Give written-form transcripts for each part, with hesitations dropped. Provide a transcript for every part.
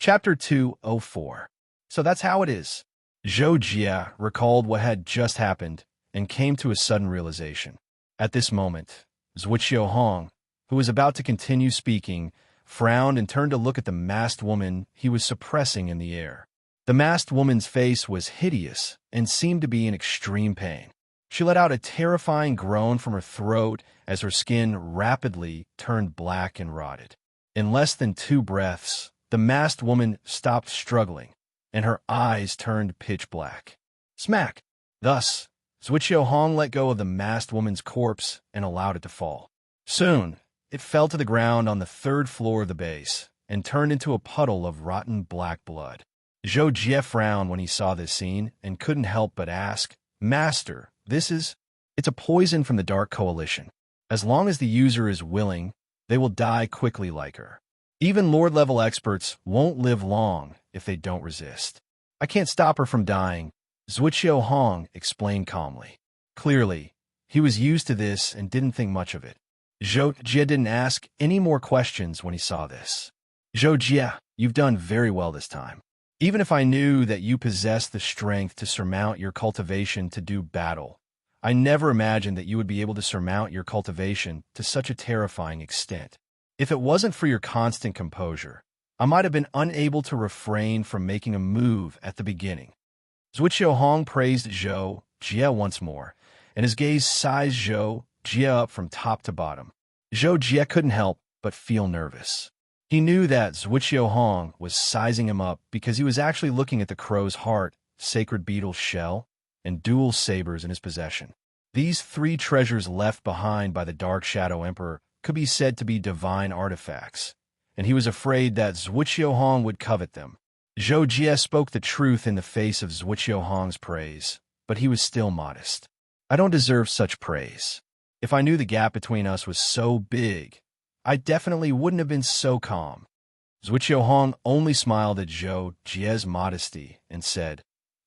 Chapter 204. So that's how it is. Zhou Jie recalled what had just happened and came to a sudden realization. At this moment, Zhuqiu Hong, who was about to continue speaking, frowned and turned to look at the masked woman he was suppressing in the air. The masked woman's face was hideous and seemed to be in extreme pain. She let out a terrifying groan from her throat as her skin rapidly turned black and rotted. In less than 2 breaths, the masked woman stopped struggling, and her eyes turned pitch black. Smack! Thus, Zhuqiu Hong let go of the masked woman's corpse and allowed it to fall. Soon, it fell to the ground on the 3rd floor of the base and turned into a puddle of rotten black blood. Zhou Jie frowned when he saw this scene and couldn't help but ask, "Master, it's a poison from the Dark Coalition. As long as the user is willing, they will die quickly like her. Even Lord-level experts won't live long if they don't resist. I can't stop her from dying," Zhuqiu Hong explained calmly. Clearly, he was used to this and didn't think much of it. Zhou Jie didn't ask any more questions when he saw this. "Zhou Jie, you've done very well this time. Even if I knew that you possessed the strength to surmount your cultivation to do battle, I never imagined that you would be able to surmount your cultivation to such a terrifying extent. If it wasn't for your constant composure, I might have been unable to refrain from making a move at the beginning." Zhuqiu Hong praised Zhou Jie once more, and his gaze sized Zhou Jie up from top to bottom. Zhou Jie couldn't help but feel nervous. He knew that Zhuqiu Hong was sizing him up because he was actually looking at the crow's heart, sacred beetle's shell, and dual sabers in his possession. These 3 treasures left behind by the Dark Shadow Emperor could be said to be divine artifacts, and he was afraid that Zhuqiu Hong would covet them. Zhou Jie spoke the truth in the face of Zhuqiu Hong's praise, but he was still modest. "I don't deserve such praise. If I knew the gap between us was so big, I definitely wouldn't have been so calm." Zhuqiu Hong only smiled at Zhou Jie's modesty and said,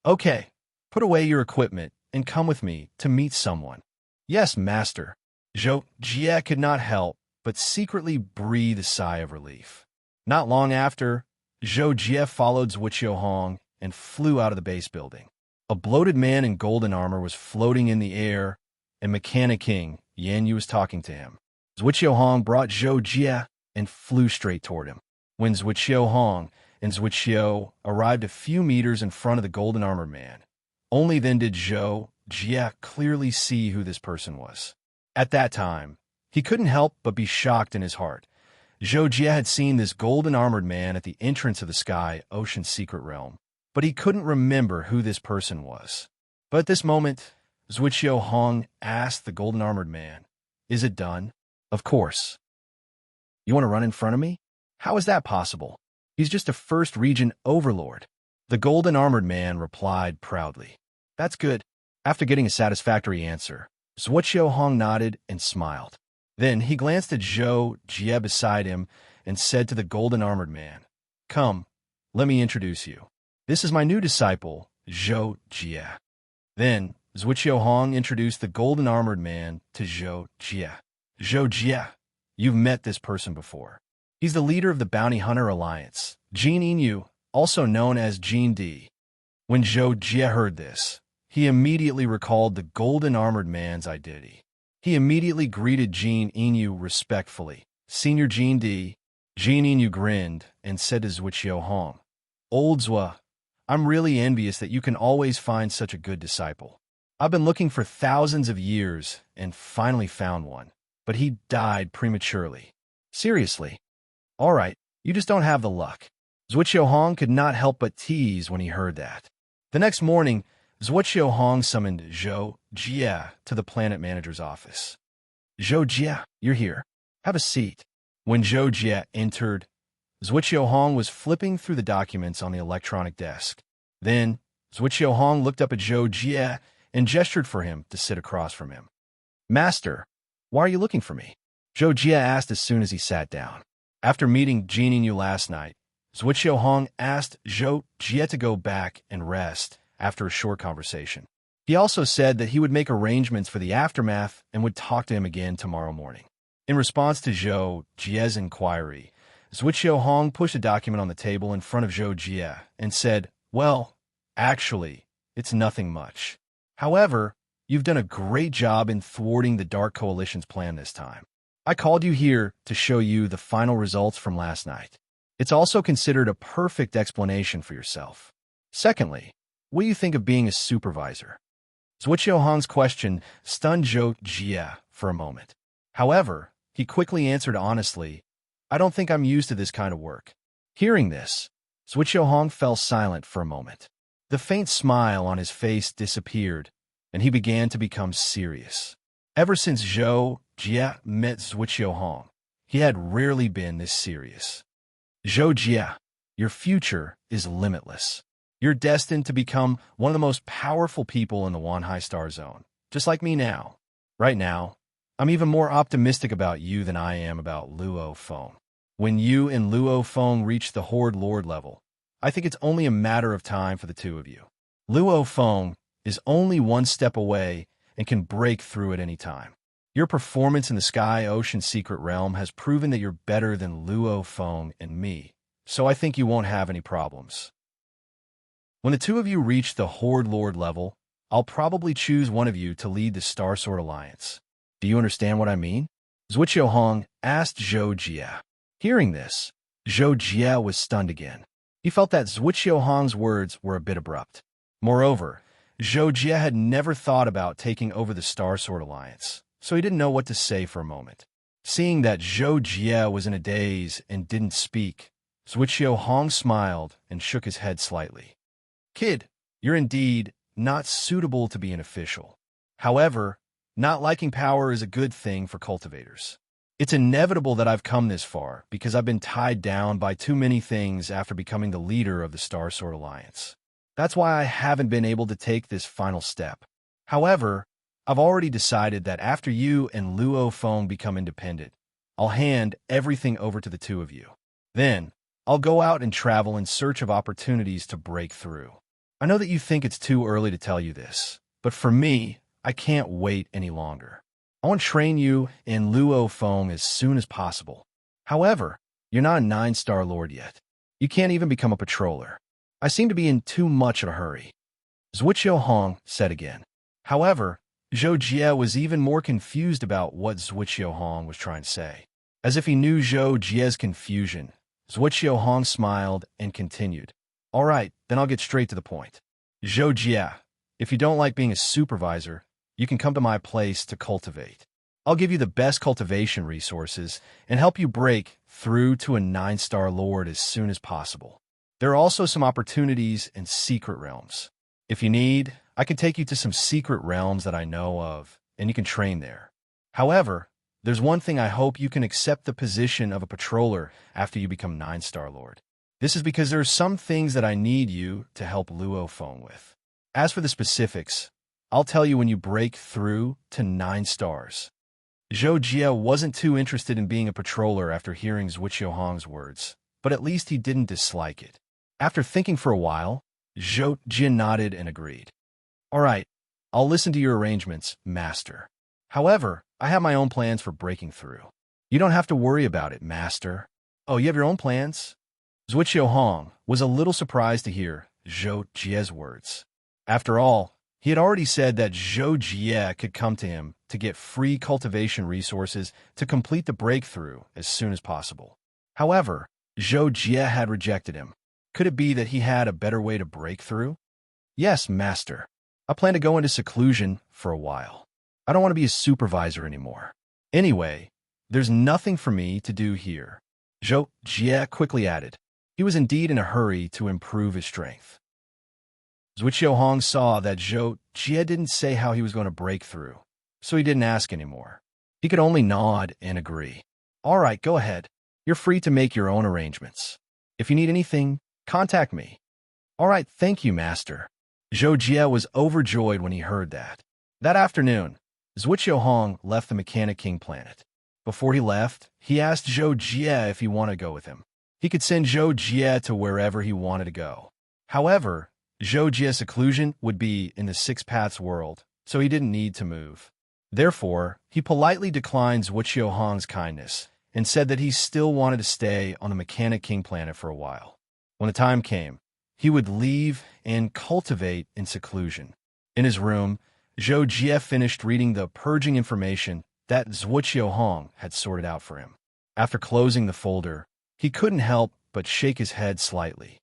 "Okay, put away your equipment and come with me to meet someone." "Yes, master." Zhou Jie could not help but secretly breathe a sigh of relief. Not long after, Zhou Jie followed Zhuqiu Hong and flew out of the base building. A bloated man in golden armor was floating in the air, and Mechanic King Yan Yu was talking to him. Zhuqiu Hong brought Zhou Jie and flew straight toward him. When Zhuqiu Hong and Zhuqiu arrived a few meters in front of the golden armored man, only then did Zhou Jie clearly see who this person was. At that time, he couldn't help but be shocked in his heart. Zhou Jie had seen this golden armored man at the entrance of the Sky Ocean Secret Realm, but he couldn't remember who this person was. But at this moment, Zhuqiu Hong asked the golden armored man, "Is it done?" "Of course." "You want to run in front of me? How is that possible? He's just a first region overlord." The golden armored man replied proudly. "That's good." After getting a satisfactory answer, Zhuqiu Hong nodded and smiled. Then he glanced at Zhou Jie beside him and said to the golden armored man, "Come, let me introduce you. This is my new disciple, Zhou Jie." Then Zhuqiu Hong introduced the golden armored man to Zhou Jie. "Zhou Jie, you've met this person before. He's the leader of the Bounty Hunter Alliance, Jin Yu, also known as Jin D." When Zhou Jie heard this, he immediately recalled the golden armored man's identity. He immediately greeted Jin Yu respectfully. "Senior Jin D." Jin Yu grinned and said to Zhuqiu Hong, "Old Zhua, I'm really envious that you can always find such a good disciple. I've been looking for thousands of years and finally found one, but he died prematurely." "Seriously?" "All right, you just don't have the luck." Zhuqiu Hong could not help but tease when he heard that. The next morning, Zhuqiu Hong summoned Zhou Jie to the planet manager's office. "Zhou Jie, you're here. Have a seat." When Zhou Jie entered, Zhuqiu Hong was flipping through the documents on the electronic desk. Then, Zhuqiu Hong looked up at Zhou Jie and gestured for him to sit across from him. "Master, why are you looking for me?" Zhou Jie asked as soon as he sat down. After meeting Jin Yu last night, Zhuqiu Hong asked Zhou Jie to go back and rest after a short conversation. He also said that he would make arrangements for the aftermath and would talk to him again tomorrow morning. In response to Zhou Jie's inquiry, Zhuqiu Hong pushed a document on the table in front of Zhou Jie and said, "Well, actually, it's nothing much. However, you've done a great job in thwarting the Dark Coalition's plan this time. I called you here to show you the final results from last night. It's also considered a perfect explanation for yourself. Secondly, what do you think of being a supervisor?" Zhuqiu Hong's question stunned Zhou Jie for a moment. However, he quickly answered honestly, "I don't think I'm used to this kind of work." Hearing this, Zhuqiu Hong fell silent for a moment. The faint smile on his face disappeared, and he began to become serious. Ever since Zhou Jie met Zhuqiu Hong, he had rarely been this serious. "Zhou Jie, your future is limitless. You're destined to become one of the most powerful people in the Wanhai Star Zone, just like me now. Right now, I'm even more optimistic about you than I am about Luo Feng. When you and Luo Feng reach the Horde Lord level, I think it's only a matter of time for the two of you. Luo Feng is only one step away and can break through at any time. Your performance in the Sky Ocean Secret Realm has proven that you're better than Luo Feng and me, so I think you won't have any problems. When the two of you reach the Horde Lord level, I'll probably choose one of you to lead the Star Sword Alliance. Do you understand what I mean?" Zhuqiu Hong asked Zhou Jie. Hearing this, Zhou Jie was stunned again. He felt that Zhuqiu Hong's words were a bit abrupt. Moreover, Zhou Jie had never thought about taking over the Star Sword Alliance, so he didn't know what to say for a moment. Seeing that Zhou Jie was in a daze and didn't speak, Zhuqiu Hong smiled and shook his head slightly. "Kid, you're indeed not suitable to be an official. However, not liking power is a good thing for cultivators. It's inevitable that I've come this far because I've been tied down by too many things after becoming the leader of the Star Sword Alliance. That's why I haven't been able to take this final step. However, I've already decided that after you and Luo Feng become independent, I'll hand everything over to the two of you. Then, I'll go out and travel in search of opportunities to break through. I know that you think it's too early to tell you this, but for me, I can't wait any longer. I want to train you in Luo Feng as soon as possible. However, you're not a 9-star lord yet. You can't even become a patroller. I seem to be in too much of a hurry." Zhuqiu Hong said again. However, Zhou Jie was even more confused about what Zhuqiu Hong was trying to say. As if he knew Zhou Jie's confusion, Zhuqiu Hong smiled and continued. "All right, then I'll get straight to the point. Zhou Jie, if you don't like being a supervisor, you can come to my place to cultivate. I'll give you the best cultivation resources and help you break through to a 9-star lord as soon as possible. There are also some opportunities in secret realms. If you need, I can take you to some secret realms that I know of, and you can train there. However, there's one thing I hope you can accept the position of a patroller after you become 9-star lord. This is because there are some things that I need you to help Luo Feng with. As for the specifics, I'll tell you when you break through to 9 stars. Zhou Jie wasn't too interested in being a patroller after hearing Zhuqiu Hong's words, but at least he didn't dislike it. After thinking for a while, Zhou Jie nodded and agreed. "All right, I'll listen to your arrangements, Master. However, I have my own plans for breaking through. You don't have to worry about it, Master." "Oh, you have your own plans?" Zhuqiu Hong was a little surprised to hear Zhou Jie's words. After all, he had already said that Zhou Jie could come to him to get free cultivation resources to complete the breakthrough as soon as possible. However, Zhou Jie had rejected him. Could it be that he had a better way to break through? "Yes, Master. I plan to go into seclusion for a while. I don't want to be a supervisor anymore. Anyway, there's nothing for me to do here," Zhou Jie quickly added. He was indeed in a hurry to improve his strength. Zhuqiu Hong saw that Zhou Jie didn't say how he was going to break through, so he didn't ask anymore. He could only nod and agree. "All right, go ahead. You're free to make your own arrangements. If you need anything, contact me." "All right, thank you, Master." Zhou Jie was overjoyed when he heard that. That afternoon, Zhuqiu Hong left the Mechanic King planet. Before he left, he asked Zhou Jie if he wanted to go with him. He could send Zhou Jie to wherever he wanted to go. However, Zhou Jie's seclusion would be in the Six Paths world, so he didn't need to move. Therefore, he politely declined Zhuqiu Hong's kindness and said that he still wanted to stay on the Mechanic King planet for a while. When the time came, he would leave and cultivate in seclusion. In his room, Zhou Jie finished reading the purging information that Zhuqiu Hong had sorted out for him. After closing the folder, he couldn't help but shake his head slightly.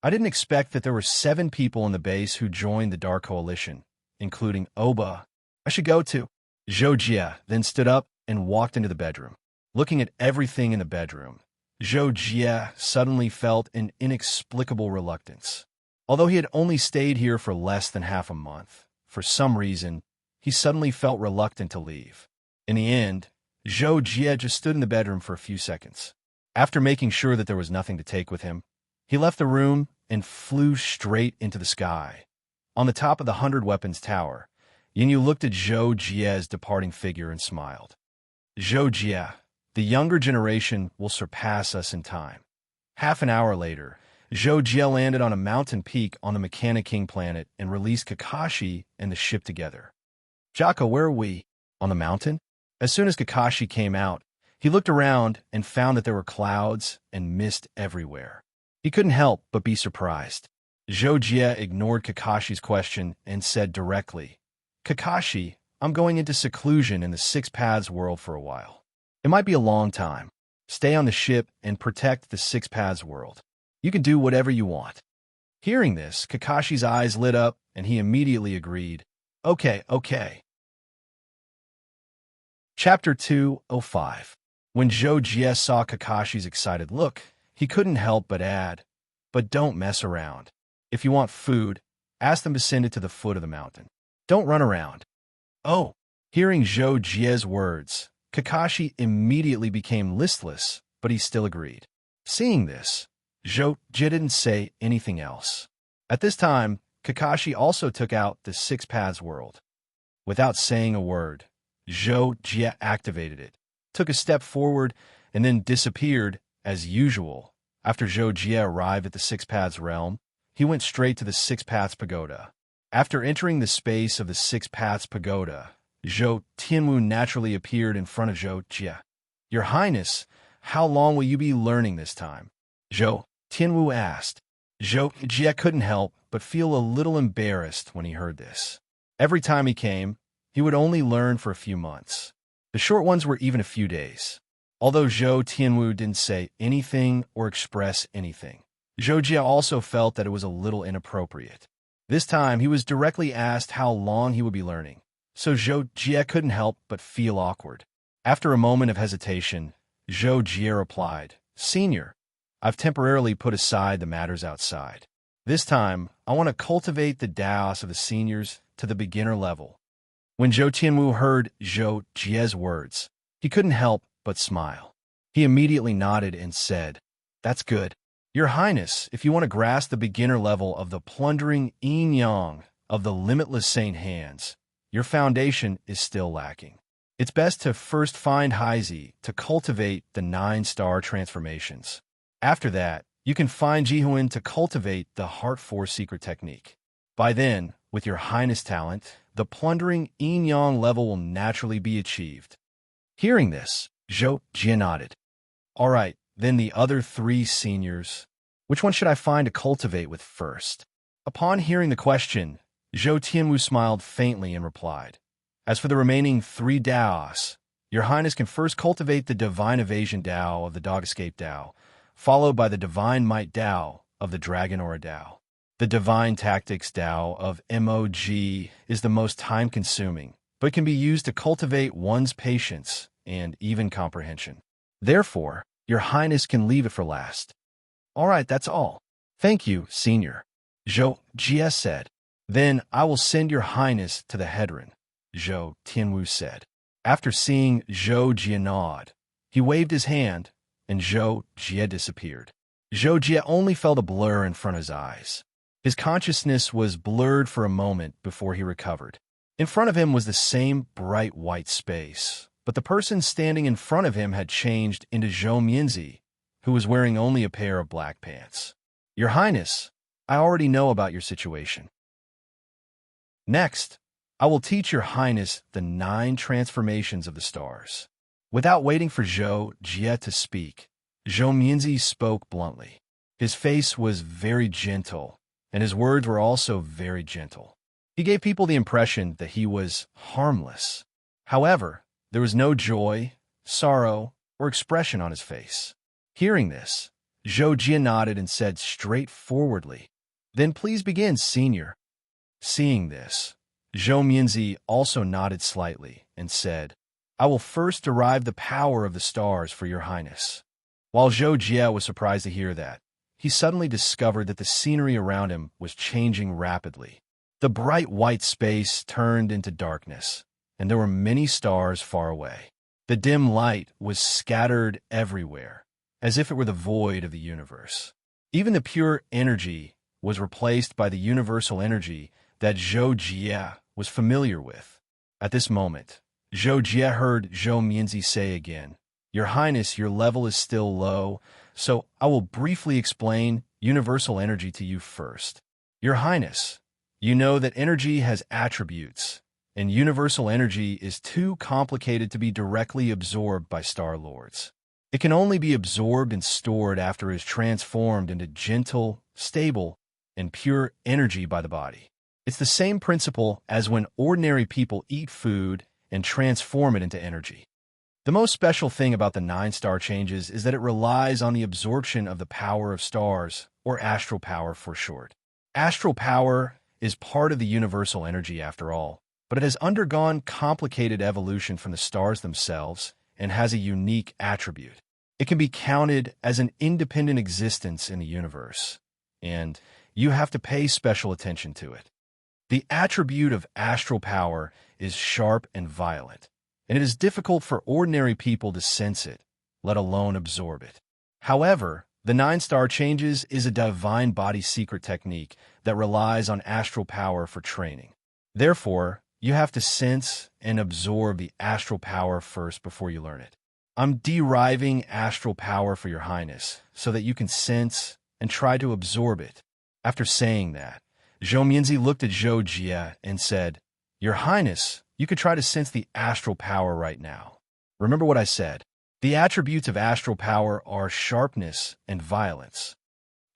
I didn't expect that there were 7 people in the base who joined the Dark Coalition, including Oba. I should go to. Zhou Jie then stood up and walked into the bedroom. Looking at everything in the bedroom, Zhou Jie suddenly felt an inexplicable reluctance. Although he had only stayed here for less than half a month, for some reason, he suddenly felt reluctant to leave. In the end, Zhou Jie just stood in the bedroom for a few seconds. After making sure that there was nothing to take with him, he left the room and flew straight into the sky. On the top of the 100 Weapons Tower, Yinyu looked at Zhou Jie's departing figure and smiled. Zhou Jie, the younger generation will surpass us in time. Half an hour later, Zhou Jie landed on a mountain peak on the Mechanic King planet and released Kakashi and the ship together. Jaka, where are we? On the mountain? As soon as Kakashi came out, he looked around and found that there were clouds and mist everywhere. He couldn't help but be surprised. Zhou Jie ignored Kakashi's question and said directly, Kakashi, I'm going into seclusion in the Six Paths world for a while. It might be a long time. Stay on the ship and protect the Six Paths world. You can do whatever you want. Hearing this, Kakashi's eyes lit up and he immediately agreed. Okay. Chapter 205. When Zhou Jie saw Kakashi's excited look, he couldn't help but add, but don't mess around. If you want food, ask them to send it to the foot of the mountain. Don't run around. Oh, hearing Zhou Jie's words, Kakashi immediately became listless, but he still agreed. Seeing this, Zhou Jie didn't say anything else. At this time, Kakashi also took out the Six Paths world. Without saying a word, Zhou Jie activated it, took a step forward, and then disappeared as usual. After Zhou Jie arrived at the Six Paths realm, he went straight to the Six Paths Pagoda. After entering the space of the Six Paths Pagoda, Zhou Tianwu naturally appeared in front of Zhou Jie. Your Highness, how long will you be learning this time? Zhou Tianwu asked. Zhou Jie couldn't help but feel a little embarrassed when he heard this. Every time he came, he would only learn for a few months. The short ones were even a few days. Although Zhou Tianwu didn't say anything or express anything, Zhou Jie also felt that it was a little inappropriate. This time, he was directly asked how long he would be learning, so Zhou Jie couldn't help but feel awkward. After a moment of hesitation, Zhou Jie replied, Senior, I've temporarily put aside the matters outside. This time, I want to cultivate the Daos of the seniors to the beginner level. When Zhou Tianwu heard Zhou Jie's words, he couldn't help but smile. He immediately nodded and said, That's good. Your Highness, if you want to grasp the beginner level of the plundering yin-yang of the limitless Saint Hands, your foundation is still lacking. It's best to first find Haizi to cultivate the 9-star transformations. After that, you can find Jihuan to cultivate the Heart Force secret technique. By then, with your Highness talent, the plundering yin-yang level will naturally be achieved. Hearing this, Zhou Jie nodded. All right, then the other 3 seniors. Which one should I find to cultivate with first? Upon hearing the question, Zhou Tianwu smiled faintly and replied, As for the remaining 3 Daos, your Highness can first cultivate the Divine Evasion Dao of the Dog Escape Dao, followed by the Divine Might Dao of the Dragon Aura Dao. The Divine Tactics Dao of MOG is the most time-consuming, but can be used to cultivate one's patience and even comprehension. Therefore, your Highness can leave it for last. All right, that's all. Thank you, Senior. Zhou Jie said. Then I will send your Highness to the Hedron, Zhou Tianwu said. After seeing Zhou Jie nod, he waved his hand, and Zhou Jie disappeared. Zhou Jie only felt a blur in front of his eyes. His consciousness was blurred for a moment before he recovered. In front of him was the same bright white space, but the person standing in front of him had changed into Zhou Mianzi, who was wearing only a pair of black pants. Your Highness, I already know about your situation. Next, I will teach your Highness the 9 transformations of the stars. Without waiting for Zhou Jie to speak, Zhou Mianzi spoke bluntly. His face was very gentle, and his words were also very gentle. He gave people the impression that he was harmless. However, there was no joy, sorrow, or expression on his face. Hearing this, Zhou Jie nodded and said straightforwardly, "Then please begin, senior." Seeing this, Zhou Mianzi also nodded slightly and said, "I will first derive the power of the stars for your highness." While Zhou Jie was surprised to hear that, he suddenly discovered that the scenery around him was changing rapidly. The bright white space turned into darkness, and there were many stars far away. The dim light was scattered everywhere, as if it were the void of the universe. Even the pure energy was replaced by the universal energy that Zhou Jie was familiar with. At this moment, Zhou Jie heard Zhou Mianzi say again, "Your Highness, your level is still low, so I will briefly explain universal energy to you first. Your Highness, you know that energy has attributes, and universal energy is too complicated to be directly absorbed by Star Lords. It can only be absorbed and stored after it is transformed into gentle, stable, and pure energy by the body. It's the same principle as when ordinary people eat food and transform it into energy. The most special thing about the 9-star changes is that it relies on the absorption of the power of stars, or astral power for short. Astral power is part of the universal energy after all, but it has undergone complicated evolution from the stars themselves and has a unique attribute. It can be counted as an independent existence in the universe, and you have to pay special attention to it. The attribute of astral power is sharp and violent, and it is difficult for ordinary people to sense it, let alone absorb it. However, the 9-star changes is a divine body secret technique that relies on astral power for training. Therefore, you have to sense and absorb the astral power first before you learn it. I'm deriving astral power for your highness so that you can sense and try to absorb it. After saying that, Zhou Mianzi looked at Zhou Jie and said, "Your highness, you could try to sense the astral power right now. Remember what I said. The attributes of astral power are sharpness and violence."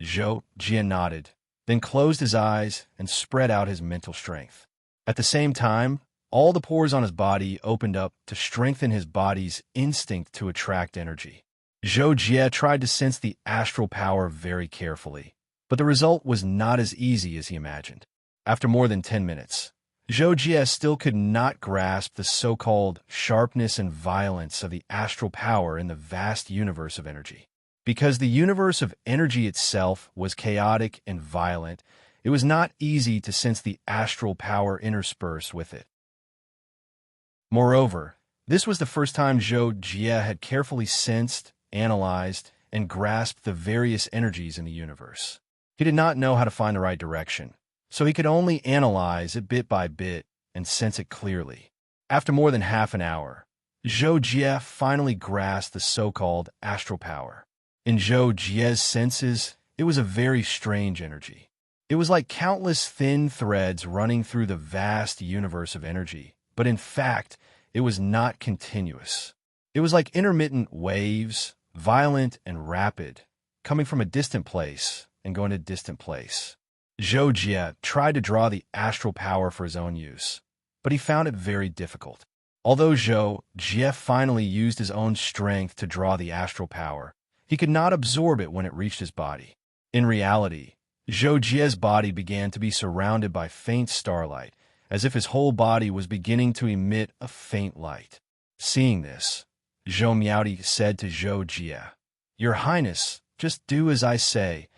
Zhou Jie nodded, then closed his eyes and spread out his mental strength. At the same time, all the pores on his body opened up to strengthen his body's instinct to attract energy. Zhou Jie tried to sense the astral power very carefully, but the result was not as easy as he imagined. After more than 10 minutes, Zhou Jie still could not grasp the so-called sharpness and violence of the astral power in the vast universe of energy. Because the universe of energy itself was chaotic and violent, it was not easy to sense the astral power interspersed with it. Moreover, this was the first time Zhou Jie had carefully sensed, analyzed, and grasped the various energies in the universe. He did not know how to find the right direction, so he could only analyze it bit by bit and sense it clearly. After more than half an hour, Zhou Jie finally grasped the so-called astral power. In Zhou Jie's senses, it was a very strange energy. It was like countless thin threads running through the vast universe of energy, but in fact, it was not continuous. It was like intermittent waves, violent and rapid, coming from a distant place and going to a distant place. Zhou Jie tried to draw the astral power for his own use, but he found it very difficult. Although Zhou Jie finally used his own strength to draw the astral power, he could not absorb it when it reached his body. In reality, Zhou Jie's body began to be surrounded by faint starlight, as if his whole body was beginning to emit a faint light. Seeing this, Zhou Miaodi said to Zhou Jie, "Your Highness, just do as I say,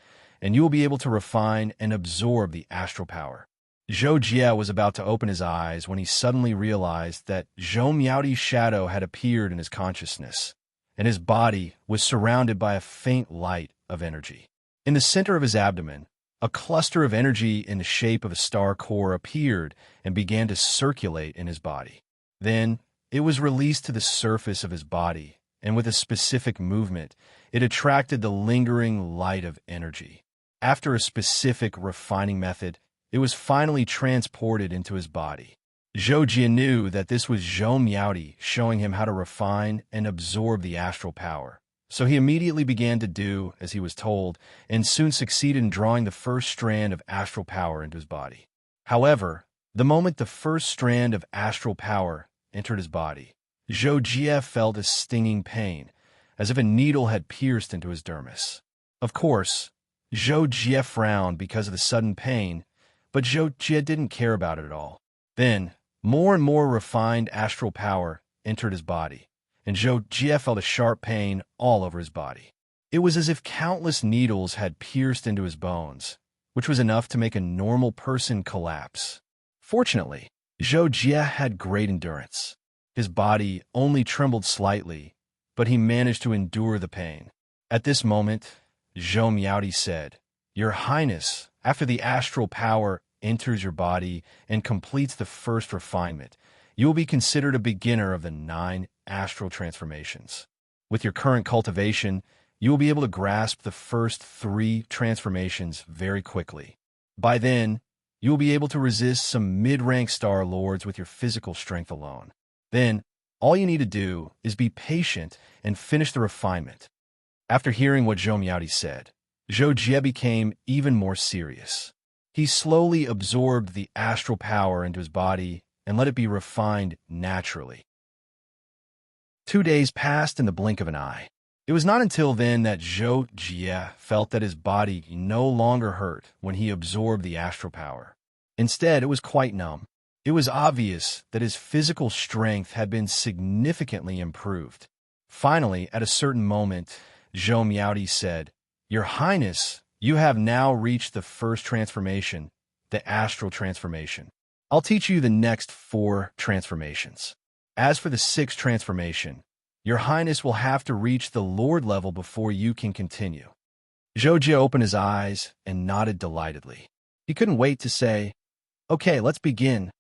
and you will be able to refine and absorb the astral power." Zhou Jie was about to open his eyes when he suddenly realized that Zhou Miaodi's shadow had appeared in his consciousness, and his body was surrounded by a faint light of energy. In the center of his abdomen, a cluster of energy in the shape of a star core appeared and began to circulate in his body. Then, it was released to the surface of his body, and with a specific movement, it attracted the lingering light of energy. After a specific refining method, it was finally transported into his body. Zhou Jie knew that this was Zhou Miaoti showing him how to refine and absorb the astral power. So he immediately began to do as he was told, and soon succeeded in drawing the first strand of astral power into his body. However, the moment the first strand of astral power entered his body, Zhou Jie felt a stinging pain, as if a needle had pierced into his dermis. Of course, Zhou Jie frowned because of the sudden pain, but Zhou Jie didn't care about it at all. Then, more and more refined astral power entered his body, and Zhou Jie felt a sharp pain all over his body. It was as if countless needles had pierced into his bones, which was enough to make a normal person collapse. Fortunately, Zhou Jie had great endurance. His body only trembled slightly, but he managed to endure the pain. At this moment, Zhou Miaoti said, "Your Highness, after the astral power enters your body and completes the first refinement, you will be considered a beginner of the 9 astral transformations. With your current cultivation, you will be able to grasp the first 3 transformations very quickly. By then, you will be able to resist some mid-rank star lords with your physical strength alone. Then, all you need to do is be patient and finish the refinement." After hearing what Zhou Miaoti said, Zhou Jie became even more serious. He slowly absorbed the astral power into his body and let it be refined naturally. 2 days passed in the blink of an eye. It was not until then that Zhou Jie felt that his body no longer hurt when he absorbed the astral power. Instead, it was quite numb. It was obvious that his physical strength had been significantly improved. Finally, at a certain moment, Zhou Miaoti said, "Your Highness, you have now reached the first transformation, the astral transformation. I'll teach you the next 4 transformations. As for the 6th transformation, your Highness will have to reach the Lord level before you can continue." Zhou Jie opened his eyes and nodded delightedly. He couldn't wait to say, "Okay, let's begin."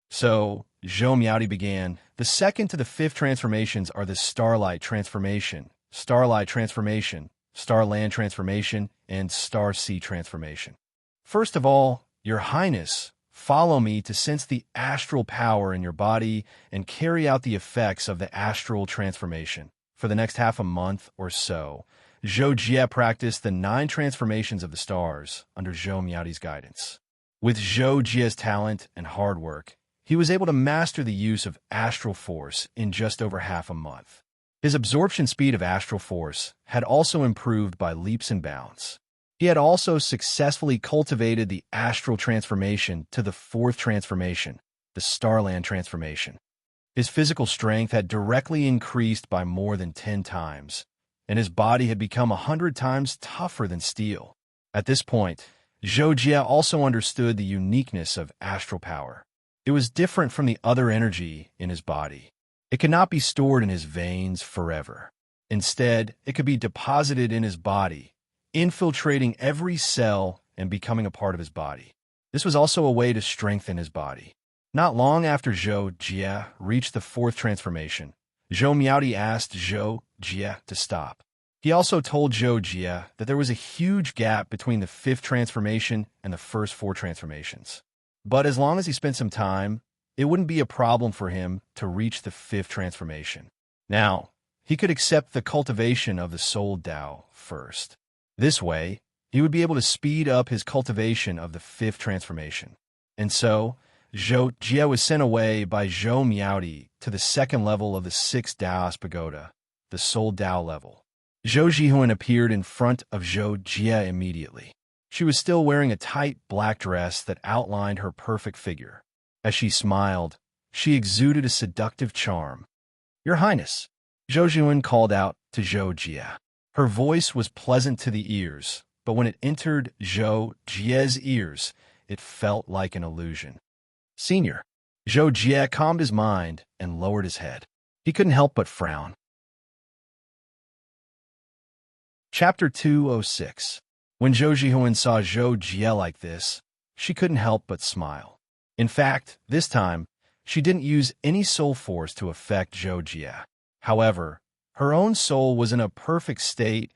So, Zhou Miaoti began. The 2nd to the 5th transformations are the Starlight Transformation, Starlight Transformation, Starland Transformation, and Star Sea Transformation. First of all, your Highness, follow me to sense the astral power in your body and carry out the effects of the astral transformation. For the next half a month or so, Zhou Jie practiced the 9 transformations of the stars under Zhou Miaoti's guidance. With Zhou Jie's talent and hard work, he was able to master the use of astral force in just over half a month. His absorption speed of astral force had also improved by leaps and bounds. He had also successfully cultivated the astral transformation to the 4th transformation, the Starland Transformation. His physical strength had directly increased by more than 10 times, and his body had become 100 times tougher than steel. At this point, Zhou Jie also understood the uniqueness of astral power. It was different from the other energy in his body. It could not be stored in his veins forever. Instead, it could be deposited in his body, infiltrating every cell and becoming a part of his body. This was also a way to strengthen his body. Not long after Zhou Jie reached the 4th transformation, Zhou Miaoti asked Zhou Jie to stop. He also told Zhou Jie that there was a huge gap between the 5th transformation and the first 4 transformations. But as long as he spent some time, it wouldn't be a problem for him to reach the 5th transformation. Now, he could accept the cultivation of the Soul Tao first. This way, he would be able to speed up his cultivation of the 5th transformation. And so, Zhou Jie was sent away by Zhou Miaoti to the 2nd level of the 6th Taoist Pagoda, the Soul Tao level. Zhou Jihuan appeared in front of Zhou Jie immediately. She was still wearing a tight black dress that outlined her perfect figure. As she smiled, she exuded a seductive charm. "Your Highness," Zhou Jihuan called out to Zhou Jie. Her voice was pleasant to the ears, but when it entered Zhou Jie's ears, it felt like an illusion. "Senior." Zhou Jie calmed his mind and lowered his head. He couldn't help but frown. Chapter 206. When Zhou Jihuan saw Zhou Jie like this, she couldn't help but smile. In fact, this time, she didn't use any soul force to affect Zhou Jie. However, her own soul was in a perfect state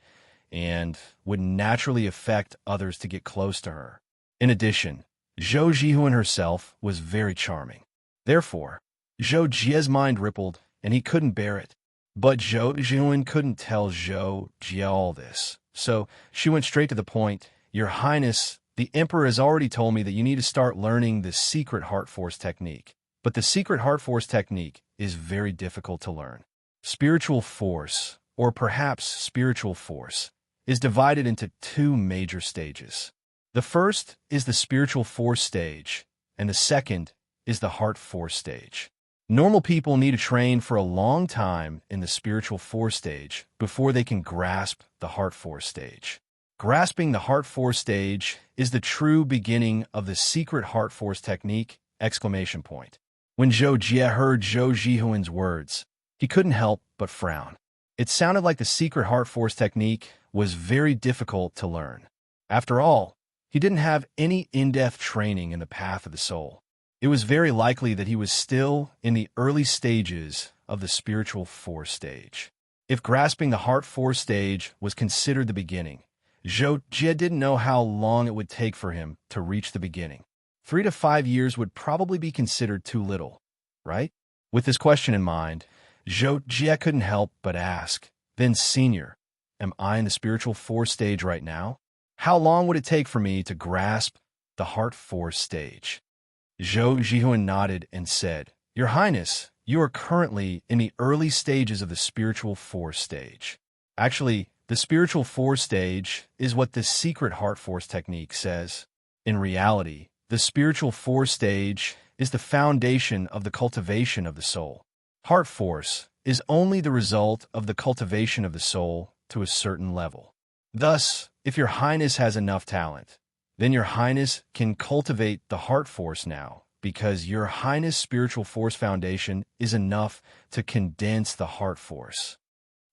and would naturally affect others to get close to her. In addition, Zhou Jihuan herself was very charming. Therefore, Zhou Jie's mind rippled, and he couldn't bear it. But Zhou Jiun couldn't tell Zhou Jie all this, so she went straight to the point. Your Highness, the Emperor has already told me that you need to start learning the secret heart force technique. But the secret heart force technique is very difficult to learn. Spiritual force, or perhaps spiritual force, is divided into two major stages. The first is the spiritual force stage, and the second is the heart force stage. Normal people need to train for a long time in the spiritual force stage before they can grasp the heart force stage. Grasping the heart force stage is the true beginning of the secret heart force technique! When Zhou Jie heard Zhou Jihuan's words, he couldn't help but frown. It sounded like the secret heart force technique was very difficult to learn. After all, he didn't have any in-depth training in the path of the soul. It was very likely that he was still in the early stages of the spiritual force stage. If grasping the heart force stage was considered the beginning, Zhou Jie didn't know how long it would take for him to reach the beginning. 3 to 5 years would probably be considered too little, right? With this question in mind, Zhou Jie couldn't help but ask, "Then, Senior, am I in the spiritual force stage right now? How long would it take for me to grasp the heart force stage?" Zhou Jihuan nodded and said, "Your Highness, you are currently in the early stages of the spiritual force stage. Actually, the spiritual force stage is what the secret heart force technique says. In reality, the spiritual force stage is the foundation of the cultivation of the soul. Heart force is only the result of the cultivation of the soul to a certain level. Thus, if your Highness has enough talent, then your Highness can cultivate the heart force now, because your Highness' spiritual force foundation is enough to condense the heart force."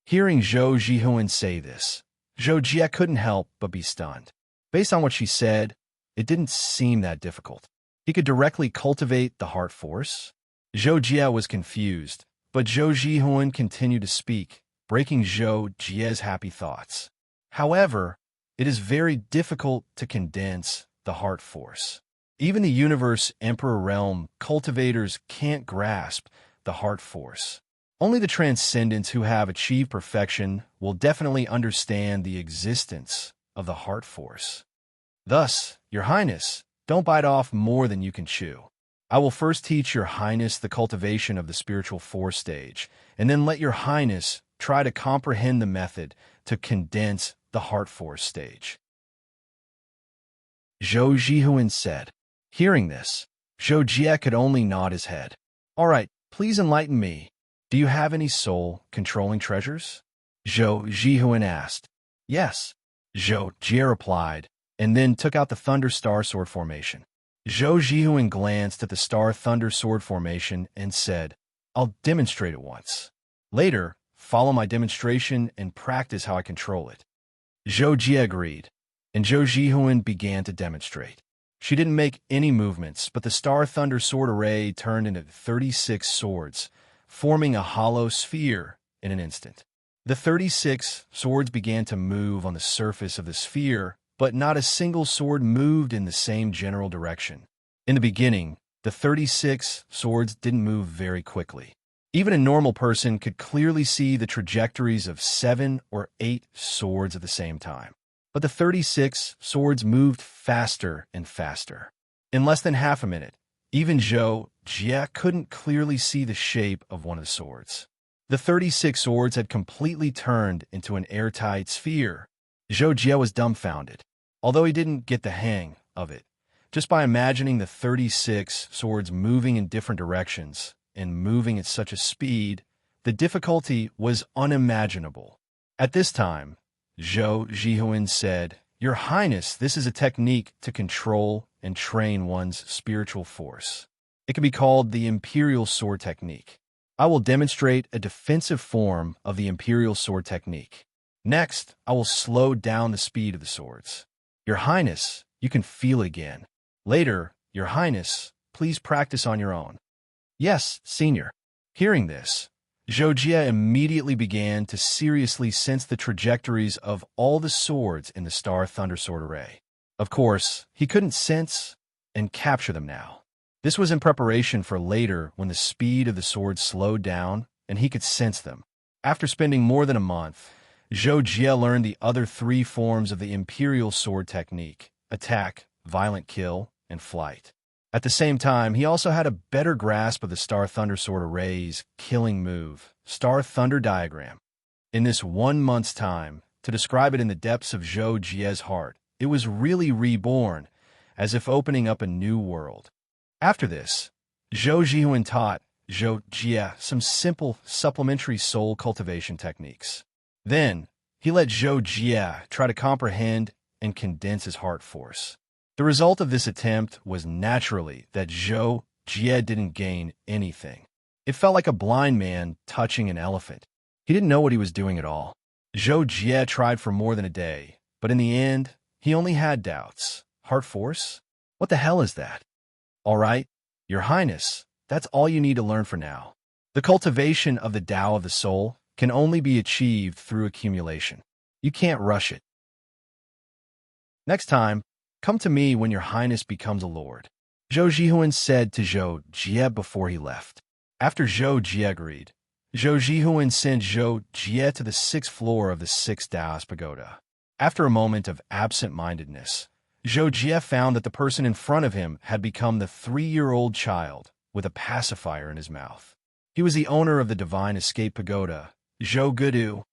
Hearing Zhou Jihuan say this, Zhou Jie couldn't help but be stunned. Based on what she said, it didn't seem that difficult. He could directly cultivate the heart force? Zhou Jie was confused, but Zhou Jihuan continued to speak, breaking Zhou Jie's happy thoughts. However, it is very difficult to condense the heart force. Even the universe Emperor realm cultivators can't grasp the heart force. Only the transcendents who have achieved perfection will definitely understand the existence of the heart force. Thus, Your Highness, don't bite off more than you can chew. I will first teach Your Highness the cultivation of the spiritual force stage, and then let Your Highness try to comprehend the method to condense the heart force stage." Zhou Jihuan said. Hearing this, Zhou Jie could only nod his head. "All right, please enlighten me. Do you have any soul-controlling treasures?" Zhou Jihuan asked. "Yes," Zhou Jie replied, and then took out the Thunder Star Sword formation. Zhou Jihuan glanced at the Star Thunder Sword formation and said, "I'll demonstrate it once. Later, follow my demonstration and practice how I control it." Zhou Jie agreed, and Zhou Jihuan began to demonstrate. She didn't make any movements, but the Star Thunder Sword array turned into 36 swords, forming a hollow sphere in an instant. The 36 swords began to move on the surface of the sphere, but not a single sword moved in the same general direction. In the beginning, the 36 swords didn't move very quickly. Even a normal person could clearly see the trajectories of 7 or 8 swords at the same time. But the 36 swords moved faster and faster. In less than half a minute, even Zhou Jie couldn't clearly see the shape of one of the swords. The 36 swords had completely turned into an airtight sphere. Zhou Jie was dumbfounded, although he didn't get the hang of it. Just by imagining the 36 swords moving in different directions and moving at such a speed, the difficulty was unimaginable. At this time, Zhou Jihuan said, "Your Highness, this is a technique to control and train one's spiritual force. It can be called the Imperial Sword Technique. I will demonstrate a defensive form of the Imperial Sword Technique. Next, I will slow down the speed of the swords. Your Highness, you can feel again. Later, Your Highness, please practice on your own." "Yes, Senior." Hearing this, Zhou Jie immediately began to seriously sense the trajectories of all the swords in the Star Thunder Sword array. Of course, he couldn't sense and capture them now. This was in preparation for later when the speed of the swords slowed down and he could sense them. After spending more than a month, Zhou Jie learned the other three forms of the imperial sword technique: attack, violent kill, and flight. At the same time, he also had a better grasp of the Star Thunder Sword Array's killing move, Star Thunder Diagram. In this 1 month's time, to describe it in the depths of Zhou Jie's heart, it was really reborn, as if opening up a new world. After this, Zhou Jihuan taught Zhou Jie some simple supplementary soul cultivation techniques. Then, he let Zhou Jie try to comprehend and condense his heart force. The result of this attempt was naturally that Zhou Jie didn't gain anything. It felt like a blind man touching an elephant. He didn't know what he was doing at all. Zhou Jie tried for more than a day, but in the end, he only had doubts. Heart force? What the hell is that? All right, Your Highness, that's all you need to learn for now. The cultivation of the Tao of the soul can only be achieved through accumulation. You can't rush it. Next time, come to me when Your Highness becomes a lord, Zhou Jihuan said to Zhou Jie before he left. After Zhou Jie agreed, Zhou Jihuan sent Zhou Jie to the 6th floor of the 6th Taoist pagoda. After a moment of absent-mindedness, Zhou Jie found that the person in front of him had become the 3-year-old child with a pacifier in his mouth. He was the owner of the Divine Escape Pagoda, Zhou Gudu.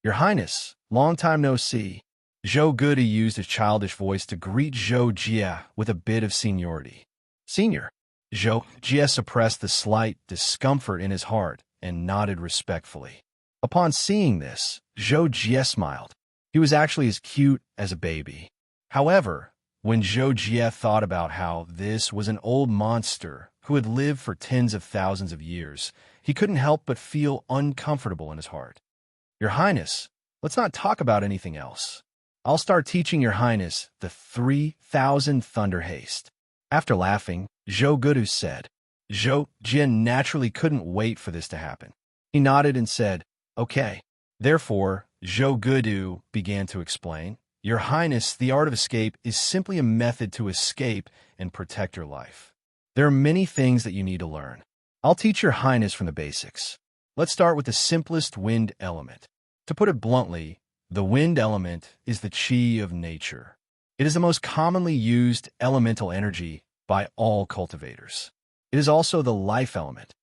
Your Highness, long time no see. Zhou Gudu used his childish voice to greet Zhou Jie with a bit of seniority. Senior. Zhou Jie suppressed the slight discomfort in his heart and nodded respectfully. Upon seeing this, Zhou Jie smiled. He was actually as cute as a baby. However, when Zhou Jie thought about how this was an old monster who had lived for tens of thousands of years, he couldn't help but feel uncomfortable in his heart. Your Highness, let's not talk about anything else. I'll start teaching Your Highness the 3,000 Thunder Haste. After laughing, Zhou Gudu said. Zhou Jie naturally couldn't wait for this to happen. He nodded and said, okay. Therefore, Zhou Gudu began to explain. Your Highness, the art of escape is simply a method to escape and protect your life. There are many things that you need to learn. I'll teach Your Highness from the basics. Let's start with the simplest wind element. To put it bluntly, the wind element is the chi of nature. It is the most commonly used elemental energy by all cultivators. It is also the life element.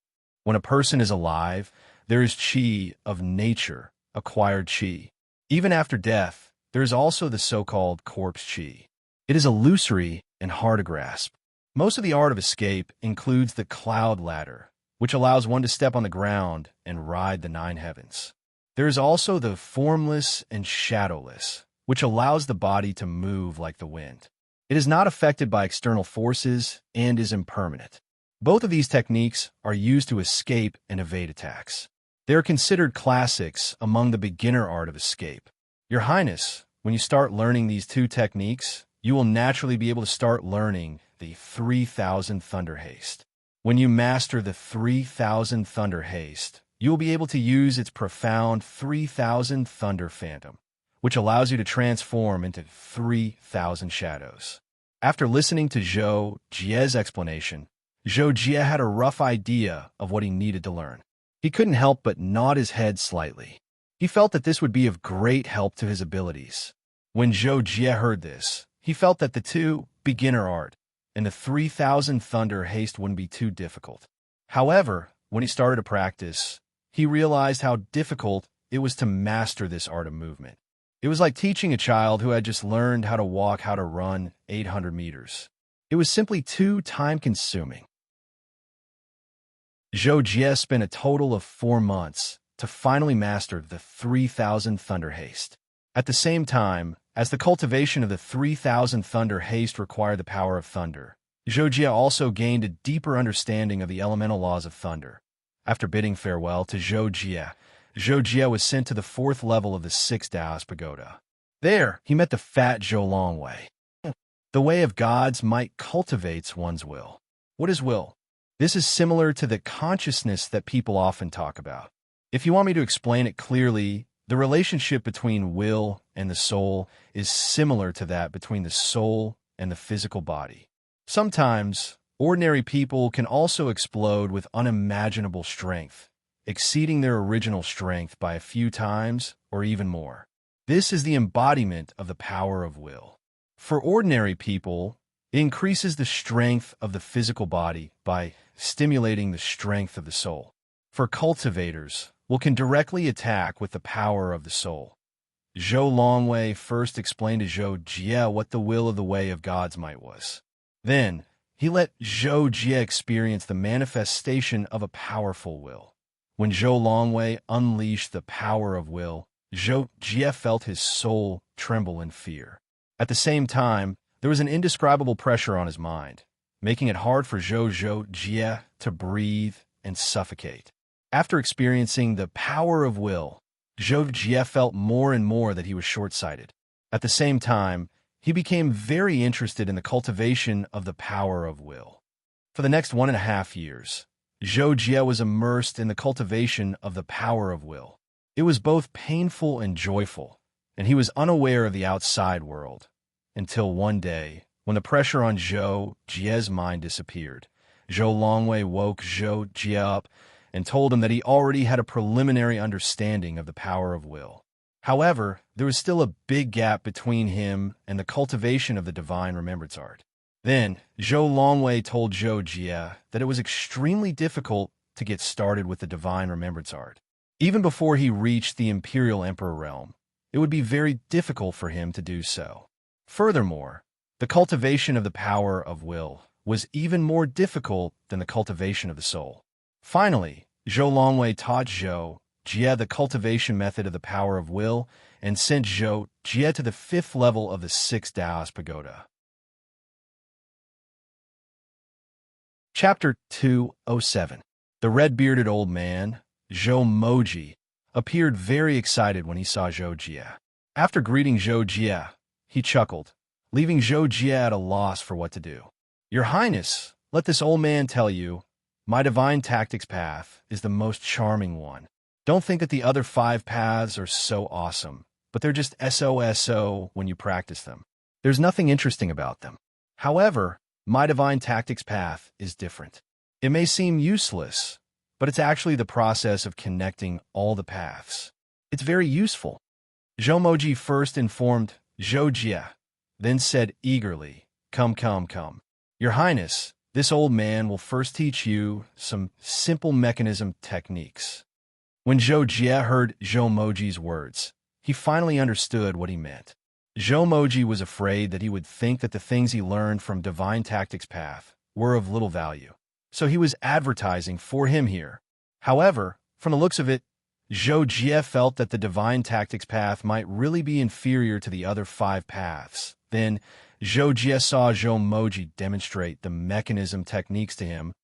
When a person is alive, there is chi of nature, acquired chi. Even after death, there is also the so-called corpse chi. It is illusory and hard to grasp. Most of the art of escape includes the cloud ladder, which allows one to step on the ground and ride the 9 heavens. There is also the formless and shadowless, which allows the body to move like the wind. It is not affected by external forces and is impermanent. Both of these techniques are used to escape and evade attacks. They are considered classics among the beginner art of escape. Your Highness, when you start learning these 2 techniques, you will naturally be able to start learning the 3,000 Thunder Haste. When you master the 3,000 Thunder Haste, you will be able to use its profound 3,000 Thunder Phantom, which allows you to transform into 3,000 shadows. After listening to Zhou Jie's explanation, Zhou Jie had a rough idea of what he needed to learn. He couldn't help but nod his head slightly. He felt that this would be of great help to his abilities. When Zhou Jie heard this, he felt that the 2 beginner art and the 3,000 Thunder Haste wouldn't be too difficult. However, when he started to practice, he realized how difficult it was to master this art of movement. It was like teaching a child who had just learned how to run 800 meters. It was simply too time-consuming. Zhou Jie spent a total of 4 months to finally master the 3,000 Thunder Haste. At the same time, as the cultivation of the 3,000 Thunder Haste required the power of thunder, Zhou Jie also gained a deeper understanding of the elemental laws of thunder. After bidding farewell to Zhou Jie was sent to the 4th level of the 6th Taoist pagoda. There, he met the fat Zhou Longwei. The way of God's might cultivates one's will. What is will? This is similar to the consciousness that people often talk about. If you want me to explain it clearly, the relationship between will and the soul is similar to that between the soul and the physical body. Sometimes, Ordinary people can also explode with unimaginable strength, exceeding their original strength by a few times or even more. This is the embodiment of the power of will. For ordinary people, it increases the strength of the physical body by stimulating the strength of the soul. For cultivators, will can directly attack with the power of the soul. Zhou Longwei first explained to Zhou Jie what the will of the way of God's might was. Then, he let Zhou Jie experience the manifestation of a powerful will. When Zhou Longwei unleashed the power of will, Zhou Jie felt his soul tremble in fear. At the same time, there was an indescribable pressure on his mind, making it hard for Zhou Jie to breathe and suffocate. After experiencing the power of will, Zhou Jie felt more and more that he was short-sighted. At the same time, he became very interested in the cultivation of the power of will. For the next 1.5 years, Zhou Jie was immersed in the cultivation of the power of will. It was both painful and joyful, and he was unaware of the outside world, until one day, when the pressure on Zhou Jie's mind disappeared. Zhou Longwei woke Zhou Jie up and told him that he already had a preliminary understanding of the power of will. However, there was still a big gap between him and the cultivation of the divine remembrance art. Then, Zhou Longwei told Zhou Jie that it was extremely difficult to get started with the divine remembrance art. Even before he reached the Imperial Emperor realm, it would be very difficult for him to do so. Furthermore, the cultivation of the power of will was even more difficult than the cultivation of the soul. Finally, Zhou Longwei taught Zhou Jie the cultivation method of the power of will and sent Zhou Jie to the 5th level of the 6th Taoist pagoda. Chapter 207. The red-bearded old man, Zhou Moji, appeared very excited when he saw Zhou Jie. After greeting Zhou Jie, he chuckled, leaving Zhou Jie at a loss for what to do. "Your Highness, let this old man tell you, my divine tactics path is the most charming one. Don't think that the other 5 paths are so awesome, but they're just SOSO when you practice them. There's nothing interesting about them. However, my divine tactics path is different. It may seem useless, but it's actually the process of connecting all the paths. It's very useful." Zhou Moji first informed Zhou Jie, then said eagerly, Come. Your Highness, this old man will first teach you some simple mechanism techniques." When Zhou Jie heard Zhou Moji's words, he finally understood what he meant. Zhou Moji was afraid that he would think that the things he learned from Divine Tactics Path were of little value, so he was advertising for him here. However, from the looks of it, Zhou Jie felt that the Divine Tactics Path might really be inferior to the other 5 paths. Then, Zhou Jie saw Zhou Moji demonstrate the mechanism techniques to him.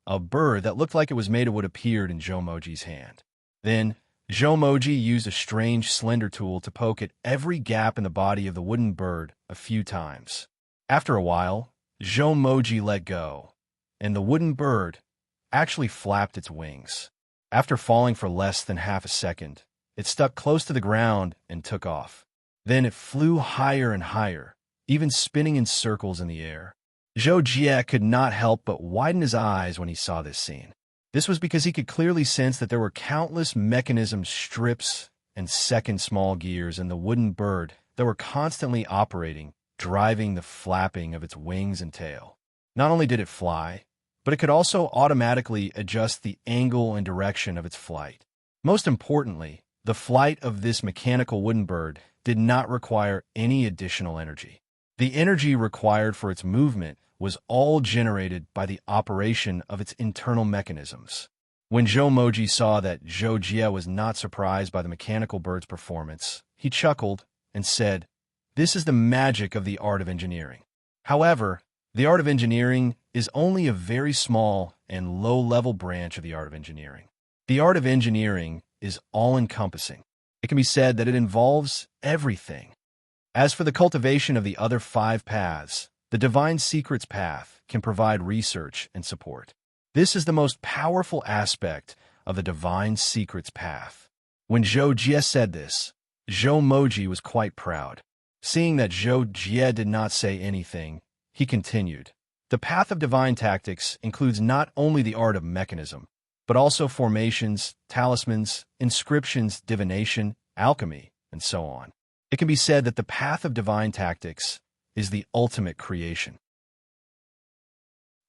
A bird that looked like it was made of wood appeared in Zhou Moji's hand. Then, Zhou Moji used a strange slender tool to poke at every gap in the body of the wooden bird a few times. After a while, Zhou Moji let go, and the wooden bird actually flapped its wings. After falling for less than half a second, it stuck close to the ground and took off. Then it flew higher and higher, even spinning in circles in the air. Zhou Jie could not help but widen his eyes when he saw this scene. This was because he could clearly sense that there were countless mechanism strips and second small gears in the wooden bird that were constantly operating, driving the flapping of its wings and tail. Not only did it fly, but it could also automatically adjust the angle and direction of its flight. Most importantly, the flight of this mechanical wooden bird did not require any additional energy. The energy required for its movement was all generated by the operation of its internal mechanisms. When Zhou Moji saw that Zhou Jie was not surprised by the mechanical bird's performance, he chuckled and said, "This is the magic of the art of engineering." However, the art of engineering is only a very small and low-level branch of the art of engineering. The art of engineering is all-encompassing. It can be said that it involves everything. As for the cultivation of the other 5 paths, the Divine Secrets Path can provide research and support. This is the most powerful aspect of the Divine Secrets Path. When Zhou Jie said this, Zhou Moji was quite proud. Seeing that Zhou Jie did not say anything, he continued, The path of divine tactics includes not only the art of mechanism, but also formations, talismans, inscriptions, divination, alchemy, and so on. It can be said that the path of divine tactics is the ultimate creation.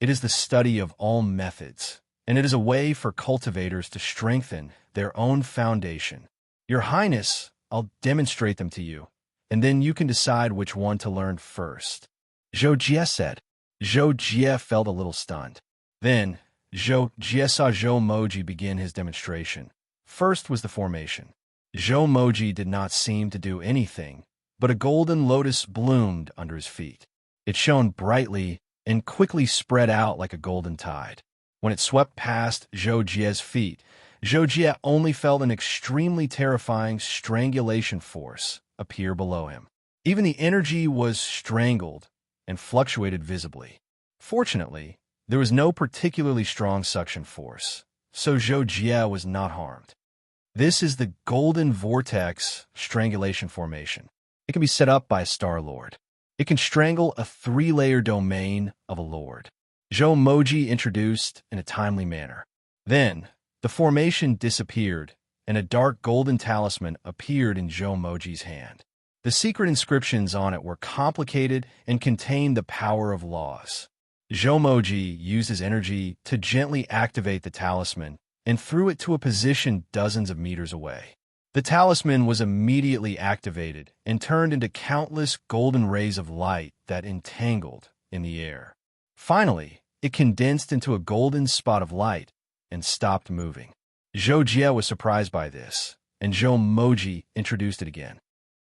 It is the study of all methods, and it is a way for cultivators to strengthen their own foundation. Your Highness, I'll demonstrate them to you, and then you can decide which one to learn first, Zhou Jie said. Zhou Jie felt a little stunned. Then, Zhou Jie saw Zhou Moji begin his demonstration. First was the formation. Zhou Moji did not seem to do anything, but a golden lotus bloomed under his feet. It shone brightly and quickly spread out like a golden tide. When it swept past Zhou Jie's feet, Zhou Jie only felt an extremely terrifying strangulation force appear below him. Even the energy was strangled and fluctuated visibly. Fortunately, there was no particularly strong suction force, so Zhou Jie was not harmed. This is the Golden Vortex Strangulation Formation. It can be set up by a Star Lord. It can strangle a 3-layer domain of a lord. Zhou Moji introduced in a timely manner. Then, the formation disappeared, and a dark golden talisman appeared in Zhou Moji's hand. The secret inscriptions on it were complicated and contained the power of laws. Zhou Moji used his energy to gently activate the talisman and threw it to a position dozens of meters away. The talisman was immediately activated and turned into countless golden rays of light that entangled in the air. Finally, it condensed into a golden spot of light and stopped moving. Zhou Jie was surprised by this, and Zhou Moji introduced it again.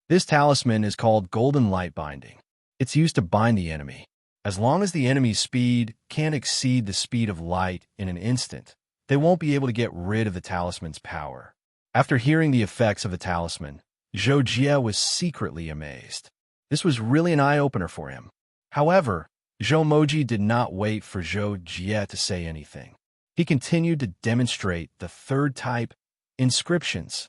This talisman is called Golden Light Binding. It's used to bind the enemy. As long as the enemy's speed can't exceed the speed of light in an instant, they won't be able to get rid of the talisman's power. After hearing the effects of the talisman, Zhou Jie was secretly amazed. This was really an eye-opener for him. However, Zhou Moji did not wait for Zhou Jie to say anything. He continued to demonstrate the third type, inscriptions.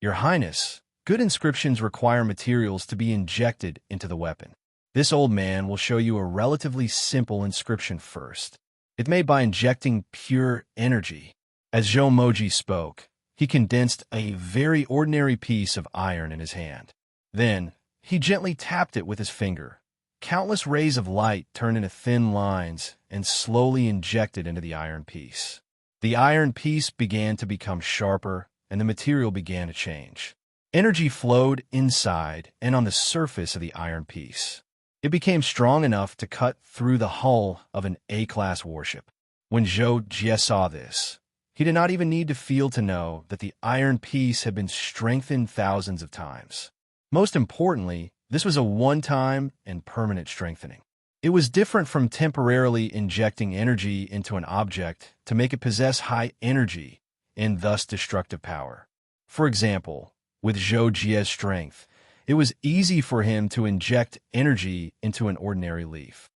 Your Highness, good inscriptions require materials to be injected into the weapon. This old man will show you a relatively simple inscription first. It's made by injecting pure energy. As Zhou Moji spoke, he condensed a very ordinary piece of iron in his hand. Then, he gently tapped it with his finger. Countless rays of light turned into thin lines and slowly injected into the iron piece. The iron piece began to become sharper, and the material began to change. Energy flowed inside and on the surface of the iron piece. It became strong enough to cut through the hull of an A-class warship. When Zhou Jie saw this, he did not even need to feel to know that the iron piece had been strengthened thousands of times. Most importantly, this was a one-time and permanent strengthening. It was different from temporarily injecting energy into an object to make it possess high energy and thus destructive power. For example, with Zhou Jie's strength, it was easy for him to inject energy into an ordinary leaf.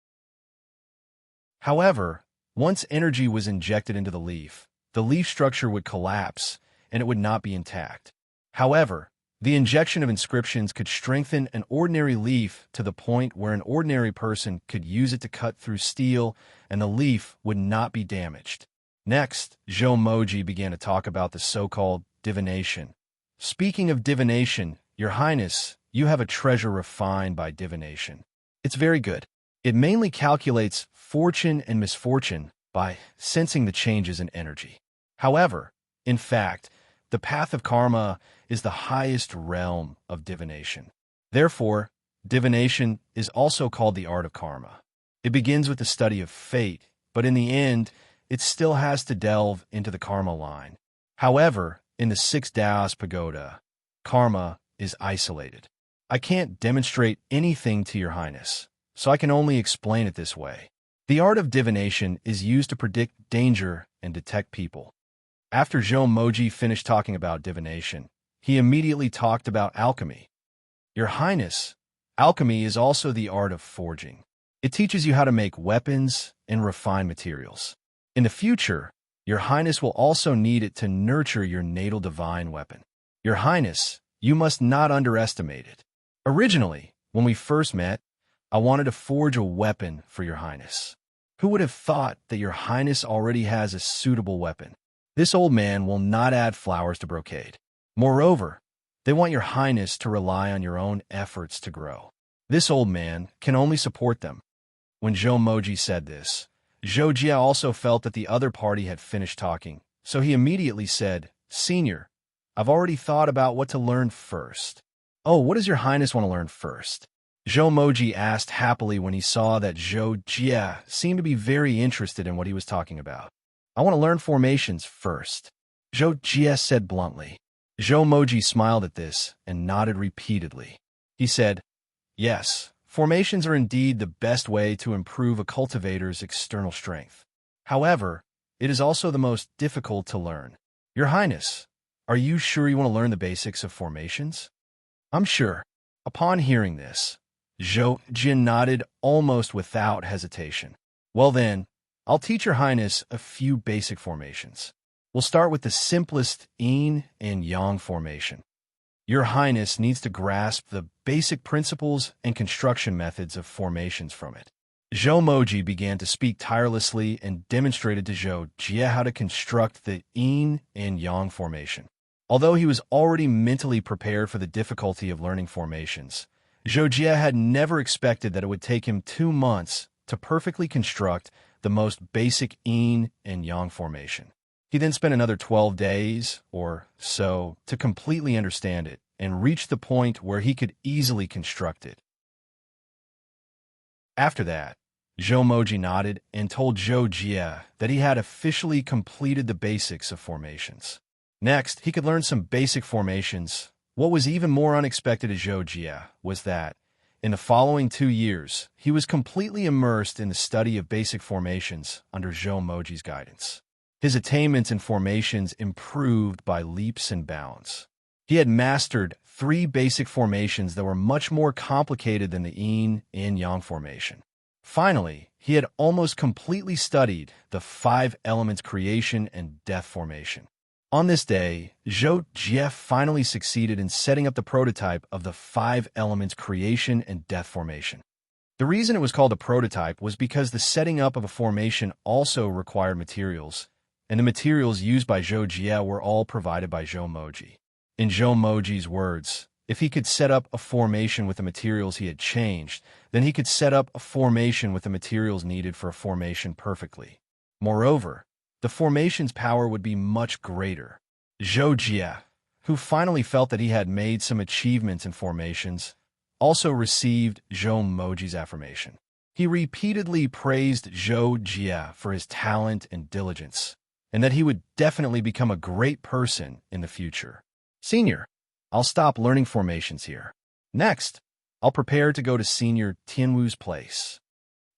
However, once energy was injected into the leaf structure would collapse and it would not be intact. However, the injection of inscriptions could strengthen an ordinary leaf to the point where an ordinary person could use it to cut through steel and the leaf would not be damaged. Next, Zhou Moji began to talk about the so-called divination. Speaking of divination, Your Highness, you have a treasure refined by divination. It's very good. It mainly calculates fortune and misfortune by sensing the changes in energy. However, in fact, the path of karma is the highest realm of divination. Therefore, divination is also called the art of karma. It begins with the study of fate, but in the end, it still has to delve into the karma line. However, in the Six Taoist Pagoda, karma is isolated. I can't demonstrate anything to Your Highness, so I can only explain it this way. The art of divination is used to predict danger and detect people. After Zhou Moji finished talking about divination, he immediately talked about alchemy. Your Highness, alchemy is also the art of forging. It teaches you how to make weapons and refine materials. In the future, Your Highness will also need it to nurture your natal divine weapon. Your Highness, you must not underestimate it. Originally, when we first met, I wanted to forge a weapon for Your Highness. Who would have thought that your highness already has a suitable weapon? This old man will not add flowers to brocade. Moreover, they want your highness to rely on your own efforts to grow. This old man can only support them. When Zhou said this, Zhou Jia also felt that the other party had finished talking, so he immediately said, "Senior, I've already thought about what to learn first." "Oh, what does your highness want to learn first?" Zhou asked happily when he saw that Zhou Jia seemed to be very interested in what he was talking about. "I want to learn formations first," Zhou Jia said bluntly. Zhou smiled at this and nodded repeatedly. He said, "Yes, formations are indeed the best way to improve a cultivator's external strength. However, it is also the most difficult to learn. Your Highness, are you sure you want to learn the basics of formations?" "I'm sure." Upon hearing this, Zhou Jin nodded almost without hesitation. "Well then, I'll teach your Highness a few basic formations. We'll start with the simplest yin and yang formation. Your Highness needs to grasp the basic principles and construction methods of formations from it." Zhou began to speak tirelessly and demonstrated to Zhou Jia how to construct the yin and yang formation. Although he was already mentally prepared for the difficulty of learning formations, Zhou Jia had never expected that it would take him 2 months to perfectly construct the most basic yin and yang formation. He then spent another 12 days or so to completely understand it and reach the point where he could easily construct it. After that, Zhou nodded and told Zhou Jia that he had officially completed the basics of formations. Next, he could learn some basic formations. What was even more unexpected to Zhou Jia was that, in the following 2 years, he was completely immersed in the study of basic formations under Zhou guidance. His attainments in formations improved by leaps and bounds. He had mastered 3 basic formations that were much more complicated than the yin and yang formation. Finally, he had almost completely studied the 5 elements creation and death formation. On this day, Zhou Jia finally succeeded in setting up the prototype of the 5 elements creation and death formation. The reason it was called a prototype was because the setting up of a formation also required materials, and the materials used by Zhou Jia were all provided by Zhou. In Zhou words, if he could set up a formation with the materials he had changed, then he could set up a formation with the materials needed for a formation perfectly. Moreover, the formation's power would be much greater. Zhou Jia, who finally felt that he had made some achievements in formations, also received Zhou affirmation. He repeatedly praised Zhou Jia for his talent and diligence, and that he would definitely become a great person in the future. "Senior, I'll stop learning formations here. Next, I'll prepare to go to Senior Tianwu's place,"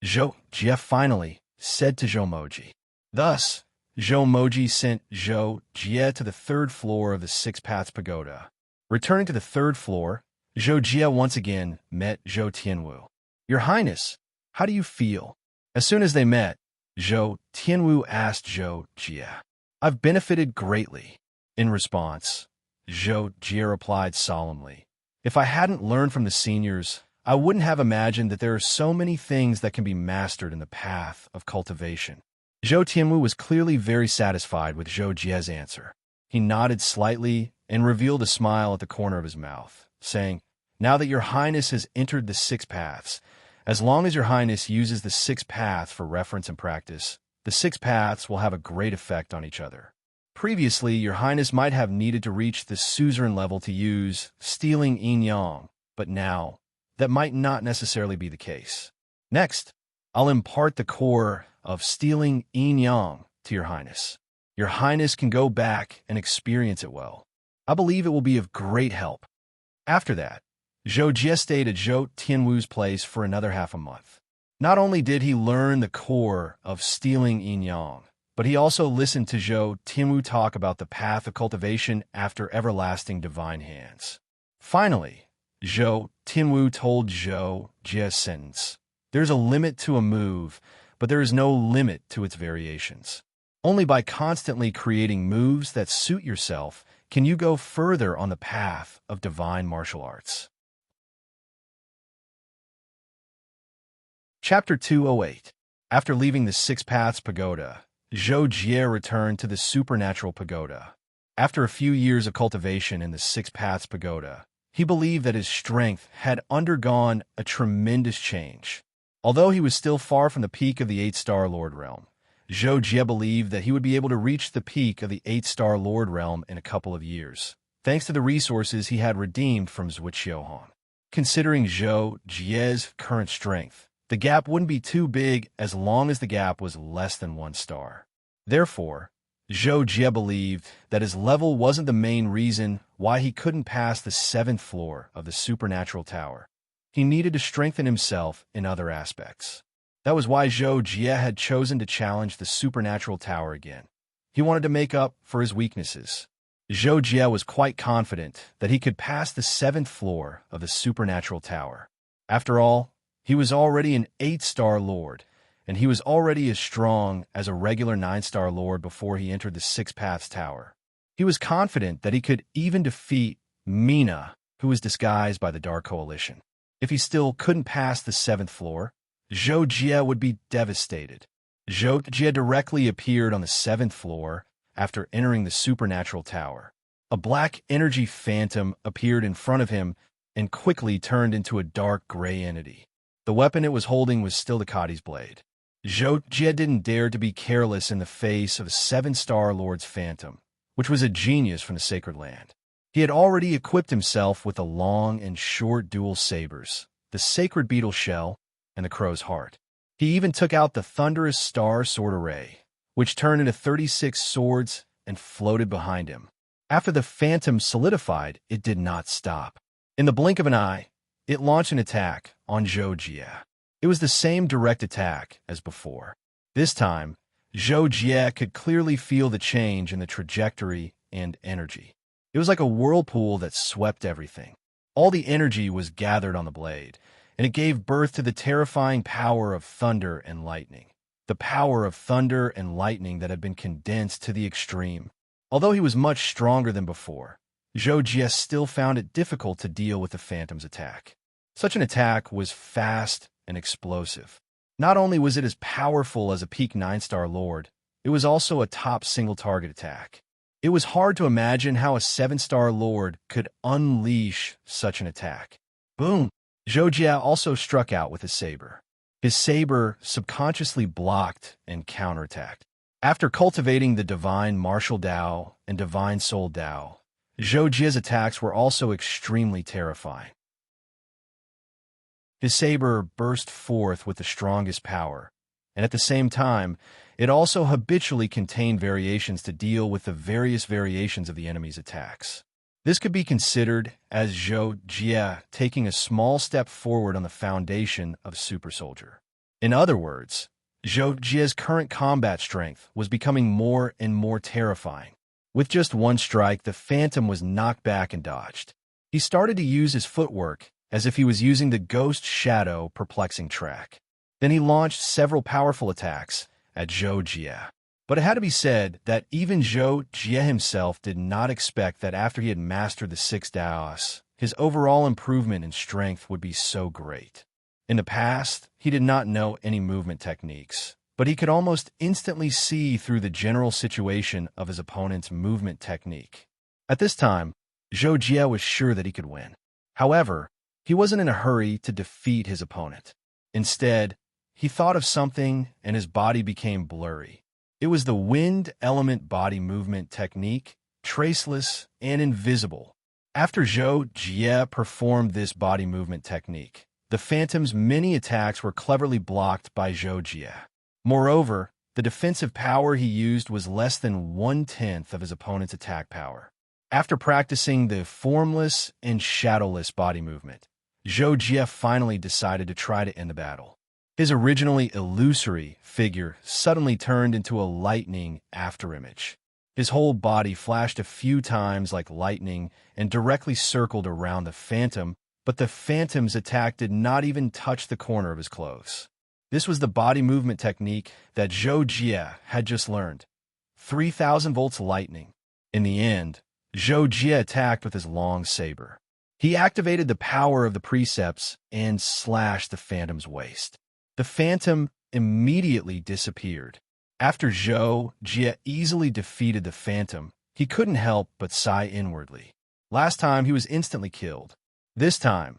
Zhou Jia finally said to Zhou. Thus, Zhou sent Zhou Jia to the 3rd floor of the 6 Paths Pagoda. Returning to the 3rd floor, Zhou Jia once again met Zhou Tianwu. "Your Highness, how do you feel?" As soon as they met, Zhou Tianwu asked Zhou Jia. "I've benefited greatly." In response, Zhou Jia replied solemnly, "If I hadn't learned from the seniors, I wouldn't have imagined that there are so many things that can be mastered in the path of cultivation." Zhou Tianwu was clearly very satisfied with Zhou Jia's answer. He nodded slightly and revealed a smile at the corner of his mouth, saying, "Now that your Highness has entered the 6 paths, as long as your Highness uses the 6 paths for reference and practice, the 6 paths will have a great effect on each other. Previously, your Highness might have needed to reach the suzerain level to use stealing yin-yang, but now, that might not necessarily be the case. Next, I'll impart the core of stealing yin-yang to your Highness. Your Highness can go back and experience it well. I believe it will be of great help." After that, Zhou Jia stayed at Zhou Tianwu's place for another half a month. Not only did he learn the core of stealing yin-yang, but he also listened to Zhou Tianwu talk about the path of cultivation after everlasting divine hands. Finally, Zhou Tianwu told Zhou Jia's sentence, "There's a limit to a move, but there is no limit to its variations. Only by constantly creating moves that suit yourself can you go further on the path of divine martial arts." Chapter 208. After leaving the Six Paths Pagoda, Zhou Jie returned to the Supernatural Pagoda. After a few years of cultivation in the Six Paths Pagoda, he believed that his strength had undergone a tremendous change. Although he was still far from the peak of the Eight-Star Lord realm, Zhou Jie believed that he would be able to reach the peak of the Eight-Star Lord realm in a couple of years, thanks to the resources he had redeemed from Zhuqiuhong. Considering Zhou Jie's current strength, the gap wouldn't be too big as long as the gap was less than 1 star. Therefore, Zhou Jie believed that his level wasn't the main reason why he couldn't pass the 7th floor of the Supernatural Tower. He needed to strengthen himself in other aspects. That was why Zhou Jie had chosen to challenge the Supernatural Tower again. He wanted to make up for his weaknesses. Zhou Jie was quite confident that he could pass the 7th floor of the Supernatural Tower. After all, he was already an 8-star lord, and he was already as strong as a regular 9-star lord before he entered the Six Paths Tower. He was confident that he could even defeat Mina, who was disguised by the Dark Coalition. If he still couldn't pass the 7th floor, Zhou Jie would be devastated. Zhou Jie directly appeared on the 7th floor after entering the Supernatural Tower. A black energy phantom appeared in front of him and quickly turned into a dark gray entity. The weapon it was holding was still the Kadi's blade. Zhou Jie didn't dare to be careless in the face of a 7-star Lord's phantom, which was a genius from the Sacred Land. He had already equipped himself with the long and short dual sabers, the Sacred Beetle Shell, and the Crow's Heart. He even took out the Thunderous Star Sword Array, which turned into 36 swords and floated behind him. After the phantom solidified, it did not stop. In the blink of an eye, it launched an attack on Zhou Jie. It was the same direct attack as before. This time, Zhou Jie could clearly feel the change in the trajectory and energy. It was like a whirlpool that swept everything. All the energy was gathered on the blade, and it gave birth to the terrifying power of thunder and lightning. The power of thunder and lightning that had been condensed to the extreme. Although he was much stronger than before, Zhou Jie still found it difficult to deal with the phantom's attack. Such an attack was fast and explosive. Not only was it as powerful as a peak 9-star lord, it was also a top single-target attack. It was hard to imagine how a 7-star lord could unleash such an attack. Boom! Zhou Jie also struck out with his saber. His saber subconsciously blocked and counterattacked. After cultivating the Divine Martial Dao and Divine Soul Dao, Zhou Jie's attacks were also extremely terrifying. His saber burst forth with the strongest power, and at the same time, it also habitually contained variations to deal with the various variations of the enemy's attacks. This could be considered as Zhou Jie taking a small step forward on the foundation of Super Soldier. In other words, Zhou Jie's current combat strength was becoming more and more terrifying. With just one strike, the phantom was knocked back and dodged. He started to use his footwork as if he was using the Ghost Shadow perplexing track. Then he launched several powerful attacks at Zhou Jie. But it had to be said that even Zhou Jie himself did not expect that after he had mastered the 6 Daos, his overall improvement in strength would be so great. In the past, he did not know any movement techniques, but he could almost instantly see through the general situation of his opponent's movement technique. At this time, Zhou Jie was sure that he could win. However, he wasn't in a hurry to defeat his opponent. Instead, he thought of something and his body became blurry. It was the wind element body movement technique, traceless and invisible. After Zhou Jie performed this body movement technique, the phantom's many attacks were cleverly blocked by Zhou Jie. Moreover, the defensive power he used was less than 1/10 of his opponent's attack power. After practicing the formless and shadowless body movement, Zhou Jie finally decided to try to end the battle. His originally illusory figure suddenly turned into a lightning afterimage. His whole body flashed a few times like lightning and directly circled around the phantom, but the phantom's attack did not even touch the corner of his clothes. This was the body movement technique that Zhou Jie had just learned. 3,000 volts lightning. In the end, Zhou Jie attacked with his long saber. He activated the power of the precepts and slashed the phantom's waist. The phantom immediately disappeared. After Zhou Jie easily defeated the Phantom, he couldn't help but sigh inwardly. Last time, he was instantly killed. This time,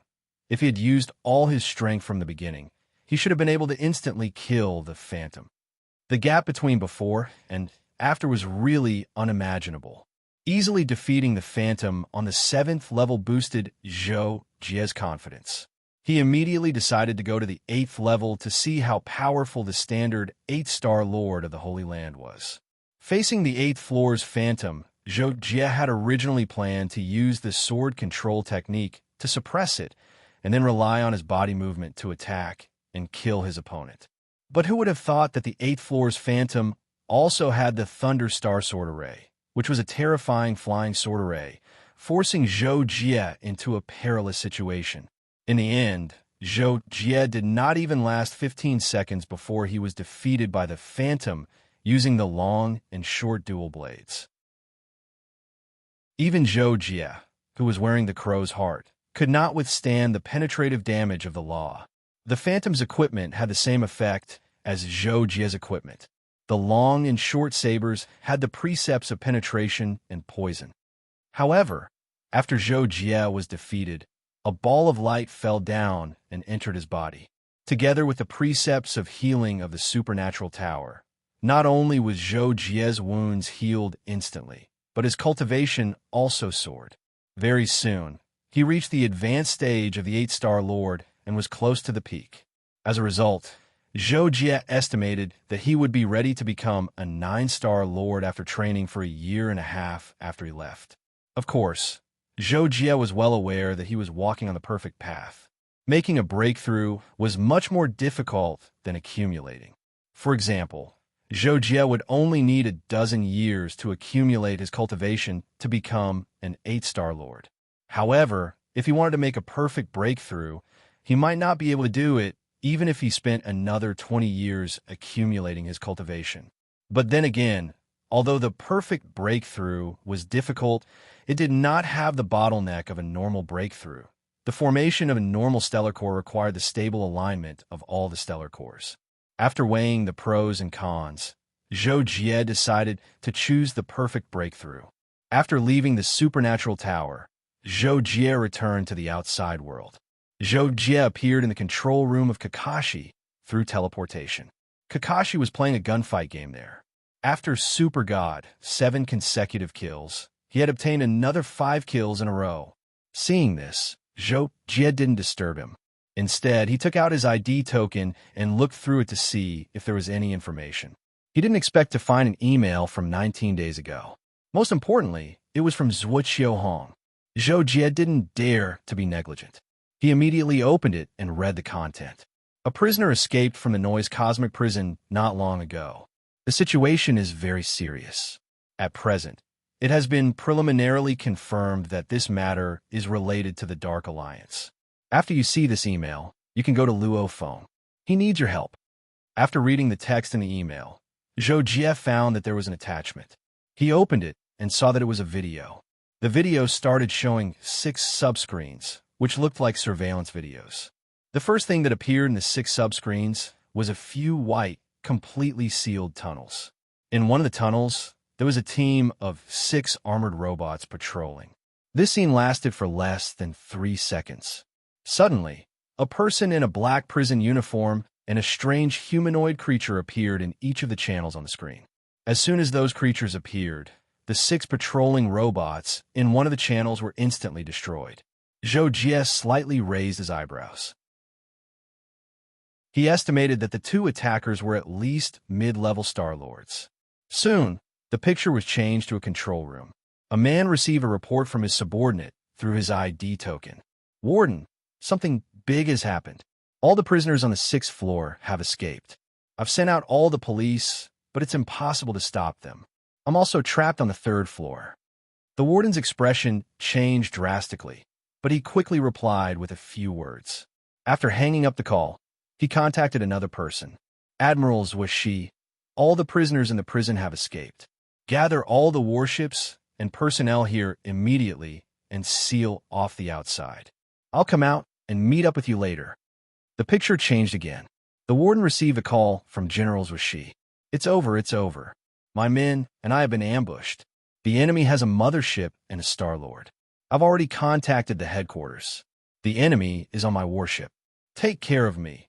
if he had used all his strength from the beginning, he should have been able to instantly kill the Phantom. The gap between before and after was really unimaginable. Easily defeating the Phantom on the 7th level boosted Zhou Jie's confidence. He immediately decided to go to the 8th level to see how powerful the standard 8-star Lord of the Holy Land was. Facing the 8th floor's Phantom, Zhou Jie had originally planned to use the sword control technique to suppress it and then rely on his body movement to attack and kill his opponent. But who would have thought that the 8th floor's Phantom also had the Thunder Star Sword Array, which was a terrifying flying sword array, forcing Zhou Jie into a perilous situation. In the end, Zhou Jie did not even last 15 seconds before he was defeated by the Phantom using the long and short dual blades. Even Zhou Jie, who was wearing the crow's heart, could not withstand the penetrative damage of the law. The Phantom's equipment had the same effect as Zhou Jie's equipment. The long and short sabers had the precepts of penetration and poison. However, after Zhou Jie was defeated, a ball of light fell down and entered his body. Together with the precepts of healing of the supernatural tower, not only was Zhou Jie's wounds healed instantly, but his cultivation also soared. Very soon, he reached the advanced stage of the 8-star Lord and was close to the peak. As a result, Zhou Jie estimated that he would be ready to become a 9-star Lord after training for a year and a half after he left. Of course, Zhou Jie was well aware that he was walking on the perfect path. Making a breakthrough was much more difficult than accumulating. For example, Zhou Jie would only need a dozen years to accumulate his cultivation to become an 8-star Lord. However, if he wanted to make a perfect breakthrough, he might not be able to do it even if he spent another 20 years accumulating his cultivation. But then again, although the perfect breakthrough was difficult, it did not have the bottleneck of a normal breakthrough. The formation of a normal stellar core required the stable alignment of all the stellar cores. After weighing the pros and cons, Zhou Jie decided to choose the perfect breakthrough. After leaving the supernatural tower, Zhou Jie returned to the outside world. Zhou Jie appeared in the control room of Kakashi through teleportation. Kakashi was playing a gunfight game there. After Super God 7 consecutive kills, he had obtained another 5 kills in a row. Seeing this, Zhou Jie didn't disturb him. Instead, he took out his ID token and looked through it to see if there was any information. He didn't expect to find an email from 19 days ago. Most importantly, it was from Zhuo Hong. Zhou Jie didn't dare to be negligent. He immediately opened it and read the content. A prisoner escaped from the Noise Cosmic Prison not long ago. The situation is very serious. At present, it has been preliminarily confirmed that this matter is related to the Dark Alliance. After you see this email, you can go to Luo Phone. He needs your help. After reading the text in the email, Zhou Jie found that there was an attachment. He opened it and saw that it was a video. The video started showing 6 subscreens, which looked like surveillance videos. The first thing that appeared in the 6 subscreens was a few white, completely sealed tunnels. In one of the tunnels, there was a team of 6 armored robots patrolling. This scene lasted for less than 3 seconds. Suddenly, a person in a black prison uniform and a strange humanoid creature appeared in each of the channels on the screen. As soon as those creatures appeared, the 6 patrolling robots in one of the channels were instantly destroyed. Zhou Jie slightly raised his eyebrows. He estimated that the 2 attackers were at least mid-level Star Lords. Soon, the picture was changed to a control room. A man received a report from his subordinate through his ID token. "Warden, something big has happened. All the prisoners on the 6th floor have escaped. I've sent out all the police, but it's impossible to stop them. I'm also trapped on the 3rd floor." The warden's expression changed drastically, but he quickly replied with a few words. After hanging up the call, he contacted another person. "Admirals was she. All the prisoners in the prison have escaped. Gather all the warships and personnel here immediately and seal off the outside. I'll come out and meet up with you later." The picture changed again. The warden received a call from Generals Washi. It's over, it's over. My men and I have been ambushed. The enemy has a mothership and a Star-Lord. I've already contacted the headquarters. The enemy is on my warship. Take care of me.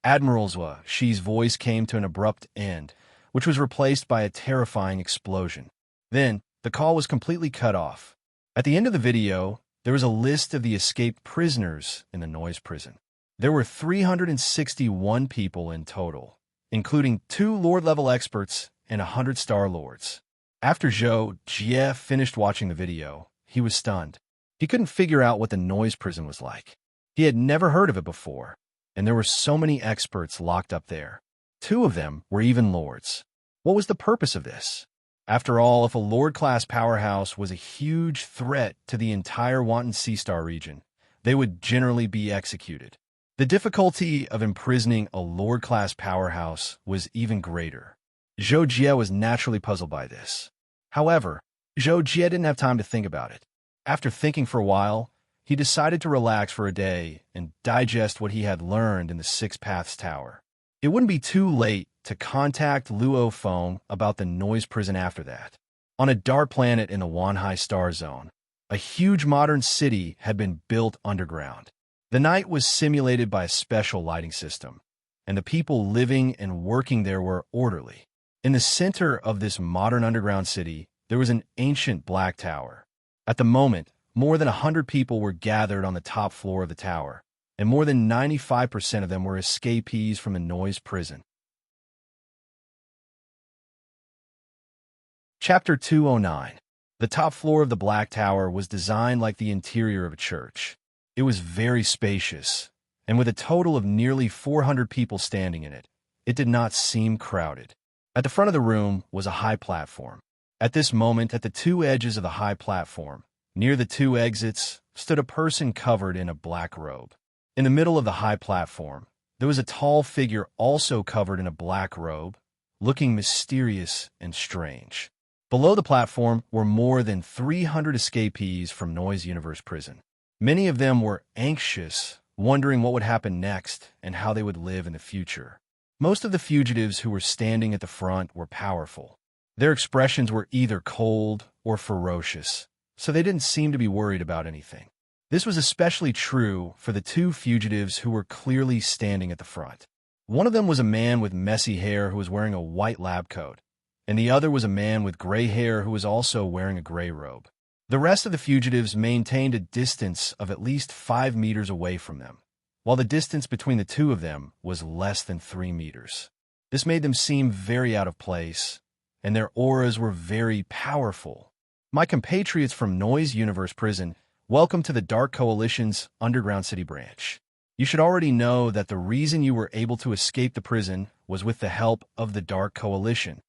Admiral Washi's voice came to an abrupt end, which was replaced by a terrifying explosion. Then, the call was completely cut off. At the end of the video, there was a list of the escaped prisoners in the noise prison. There were 361 people in total, including 2 Lord-level experts and 100 Star-Lords. After Zhou Jie finished watching the video, he was stunned. He couldn't figure out what the noise prison was like. He had never heard of it before, and there were so many experts locked up there. 2 of them were even lords. What was the purpose of this? After all, if a Lord-class powerhouse was a huge threat to the entire Wanton Sea Star region, they would generally be executed. The difficulty of imprisoning a Lord-class powerhouse was even greater. Zhou Jie was naturally puzzled by this. However, Zhou Jie didn't have time to think about it. After thinking for a while, he decided to relax for a day and digest what he had learned in the Six Paths Tower. It wouldn't be too late to contact Luo Feng about the noise prison after that. On a dark planet in the Wanhai Star Zone, a huge modern city had been built underground. The night was simulated by a special lighting system, and the people living and working there were orderly. In the center of this modern underground city, there was an ancient black tower. At the moment, more than 100 people were gathered on the top floor of the tower, and more than 95% of them were escapees from the noise prison. Chapter 209. The top floor of the Black Tower was designed like the interior of a church. It was very spacious, and with a total of nearly 400 people standing in it, it did not seem crowded. At the front of the room was a high platform. At this moment, at the 2 edges of the high platform, near the 2 exits, stood a person covered in a black robe. In the middle of the high platform, there was a tall figure also covered in a black robe, looking mysterious and strange. Below the platform were more than 300 escapees from Noise Universe Prison. Many of them were anxious, wondering what would happen next and how they would live in the future. Most of the fugitives who were standing at the front were powerful. Their expressions were either cold or ferocious, so they didn't seem to be worried about anything. This was especially true for the 2 fugitives who were clearly standing at the front. One of them was a man with messy hair who was wearing a white lab coat, and the other was a man with gray hair who was also wearing a gray robe. The rest of the fugitives maintained a distance of at least 5 meters away from them, while the distance between the 2 of them was less than 3 meters. This made them seem very out of place, and their auras were very powerful. My compatriots from Noise Universe Prison, welcome to the Dark Coalition's Underground City branch. You should already know that the reason you were able to escape the prison was with the help of the Dark Coalition.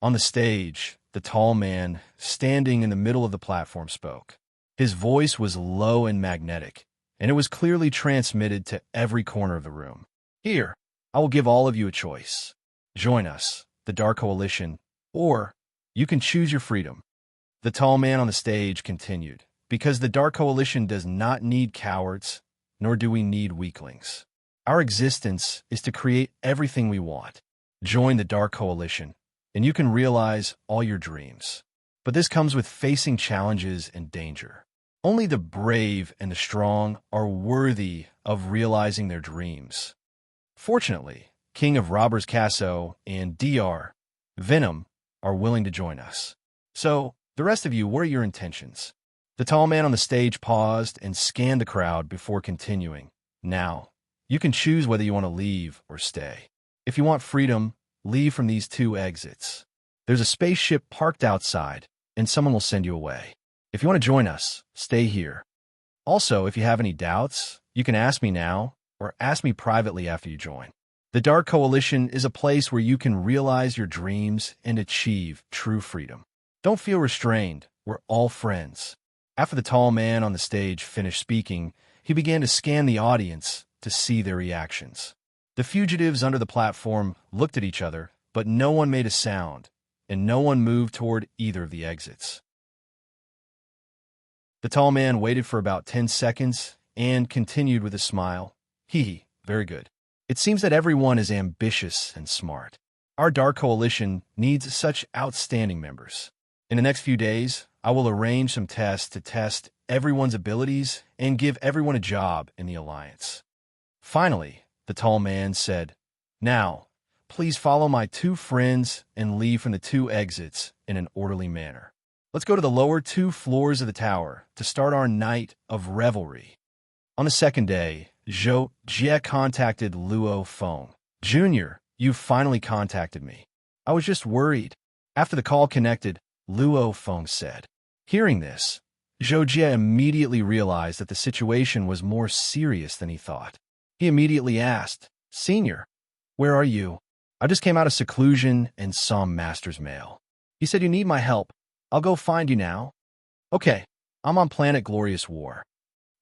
On the stage, the tall man, standing in the middle of the platform, spoke. His voice was low and magnetic, and it was clearly transmitted to every corner of the room. Here, I will give all of you a choice. Join us, the Dark Coalition, or you can choose your freedom. The tall man on the stage continued, because the Dark Coalition does not need cowards, nor do we need weaklings. Our existence is to create everything we want. Join the Dark Coalition, and you can realize all your dreams. But this comes with facing challenges and danger. Only the brave and the strong are worthy of realizing their dreams. Fortunately, King of Robbers Casso and Dr. Venom are willing to join us. So, the rest of you, what are your intentions? The tall man on the stage paused and scanned the crowd before continuing. Now, you can choose whether you want to leave or stay. If you want freedom, leave from these 2 exits. There's a spaceship parked outside, and someone will send you away. If you want to join us, stay here. Also, if you have any doubts, you can ask me now, or ask me privately after you join. The Dark Coalition is a place where you can realize your dreams and achieve true freedom. Don't feel restrained. We're all friends. After the tall man on the stage finished speaking, he began to scan the audience to see their reactions. The fugitives under the platform looked at each other, but no one made a sound, and no one moved toward either of the exits. The tall man waited for about 10 seconds and continued with a smile. Very good. It seems that everyone is ambitious and smart. Our Dark Coalition needs such outstanding members. In the next few days, I will arrange some tests to test everyone's abilities and give everyone a job in the Alliance. Finally, the tall man said, "Now, please follow my two friends and leave from the two exits in an orderly manner. Let's go to the lower two floors of the tower to start our night of revelry." On the second day, Zhou Jie contacted Luo Feng. "Junior, you finally contacted me. I was just worried." After the call connected, Luo Feng said. Hearing this, Zhou Jie immediately realized that the situation was more serious than he thought. He immediately asked, "Senior, where are you?" "I just came out of seclusion and saw Master's mail. He said you need my help. I'll go find you now." "Okay, I'm on planet Glorious War."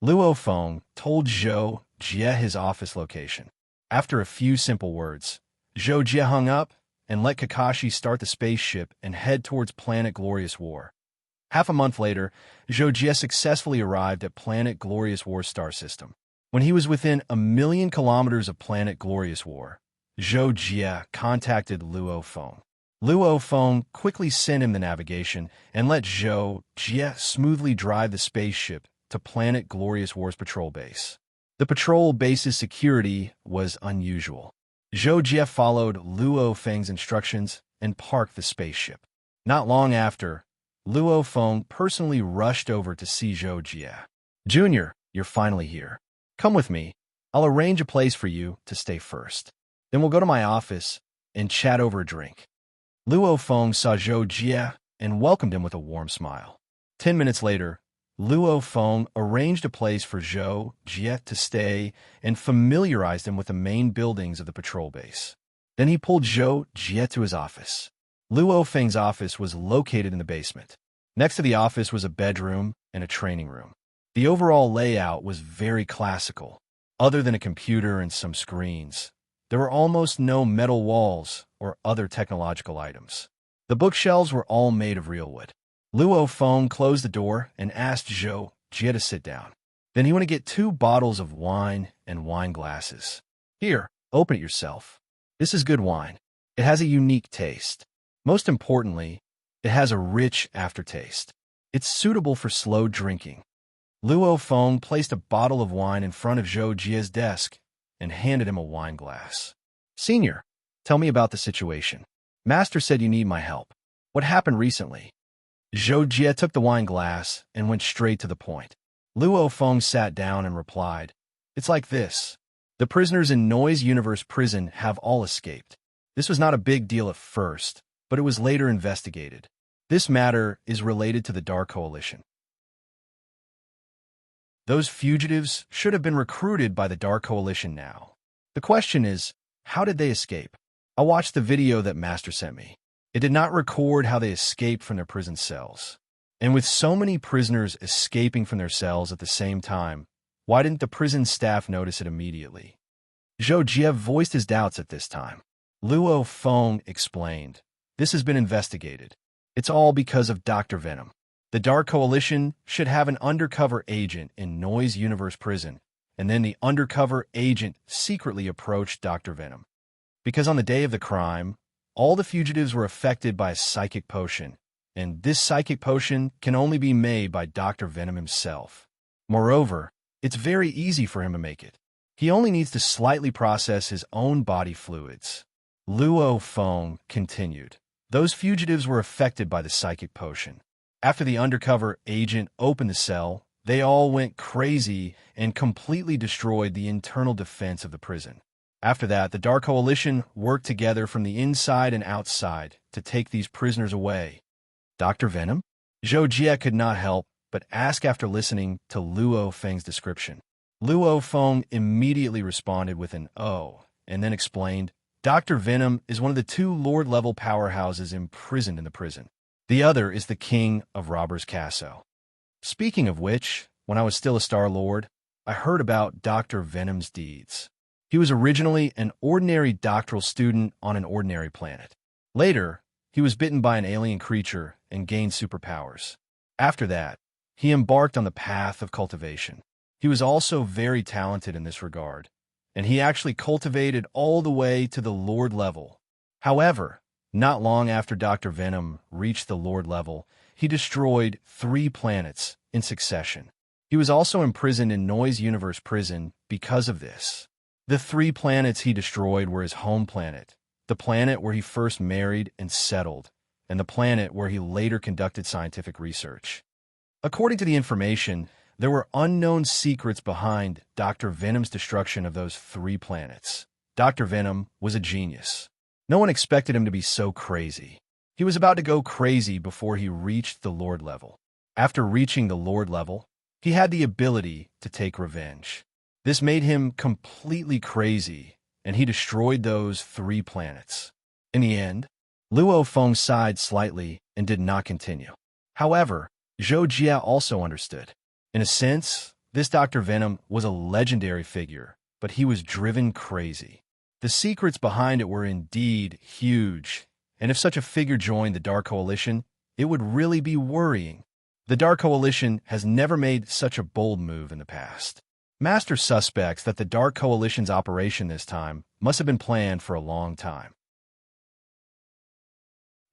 Luo Feng told Zhou Jie his office location. After a few simple words, Zhou Jie hung up and let Kakashi start the spaceship and head towards planet Glorious War. Half a month later, Zhou Jie successfully arrived at planet Glorious War star system. When he was within 1,000,000 kilometers of planet Glorious War, Zhou Jie contacted Luo Feng. Luo Feng quickly sent him the navigation and let Zhou Jie smoothly drive the spaceship to planet Glorious War's patrol base. The patrol base's security was unusual. Zhou Jie followed Luo Feng's instructions and parked the spaceship. Not long after, Luo Feng personally rushed over to see Zhou Jie. "Junior, you're finally here. Come with me. I'll arrange a place for you to stay first. Then we'll go to my office and chat over a drink." Luo Feng saw Zhou Jie and welcomed him with a warm smile. 10 minutes later, Luo Feng arranged a place for Zhou Jie to stay and familiarized him with the main buildings of the patrol base. Then he pulled Zhou Jie to his office. Luo Feng's office was located in the basement. Next to the office was a bedroom and a training room. The overall layout was very classical. Other than a computer and some screens, there were almost no metal walls or other technological items. The bookshelves were all made of real wood. Luo Feng closed the door and asked Zhou Jie to sit down. Then he went to get 2 bottles of wine and wine glasses. "Here, open it yourself. This is good wine. It has a unique taste. Most importantly, it has a rich aftertaste. It's suitable for slow drinking." Luo Feng placed a bottle of wine in front of Zhou Jie's desk and handed him a wine glass. "Senior, tell me about the situation. Master said you need my help. What happened recently?" Zhou Jie took the wine glass and went straight to the point. Luo Feng sat down and replied, "It's like this. The prisoners in Noise Universe prison have all escaped. This was not a big deal at first, but it was later investigated. This matter is related to the Dark Coalition. Those fugitives should have been recruited by the Dark Coalition now. The question is, how did they escape? I watched the video that Master sent me. It did not record how they escaped from their prison cells. And with so many prisoners escaping from their cells at the same time, why didn't the prison staff notice it immediately?" Zhou Jie voiced his doubts at this time. Luo Feng explained, "This has been investigated. It's all because of Dr. Venom. The Dark Coalition should have an undercover agent in Noise Universe prison, and then the undercover agent secretly approached Dr. Venom. Because on the day of the crime, all the fugitives were affected by a psychic potion, and this psychic potion can only be made by Dr. Venom himself. Moreover, it's very easy for him to make it. He only needs to slightly process his own body fluids." Luo Feng continued, "Those fugitives were affected by the psychic potion. After the undercover agent opened the cell, they all went crazy and completely destroyed the internal defense of the prison. After that, the Dark Coalition worked together from the inside and outside to take these prisoners away." "Dr. Venom?" Zhou Jie could not help but ask after listening to Luo Feng's description. Luo Feng immediately responded with an "oh," and then explained, "Dr. Venom is one of the 2 Lord-level powerhouses imprisoned in the prison. The other is the King of Robbers Castle. Speaking of which, when I was still a Star Lord, I heard about Dr. Venom's deeds. He was originally an ordinary doctoral student on an ordinary planet. Later, he was bitten by an alien creature and gained superpowers. After that, he embarked on the path of cultivation. He was also very talented in this regard, and he actually cultivated all the way to the Lord level. However, not long after Dr. Venom reached the Lord level, he destroyed 3 planets in succession. He was also imprisoned in Noise Universe Prison because of this. The 3 planets he destroyed were his home planet, the planet where he first married and settled, and the planet where he later conducted scientific research. According to the information, there were unknown secrets behind Dr. Venom's destruction of those 3 planets. Dr. Venom was a genius. No one expected him to be so crazy. He was about to go crazy before he reached the Lord level. After reaching the Lord level, he had the ability to take revenge. This made him completely crazy, and he destroyed those 3 planets. In the end, Luo Feng sighed slightly and did not continue. However, Zhou Jia also understood. In a sense, this Dr. Venom was a legendary figure, but he was driven crazy. The secrets behind it were indeed huge, and if such a figure joined the Dark Coalition, it would really be worrying. The Dark Coalition has never made such a bold move in the past. Master suspects that the Dark Coalition's operation this time must have been planned for a long time.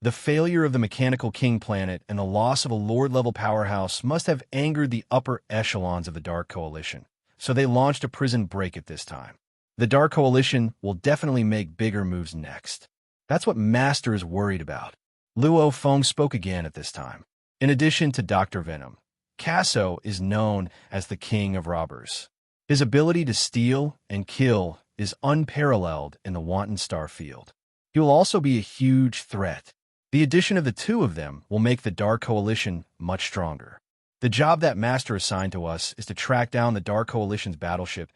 The failure of the Mechanical King planet and the loss of a Lord-level powerhouse must have angered the upper echelons of the Dark Coalition, so they launched a prison break at this time. The Dark Coalition will definitely make bigger moves next. That's what Master is worried about. Luo Feng spoke again at this time. In addition to Dr. Venom, Casso is known as the King of Robbers. His ability to steal and kill is unparalleled in the Wanton Star field. He will also be a huge threat. The addition of the 2 of them will make the Dark Coalition much stronger. The job that Master assigned to us is to track down the Dark Coalition's battleship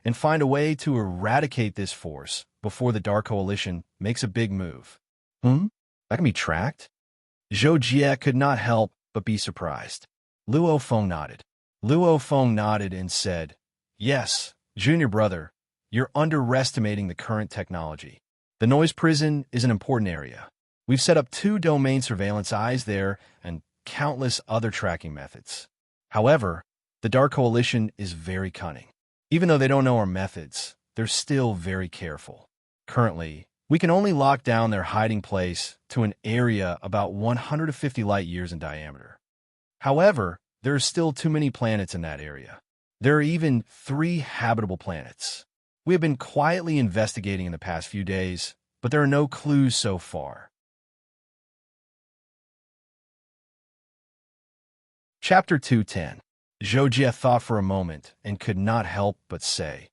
and find a way to eradicate this force before the Dark Coalition makes a big move. That can be tracked? Zhou Jie could not help but be surprised. Luo Feng nodded. Luo Feng nodded and said, "Yes, junior brother, you're underestimating the current technology. The noise prison is an important area. We've set up 2 domain surveillance eyes there and countless other tracking methods. However, the Dark Coalition is very cunning. Even though they don't know our methods, they're still very careful. Currently, we can only lock down their hiding place to an area about 150 light years in diameter. However, there are still too many planets in that area. There are even 3 habitable planets. We have been quietly investigating in the past few days, but there are no clues so far." Chapter 210. Zhou Jie thought for a moment and could not help but say,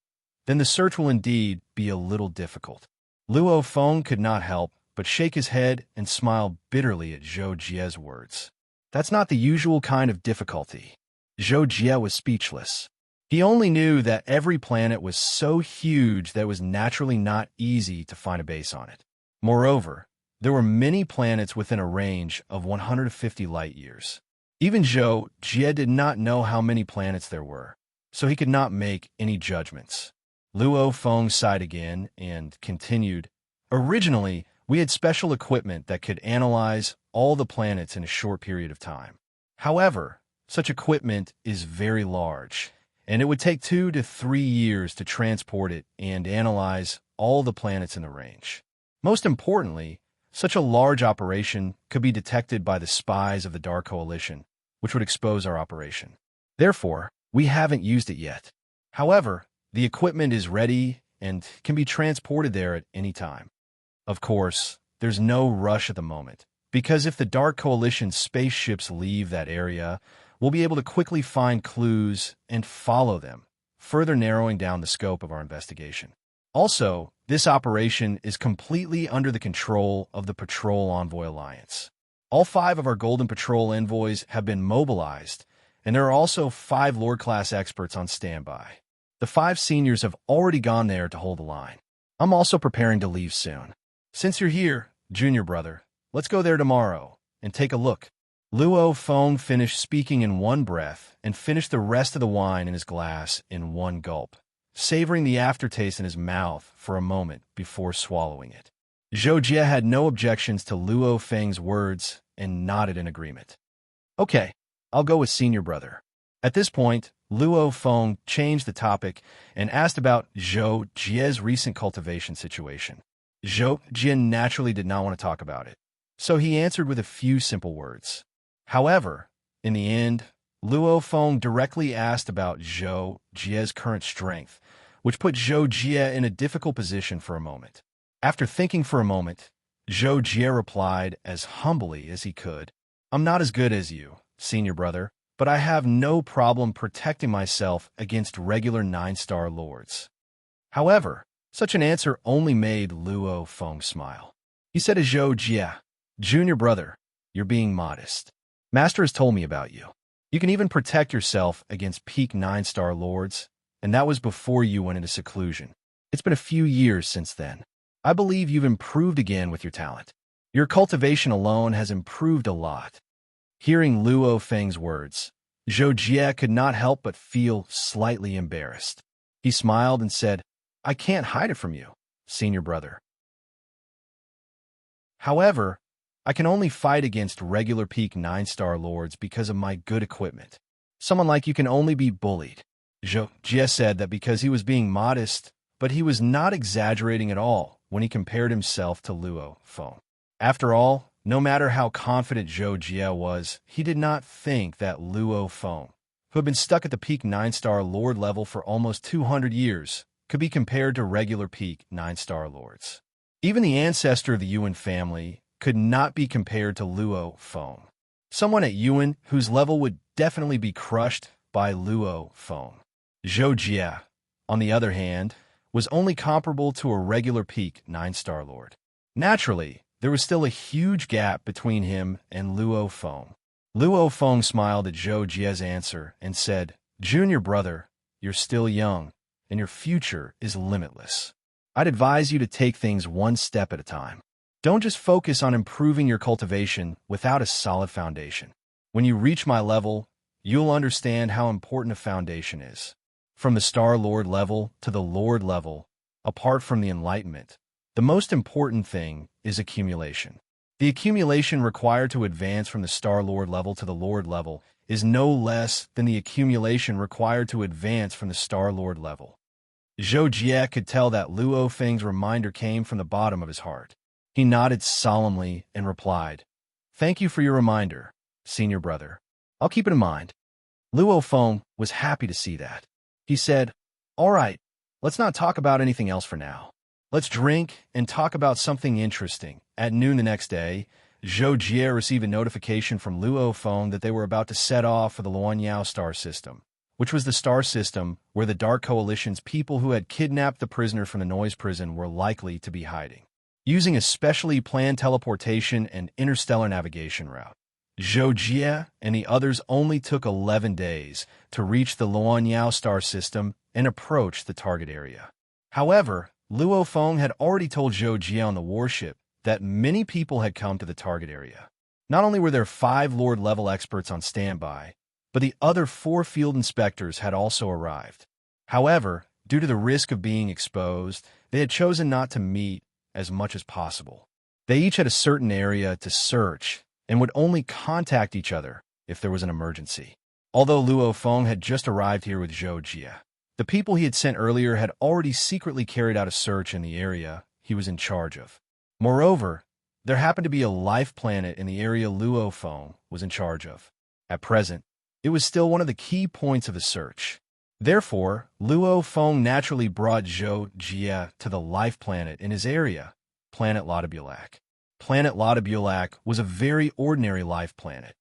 "Then the search will indeed be a little difficult." Luo Feng could not help but shake his head and smile bitterly at Zhou Jie's words. That's not the usual kind of difficulty. Zhou Jie was speechless. He only knew that every planet was so huge that it was naturally not easy to find a base on it. Moreover, there were many planets within a range of 150 light years. Even Zhou Jie did not know how many planets there were, so he could not make any judgments. Luo Feng sighed again and continued, "Originally, we had special equipment that could analyze all the planets in a short period of time. However, such equipment is very large, and it would take 2 to 3 years to transport it and analyze all the planets in the range. Most importantly, such a large operation could be detected by the spies of the Dark Coalition, which would expose our operation. Therefore, we haven't used it yet. However, the equipment is ready and can be transported there at any time. Of course, there's no rush at the moment, because if the Dark Coalition spaceships leave that area, we'll be able to quickly find clues and follow them, further narrowing down the scope of our investigation. Also, this operation is completely under the control of the Patrol Envoy Alliance. All 5 of our Golden Patrol envoys have been mobilized, and there are also 5 Lord-class experts on standby. The 5 seniors have already gone there to hold the line. I'm also preparing to leave soon. Since you're here, junior brother, let's go there tomorrow and take a look." Luo Feng finished speaking in one breath and finished the rest of the wine in his glass in one gulp, savoring the aftertaste in his mouth for a moment before swallowing it. Zhou Jie had no objections to Luo Feng's words and nodded in agreement. "Okay, I'll go with senior brother. At this point, Luo Feng changed the topic and asked about Zhou Jie's recent cultivation situation. Zhou Jie naturally did not want to talk about it, so he answered with a few simple words. However, in the end, Luo Feng directly asked about Zhou Jie's current strength, which put Zhou Jie in a difficult position for a moment. After thinking for a moment, Zhou Jie replied as humbly as he could, "I'm not as good as you, senior brother, but I have no problem protecting myself against regular 9-star lords." However, such an answer only made Luo Feng smile. He said to Zhou Jie, "Junior brother, you're being modest. Master has told me about you. You can even protect yourself against peak 9-star lords, and that was before you went into seclusion. It's been a few years since then. I believe you've improved again with your talent. Your cultivation alone has improved a lot." Hearing Luo Feng's words, Zhou Jie could not help but feel slightly embarrassed. He smiled and said, "I can't hide it from you, senior brother. However, I can only fight against regular peak 9-star lords because of my good equipment. Someone like you can only be bullied." Zhou Jie said that because he was being modest, but he was not exaggerating at all when he compared himself to Luo Feng. After all, no matter how confident Zhou Jie was, he did not think that Luo Feng, who had been stuck at the peak 9-star lord level for almost 200 years, could be compared to regular peak 9-star lords. Even the ancestor of the Yuan family could not be compared to Luo Feng. Someone at Yuan whose level would definitely be crushed by Luo Feng. Zhou Jie, on the other hand, was only comparable to a regular peak 9-star lord. Naturally, there was still a huge gap between him and Luo Feng. Luo Feng smiled at Zhou Jie's answer and said, "Junior brother, you're still young, and your future is limitless. I'd advise you to take things one step at a time. Don't just focus on improving your cultivation without a solid foundation. When you reach my level, you'll understand how important a foundation is. From the Star Lord level to the Lord level, apart from the enlightenment, the most important thing is accumulation. The accumulation required to advance from the Star Lord level to the Lord level is no less than the accumulation required to advance from the Star Lord level." Zhou Jie could tell that Luo Feng's reminder came from the bottom of his heart. He nodded solemnly and replied, "Thank you for your reminder, senior brother. I'll keep it in mind." Luo Feng was happy to see that. He said, "All right, let's not talk about anything else for now. Let's drink and talk about something interesting." At noon the next day, Zhou Jie received a notification from Luo Feng that they were about to set off for the Luanyao star system, which was the star system where the Dark Coalition's people who had kidnapped the prisoner from the Noise Prison were likely to be hiding. Using a specially planned teleportation and interstellar navigation route, Zhou Jie and the others only took 11 days to reach the Luanyao star system and approach the target area. However, Luo Feng had already told Zhou Jie on the warship that many people had come to the target area. Not only were there 5 Lord-level experts on standby, but the other 4 field inspectors had also arrived. However, due to the risk of being exposed, they had chosen not to meet as much as possible. They each had a certain area to search and would only contact each other if there was an emergency. Although Luo Feng had just arrived here with Zhou Jie, the people he had sent earlier had already secretly carried out a search in the area he was in charge of. Moreover, there happened to be a life planet in the area Luo Feng was in charge of. At present, it was still one of the key points of the search. Therefore, Luo Feng naturally brought Zhou Jie to the life planet in his area, planet Laudabulac. Planet Laudabulac was a very ordinary life planet.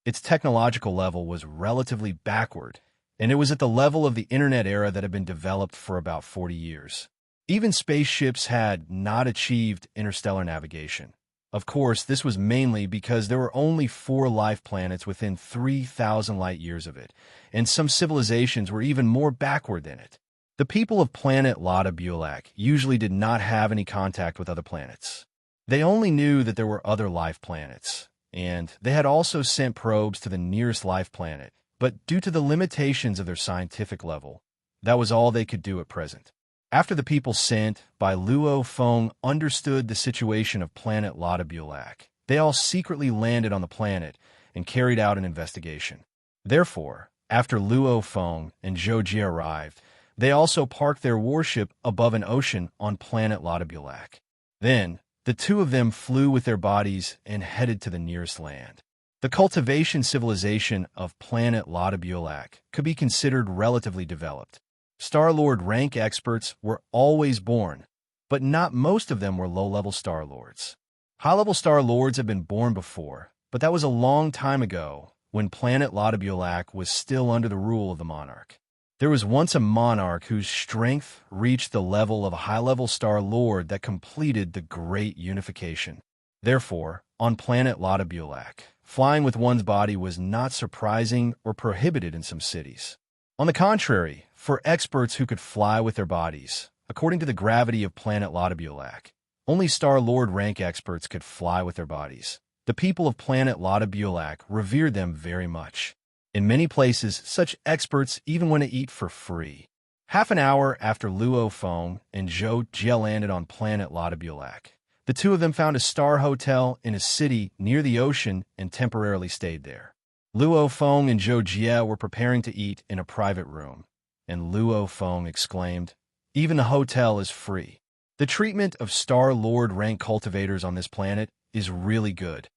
Its technological level was relatively backward, and it was at the level of the internet era that had been developed for about 40 years. Even spaceships had not achieved interstellar navigation. Of course, this was mainly because there were only 4 life planets within 3,000 light-years of it, and some civilizations were even more backward than it. The people of planet Laudabulac usually did not have any contact with other planets. They only knew that there were other life planets, and they had also sent probes to the nearest life planet, but due to the limitations of their scientific level, that was all they could do at present. After the people sent by Luo Feng understood the situation of planet Laudabulac, they all secretly landed on the planet and carried out an investigation. Therefore, after Luo Feng and Zhou Jie arrived, they also parked their warship above an ocean on planet Latabulak. Then, the two of them flew with their bodies and headed to the nearest land. The cultivation civilization of planet Latabulak could be considered relatively developed. Star-Lord rank experts were always born, but not most of them were low-level Star-Lords. High-level Star-Lords have been born before, but that was a long time ago when planet Latabulak was still under the rule of the monarch. There was once a monarch whose strength reached the level of a high-level Star-Lord that completed the Great Unification. Therefore, on planet Latabulak, flying with one's body was not surprising or prohibited in some cities. On the contrary, for experts who could fly with their bodies, according to the gravity of planet Latabulak, only Star-Lord rank experts could fly with their bodies. The people of planet Latabulak revered them very much. In many places, such experts even went to eat for free. Half an hour after Luo Feng and Zhou Jie landed on planet Latabulak, the two of them found a star hotel in a city near the ocean and temporarily stayed there. Luo Feng and Zhou Jie were preparing to eat in a private room, and Luo Feng exclaimed, "Even the hotel is free." The treatment of Star-Lord rank cultivators on this planet is really good.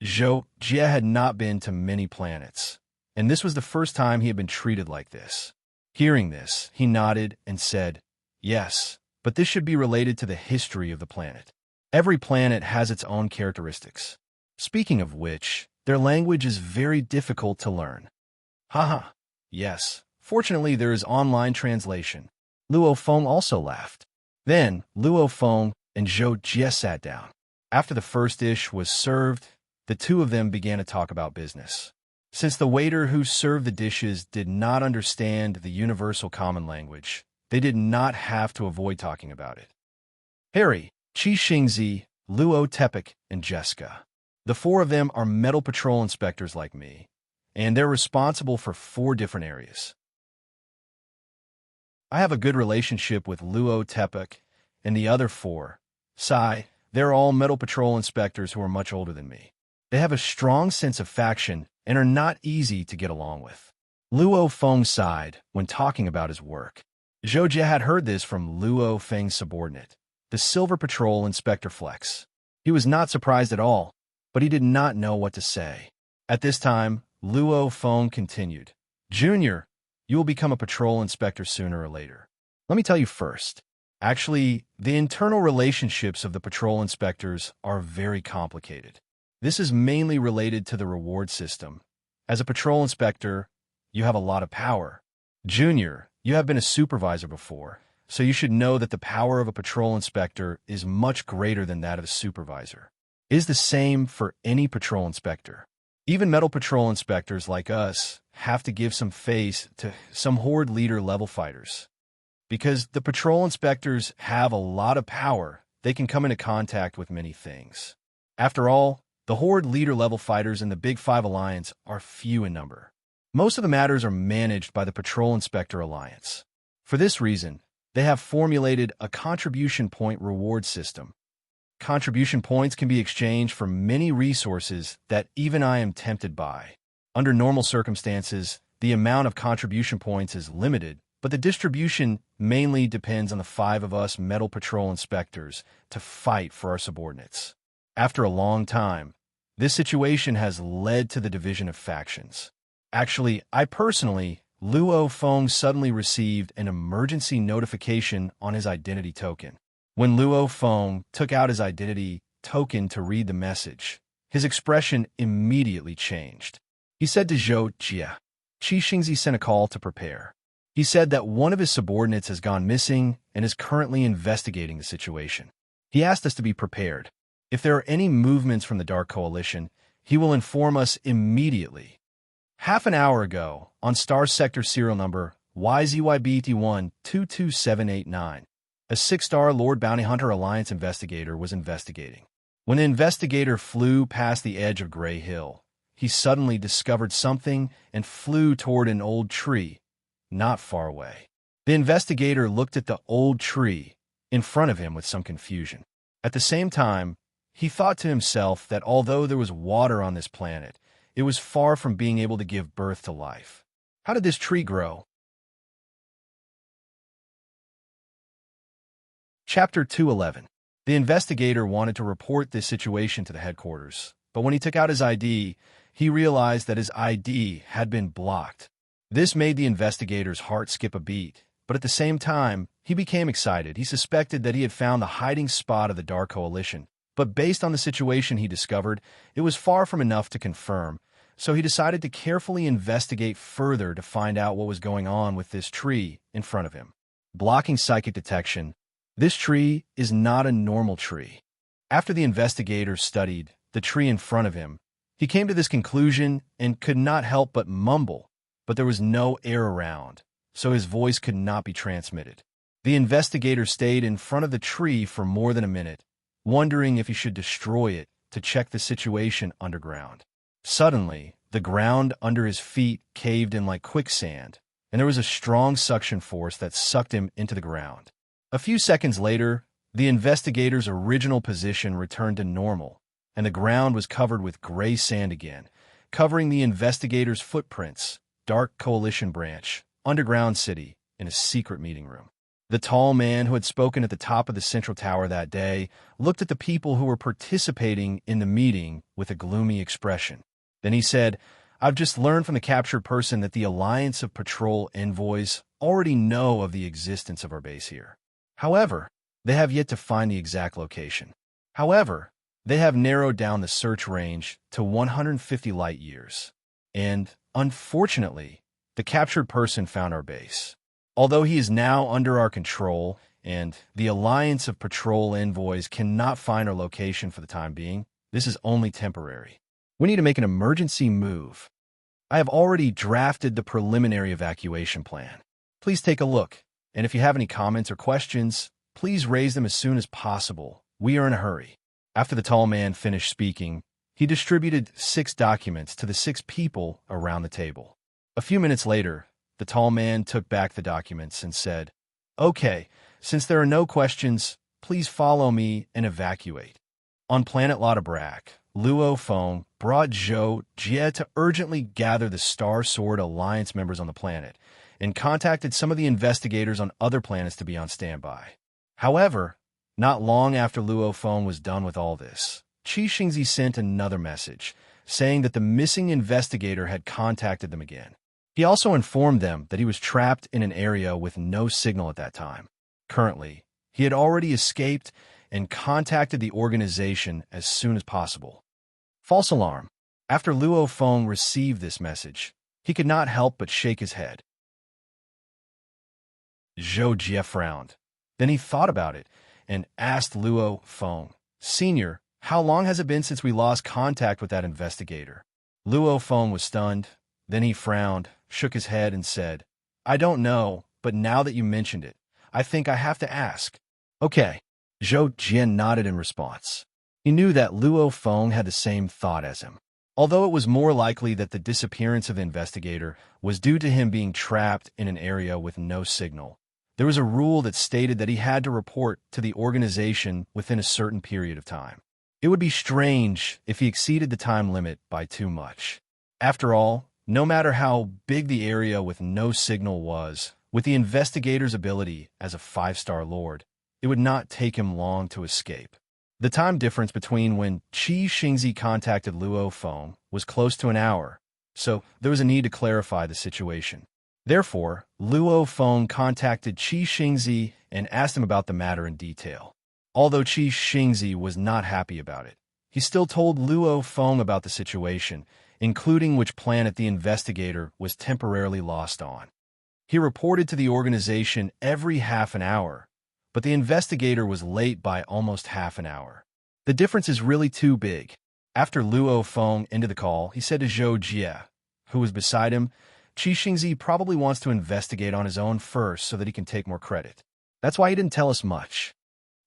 Zhou Jie had not been to many planets, and this was the first time he had been treated like this. Hearing this, he nodded and said, "Yes, but this should be related to the history of the planet. Every planet has its own characteristics. Speaking of which, their language is very difficult to learn." Haha. Yes, fortunately there is online translation. Luo Feng also laughed. Then, Luo Feng and Zhou Jie sat down. After the first dish was served, the two of them began to talk about business. Since the waiter who served the dishes did not understand the universal common language, they did not have to avoid talking about it. Harry, Qi Xingzi, Luo Tepik, and Jessica. The four of them are metal patrol inspectors like me, and they're responsible for 4 different areas. I have a good relationship with Luo Tepik and the other 4. Sai, they're all metal patrol inspectors who are much older than me. They have a strong sense of faction and are not easy to get along with. Luo Feng sighed when talking about his work. Zhou Jie had heard this from Luo Feng's subordinate, the Silver Patrol Inspector Flex. He was not surprised at all, but he did not know what to say. At this time, Luo Feng continued, "Junior, you will become a patrol inspector sooner or later. Let me tell you first. Actually, the internal relationships of the patrol inspectors are very complicated. This is mainly related to the reward system. As a patrol inspector, you have a lot of power. Junior, you have been a supervisor before, so you should know that the power of a patrol inspector is much greater than that of a supervisor. It is the same for any patrol inspector. Even metal patrol inspectors like us have to give some face to some horde leader level fighters. Because the patrol inspectors have a lot of power, they can come into contact with many things. After all, the horde leader level fighters in the Big 5 Alliance are few in number. Most of the matters are managed by the Patrol Inspector Alliance. For this reason, they have formulated a contribution point reward system. Contribution points can be exchanged for many resources that even I am tempted by. Under normal circumstances, the amount of contribution points is limited, but the distribution mainly depends on the 5 of us Metal Patrol Inspectors to fight for our subordinates. After a long time, this situation has led to the division of factions. Actually, I personally, Luo Feng suddenly received an emergency notification on his identity token. When Luo Feng took out his identity token to read the message, his expression immediately changed. He said to Zhou Jie, "Qi Xingzi sent a call to prepare. He said that one of his subordinates has gone missing and is currently investigating the situation. He asked us to be prepared. If there are any movements from the Dark Coalition, he will inform us immediately." Half an hour ago, on Star Sector serial number YZYBT1-22789, a 6-star Lord Bounty Hunter Alliance investigator was investigating. When the investigator flew past the edge of Gray Hill, he suddenly discovered something and flew toward an old tree, not far away. The investigator looked at the old tree in front of him with some confusion. At the same time, he thought to himself that although there was water on this planet, it was far from being able to give birth to life. How did this tree grow? Chapter 211. The investigator wanted to report this situation to the headquarters, but when he took out his ID, he realized that his ID had been blocked. This made the investigator's heart skip a beat, but at the same time, he became excited. He suspected that he had found the hiding spot of the Dark Coalition, but based on the situation he discovered, it was far from enough to confirm, so he decided to carefully investigate further to find out what was going on with this tree in front of him. Blocking psychic detection. This tree is not a normal tree. After the investigator studied the tree in front of him, he came to this conclusion and could not help but mumble, but there was no air around, so his voice could not be transmitted. The investigator stayed in front of the tree for more than a minute, wondering if he should destroy it to check the situation underground. Suddenly, the ground under his feet caved in like quicksand, and there was a strong suction force that sucked him into the ground. A few seconds later, the investigator's original position returned to normal, and the ground was covered with gray sand again, covering the investigator's footprints. Dark Coalition branch, underground city, in a secret meeting room. The tall man who had spoken at the top of the central tower that day looked at the people who were participating in the meeting with a gloomy expression. Then he said, "I've just learned from the captured person that the Alliance of Patrol envoys already know of the existence of our base here. However, they have yet to find the exact location. However, they have narrowed down the search range to 150 light years. And, unfortunately, the captured person found our base. Although he is now under our control, and the Alliance of Patrol envoys cannot find our location for the time being, this is only temporary. We need to make an emergency move. I have already drafted the preliminary evacuation plan. Please take a look, and if you have any comments or questions, please raise them as soon as possible. We are in a hurry." After the tall man finished speaking, he distributed 6 documents to the 6 people around the table. A few minutes later, the tall man took back the documents and said, "Okay, since there are no questions, please follow me and evacuate." On planet Ladabrak, Luo Feng brought Zhou Jie to urgently gather the Star Sword Alliance members on the planet and contacted some of the investigators on other planets to be on standby. However, not long after Luo Feng was done with all this, Qi Xingzi sent another message, saying that the missing investigator had contacted them again. He also informed them that he was trapped in an area with no signal at that time. Currently, he had already escaped and contacted the organization as soon as possible. False alarm. After Luo Feng received this message, he could not help but shake his head. Zhou Jie frowned. Then he thought about it and asked Luo Feng, "Senior, how long has it been since we lost contact with that investigator?" Luo Feng was stunned. Then he frowned, shook his head, and said, "I don't know, but now that you mentioned it, I think I have to ask." "Okay." Zhou Jie nodded in response. He knew that Luo Feng had the same thought as him. Although it was more likely that the disappearance of the investigator was due to him being trapped in an area with no signal, there was a rule that stated that he had to report to the organization within a certain period of time. It would be strange if he exceeded the time limit by too much. After all, no matter how big the area with no signal was, with the investigator's ability as a 5-star lord, it would not take him long to escape. The time difference between when Qi Xingzi contacted Luo Feng was close to an hour, so there was a need to clarify the situation. Therefore, Luo Feng contacted Qi Xingzi and asked him about the matter in detail. Although Qi Xingzi was not happy about it, he still told Luo Feng about the situation, including which planet the investigator was temporarily lost on. He reported to the organization every half an hour, but the investigator was late by almost half an hour. The difference is really too big. After Luo Feng ended the call, he said to Zhou Jie, who was beside him, "Qi Xingzi probably wants to investigate on his own first so that he can take more credit. That's why he didn't tell us much."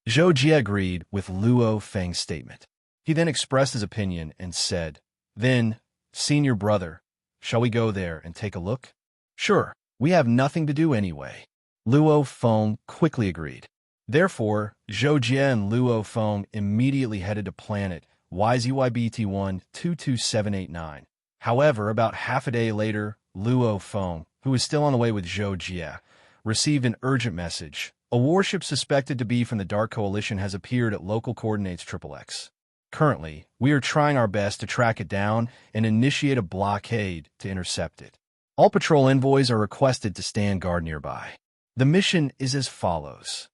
Zhou Jie agreed with Luo Feng's statement. He then expressed his opinion and said, "Then, senior brother, shall we go there and take a look?" "Sure, we have nothing to do anyway." Luo Feng quickly agreed. Therefore, Zhou Jie and Luo Feng immediately headed to planet YZYBT1 22789, However, about half a day later, Luo Feng, who was still on the way with Zhou Jie, received an urgent message. A warship suspected to be from the Dark Coalition has appeared at local coordinates XXX. Currently, we are trying our best to track it down and initiate a blockade to intercept it. All patrol envoys are requested to stand guard nearby. The mission is as follows.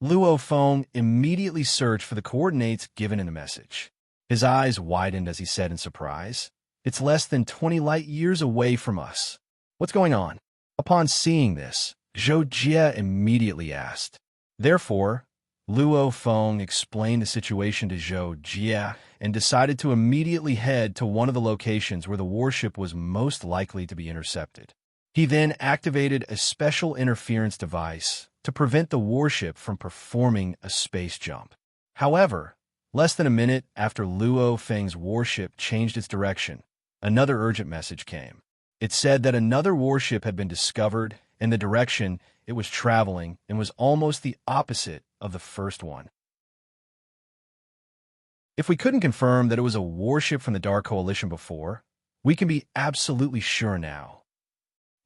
Luo Feng immediately searched for the coordinates given in the message. His eyes widened as he said in surprise, "It's less than 20 light years away from us. What's going on?" Upon seeing this, Zhou Jie immediately asked. Therefore, Luo Feng explained the situation to Zhou Jie and decided to immediately head to one of the locations where the warship was most likely to be intercepted. He then activated a special interference device to prevent the warship from performing a space jump. However, less than a minute after Luo Feng's warship changed its direction, another urgent message came. It said that another warship had been discovered in the direction it was traveling and was almost the opposite of the first one. If we couldn't confirm that it was a warship from the Dark Coalition before, we can be absolutely sure now.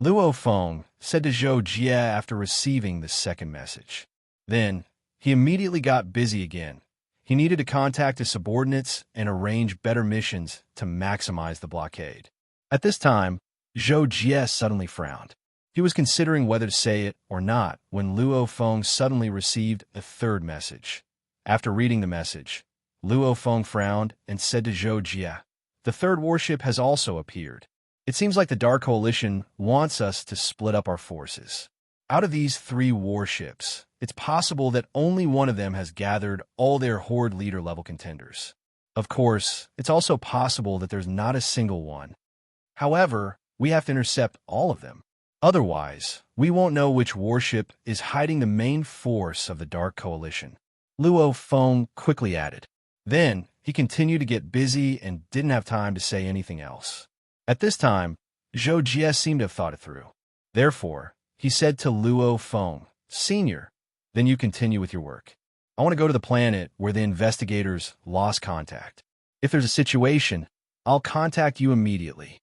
Luo Feng said to Zhou Jie after receiving the second message. Then, he immediately got busy again. He needed to contact his subordinates and arrange better missions to maximize the blockade. At this time, Zhou Jie suddenly frowned. He was considering whether to say it or not when Luo Feng suddenly received a third message. After reading the message, Luo Feng frowned and said to Zhou Jie, "The third warship has also appeared. It seems like the Dark Coalition wants us to split up our forces. Out of these 3 warships, it's possible that only one of them has gathered all their Horde leader level contenders. Of course, it's also possible that there's not a single one. However, we have to intercept all of them. Otherwise, we won't know which warship is hiding the main force of the Dark Coalition," Luo Feng quickly added. Then, he continued to get busy and didn't have time to say anything else. At this time, Zhou Jie seemed to have thought it through. Therefore, he said to Luo Feng, "Senior, then you continue with your work. I want to go to the planet where the investigators lost contact. If there's a situation, I'll contact you immediately."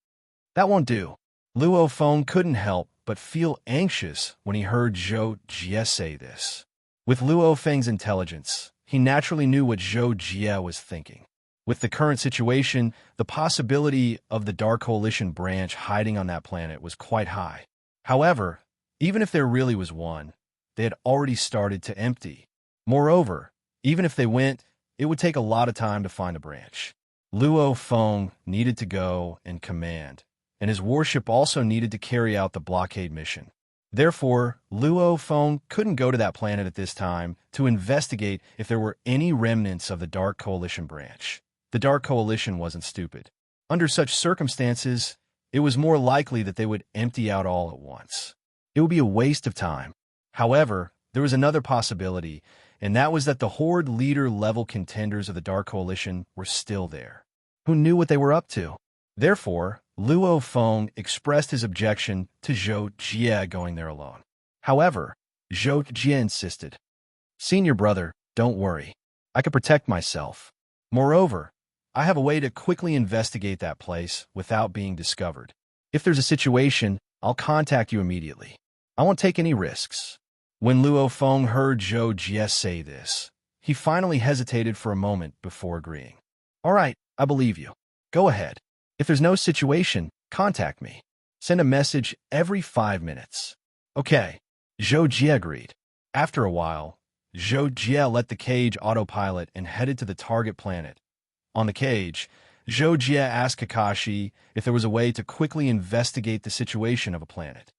"That won't do." Luo Feng couldn't help but feel anxious when he heard Zhou Jie say this. With Luo Feng's intelligence, he naturally knew what Zhou Jie was thinking. With the current situation, the possibility of the Dark Coalition branch hiding on that planet was quite high. However, even if there really was one, they had already started to empty. Moreover, even if they went, it would take a lot of time to find a branch. Luo Feng needed to go and command, and his warship also needed to carry out the blockade mission. Therefore, Luo Feng couldn't go to that planet at this time to investigate if there were any remnants of the Dark Coalition branch. The Dark Coalition wasn't stupid. Under such circumstances, it was more likely that they would empty out all at once. It would be a waste of time. However, there was another possibility, and that was that the Horde leader-level contenders of the Dark Coalition were still there. Who knew what they were up to? Therefore, Luo Feng expressed his objection to Zhou Jie going there alone. However, Zhou Jie insisted, "Senior brother, don't worry. I can protect myself. Moreover, I have a way to quickly investigate that place without being discovered. If there's a situation, I'll contact you immediately. I won't take any risks." When Luo Feng heard Zhou Jie say this, he finally hesitated for a moment before agreeing. "All right, I believe you. Go ahead. If there's no situation, contact me. Send a message every 5 minutes." "Okay," Zhou Jie agreed. After a while, Zhou Jie let the cage autopilot and headed to the target planet. On the cage, Zhou Jie asked Kakashi if there was a way to quickly investigate the situation of a planet.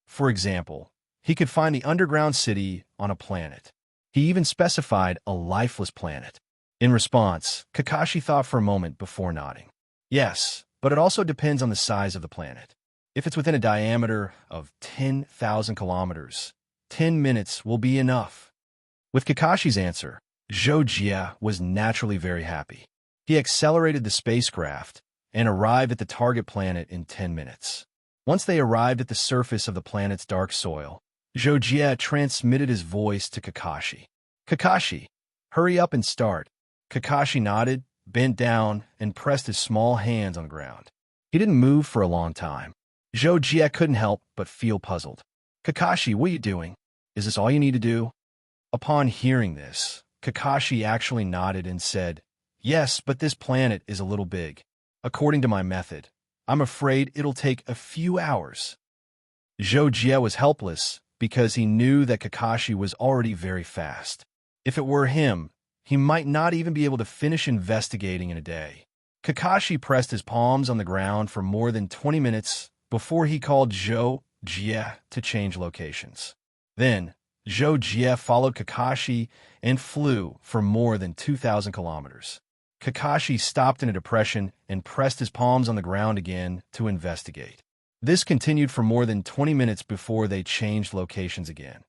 For example, he could find the underground city on a planet. He even specified a lifeless planet. In response, Kakashi thought for a moment before nodding. "Yes, but it also depends on the size of the planet. If it's within a diameter of 10,000 kilometers, 10 minutes will be enough." With Kakashi's answer, Zhou Jie was naturally very happy. He accelerated the spacecraft and arrived at the target planet in 10 minutes. Once they arrived at the surface of the planet's dark soil, Zhou Jie transmitted his voice to Kakashi. "Kakashi, hurry up and start." Kakashi nodded, bent down, and pressed his small hands on the ground. He didn't move for a long time. Jia couldn't help but feel puzzled. Kakashi, what are you doing? Is this all you need to do? Upon hearing this, Kakashi actually nodded and said, yes, but this planet is a little big. According to my method, I'm afraid it'll take a few hours. Jia was helpless because he knew that Kakashi was already very fast. If it were him, he might not even be able to finish investigating in a day. Kakashi pressed his palms on the ground for more than 20 minutes before he called Jia to change locations. Then, Jia followed Kakashi and flew for more than 2,000 kilometers. Kakashi stopped in a depression and pressed his palms on the ground again to investigate. This continued for more than 20 minutes before they changed locations again.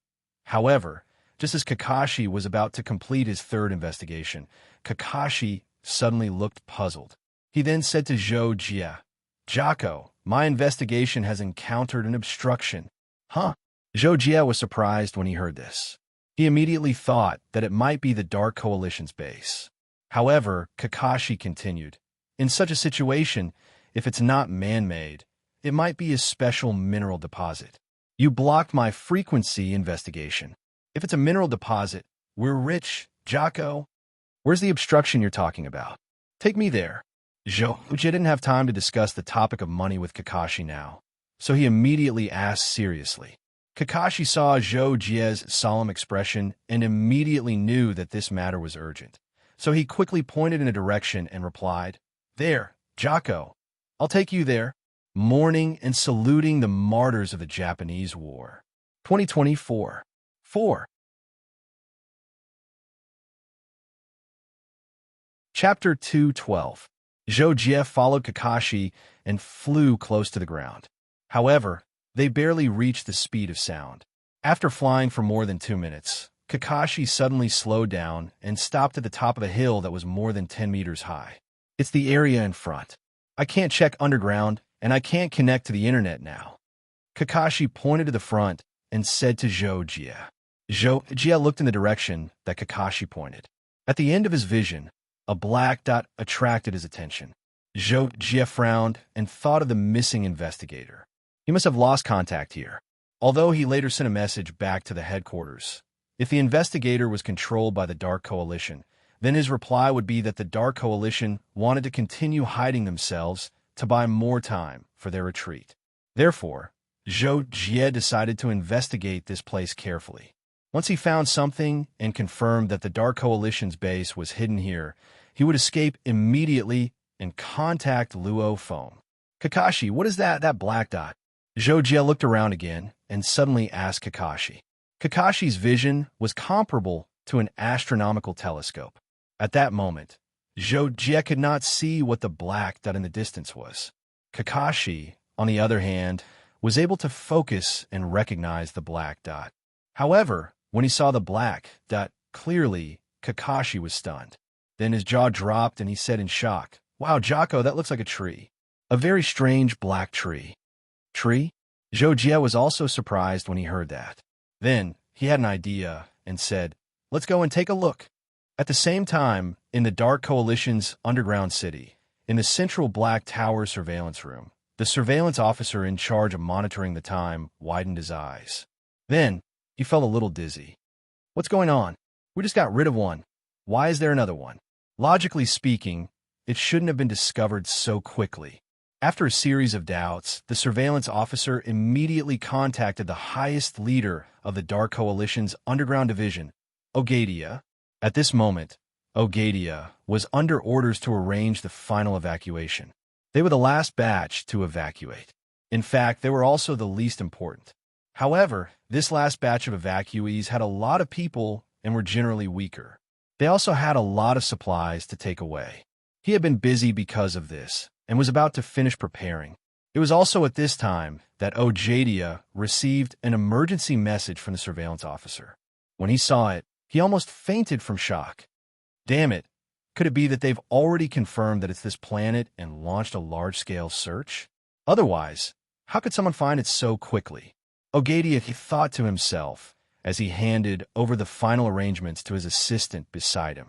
However, just as Kakashi was about to complete his third investigation, Kakashi suddenly looked puzzled. He then said to Jia, Jocko, my investigation has encountered an obstruction. Huh? Jia was surprised when he heard this. He immediately thought that it might be the Dark Coalition's base. However, Kakashi continued, in such a situation, if it's not man-made, it might be a special mineral deposit. You blocked my frequency investigation. If it's a mineral deposit, we're rich, Jocko. Where's the obstruction you're talking about? Take me there. Jia didn't have time to discuss the topic of money with Kakashi now, so he immediately asked seriously. Kakashi saw Jia's solemn expression and immediately knew that this matter was urgent. So he quickly pointed in a direction and replied, there, Jocko. I'll take you there. Mourning and saluting the martyrs of the Japanese War. 2024. 4. Chapter 2:12. Jia followed Kakashi and flew close to the ground. However, they barely reached the speed of sound. After flying for more than 2 minutes, Kakashi suddenly slowed down and stopped at the top of a hill that was more than 10 meters high. It's the area in front. I can't check underground, and I can't connect to the internet now. Kakashi pointed to the front and said to Jia. Jia looked in the direction that Kakashi pointed. At the end of his vision, a black dot attracted his attention. Jia frowned and thought of the missing investigator. He must have lost contact here, although he later sent a message back to the headquarters. If the investigator was controlled by the Dark Coalition, then his reply would be that the Dark Coalition wanted to continue hiding themselves to buy more time for their retreat. Therefore, Jia decided to investigate this place carefully. Once he found something and confirmed that the Dark Coalition's base was hidden here, he would escape immediately and contact Luo Foam. Kakashi, what is that black dot? Jia looked around again and suddenly asked Kakashi. Kakashi's vision was comparable to an astronomical telescope. At that moment, Jia could not see what the black dot in the distance was. Kakashi, on the other hand, was able to focus and recognize the black dot. However, when he saw the black dot clearly, Kakashi was stunned. Then his jaw dropped and he said in shock, wow, Jocko, that looks like a tree. A very strange black tree. Tree? Jia was also surprised when he heard that. Then he had an idea and said, let's go and take a look. At the same time, in the Dark Coalition's underground city, in the central Black Tower surveillance room, the surveillance officer in charge of monitoring the time widened his eyes. Then he felt a little dizzy. What's going on? We just got rid of one. Why is there another one? Logically speaking, it shouldn't have been discovered so quickly. After a series of doubts, the surveillance officer immediately contacted the highest leader of the Dark Coalition's underground division, Ogadia. At this moment, Ogadia was under orders to arrange the final evacuation. They were the last batch to evacuate. In fact, they were also the least important. However, this last batch of evacuees had a lot of people and were generally weaker. They also had a lot of supplies to take away. He had been busy because of this and was about to finish preparing. It was also at this time that Ogadia received an emergency message from the surveillance officer. When he saw it, he almost fainted from shock. Damn it, could it be that they've already confirmed that it's this planet and launched a large-scale search? Otherwise, how could someone find it so quickly? Ogadia thought to himself as he handed over the final arrangements to his assistant beside him.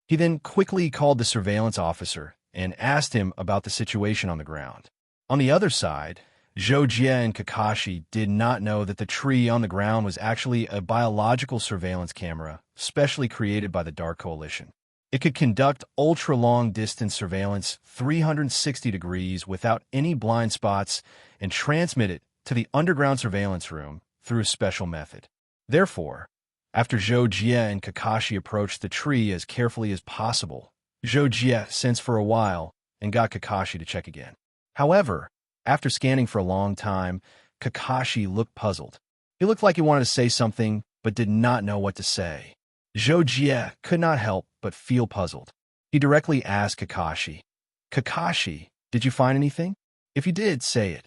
He then quickly called the surveillance officer and asked him about the situation on the ground. On the other side, Jojie and Kakashi did not know that the tree on the ground was actually a biological surveillance camera specially created by the Dark Coalition. It could conduct ultra-long distance surveillance 360 degrees without any blind spots and transmit it to the underground surveillance room through a special method. Therefore, after Jojie and Kakashi approached the tree as carefully as possible, Jojie sensed for a while and got Kakashi to check again. However, after scanning for a long time, Kakashi looked puzzled. He looked like he wanted to say something, but did not know what to say. Jojie could not help but feel puzzled. He directly asked Kakashi, "Kakashi, did you find anything? If you did, say it."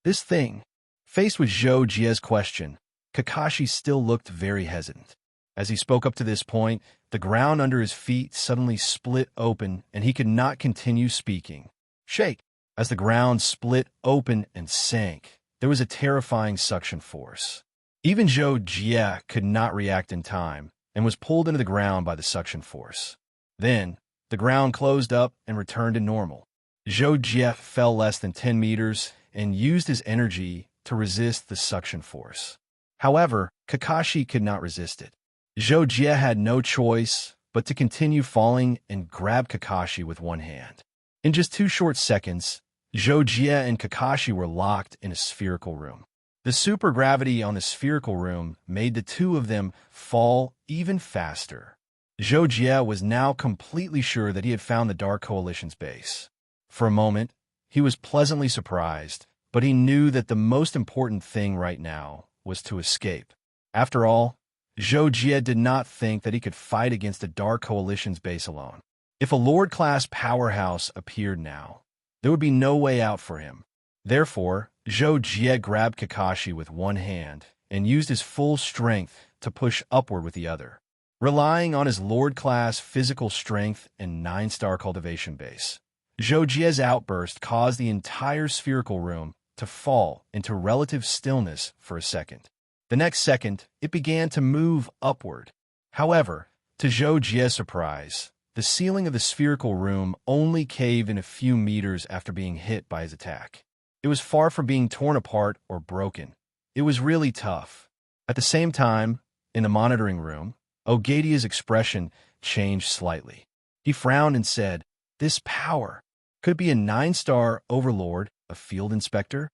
This thing. Faced with Jojie's question, Kakashi still looked very hesitant. As he spoke up to this point, the ground under his feet suddenly split open and he could not continue speaking. Shake! As the ground split open and sank, there was a terrifying suction force. Even Jojie could not react in time and was pulled into the ground by the suction force. Then, the ground closed up and returned to normal. Jojie fell less than 10 meters and used his energy to resist the suction force. However, Kakashi could not resist it. Jojie had no choice but to continue falling and grab Kakashi with one hand. In just 2 short seconds, Jojie and Kakashi were locked in a spherical room. The supergravity on the spherical room made the two of them fall even faster. Jojie was now completely sure that he had found the Dark Coalition's base. For a moment, he was pleasantly surprised, but he knew that the most important thing right now was to escape. After all, Jojie did not think that he could fight against the Dark Coalition's base alone. If a Lord-class powerhouse appeared now, there would be no way out for him. Therefore, Jojie grabbed Kakashi with one hand and used his full strength to push upward with the other. Relying on his Lord-class physical strength and 9-star cultivation base, Jojie's outburst caused the entire spherical room to fall into relative stillness for a second. The next second, it began to move upward. However, to Jojie's surprise, the ceiling of the spherical room only caved in a few meters after being hit by his attack. It was far from being torn apart or broken. It was really tough. At the same time, in the monitoring room, Ogedia's expression changed slightly. He frowned and said, "This power, could it be a 9-star overlord, a field inspector?"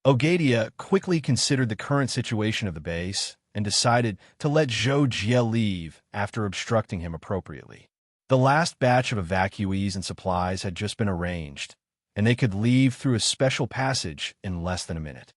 Ogedia quickly considered the current situation of the base and decided to let Jojie leave after obstructing him appropriately. The last batch of evacuees and supplies had just been arranged, and they could leave through a special passage in less than a minute.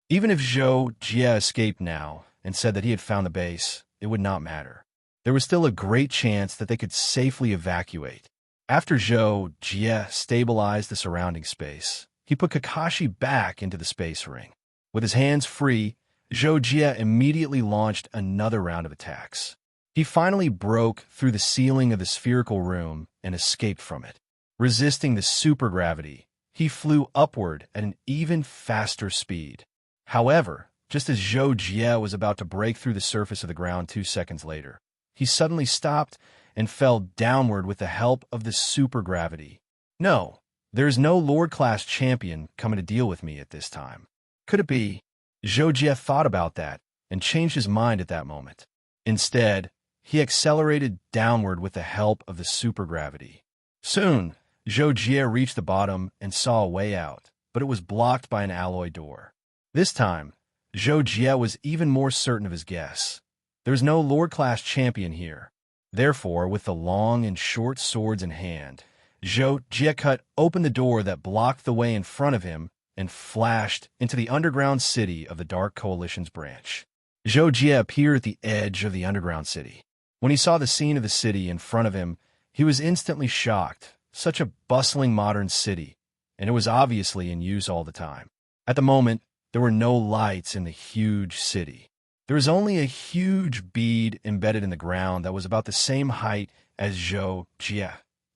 Even if Jojie escaped now and said that he had found the base, it would not matter. There was still a great chance that they could safely evacuate. After Jojie stabilized the surrounding space, he put Kakashi back into the space ring. With his hands free, Jojie immediately launched another round of attacks. He finally broke through the ceiling of the spherical room and escaped from it. Resisting the supergravity, he flew upward at an even faster speed. However, just as Jojie was about to break through the surface of the ground 2 seconds later, he suddenly stopped and fell downward with the help of the supergravity. No, there is no Lord-class champion coming to deal with me at this time. Could it be? Jojie thought about that and changed his mind at that moment. Instead, he accelerated downward with the help of the supergravity. Soon, Jojie reached the bottom and saw a way out, but it was blocked by an alloy door. This time, Jojie was even more certain of his guess. There is no Lord-class champion here. Therefore, with the long and short swords in hand, Jojie cut open the door that blocked the way in front of him and flashed into the underground city of the Dark Coalition's branch. Jojie appeared at the edge of the underground city. When he saw the scene of the city in front of him, he was instantly shocked. Such a bustling modern city, and it was obviously in use all the time. At the moment, there were no lights in the huge city. There was only a huge bead embedded in the ground that was about the same height as Jojie,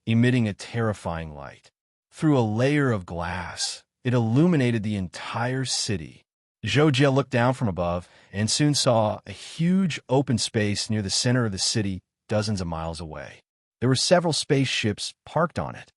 emitting a terrifying light. Through a layer of glass, it illuminated the entire city. Zhou Jie looked down from above and soon saw a huge open space near the center of the city, dozens of miles away. There were several spaceships parked on it.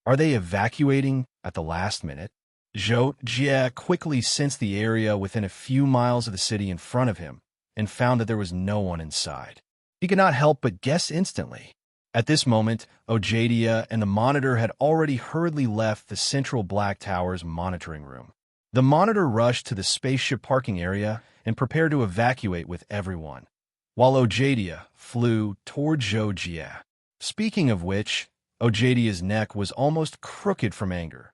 Are they evacuating at the last minute? Zhou Jie quickly sensed the area within a few miles of the city in front of him and found that there was no one inside. He could not help but guess instantly. At this moment, Ojadia and the monitor had already hurriedly left the central Black Tower's monitoring room. The monitor rushed to the spaceship parking area and prepared to evacuate with everyone, while Ojadia flew toward Zhou Jie. Speaking of which, Ojadia's neck was almost crooked from anger.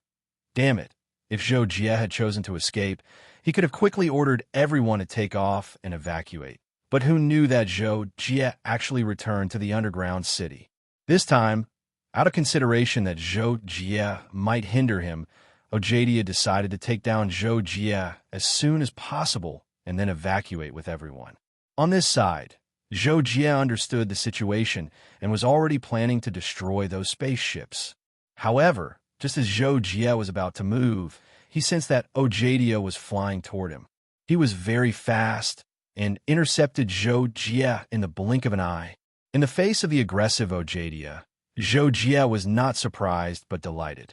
Damn it, if Zhou Jie had chosen to escape, he could have quickly ordered everyone to take off and evacuate. But who knew that Zhou Jie actually returned to the underground city? This time, out of consideration that Zhou Jie might hinder him, Ojadia decided to take down Zhou Jie as soon as possible and then evacuate with everyone. On this side, Zhou Jie understood the situation and was already planning to destroy those spaceships. However, just as Zhou Jie was about to move, he sensed that Ojadia was flying toward him. He was very fast and intercepted Zhou Jie in the blink of an eye. In the face of the aggressive Ojadia, Zhou Jie was not surprised but delighted.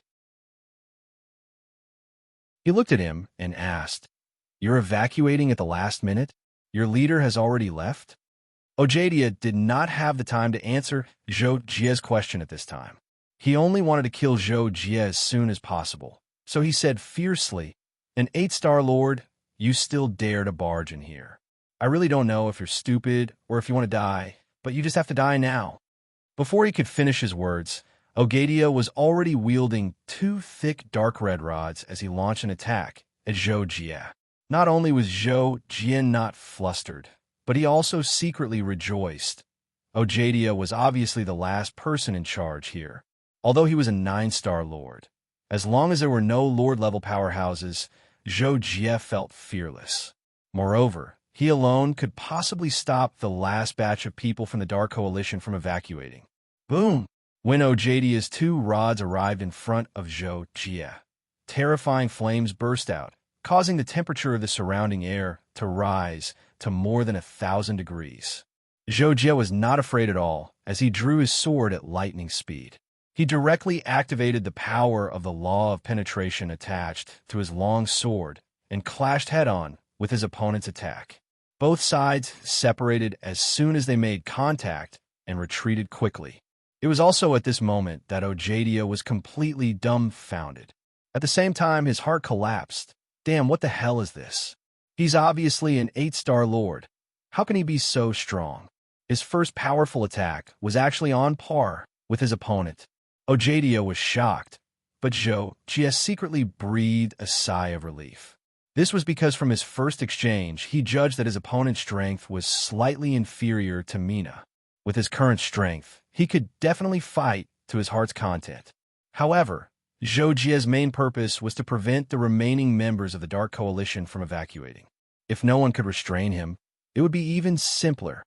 He looked at him and asked, "You're evacuating at the last minute? Your leader has already left?" Ojadia did not have the time to answer Zhou Jie's question at this time. He only wanted to kill Zhou Jie as soon as possible. So he said fiercely, "An 8-star lord, you still dare to barge in here. I really don't know if you're stupid or if you want to die, but you just have to die now." Before he could finish his words, Ojadia was already wielding 2 thick dark red rods as he launched an attack at Zhou Jie. Not only was Zhou Jie not flustered, but he also secretly rejoiced. Ojadia was obviously the last person in charge here, although he was a 9-star lord. As long as there were no lord-level powerhouses, Zhou Jie felt fearless. Moreover, he alone could possibly stop the last batch of people from the Dark Coalition from evacuating. Boom! When Ojadia's 2 rods arrived in front of Zhou Jie, terrifying flames burst out, causing the temperature of the surrounding air to rise to more than 1,000 degrees. Zhou Jie was not afraid at all as he drew his sword at lightning speed. He directly activated the power of the law of penetration attached to his long sword and clashed head-on with his opponent's attack. Both sides separated as soon as they made contact and retreated quickly. It was also at this moment that Ojadia was completely dumbfounded. At the same time, his heart collapsed. Damn, what the hell is this? He's obviously an 8-star lord. How can he be so strong? His first powerful attack was actually on par with his opponent. Ojadia was shocked, but Zhou Jie secretly breathed a sigh of relief. This was because from his first exchange, he judged that his opponent's strength was slightly inferior to Mina. With his current strength, he could definitely fight to his heart's content. However, Zhou Jie's main purpose was to prevent the remaining members of the Dark Coalition from evacuating. If no one could restrain him, it would be even simpler.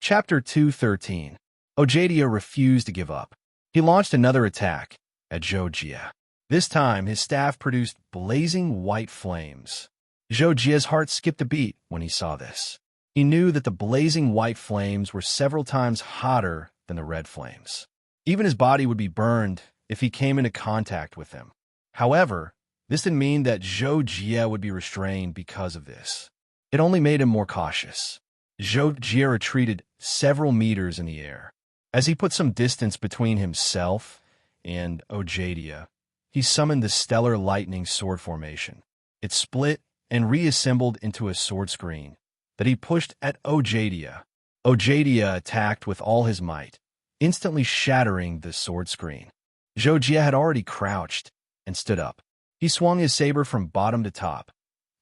Chapter 213. Ojadia refused to give up. He launched another attack at Zhou Jie. This time, his staff produced blazing white flames. Zhou Jie's heart skipped a beat when he saw this. He knew that the blazing white flames were several times hotter than the red flames. Even his body would be burned if he came into contact with them. However, this didn't mean that Zhou Jie would be restrained because of this. It only made him more cautious. Zhou Jie retreated several meters in the air. As he put some distance between himself and Ojadia, he summoned the stellar lightning sword formation. It split and reassembled into a sword screen that he pushed at Ojadia. Ojadia attacked with all his might, instantly shattering the sword screen. Zhou Jie had already crouched and stood up. He swung his saber from bottom to top,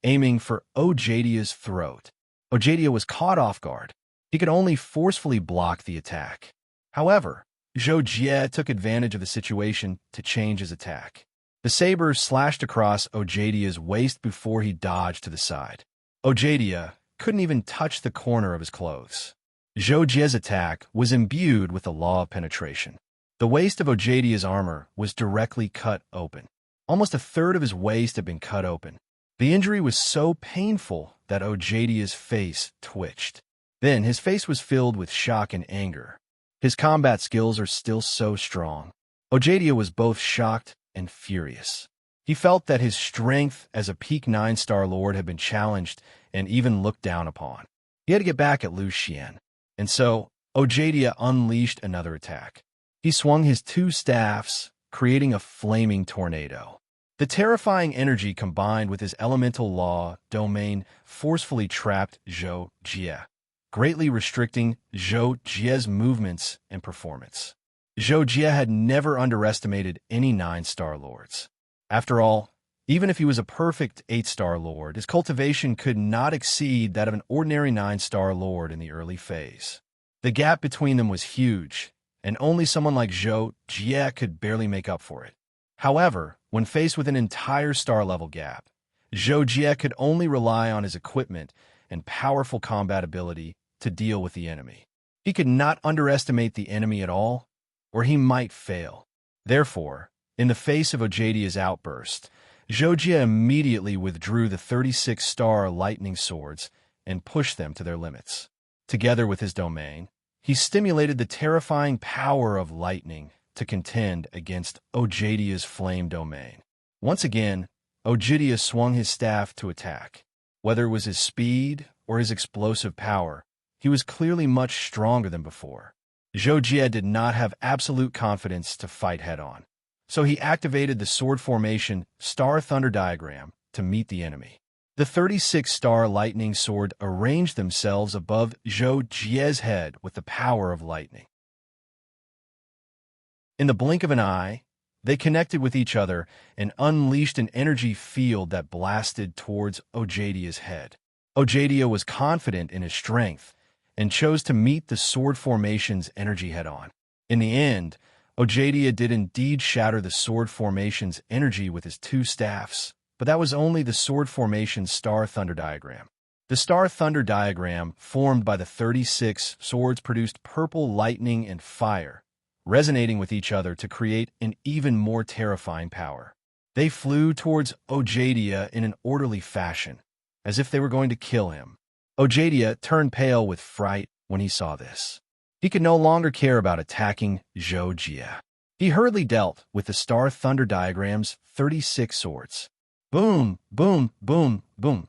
aiming for Ojadia's throat. Ojadia was caught off guard. He could only forcefully block the attack. However, Zhou Jie took advantage of the situation to change his attack. The saber slashed across Ojadia's waist before he dodged to the side. Ojadia couldn't even touch the corner of his clothes. Zhou Jie's attack was imbued with the law of penetration. The waist of Ojedia's armor was directly cut open. Almost a third of his waist had been cut open. The injury was so painful that Ojedia's face twitched. Then his face was filled with shock and anger. His combat skills are still so strong. Ojedia was both shocked and furious. He felt that his strength as a peak 9-star lord had been challenged and even looked down upon. He had to get back at Lu Xian. And so, Ojedia unleashed another attack. He swung his 2 staffs, creating a flaming tornado. The terrifying energy combined with his elemental law domain forcefully trapped Zhou Jie, greatly restricting Zhou Jie's movements and performance. Zhou Jie had never underestimated any 9-star lords. After all, even if he was a perfect 8-star lord, his cultivation could not exceed that of an ordinary 9-star lord in the early phase. The gap between them was huge, and only someone like Zhou Jie could barely make up for it. However, when faced with an entire star-level gap, Zhou Jie could only rely on his equipment and powerful combat ability to deal with the enemy. He could not underestimate the enemy at all, or he might fail. Therefore, in the face of Ojedia's outburst, Zhou Jie immediately withdrew the 36-star lightning swords and pushed them to their limits. Together with his domain, he stimulated the terrifying power of lightning to contend against Ojedia's flame domain. Once again, Ojedia swung his staff to attack. Whether it was his speed or his explosive power, he was clearly much stronger than before. Zhou Jie did not have absolute confidence to fight head-on, so he activated the sword formation Star Thunder diagram to meet the enemy. The 36-star lightning sword arranged themselves above Zhou Jie's head with the power of lightning. In the blink of an eye, they connected with each other and unleashed an energy field that blasted towards Ojedia's head. Ojedia was confident in his strength and chose to meet the sword formation's energy head-on. In the end, Ojedia did indeed shatter the sword formation's energy with his 2 staffs, but that was only the sword formation's Star Thunder diagram. The Star Thunder diagram, formed by the 36 swords, produced purple lightning and fire, resonating with each other to create an even more terrifying power. They flew towards Ojedia in an orderly fashion, as if they were going to kill him. Ojedia turned pale with fright when he saw this. He could no longer care about attacking Zhou Jie. He hurriedly dealt with the Star Thunder diagram's 36 swords. Boom, boom, boom, boom.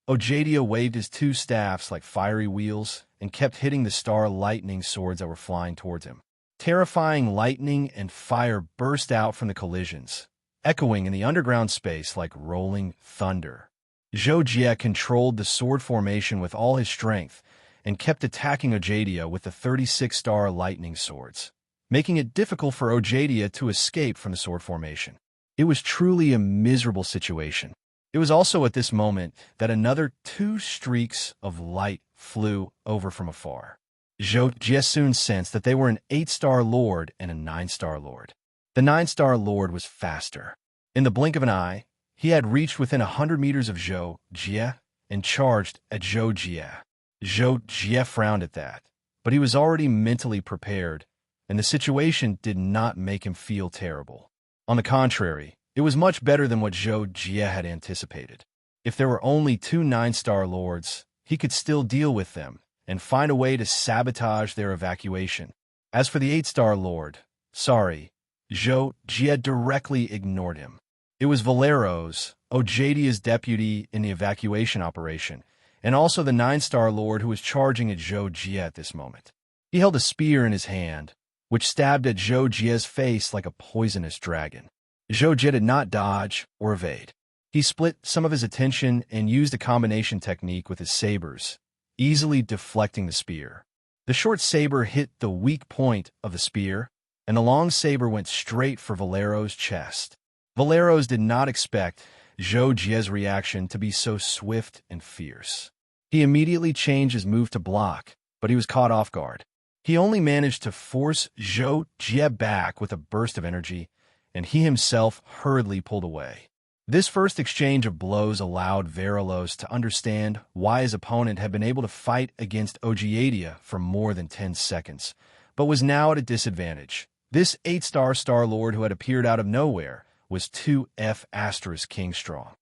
Ojedia waved his 2 staffs like fiery wheels and kept hitting the Star Lightning swords that were flying towards him. Terrifying lightning and fire burst out from the collisions, echoing in the underground space like rolling thunder. Zhou Jie controlled the sword formation with all his strength and kept attacking Ojedia with the 36-star lightning swords, making it difficult for Ojedia to escape from the sword formation. It was truly a miserable situation. It was also at this moment that another 2 streaks of light flew over from afar. Zhou Jie soon sensed that they were an 8-star lord and a 9-star lord. The 9-star lord was faster. In the blink of an eye, he had reached within 100 meters of Zhou Jie and charged at Zhou Jie. Zhou Jie frowned at that, but he was already mentally prepared, and the situation did not make him feel terrible. On the contrary, it was much better than what Zhou Jie had anticipated. If there were only 2 9-star lords, he could still deal with them and find a way to sabotage their evacuation. As for the 8-star lord, Zhou Jie directly ignored him. It was Valeros, Ojedia's deputy in the evacuation operation, and also the 9-star lord who was charging at Zhou Jie at this moment. He held a spear in his hand, which stabbed at Zhou Jie's face like a poisonous dragon. Zhou Jie did not dodge or evade. He split some of his attention and used a combination technique with his sabers, easily deflecting the spear. The short saber hit the weak point of the spear, and the long saber went straight for Valero's chest. Valeros did not expect Zhou Jie's reaction to be so swift and fierce. He immediately changed his move to block, but he was caught off guard. He only managed to force Zhou Jie back with a burst of energy, and he himself hurriedly pulled away. This first exchange of blows allowed Valeros to understand why his opponent had been able to fight against Ojedia for more than 10 seconds, but was now at a disadvantage, This 8-star Star-Lord who had appeared out of nowhere was 2F* King strong.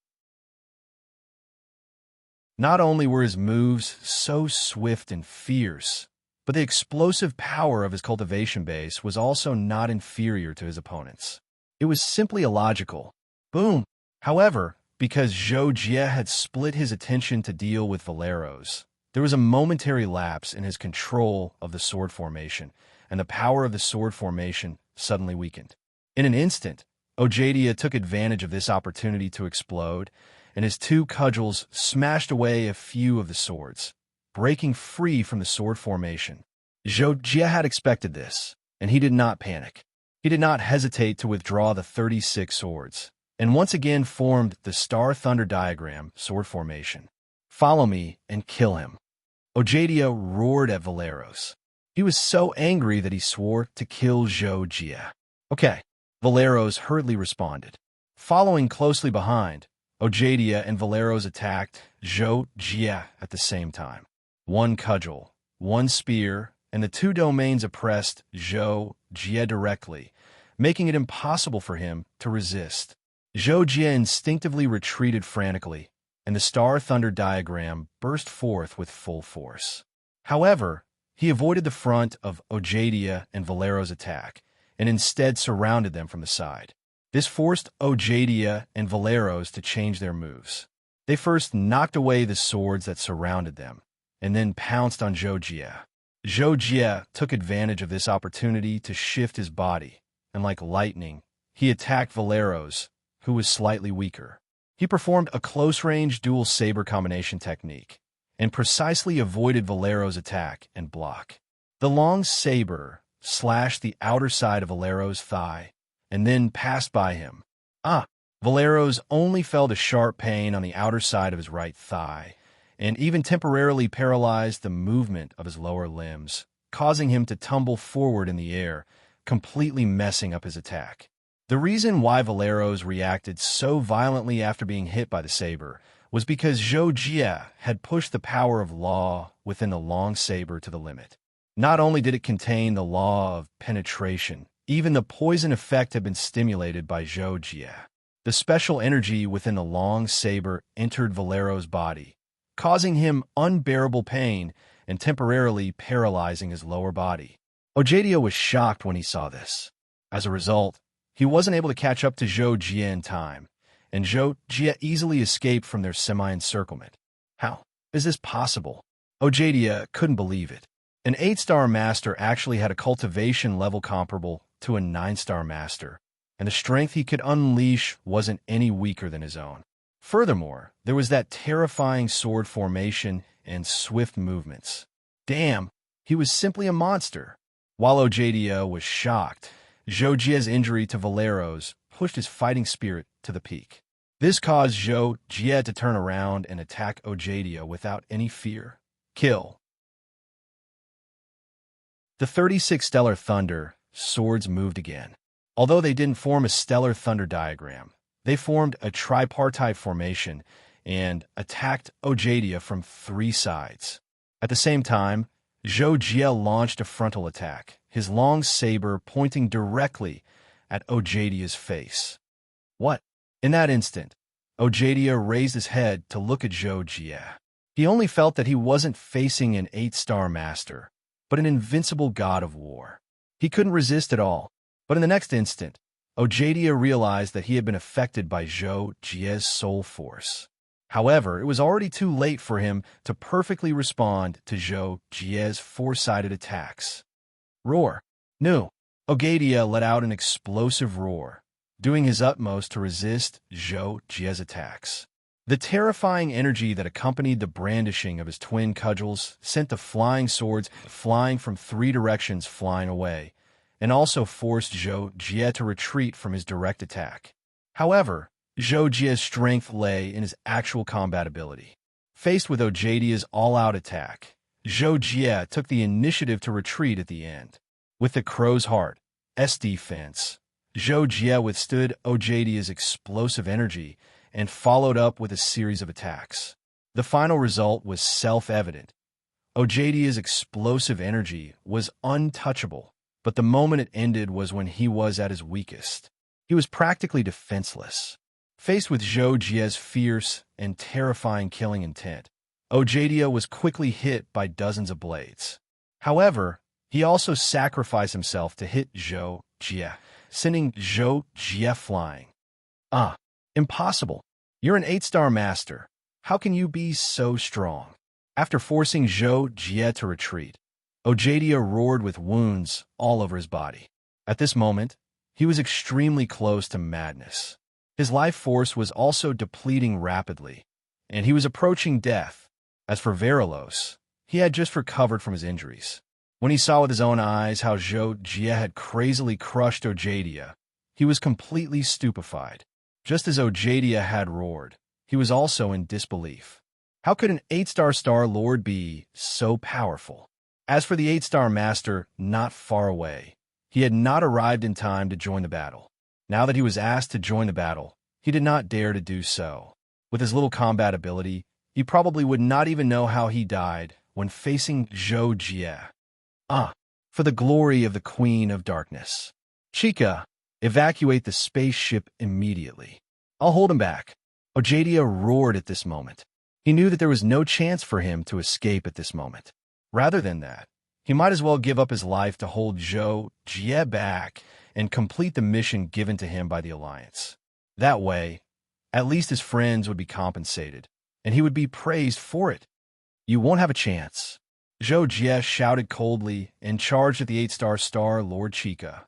Not only were his moves so swift and fierce, but the explosive power of his cultivation base was also not inferior to his opponents. It was simply illogical. Boom! However, because Zhou Jie had split his attention to deal with Valeros, there was a momentary lapse in his control of the sword formation, and the power of the sword formation suddenly weakened. In an instant, Ojadia took advantage of this opportunity to explode, and his two cudgels smashed away a few of the swords, breaking free from the sword formation. Zhou Jie had expected this, and he did not panic. He did not hesitate to withdraw the 36 swords, and once again formed the Star Thunder diagram sword formation. Follow me and kill him. Ojadia roared at Valeros. He was so angry that he swore to kill Zhou Jie. Okay, Valeros hurriedly responded. Following closely behind, Ojadia and Valeros attacked Zhou Jie at the same time. One cudgel, one spear, and the two domains oppressed Zhou Jie directly, making it impossible for him to resist. Zhou Jie instinctively retreated frantically, and the Star Thunder diagram burst forth with full force. However, he avoided the front of Ojadia and Valero's attack, and instead surrounded them from the side. This forced Ojadia and Valeros to change their moves. They first knocked away the swords that surrounded them, and then pounced on Zhou Jie. Zhou Jie took advantage of this opportunity to shift his body, and like lightning, he attacked Valeros, who was slightly weaker. He performed a close-range dual saber combination technique, and precisely avoided Valero's attack and block. The long saber slashed the outer side of Valero's thigh, and then passed by him. Valeros only felt a sharp pain on the outer side of his right thigh, and even temporarily paralyzed the movement of his lower limbs, causing him to tumble forward in the air, completely messing up his attack. The reason why Valeros reacted so violently after being hit by the saber was because Zhou Jie had pushed the power of law within the long saber to the limit. Not only did it contain the law of penetration, even the poison effect had been stimulated by Zhou Jie. The special energy within the long saber entered Valero's body, causing him unbearable pain and temporarily paralyzing his lower body. Ojadia was shocked when he saw this. As a result, he wasn't able to catch up to Zhou Jie in time, and Zhou Jie easily escaped from their semi-encirclement. How is this possible? Ojadia couldn't believe it. An 8-star master actually had a cultivation level comparable to a 9-star master, and the strength he could unleash wasn't any weaker than his own. Furthermore, there was that terrifying sword formation and swift movements. Damn, he was simply a monster. While Ojadia was shocked, Zhou Jie's injury to Valeros pushed his fighting spirit to the peak. This caused Zhou Jie to turn around and attack Ojadia without any fear. Kill. The 36 Stellar Thunder swords moved again. Although they didn't form a stellar thunder diagram, they formed a tripartite formation and attacked Ojadia from 3 sides. At the same time, Zhou Jie launched a frontal attack, his long saber pointing directly at Ojadia's face. What? In that instant, Ojadia raised his head to look at Zhou Jie. He only felt that he wasn't facing an 8-star master, but an invincible god of war. He couldn't resist at all, but in the next instant, Ojadia realized that he had been affected by Zhou Jie's soul force. However, it was already too late for him to perfectly respond to Zhou Jie's 4-sided attacks. Roar. No. Ojadia let out an explosive roar, doing his utmost to resist Zhou Jie's attacks. The terrifying energy that accompanied the brandishing of his twin cudgels sent the flying swords flying from 3 directions flying away, and also forced Zhou Jie to retreat from his direct attack. However, Zhou Jie's strength lay in his actual combat ability. Faced with Ojadia's all-out attack, Zhou Jie took the initiative to retreat at the end. With the Crow's Heart, defense, Zhou Jie withstood Ojadia's explosive energy and followed up with a series of attacks. The final result was self-evident. Ojadia's explosive energy was untouchable, but the moment it ended was when he was at his weakest. He was practically defenseless. Faced with Zhou Jie's fierce and terrifying killing intent, Ojadia was quickly hit by dozens of blades. However, he also sacrificed himself to hit Zhou Jie, sending Zhou Jie flying. Impossible. You're an 8-star master. How can you be so strong? After forcing Zhou Jie to retreat, Ojadia roared with wounds all over his body. At this moment, he was extremely close to madness. His life force was also depleting rapidly, and he was approaching death. As for Verilos, he had just recovered from his injuries. When he saw with his own eyes how Zhou Jie had crazily crushed Ojadia, he was completely stupefied. Just as Ojadia had roared, he was also in disbelief. How could an 8-star Star Lord be so powerful? As for the 8-star master, not far away, he had not arrived in time to join the battle. Now that he was asked to join the battle, he did not dare to do so. With his little combat ability, he probably would not even know how he died when facing Zhou Jie. For the glory of the Queen of Darkness. Chica, evacuate the spaceship immediately. I'll hold him back. Ojadia roared at this moment. He knew that there was no chance for him to escape at this moment. Rather than that, he might as well give up his life to hold Zhou Jie back and complete the mission given to him by the Alliance. That way, at least his friends would be compensated, and he would be praised for it. You won't have a chance. Zhou Jie shouted coldly and charged at the 8-star Star Lord Chica.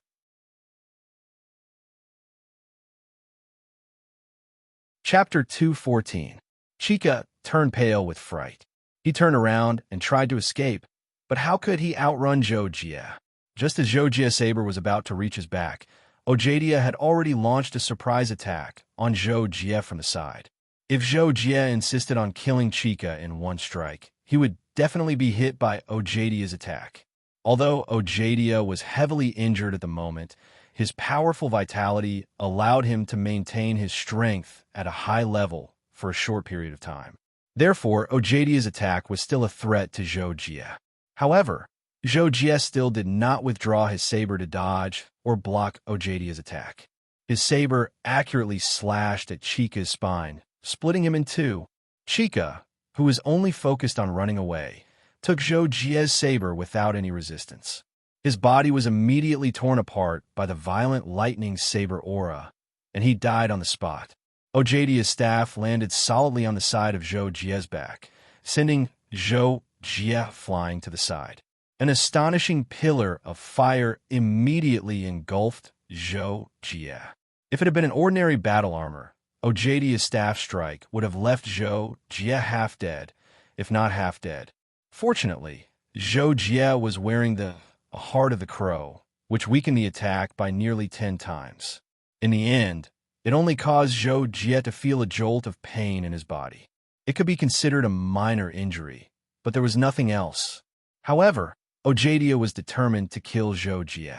Chapter 214. Chica turned pale with fright. He turned around and tried to escape, but how could he outrun Zhou Jie? Just as Zhou Jie's saber was about to reach his back, Ojadia had already launched a surprise attack on Zhou Jie from the side. If Zhou Jie insisted on killing Chica in one strike, he would definitely be hit by Ojadia's attack. Although Ojadia was heavily injured at the moment, his powerful vitality allowed him to maintain his strength at a high level for a short period of time. Therefore, Ojadia's attack was still a threat to Zhou Jie. However, Zhou Jie still did not withdraw his saber to dodge or block Ojadia's attack. His saber accurately slashed at Chica's spine, splitting him in two. Chica, who was only focused on running away, took Zhou Jie's saber without any resistance. His body was immediately torn apart by the violent lightning saber aura, and he died on the spot. Ojadia's staff landed solidly on the side of Zhou Jie's back, sending Zhou Jie flying to the side. An astonishing pillar of fire immediately engulfed Zhou Jie. If it had been an ordinary battle armor, Ojadia's staff strike would have left Zhou Jie half dead, if not half dead. Fortunately, Zhou Jie was wearing the Heart of the Crow, which weakened the attack by nearly 10 times. In the end, it only caused Zhou Jie to feel a jolt of pain in his body. It could be considered a minor injury, but there was nothing else. However, Ojadia was determined to kill Zhou Jie.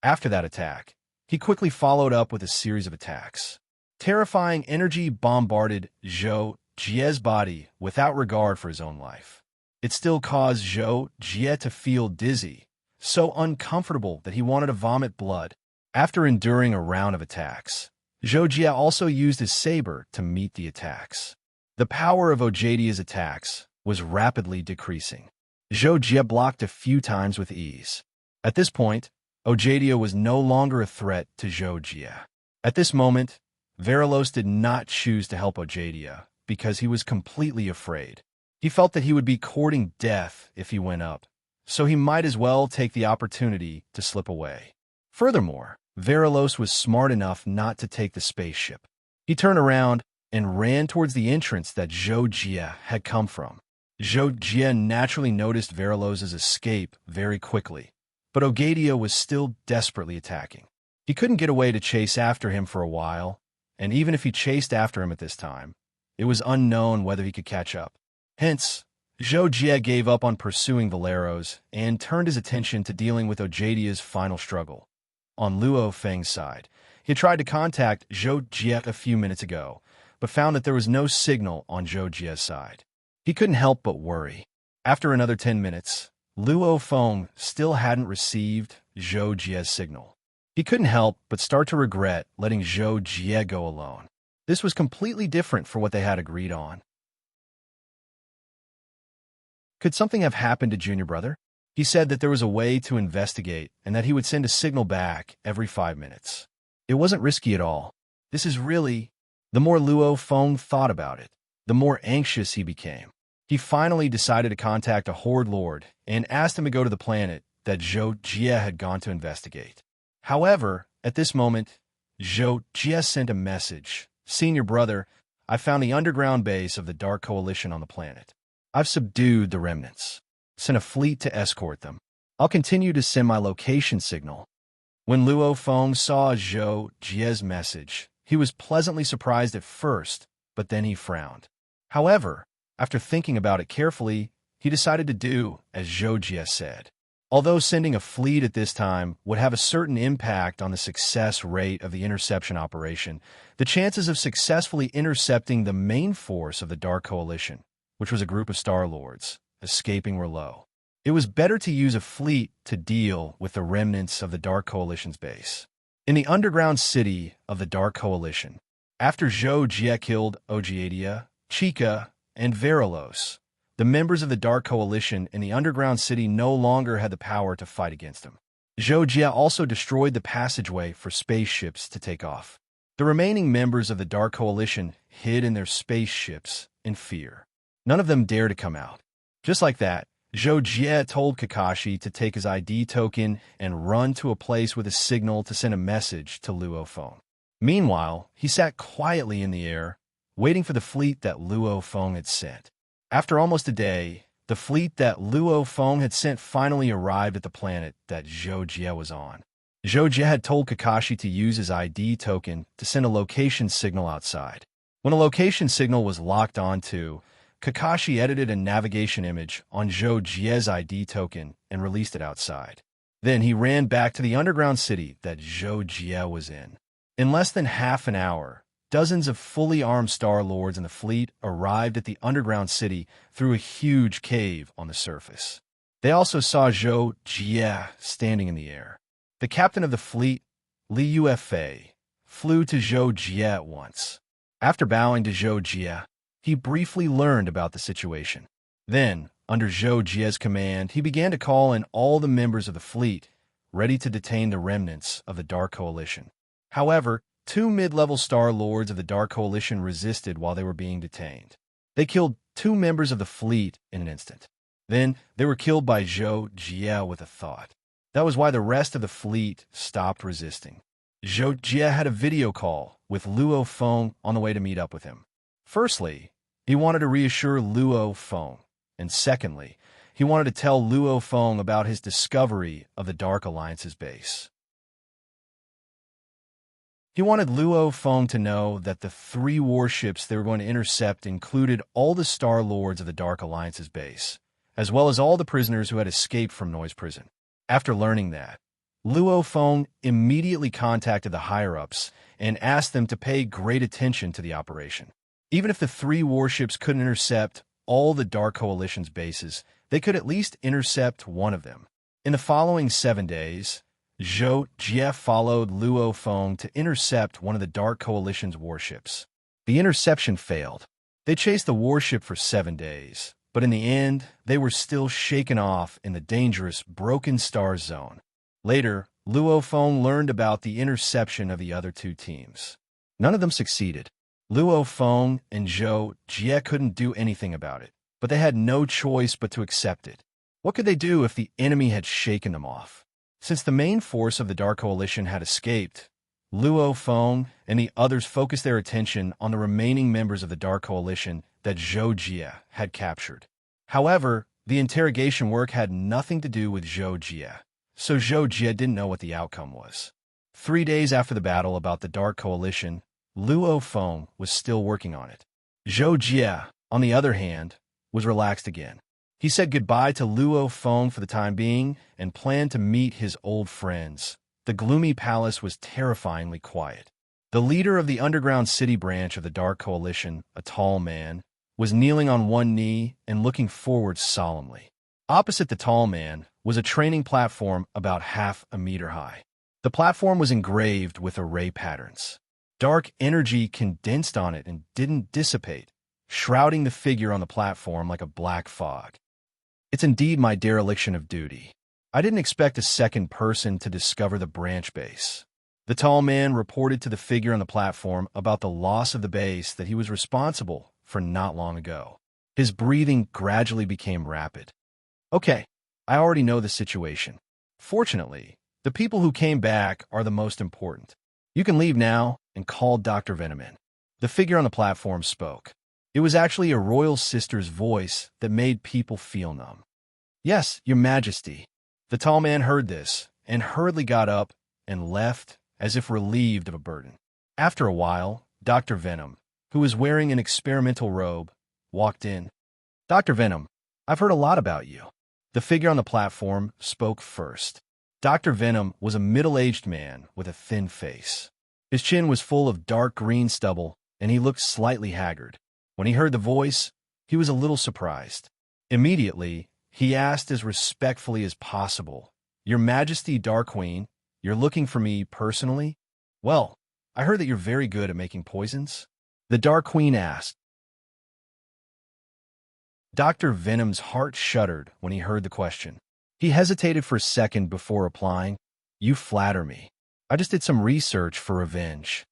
After that attack, he quickly followed up with a series of attacks. Terrifying energy bombarded Zhou Jie's body without regard for his own life. It still caused Zhou Jie to feel dizzy, so uncomfortable that he wanted to vomit blood. After enduring a round of attacks, Zhou Jie also used his saber to meet the attacks. The power of Ojadia's attacks was rapidly decreasing. Zhou Jie blocked a few times with ease. At this point, Ojadia was no longer a threat to Zhou Jie. At this moment, Verilos did not choose to help Ojadia because he was completely afraid. He felt that he would be courting death if he went up, so he might as well take the opportunity to slip away. Furthermore, Verilos was smart enough not to take the spaceship. He turned around and ran towards the entrance that Zhou Jie had come from. Zhou Jie naturally noticed Verilos's escape very quickly, but Ojadia was still desperately attacking. He couldn't get away to chase after him for a while, and even if he chased after him at this time, it was unknown whether he could catch up. Hence, Zhou Jie gave up on pursuing Valeros and turned his attention to dealing with Ojadia's final struggle. On Luo Feng's side, he tried to contact Zhou Jie a few minutes ago, but found that there was no signal on Zhou Jie's side. He couldn't help but worry. After another 10 minutes, Luo Feng still hadn't received Zhou Jie's signal. He couldn't help but start to regret letting Zhou Jie go alone. This was completely different from what they had agreed on. Could something have happened to Junior Brother? He said that there was a way to investigate and that he would send a signal back every 5 minutes. It wasn't risky at all. This is really... The more Luo Feng thought about it, the more anxious he became. He finally decided to contact a Horde Lord and asked him to go to the planet that Zhou Jie had gone to investigate. However, at this moment, Zhou Jie sent a message. Senior Brother, I found the underground base of the Dark Coalition on the planet. I've subdued the remnants. Sent a fleet to escort them. I'll continue to send my location signal. When Luo Feng saw Zhou Jie's message, he was pleasantly surprised at first, but then he frowned. However, after thinking about it carefully, he decided to do as Zhou Jie said. Although sending a fleet at this time would have a certain impact on the success rate of the interception operation, the chances of successfully intercepting the main force of the Dark Coalition, which was a group of Star Lords, escaping were low. It was better to use a fleet to deal with the remnants of the Dark Coalition's base. In the underground city of the Dark Coalition, after Zhou Jie killed Ogiedia, Chica, and Verilos, the members of the Dark Coalition in the underground city no longer had the power to fight against him. Zhou Jie also destroyed the passageway for spaceships to take off. The remaining members of the Dark Coalition hid in their spaceships in fear. None of them dared to come out. Just like that, Zhou Jie told Kakashi to take his ID token and run to a place with a signal to send a message to Luo Feng. Meanwhile, he sat quietly in the air, waiting for the fleet that Luo Feng had sent. After almost a day, the fleet that Luo Feng had sent finally arrived at the planet that Zhou Jie was on. Zhou Jie had told Kakashi to use his ID token to send a location signal outside. When a location signal was locked onto, Kakashi edited a navigation image on Zhou Jie's ID token and released it outside. Then he ran back to the underground city that Zhou Jie was in. In less than half an hour, dozens of fully armed Star Lords in the fleet arrived at the underground city through a huge cave on the surface. They also saw Zhou Jie standing in the air. The captain of the fleet, Li Yufei, flew to Zhou Jie at once. After bowing to Zhou Jie, he briefly learned about the situation. Then, under Zhou Jie's command, he began to call in all the members of the fleet, ready to detain the remnants of the Dark Coalition. However, 2 mid-level Star Lords of the Dark Coalition resisted while they were being detained. They killed 2 members of the fleet in an instant. Then, they were killed by Zhou Jie with a thought. That was why the rest of the fleet stopped resisting. Zhou Jie had a video call with Luo Feng on the way to meet up with him. Firstly, he wanted to reassure Luo Feng, and secondly, he wanted to tell Luo Feng about his discovery of the Dark Alliance's base. He wanted Luo Feng to know that the 3 warships they were going to intercept included all the Star Lords of the Dark Alliance's base, as well as all the prisoners who had escaped from Noise Prison. After learning that, Luo Feng immediately contacted the higher-ups and asked them to pay great attention to the operation. Even if the 3 warships couldn't intercept all the Dark Coalition's bases, they could at least intercept one of them. In the following 7 days, Zhou Jie followed Luo Feng to intercept one of the Dark Coalition's warships. The interception failed. They chased the warship for 7 days, but in the end, they were still shaken off in the dangerous Broken Star Zone. Later, Luo Feng learned about the interception of the other 2 teams. None of them succeeded. Luo Feng and Zhou Jie couldn't do anything about it, but they had no choice but to accept it. What could they do if the enemy had shaken them off? Since the main force of the Dark Coalition had escaped, Luo Feng and the others focused their attention on the remaining members of the Dark Coalition that Zhou Jie had captured. However, the interrogation work had nothing to do with Zhou Jie, so Zhou Jie didn't know what the outcome was. 3 days after the battle about the Dark Coalition, Luo Feng was still working on it. Zhou Jie, on the other hand, was relaxed again. He said goodbye to Luo Feng for the time being and planned to meet his old friends. The gloomy palace was terrifyingly quiet. The leader of the underground city branch of the Dark Coalition, a tall man, was kneeling on one knee and looking forward solemnly. Opposite the tall man was a training platform about half a meter high. The platform was engraved with array patterns. Dark energy condensed on it and didn't dissipate, shrouding the figure on the platform like a black fog. It's indeed my dereliction of duty. I didn't expect a second person to discover the branch base. The tall man reported to the figure on the platform about the loss of the base that he was responsible for not long ago. His breathing gradually became rapid. Okay, I already know the situation. Fortunately, the people who came back are the most important. You can leave now and call Dr. Venom in. The figure on the platform spoke. It was actually a royal sister's voice that made people feel numb. Yes, Your Majesty. The tall man heard this and hurriedly got up and left as if relieved of a burden. After a while, Dr. Venom, who was wearing an experimental robe, walked in. Dr. Venom, I've heard a lot about you. The figure on the platform spoke first. Dr. Venom was a middle-aged man with a thin face. His chin was full of dark green stubble, and he looked slightly haggard. When he heard the voice, he was a little surprised. Immediately, he asked as respectfully as possible, Your Majesty, Dark Queen, you're looking for me personally? Well, I heard that you're very good at making poisons. The Dark Queen asked. Dr. Venom's heart shuddered when he heard the question. He hesitated for a second before replying, You flatter me. I just did some research for revenge.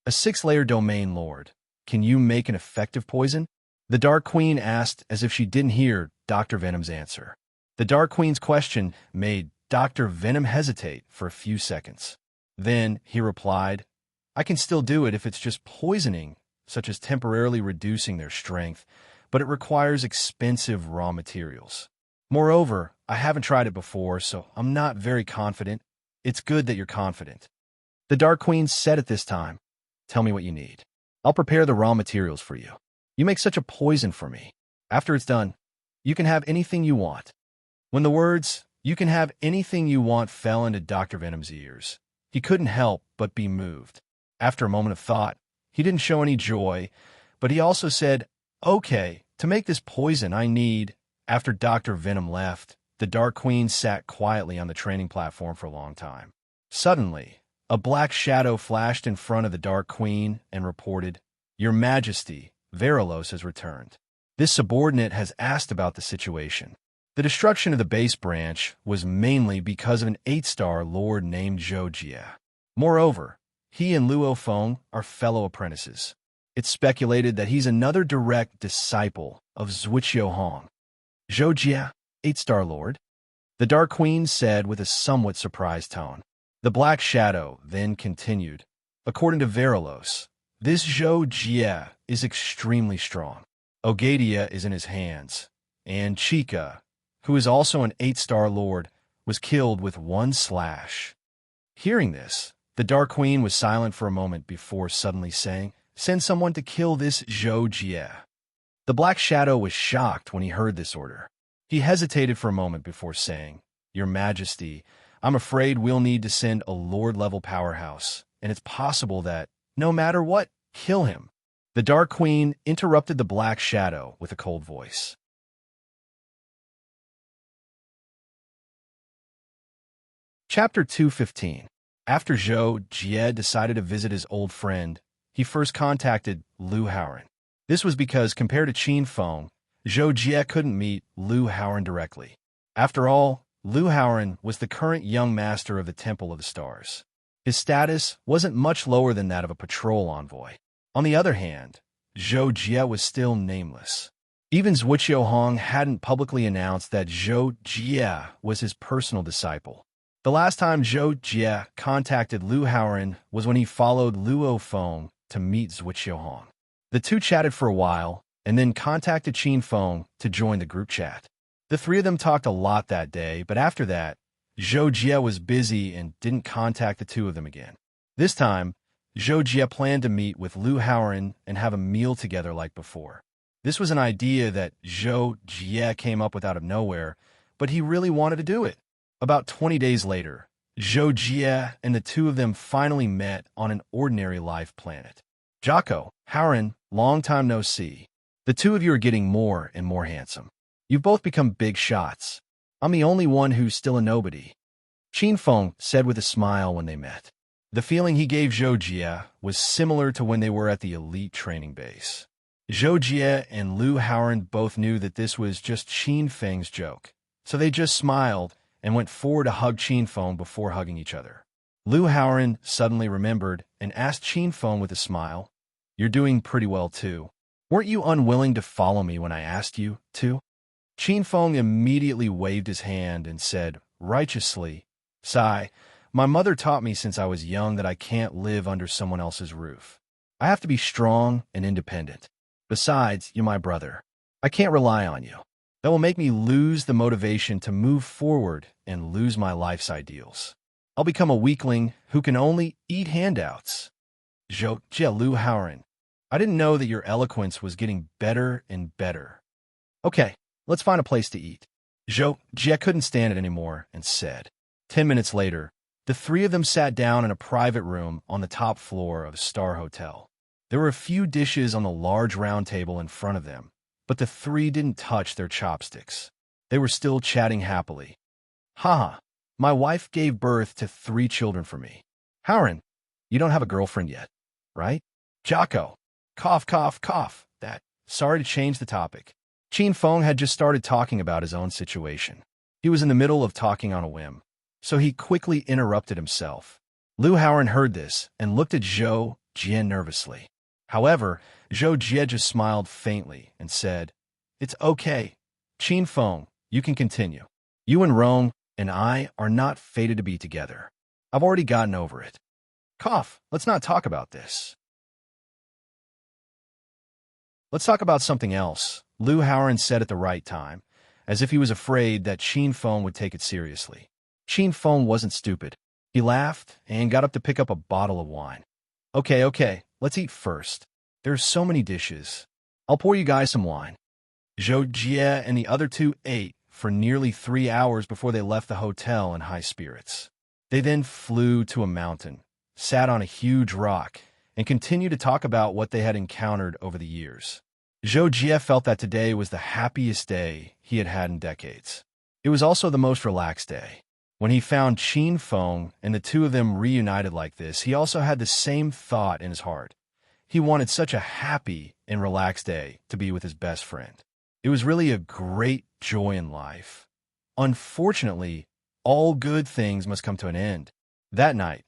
A 6-layer domain lord. Can you make an effective poison? The Dark Queen asked as if she didn't hear Dr. Venom's answer. The Dark Queen's question made Dr. Venom hesitate for a few seconds. Then he replied, I can still do it if it's just poisoning, such as temporarily reducing their strength, but it requires expensive raw materials. Moreover, I haven't tried it before, so I'm not very confident. It's good that you're confident. The Dark Queen said at this time, Tell me what you need. I'll prepare the raw materials for you. You make such a poison for me. After it's done, you can have anything you want. When the words, You can have anything you want, fell into Dr. Venom's ears, he couldn't help but be moved. After a moment of thought, he didn't show any joy, but he also said, Okay, to make this poison I need. After Dr. Venom left, the Dark Queen sat quietly on the training platform for a long time. Suddenly, a black shadow flashed in front of the Dark Queen and reported, Your Majesty, Verilos has returned. This subordinate has asked about the situation. The destruction of the base branch was mainly because of an 8-star lord named Zhojia. Moreover, he and Luo Feng are fellow apprentices. It's speculated that he's another direct disciple of Zhuqiu Hong. Zhojia, 8-star lord? The Dark Queen said with a somewhat surprised tone. The black shadow then continued. According to Verilos, this Zhojia is extremely strong. Ogadia is in his hands, and Chica, who is also an 8-star lord, was killed with one slash. Hearing this, the Dark Queen was silent for a moment before suddenly saying, Send someone to kill this Zhojia. The Black Shadow was shocked when he heard this order. He hesitated for a moment before saying, Your Majesty, I'm afraid we'll need to send a lord-level powerhouse, and it's possible that, no matter what, kill him. The Dark Queen interrupted the Black Shadow with a cold voice. Chapter 215. After Zhou Jie decided to visit his old friend, he first contacted Lu Haoran. This was because, compared to Qin Feng, Zhou Jie couldn't meet Lu Haoran directly. After all, Lu Haoran was the current young master of the Temple of the Stars. His status wasn't much lower than that of a patrol envoy. On the other hand, Zhou Jie was still nameless. Even Zhuqiu Hong hadn't publicly announced that Zhou Jie was his personal disciple. The last time Zhou Jie contacted Lu Haoran was when he followed Luo Feng to meet Zhuqiu Hong. The two chatted for a while, and then contacted Qin Feng to join the group chat. The three of them talked a lot that day, but after that, Zhou Jie was busy and didn't contact the two of them again. This time, Zhou Jie planned to meet with Lu Haoran and have a meal together like before. This was an idea that Zhou Jie came up with out of nowhere, but he really wanted to do it. About 20 days later, Zhou Jie and the two of them finally met on an ordinary life planet. Jocko, Haoran, long time no see. The two of you are getting more and more handsome. You've both become big shots. I'm the only one who's still a nobody, Qin Feng said with a smile when they met. The feeling he gave Zhou Jie was similar to when they were at the elite training base. Zhou Jie and Lu Haoran both knew that this was just Qin Feng's joke, so they just smiled and went forward to hug Qin Feng before hugging each other. Lu Haoran suddenly remembered and asked Qin Feng with a smile, "You're doing pretty well too. Weren't you unwilling to follow me when I asked you to?" Qin Feng immediately waved his hand and said, righteously, "Sai, my mother taught me since I was young that I can't live under someone else's roof. I have to be strong and independent. Besides, you're my brother. I can't rely on you. That will make me lose the motivation to move forward and lose my life's ideals. I'll become a weakling who can only eat handouts." Zhou Jie Lu Haoran, I didn't know that your eloquence was getting better and better. Okay, let's find a place to eat. Zhou Jie couldn't stand it anymore and said. 10 minutes later, the three of them sat down in a private room on the top floor of a star hotel. There were a few dishes on the large round table in front of them, but the three didn't touch their chopsticks. They were still chatting happily. Haha, my wife gave birth to 3 children for me. Haoran, you don't have a girlfriend yet, right? Jocko, cough, cough, cough. Sorry to change the topic. Qin Feng had just started talking about his own situation. He was in the middle of talking on a whim, so he quickly interrupted himself. Lu Haoran heard this and looked at Zhou Jie nervously. However, Zhou Jie just smiled faintly and said, "It's okay. Qin Feng, you can continue. You and Rong and I are not fated to be together. I've already gotten over it. Cough, let's not talk about this. Let's talk about something else," Lu Haoran said at the right time, as if he was afraid that Qin Feng would take it seriously. Qin Feng wasn't stupid. He laughed and got up to pick up a bottle of wine. Okay, let's eat first. There are so many dishes. I'll pour you guys some wine." Zhou Jie and the other two ate for nearly 3 hours before they left the hotel in high spirits. They then flew to a mountain, sat on a huge rock, and continued to talk about what they had encountered over the years. Zhou Jie felt that today was the happiest day he had had in decades. It was also the most relaxed day. When he found Qin Feng and the two of them reunited like this, he also had the same thought in his heart. He wanted such a happy and relaxed day to be with his best friend. It was really a great joy in life. Unfortunately, all good things must come to an end. That night,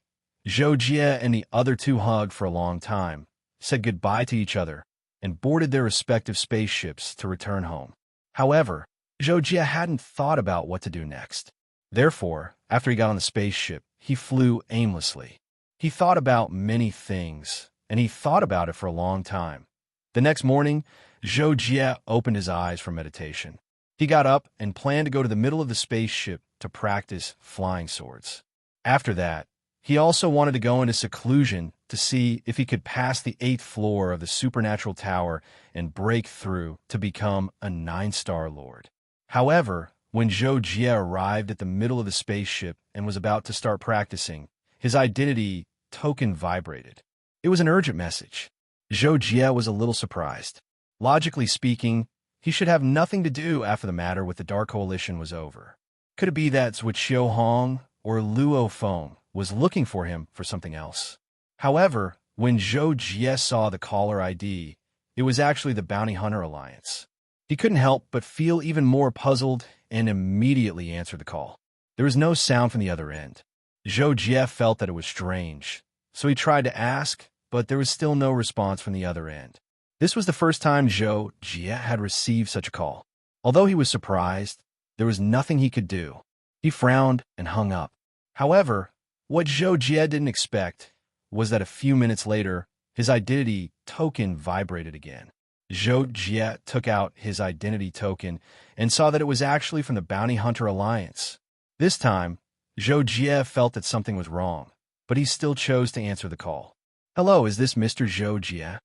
Zhou Jie and the other two hugged for a long time, said goodbye to each other, and boarded their respective spaceships to return home. However, Zhou Jie hadn't thought about what to do next. Therefore, after he got on the spaceship, he flew aimlessly. He thought about many things, and he thought about it for a long time. The next morning, Zhou Jie opened his eyes for meditation. He got up and planned to go to the middle of the spaceship to practice flying swords. After that, he also wanted to go into seclusion to see if he could pass the 8th floor of the supernatural tower and break through to become a 9-star lord. However, when Zhou Jie arrived at the middle of the spaceship and was about to start practicing, his identity token vibrated. It was an urgent message. Zhou Jie was a little surprised. Logically speaking, he should have nothing to do after the matter with the Dark Coalition was over. Could it be that Zhuqiu Hong or Luo Feng was looking for him for something else? However, when Zhou Jie saw the caller ID, it was actually the Bounty Hunter Alliance. He couldn't help but feel even more puzzled and immediately answered the call. There was no sound from the other end. Zhou Jie felt that it was strange, so he tried to ask, but there was still no response from the other end. This was the first time Zhou Jie had received such a call. Although he was surprised, there was nothing he could do. He frowned and hung up. However, what Zhou Jie didn't expect was that a few minutes later, his identity token vibrated again. Zhou Jie took out his identity token and saw that it was actually from the Bounty Hunter Alliance. This time, Zhou Jie felt that something was wrong, but he still chose to answer the call. "Hello, is this Mr. Zhou Jie?"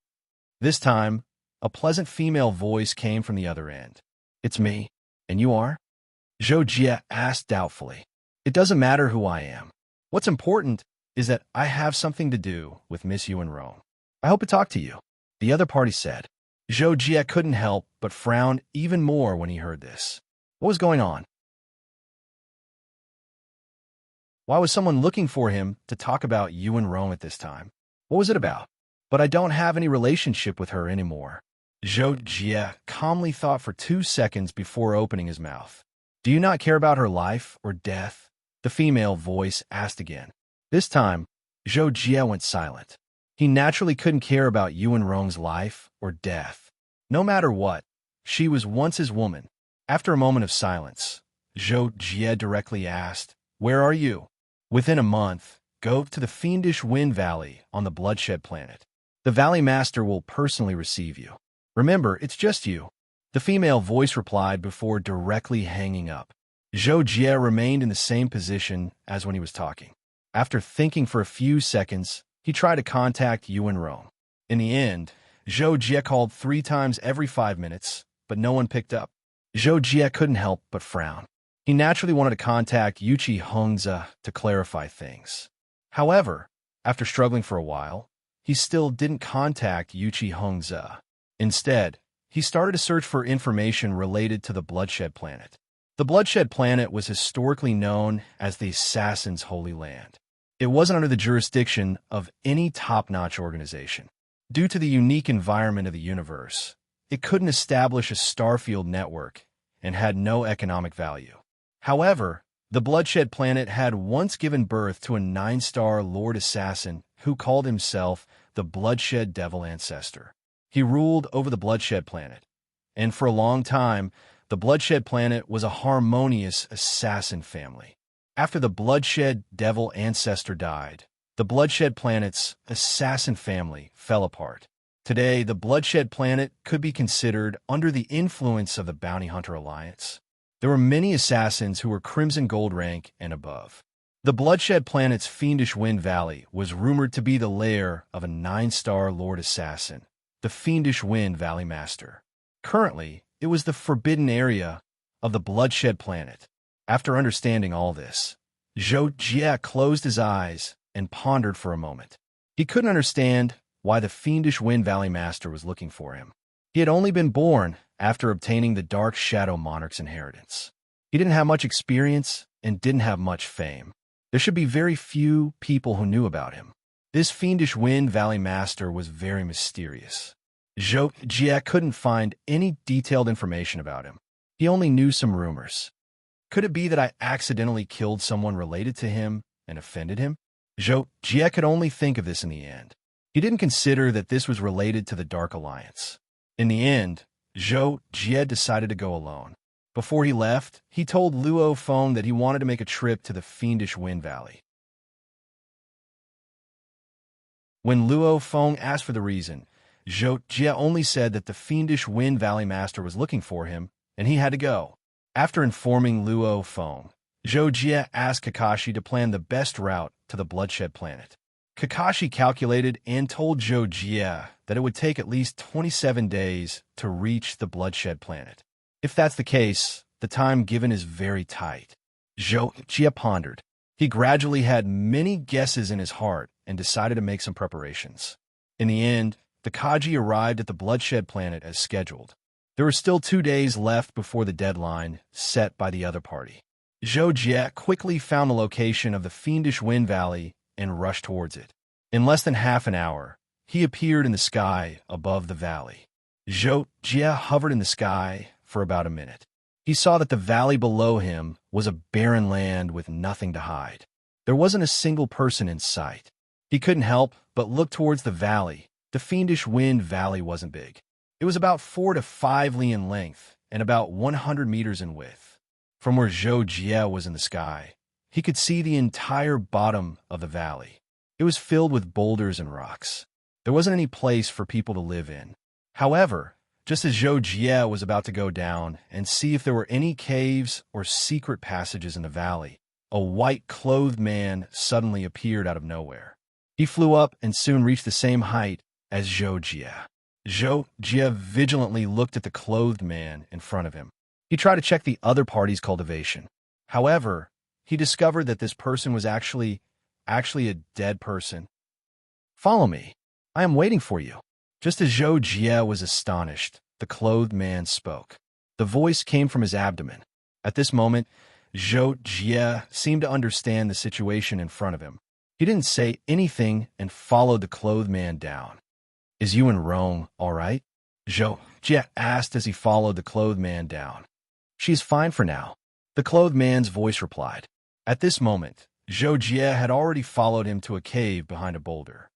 This time, a pleasant female voice came from the other end. "It's me. And you are?" Zhou Jie asked doubtfully. "It doesn't matter who I am. What's important is that I have something to do with Miss Yu and Rome. I hope to talk to you," the other party said. Zhou Jie couldn't help but frown even more when he heard this. What was going on? Why was someone looking for him to talk about you and Rome at this time? What was it about? But I don't have any relationship with her anymore. Zhou Jie calmly thought for 2 seconds before opening his mouth. Do you not care about her life or death? The female voice asked again. This time, Zhou Jie went silent. He naturally couldn't care about Yuan Rong's life or death. No matter what, she was once his woman. After a moment of silence, Zhou Jie directly asked, Where are you? Within a month, go to the fiendish Wind Valley on the Bloodshed Planet. The Valley Master will personally receive you. Remember, it's just you. The female voice replied before directly hanging up. Zhou Jie remained in the same position as when he was talking. After thinking for a few seconds, he tried to contact Yuan Rong. In the end, Zhou Jie called 3 times every 5 minutes, but no one picked up. Zhou Jie couldn't help but frown. He naturally wanted to contact Yuqi Hongze to clarify things. However, after struggling for a while, he still didn't contact Yuqi Hongze. Instead, he started to search for information related to the Bloodshed Planet. The Bloodshed Planet was historically known as the Assassin's Holy Land. It wasn't under the jurisdiction of any top-notch organization. Due to the unique environment of the universe, it couldn't establish a starfield network and had no economic value. However, the Bloodshed Planet had once given birth to a 9-star Lord Assassin who called himself the Bloodshed Devil Ancestor. He ruled over the Bloodshed Planet, and for a long time, the Bloodshed Planet was a harmonious assassin family. After the Bloodshed Devil Ancestor died, the Bloodshed Planet's assassin family fell apart. Today, the Bloodshed Planet could be considered under the influence of the Bounty Hunter Alliance. There were many assassins who were Crimson Gold rank and above. The Bloodshed Planet's fiendish Wind Valley was rumored to be the lair of a 9-star Lord Assassin, the fiendish Wind Valley Master. Currently, it was the forbidden area of the Bloodshed Planet. After understanding all this, Zhou Jie closed his eyes and pondered for a moment. He couldn't understand why the fiendish Wind Valley Master was looking for him. He had only been born after obtaining the Dark Shadow Monarch's inheritance. He didn't have much experience and didn't have much fame. There should be very few people who knew about him. This fiendish Wind Valley Master was very mysterious. Zhou Jie couldn't find any detailed information about him. He only knew some rumors. Could it be that I accidentally killed someone related to him and offended him? Zhou Jie could only think of this in the end. He didn't consider that this was related to the Dark Alliance. In the end, Zhou Jie decided to go alone. Before he left, he told Luo Feng that he wanted to make a trip to the fiendish Wind Valley. When Luo Feng asked for the reason, Zhou Jie only said that the fiendish Wind Valley Master was looking for him, and he had to go. After informing Luo Feng, Zhou Jie asked Kakashi to plan the best route to the Bloodshed Planet. Kakashi calculated and told Zhou Jie that it would take at least 27 days to reach the Bloodshed Planet. If that's the case, the time given is very tight. Zhou Jie pondered. He gradually had many guesses in his heart and decided to make some preparations. In the end, the Kaji arrived at the Bloodshed Planet as scheduled. There were still 2 days left before the deadline set by the other party. Zhou Jie quickly found the location of the fiendish Wind Valley and rushed towards it. In less than half an hour, he appeared in the sky above the valley. Zhou Jie hovered in the sky for about a minute. He saw that the valley below him was a barren land with nothing to hide. There wasn't a single person in sight. He couldn't help but look towards the valley. The fiendish Wind Valley wasn't big. It was about 4 to 5 li in length and about 100 meters in width. From where Zhou Jie was in the sky, he could see the entire bottom of the valley. It was filled with boulders and rocks. There wasn't any place for people to live in. However, just as Zhou Jie was about to go down and see if there were any caves or secret passages in the valley, a white-clothed man suddenly appeared out of nowhere. He flew up and soon reached the same height as Zhou Jie. Zhou Jie vigilantly looked at the clothed man in front of him. He tried to check the other party's cultivation. However, he discovered that this person was actually a dead person. Follow me. I am waiting for you. Just as Zhou Jie was astonished, the clothed man spoke. The voice came from his abdomen. At this moment, Zhou Jie seemed to understand the situation in front of him. He didn't say anything and followed the clothed man down. "Is you and Rong all right?" Zhou Jie asked as he followed the clothed man down. "She's fine for now," the clothed man's voice replied. At this moment, Zhou Jie had already followed him to a cave behind a boulder.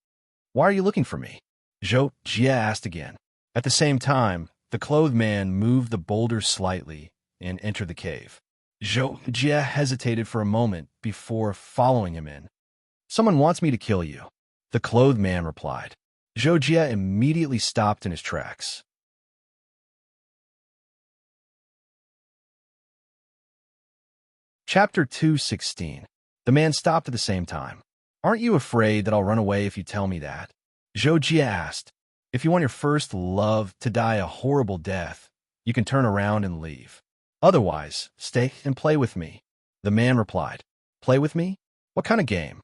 "Why are you looking for me?" Zhou Jie asked again. At the same time, the clothed man moved the boulder slightly and entered the cave. Zhou Jie hesitated for a moment before following him in. "Someone wants me to kill you," the clothed man replied. Zhou Jie immediately stopped in his tracks. Chapter 2:16. The man stopped at the same time. "Aren't you afraid that I'll run away if you tell me that?" Zhou Jie asked. "If you want your first love to die a horrible death, you can turn around and leave. Otherwise, stay and play with me." The man replied. "Play with me? What kind of game?"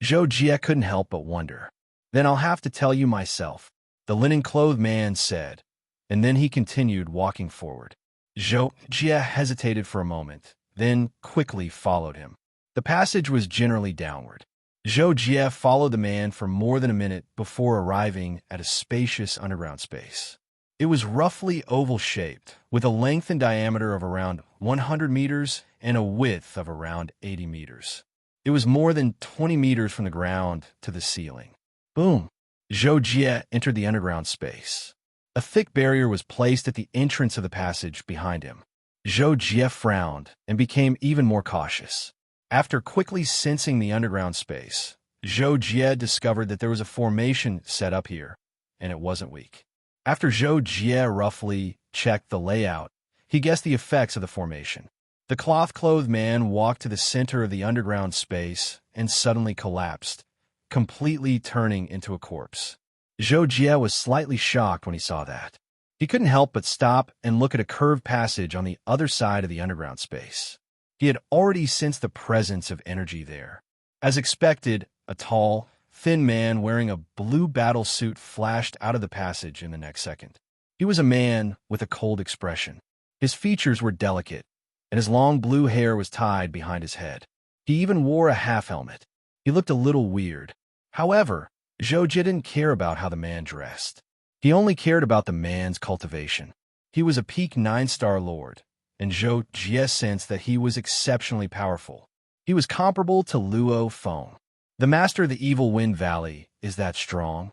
Zhou Jie couldn't help but wonder. "Then I'll have to tell you myself," the linen-clothed man said, and then he continued walking forward. Zhou Jie hesitated for a moment, then quickly followed him. The passage was generally downward. Zhou Jie followed the man for more than a minute before arriving at a spacious underground space. It was roughly oval-shaped, with a length and diameter of around 100 meters and a width of around 80 meters. It was more than 20 meters from the ground to the ceiling. Boom! Zhou Jie entered the underground space. A thick barrier was placed at the entrance of the passage behind him. Zhou Jie frowned and became even more cautious. After quickly sensing the underground space, Zhou Jie discovered that there was a formation set up here, and it wasn't weak. After Zhou Jie roughly checked the layout, he guessed the effects of the formation. The cloth-clothed man walked to the center of the underground space and suddenly collapsed, completely turning into a corpse. Zhou Jie was slightly shocked when he saw that. He couldn't help but stop and look at a curved passage on the other side of the underground space. He had already sensed the presence of energy there. As expected, a tall, thin man wearing a blue battle suit flashed out of the passage in the next second. He was a man with a cold expression. His features were delicate, and his long blue hair was tied behind his head. He even wore a half-helmet. He looked a little weird. However, Zhou Jie didn't care about how the man dressed. He only cared about the man's cultivation. He was a peak 9-star lord, and Zhou Jie sensed that he was exceptionally powerful. He was comparable to Luo Feng. The master of the Evil Wind Valley is that strong?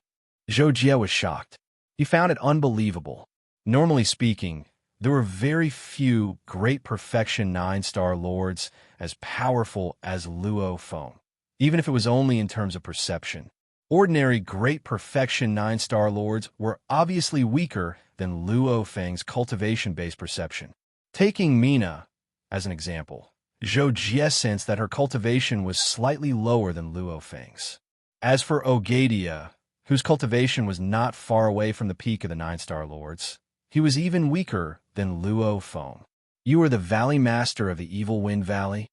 Zhou Jie was shocked. He found it unbelievable. Normally speaking, there were very few great perfection 9-star lords as powerful as Luo Feng, even if it was only in terms of perception. Ordinary great perfection 9-star lords were obviously weaker than Luo Feng's cultivation-based perception. Taking Mina as an example, Zhou Jie sensed that her cultivation was slightly lower than Luo Feng's. As for Ogadia, whose cultivation was not far away from the peak of the 9-star lords, he was even weaker than Luo Feng. "You are the Valley Master of the Evil Wind Valley?"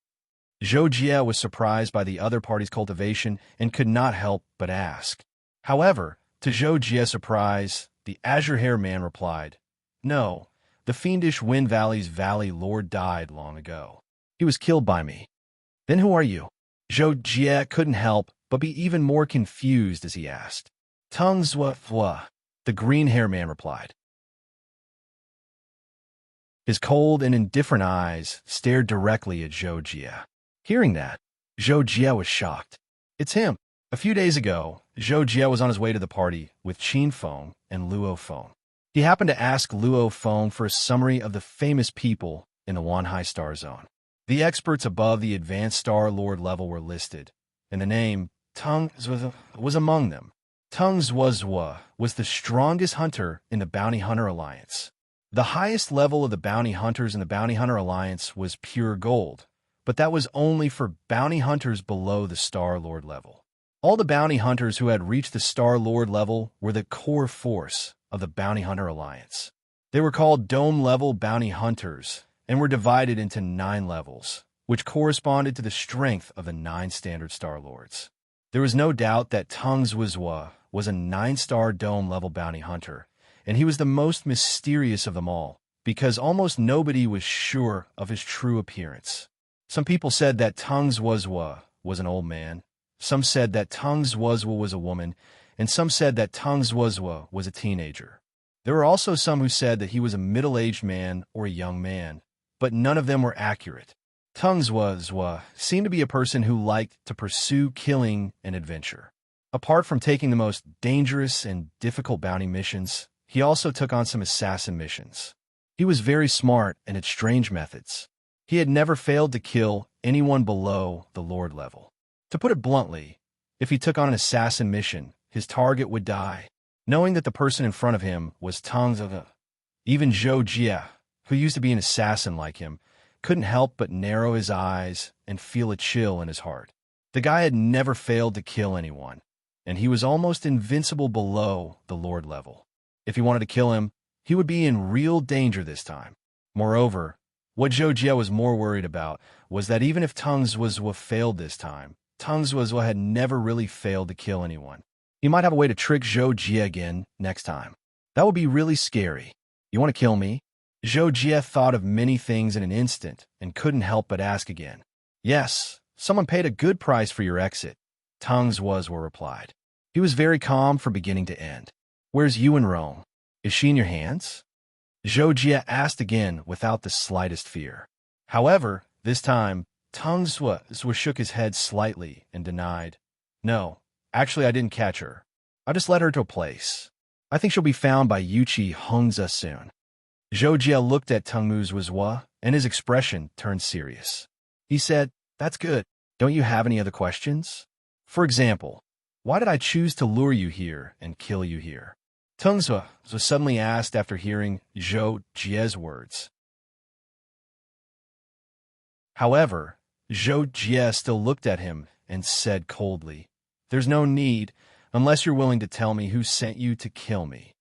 Zhou Jie was surprised by the other party's cultivation and could not help but ask. However, to Zhou Jie's surprise, the azure-haired man replied, "No, the fiendish Wind Valley's Valley Lord died long ago. He was killed by me." "Then who are you?" Zhou Jie couldn't help but be even more confused as he asked. "Tung Zhua Fua," the green-haired man replied. His cold and indifferent eyes stared directly at Zhou Jie. Hearing that, Zhou Jie was shocked. "It's him." A few days ago, Zhou Jie was on his way to the party with Qin Feng and Luo Feng. He happened to ask Luo Feng for a summary of the famous people in the Wanhai Star Zone. The experts above the Advanced Star Lord level were listed, and the name Tung Zhua was among them. Tung Zhua was the strongest hunter in the Bounty Hunter Alliance. The highest level of the bounty hunters in the Bounty Hunter Alliance was pure gold, but that was only for bounty hunters below the Star Lord level. All the bounty hunters who had reached the Star Lord level were the core force of the Bounty Hunter Alliance. They were called Dome-level bounty hunters and were divided into 9 levels, which corresponded to the strength of the 9 standard Star Lords. There was no doubt that Tung Zhua was a 9-star Dome-level bounty hunter, and he was the most mysterious of them all, because almost nobody was sure of his true appearance. Some people said that Tongues was an old man. Some said that Tongues was a woman, and some said that Tongues was a teenager. There were also some who said that he was a middle-aged man or a young man, but none of them were accurate. Tongues seemed to be a person who liked to pursue killing and adventure. Apart from taking the most dangerous and difficult bounty missions, he also took on some assassin missions. He was very smart and had strange methods. He had never failed to kill anyone below the Lord level. To put it bluntly, if he took on an assassin mission, his target would die. Knowing that the person in front of him was Tongues, even Zhou Jie, who used to be an assassin like him, couldn't help but narrow his eyes and feel a chill in his heart. The guy had never failed to kill anyone, and he was almost invincible below the Lord level. If he wanted to kill him, he would be in real danger this time. Moreover, what Zhou Jie was more worried about was that even if Tongues failed this time, Tongues had never really failed to kill anyone. He might have a way to trick Zhou Jie again next time. That would be really scary. You want to kill me? Zhou Jie thought of many things in an instant and couldn't help but ask again. Yes, someone paid a good price for your exit, Tongues replied. He was very calm from beginning to end. Where's Yuan Rong? Is she in your hands? Zhou Jie asked again without the slightest fear. However, this time, Tongues shook his head slightly and denied. No, actually I didn't catch her. I just led her to a place. I think she'll be found by Yuchi Hongza soon. Zhou Jie looked at Tongues and his expression turned serious. He said, That's good. Don't you have any other questions? For example, why did I choose to lure you here and kill you here? Tongues was suddenly asked after hearing Zhou Jie's words. However, Zhou Jie still looked at him and said coldly, There's no need, unless you're willing to tell me who sent you to kill me.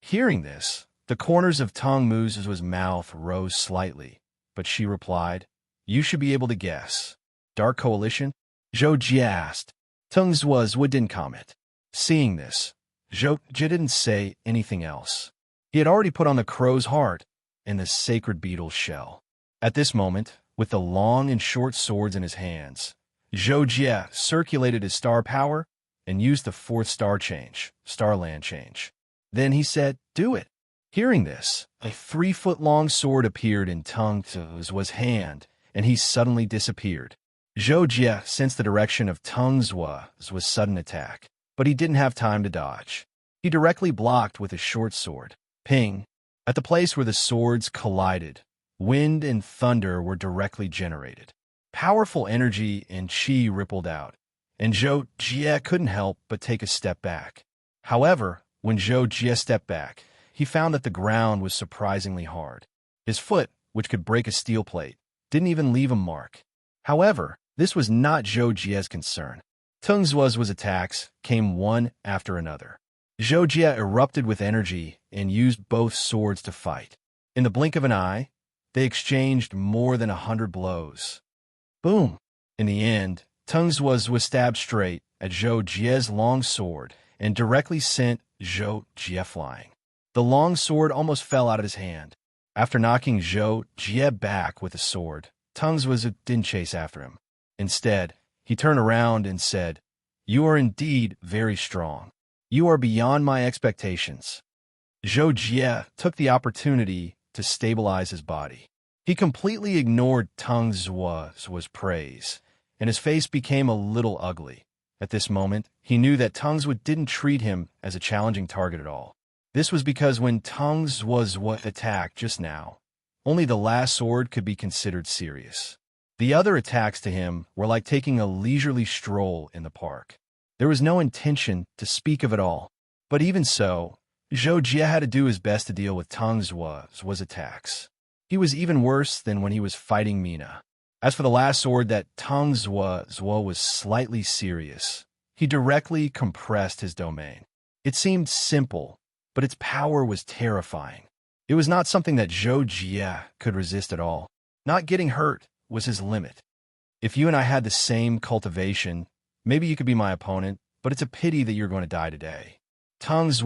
Hearing this, the corners of Tongues' mouth rose slightly, but she replied, You should be able to guess. Dark Coalition? Zhou Jie asked. Tongues didn't comment. Seeing this, Zhou Jie didn't say anything else. He had already put on the crow's heart and the sacred beetle's shell. At this moment, with the long and short swords in his hands, Zhou Jie circulated his star power and used the fourth starland change. Then he said, Do it. Hearing this, a 3-foot-long sword appeared in Tongues' hand, and he suddenly disappeared. Zhou Jie sensed the direction of Tongues' sudden attack, but he didn't have time to dodge. He directly blocked with his short sword. Ping! At the place where the swords collided, wind and thunder were directly generated. Powerful energy and chi rippled out, and Zhou Jie couldn't help but take a step back. However, when Zhou Jie stepped back, he found that the ground was surprisingly hard. His foot, which could break a steel plate, didn't even leave a mark. However, this was not Zhou Jie's concern. Tongues' attacks came one after another. Zhou Jie erupted with energy and used both swords to fight. In the blink of an eye, they exchanged more than 100 blows. Boom! In the end, Tongues was stabbed straight at Zhou Jie's long sword and directly sent Zhou Jie flying. The long sword almost fell out of his hand. After knocking Zhou Jie back with the sword, Tongues didn't chase after him. Instead, he turned around and said, You are indeed very strong. You are beyond my expectations. Zhou Jie took the opportunity to stabilize his body. He completely ignored Tongues' praise, and his face became a little ugly. At this moment, he knew that Tongues didn't treat him as a challenging target at all. This was because when Tongues attacked just now, only the last sword could be considered serious. The other attacks to him were like taking a leisurely stroll in the park. There was no intention to speak of it all. But even so, Zhou Jie had to do his best to deal with Tongues' attacks. He was even worse than when he was fighting Mina. As for the last sword that Tongues was slightly serious, he directly compressed his domain. It seemed simple, but its power was terrifying. It was not something that Zhou Jie could resist at all. Not getting hurt was his limit. If you and I had the same cultivation, maybe you could be my opponent, but it's a pity that you're going to die today. Tongues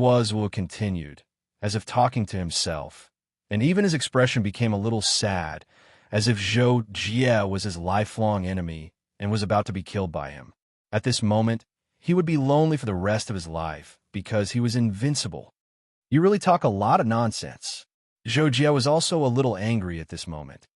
continued, as if talking to himself, and even his expression became a little sad as if Zhou Jie was his lifelong enemy and was about to be killed by him. At this moment, he would be lonely for the rest of his life because he was invincible. You really talk a lot of nonsense. Zhou Jie was also a little angry at this moment.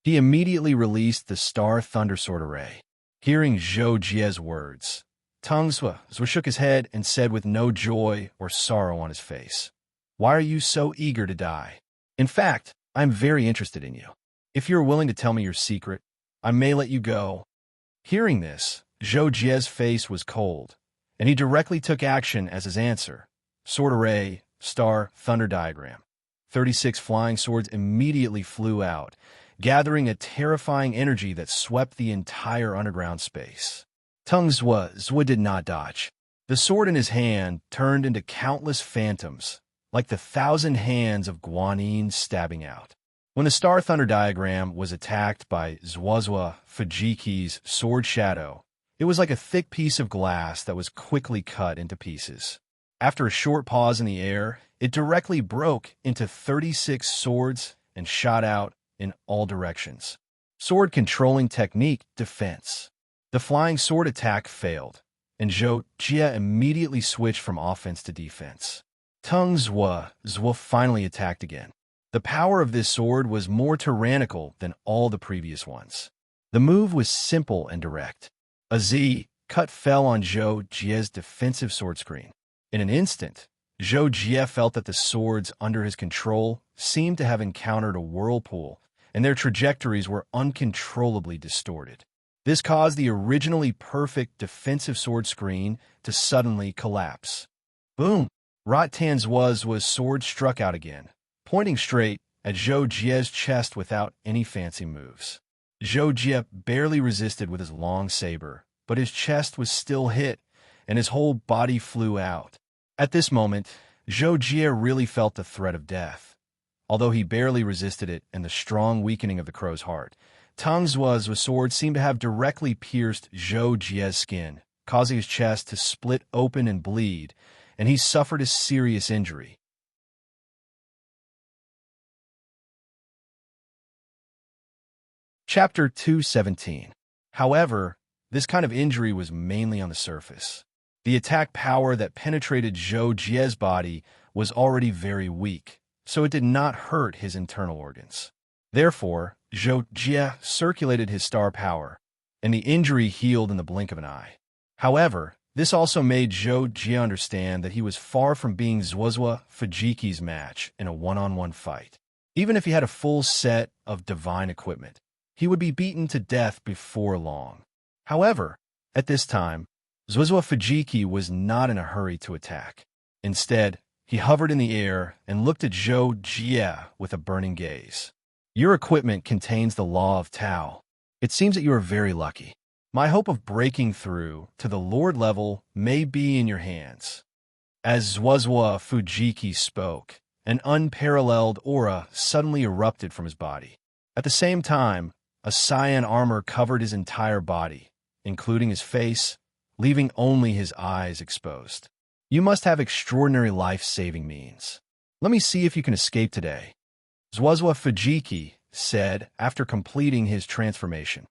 He immediately released the Star Thunder Sword Array. Hearing Zhou Jie's words, Tang Zwe shook his head and said with no joy or sorrow on his face, "Why are you so eager to die? In fact, I'm very interested in you. If you're willing to tell me your secret, I may let you go." Hearing this, Zhou Jie's face was cold, and he directly took action as his answer. Sword Array, Star Thunder Diagram. 36 flying swords immediately flew out, gathering a terrifying energy that swept the entire underground space. Tang Zwe did not dodge. The sword in his hand turned into countless phantoms, like the 1,000 hands of Guanyin stabbing out. When the Star Thunder Diagram was attacked by Zhuozhua Fujiki's Sword Shadow, it was like a thick piece of glass that was quickly cut into pieces. After a short pause in the air, it directly broke into 36 swords and shot out in all directions. Sword controlling technique defense. The flying sword attack failed, and Zhou Jie immediately switched from offense to defense. Tang Zwe finally attacked again. The power of this sword was more tyrannical than all the previous ones. The move was simple and direct. A Z cut fell on Zhou Jie's defensive sword screen. In an instant, Zhou Jie felt that the swords under his control seemed to have encountered a whirlpool, and their trajectories were uncontrollably distorted. This caused the originally perfect defensive sword screen to suddenly collapse. Boom! Rot Tanzua's sword struck out again, pointing straight at Zhou Jie's chest without any fancy moves. Zhou Jie barely resisted with his long saber, but his chest was still hit, and his whole body flew out. At this moment, Zhou Jie really felt the threat of death. Although he barely resisted it and the strong weakening of the crow's heart, Tang Zuo's sword seemed to have directly pierced Zhou Jie's skin, causing his chest to split open and bleed, and he suffered a serious injury. Chapter 217. However, this kind of injury was mainly on the surface. The attack power that penetrated Zhou Jie's body was already very weak, so it did not hurt his internal organs. Therefore, Zhou Jie circulated his star power, and the injury healed in the blink of an eye. However, this also made Zhou Jie understand that he was far from being Zhuozhua Fujiki's match in a one-on-one fight. Even if he had a full set of divine equipment, he would be beaten to death before long. However, at this time, Zhuozhua Fujiki was not in a hurry to attack. Instead, he hovered in the air and looked at Zhou Jie with a burning gaze. "Your equipment contains the law of Tao. It seems that you are very lucky. My hope of breaking through to the Lord level may be in your hands." As Zhuozhua Fujiki spoke, an unparalleled aura suddenly erupted from his body. At the same time, a cyan armor covered his entire body, including his face, leaving only his eyes exposed. "You must have extraordinary life-saving means. Let me see if you can escape today," Zhuozhua Fujiki said after completing his transformation.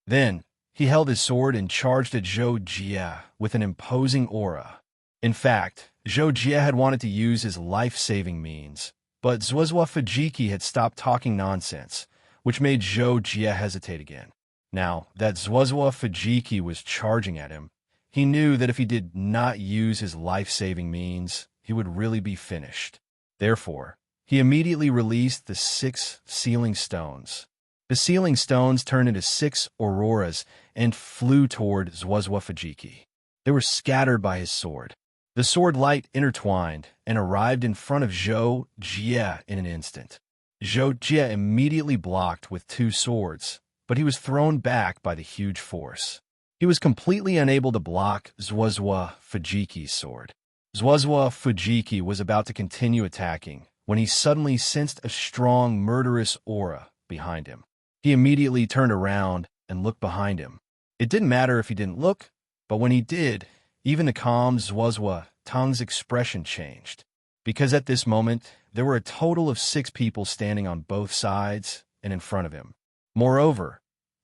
Then, he held his sword and charged at Zhou Jie with an imposing aura. In fact, Zhou Jie had wanted to use his life-saving means, but Zhuozhua Fujiki had stopped talking nonsense, which made Zhou Jie hesitate again. Now that Zhuozhua Fujiki was charging at him, he knew that if he did not use his life-saving means, he would really be finished. Therefore, he immediately released the 6 sealing stones. The sealing stones turned into 6 auroras and flew toward Zhuozhua Fujiki. They were scattered by his sword. The sword light intertwined and arrived in front of Zhou Jie in an instant. Zhou Jie immediately blocked with 2 swords, but he was thrown back by the huge force. He was completely unable to block Zhuozhua Fujiki's sword. Zhuozhua Fujiki was about to continue attacking when he suddenly sensed a strong, murderous aura behind him. He immediately turned around and looked behind him. It didn't matter if he didn't look, but when he did, even the calm Zhuozhua Tang's expression changed. Because at this moment, there were a total of 6 people standing on both sides and in front of him. Moreover,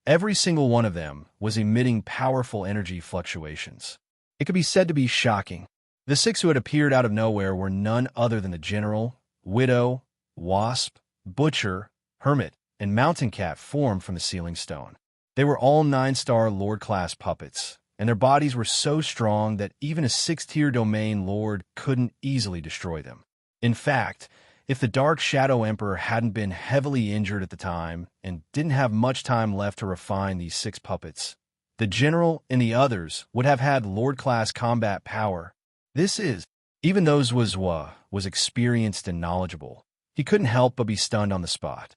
every single one of them was emitting powerful energy fluctuations. It could be said to be shocking. The 6 who had appeared out of nowhere were none other than the General, Widow, Wasp, Butcher, Hermit, and Mountain Cat formed from the Sealing Stone. They were all 9-star Lord-class puppets, and their bodies were so strong that even a 6-tier domain lord couldn't easily destroy them. In fact, if the Dark Shadow Emperor hadn't been heavily injured at the time and didn't have much time left to refine these 6 puppets, the General and the others would have had Lord-class combat power. Even though Zhuozhua was experienced and knowledgeable, he couldn't help but be stunned on the spot.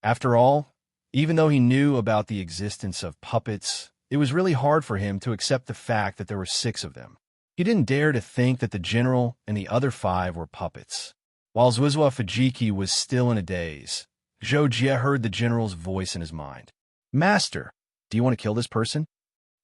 After all, even though he knew about the existence of puppets, it was really hard for him to accept the fact that there were 6 of them. He didn't dare to think that the General and the other 5 were puppets. While Zhuozhua Fujiki was still in a daze, Zhou Jie heard the General's voice in his mind. "Master, do you want to kill this person?"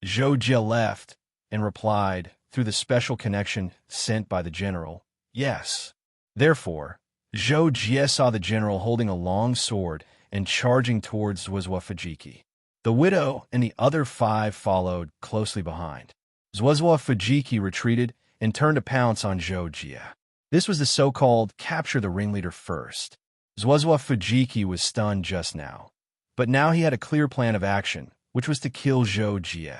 Zhou Jie left and replied, through the special connection sent by the General, "Yes." Therefore, Zhou Jie saw the General holding a long sword and charging towards Zhuozhua Fujiki. The Widow and the other 5 followed closely behind. Zhuozhua Fujiki retreated and turned to pounce on Zhou Jie. This was the so-called capture the ringleader first. Zhuozhua Fujiki was stunned just now, but now he had a clear plan of action, which was to kill Zhou Jie.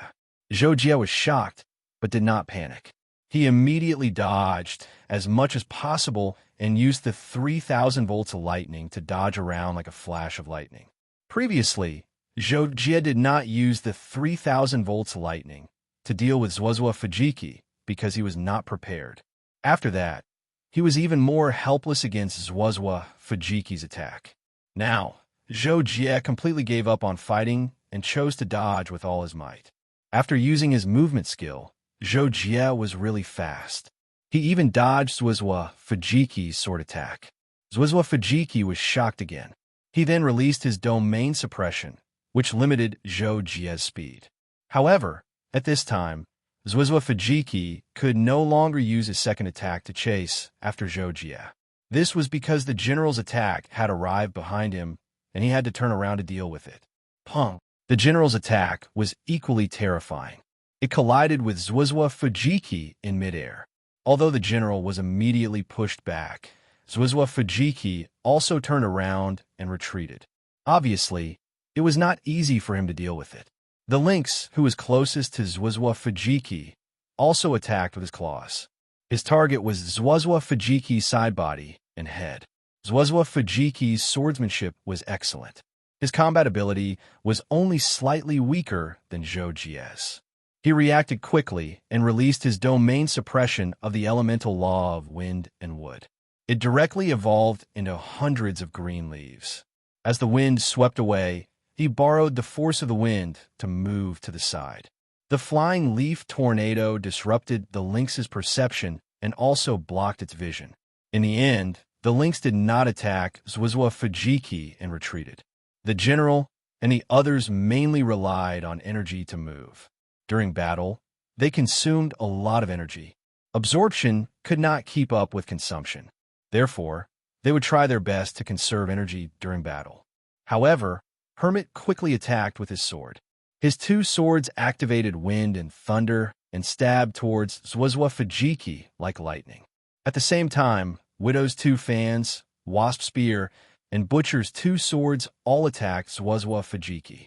Zhou Jie was shocked, but did not panic. He immediately dodged as much as possible and used the 3,000 volts of lightning to dodge around like a flash of lightning. Previously, Zhou Jie did not use the 3,000 volts of lightning to deal with Zhuozhua Fujiki because he was not prepared. After that, he was even more helpless against Zhuozhua Fujiki's attack. Now, Zhou Jie completely gave up on fighting and chose to dodge with all his might. After using his movement skill, Zhou Jie was really fast. He even dodged Zhuozhua Fujiki's sword attack. Zhuozhua Fujiki was shocked again. He then released his domain suppression, which limited Zhou Jie's speed. However, at this time, Zhuozhua Fujiki could no longer use his second attack to chase after Zhou Jie. This was because the General's attack had arrived behind him, and he had to turn around to deal with it. Pung! The General's attack was equally terrifying. It collided with Zhuozhua Fujiki in midair. Although the General was immediately pushed back, Zhuozhua Fujiki also turned around and retreated. Obviously, it was not easy for him to deal with it. The lynx, who was closest to Zhuozhua Fujiki, also attacked with his claws. His target was Zhuozhua Fujiki's side body and head. Zhuozhua Fujiki's swordsmanship was excellent. His combat ability was only slightly weaker than Zhou Jie's. He reacted quickly and released his domain suppression of the elemental law of wind and wood. It directly evolved into hundreds of green leaves. As the wind swept away, he borrowed the force of the wind to move to the side. The flying leaf tornado disrupted the lynx's perception and also blocked its vision. In the end, the lynx did not attack Zhuozhua Fujiki and retreated. The General and the others mainly relied on energy to move. During battle, they consumed a lot of energy. Absorption could not keep up with consumption. Therefore, they would try their best to conserve energy during battle. However, Hermit quickly attacked with his sword. His 2 swords activated wind and thunder and stabbed towards Zhuozhua Fujiki like lightning. At the same time, Widow's 2 fans, Wasp Spear, and Butcher's 2 swords all attacked Zhuozhua Fujiki.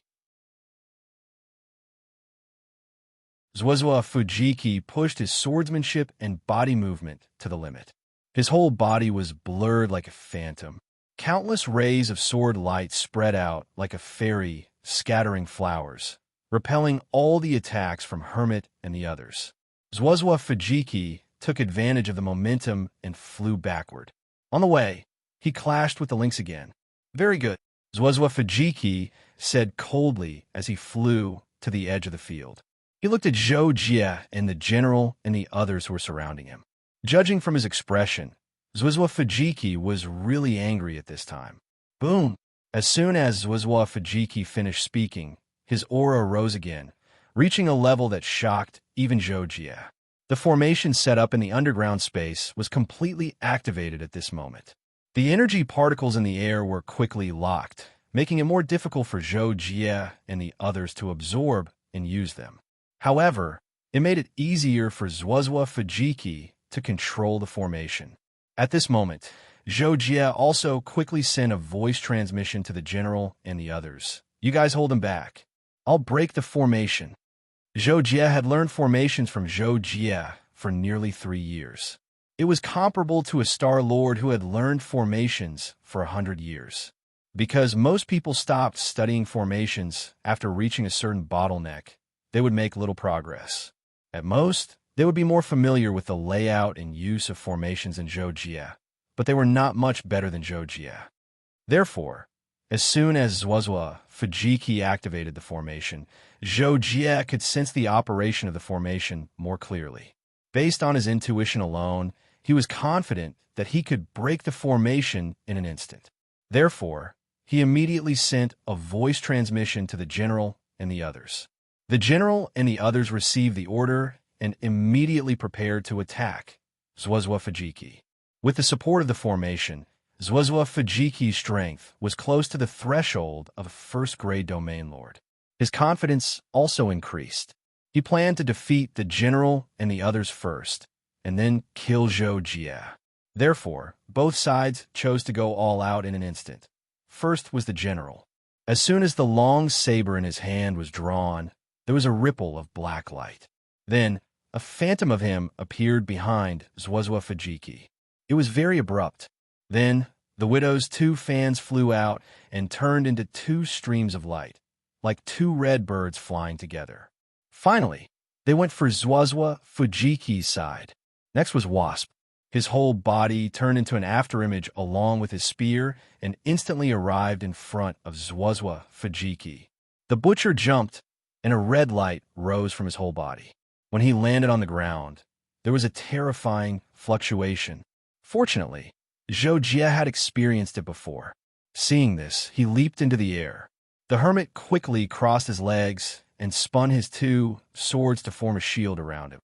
Zhuozhua Fujiki pushed his swordsmanship and body movement to the limit. His whole body was blurred like a phantom. Countless rays of sword light spread out like a fairy, scattering flowers, repelling all the attacks from Hermit and the others. Zhuozhua Fujiki took advantage of the momentum and flew backward. On the way, he clashed with the lynx again. "Very good," Zhuozhua Fujiki said coldly as he flew to the edge of the field. He looked at Zhou Jie and the General and the others who were surrounding him. Judging from his expression, Zhuozhua Fujiki was really angry at this time. Boom! As soon as Zhuozhua Fujiki finished speaking, his aura rose again, reaching a level that shocked even Zhou Jie. The formation set up in the underground space was completely activated at this moment. The energy particles in the air were quickly locked, making it more difficult for Zhou Jie and the others to absorb and use them. However, it made it easier for Zuozua Fujiki to control the formation. At this moment, Zhou Jie also quickly sent a voice transmission to the general and the others. You guys hold him back. I'll break the formation. Zhou Jie had learned formations from Zhou Jie for nearly 3 years. It was comparable to a Star Lord who had learned formations for 100 years. Because most people stopped studying formations after reaching a certain bottleneck, they would make little progress. At most, they would be more familiar with the layout and use of formations in Zhou Jie, but they were not much better than Zhou Jie. Therefore, as soon as Zuozua Fujiki activated the formation, Zhou Jie could sense the operation of the formation more clearly. Based on his intuition alone, he was confident that he could break the formation in an instant. Therefore, he immediately sent a voice transmission to the general and the others. The general and the others received the order and immediately prepared to attack Zuozua Fujiki. With the support of the formation, Zuozua Fujiki's strength was close to the threshold of a first-grade domain lord. His confidence also increased. He planned to defeat the general and the others first, and then kill Zhou Jie. Therefore, both sides chose to go all out in an instant. First was the general. As soon as the long saber in his hand was drawn, there was a ripple of black light. Then, a phantom of him appeared behind Zuozua Fujiki. It was very abrupt. Then, the widow's 2 fans flew out and turned into 2 streams of light, like 2 red birds flying together. Finally, they went for Zuozua Fujiki's side. Next was Wasp. His whole body turned into an afterimage along with his spear and instantly arrived in front of Zuozua Fujiki. The butcher jumped, and a red light rose from his whole body. When he landed on the ground, there was a terrifying fluctuation. Fortunately, Zhou Jie had experienced it before. Seeing this, he leaped into the air. The hermit quickly crossed his legs and spun his 2 swords to form a shield around him.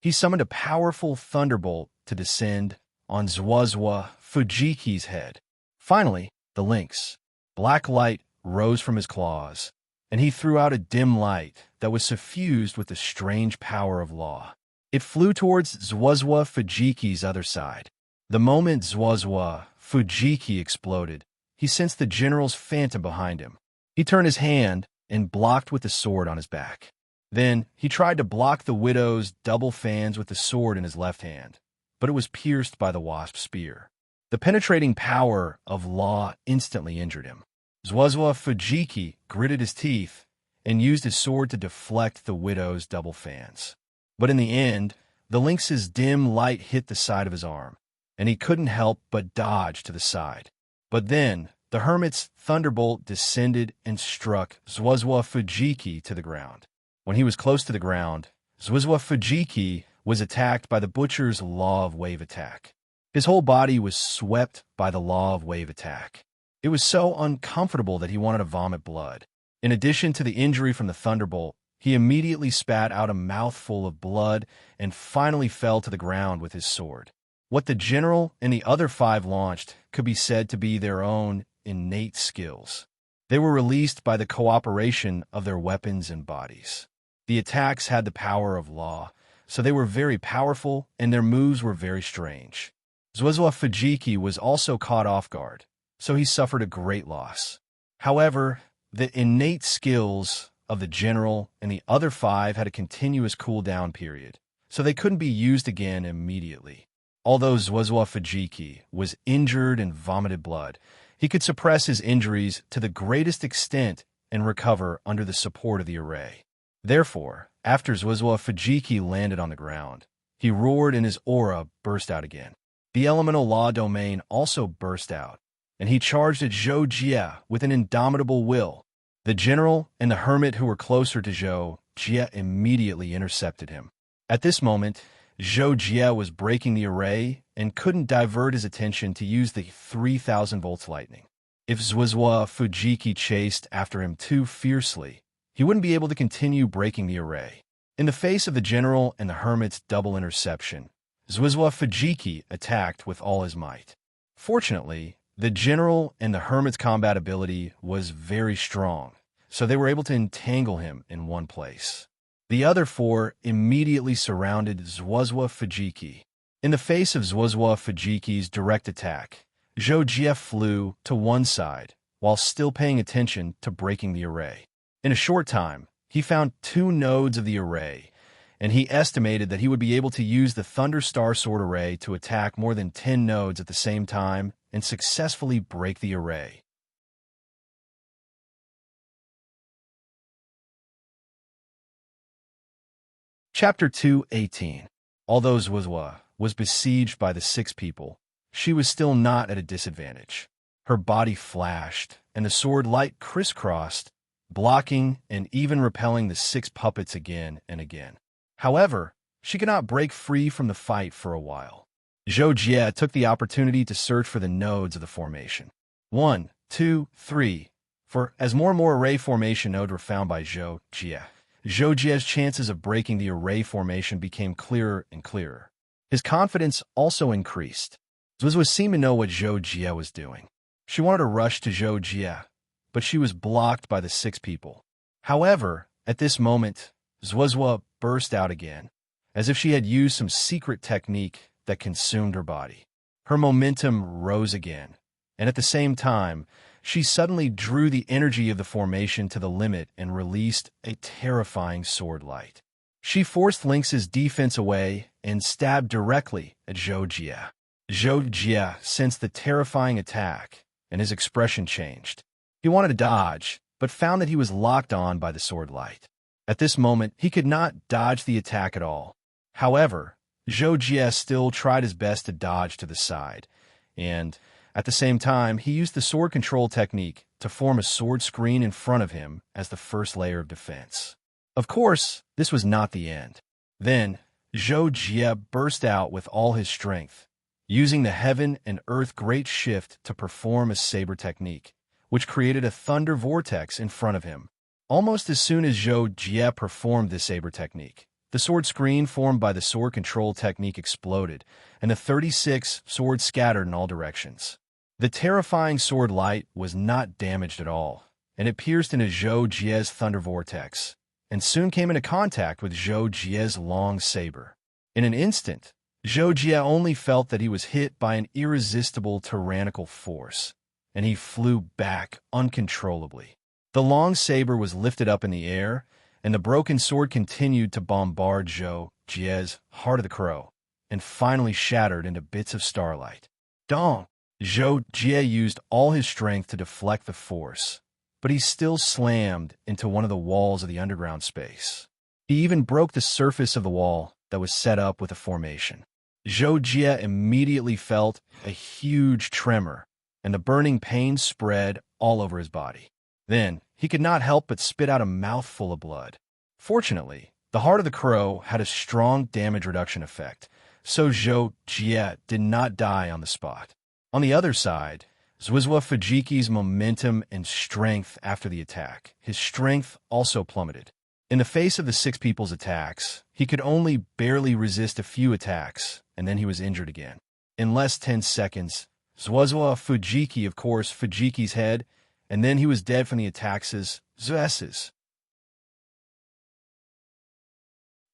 He summoned a powerful thunderbolt to descend on Zuozua Fujiki's head. Finally, the lynx. Black light rose from his claws, and he threw out a dim light that was suffused with the strange power of law. It flew towards Zuozua Fujiki's other side. The moment Zuozua Fujiki exploded, he sensed the general's phantom behind him. He turned his hand and blocked with the sword on his back. Then, he tried to block the widow's double fans with the sword in his left hand, but it was pierced by the wasp spear. The penetrating power of law instantly injured him. Zuozua Fujiki gritted his teeth and used his sword to deflect the widow's double fans. But in the end, the lynx's dim light hit the side of his arm, and he couldn't help but dodge to the side. But then, the hermit's thunderbolt descended and struck Zuozua Fujiki to the ground. When he was close to the ground, Zuozua Fujiki was attacked by the butcher's law of wave attack. His whole body was swept by the law of wave attack. It was so uncomfortable that he wanted to vomit blood. In addition to the injury from the thunderbolt, he immediately spat out a mouthful of blood and finally fell to the ground with his sword. What the general and the other 5 launched could be said to be their own innate skills. They were released by the cooperation of their weapons and bodies. The attacks had the power of law, so they were very powerful and their moves were very strange. Zuozua Fujiki was also caught off guard, so he suffered a great loss. However, the innate skills of the general and the other 5 had a continuous cooldown period, so they couldn't be used again immediately. Although Zuozua Fujiki was injured and vomited blood, he could suppress his injuries to the greatest extent and recover under the support of the array. Therefore, after Zuozua Fujiki landed on the ground, he roared and his aura burst out again. The elemental law domain also burst out, and he charged at Zhou Jie with an indomitable will. The general and the hermit who were closer to Zhou Jie immediately intercepted him. At this moment, Zhou Jie was breaking the array and couldn't divert his attention to use the 3,000 volts lightning. If Zuozua Fujiki chased after him too fiercely, he wouldn't be able to continue breaking the array. In the face of the general and the hermit's double interception, Zwiswa Fujiki attacked with all his might. Fortunately, the general and the hermit's combat ability was very strong, so they were able to entangle him in one place. The other four immediately surrounded Zwiswa Fujiki. In the face of Zwiswa Fujiki's direct attack, Zhou Jie flew to one side while still paying attention to breaking the array. In a short time, he found 2 nodes of the array, and he estimated that he would be able to use the Thunder Star Sword array to attack more than 10 nodes at the same time and successfully break the array. Chapter 2:18. Although Zwiswa was besieged by the 6 people, she was still not at a disadvantage. Her body flashed, and the sword light crisscrossed, blocking and even repelling the 6 puppets again and again. However, she could not break free from the fight for a while. Zhou Jie took the opportunity to search for the nodes of the formation. 1, 2, 3. For as more and more array formation nodes were found by Zhou Jie's chances of breaking the array formation became clearer and clearer. His confidence also increased. Zwiswa seemed to know what Zhou Jie was doing. She wanted to rush to Zhou Jie, but she was blocked by the 6 people. However, at this moment, Zwiswa burst out again, as if she had used some secret technique that consumed her body. Her momentum rose again, and at the same time, she suddenly drew the energy of the formation to the limit and released a terrifying sword light. She forced Lynx's defense away and stabbed directly at Zhou Jie. Zhou Jie sensed the terrifying attack, and his expression changed. He wanted to dodge, but found that he was locked on by the sword light. At this moment, he could not dodge the attack at all. However, Zhou Jie still tried his best to dodge to the side, and at the same time, he used the sword control technique to form a sword screen in front of him as the first layer of defense. Of course, this was not the end. Then, Zhou Jie burst out with all his strength, using the heaven and earth great shift to perform a saber technique, which created a thunder vortex in front of him. Almost as soon as Zhou Jie performed this saber technique, the sword screen formed by the sword control technique exploded, and the 36 swords scattered in all directions. The terrifying sword light was not damaged at all, and it pierced into Zhou Jie's thunder vortex, and soon came into contact with Zhou Jie's long saber. In an instant, Zhou Jie only felt that he was hit by an irresistible tyrannical force, and he flew back uncontrollably. The long saber was lifted up in the air, and the broken sword continued to bombard Zhou Jie's heart of the crow, and finally shattered into bits of starlight. Dong! Zhou Jie used all his strength to deflect the force, but he still slammed into one of the walls of the underground space. He even broke the surface of the wall that was set up with a formation. Zhou Jie immediately felt a huge tremor, and the burning pain spread all over his body. Then, he could not help but spit out a mouthful of blood. Fortunately, the heart of the crow had a strong damage reduction effect, so Zhou Jie did not die on the spot. On the other side, Zwiswa Fujiki's momentum and strength after the attack. His strength also plummeted. In the face of the 6 people's attacks, he could only barely resist a few attacks, and then he was injured again. In less 10 seconds, Zwiswa Fujiki, of course, Fujiki's head, and then he was dead from the attacks as Zs's.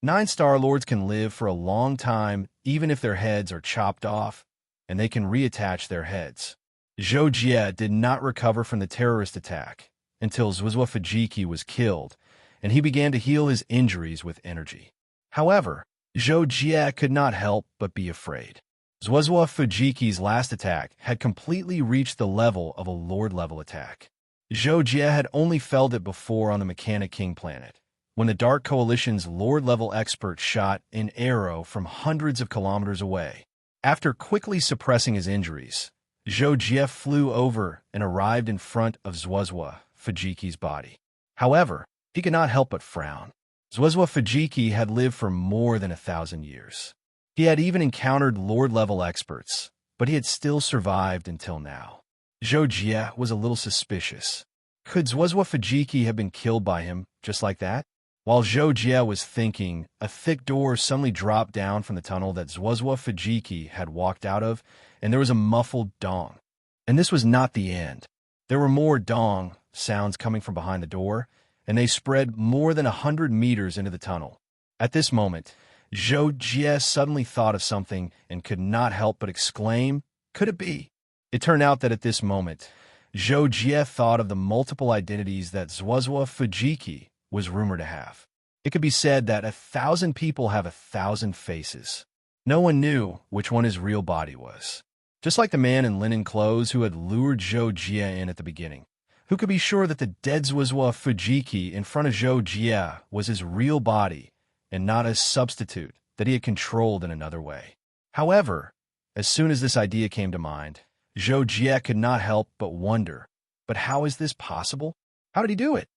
9 Star Lords can live for a long time even if their heads are chopped off, and they can reattach their heads. Zhou Jie did not recover from the terrorist attack until Zwiswa Fujiki was killed, and he began to heal his injuries with energy. However, Zhou Jie could not help but be afraid. Zwiswa Fujiki's last attack had completely reached the level of a Lord-level attack. Zhou Jie had only felt it before on the Mechanic King planet, when the Dark Coalition's Lord-level expert shot an arrow from hundreds of kilometers away. After quickly suppressing his injuries, Zhou Jie flew over and arrived in front of Zwiswa Fujiki's body. However, he could not help but frown. Zwiswa Fujiki had lived for more than 1,000 years. He had even encountered Lord-level experts, but he had still survived until now. Zhou Jie was a little suspicious. Could Zwiswa Fujiki have been killed by him just like that. While Zhou Jie was thinking, a thick door suddenly dropped down from the tunnel that Zhuozhuo Fujiki had walked out of, and there was a muffled dong. And this was not the end. There were more dong sounds coming from behind the door, and they spread more than 100 meters into the tunnel. At this moment, Zhou Jie suddenly thought of something and could not help but exclaim, "Could it be?" It turned out that at this moment, Zhou Jie thought of the multiple identities that Zhuozhuo Fujiki was rumored to have. It could be said that 1,000 people have 1,000 faces. No one knew which one his real body was. Just like the man in linen clothes who had lured Zhou Jie in at the beginning. Who could be sure that the dead Zhuozhuo Fujiki in front of Zhou Jie was his real body and not a substitute that he had controlled in another way? However, as soon as this idea came to mind, Zhou Jie could not help but wonder, but how is this possible? How did he do it?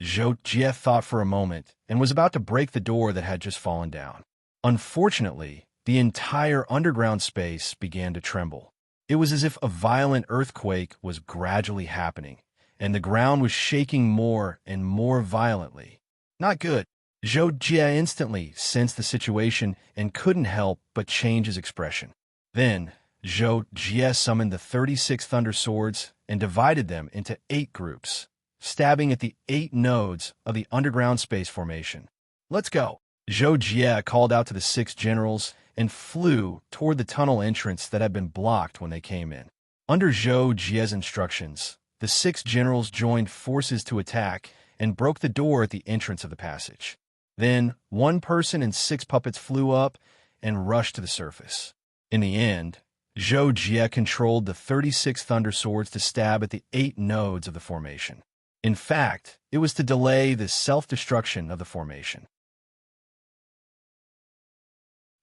Zhou Jie thought for a moment and was about to break the door that had just fallen down. Unfortunately, the entire underground space began to tremble. It was as if a violent earthquake was gradually happening, and the ground was shaking more and more violently. Not good. Zhou Jie instantly sensed the situation and couldn't help but change his expression. Then, Zhou Jie summoned the 36 Thunder Swords and divided them into 8 groups, stabbing at the 8 nodes of the underground space formation. "Let's go!" Zhou Jie called out to the 6 generals and flew toward the tunnel entrance that had been blocked when they came in. Under Zhou Jie's instructions, the 6 generals joined forces to attack and broke the door at the entrance of the passage. Then, 1 person and 6 puppets flew up and rushed to the surface. In the end, Zhou Jie controlled the 36 Thunder Swords to stab at the 8 nodes of the formation. In fact, it was to delay the self-destruction of the formation.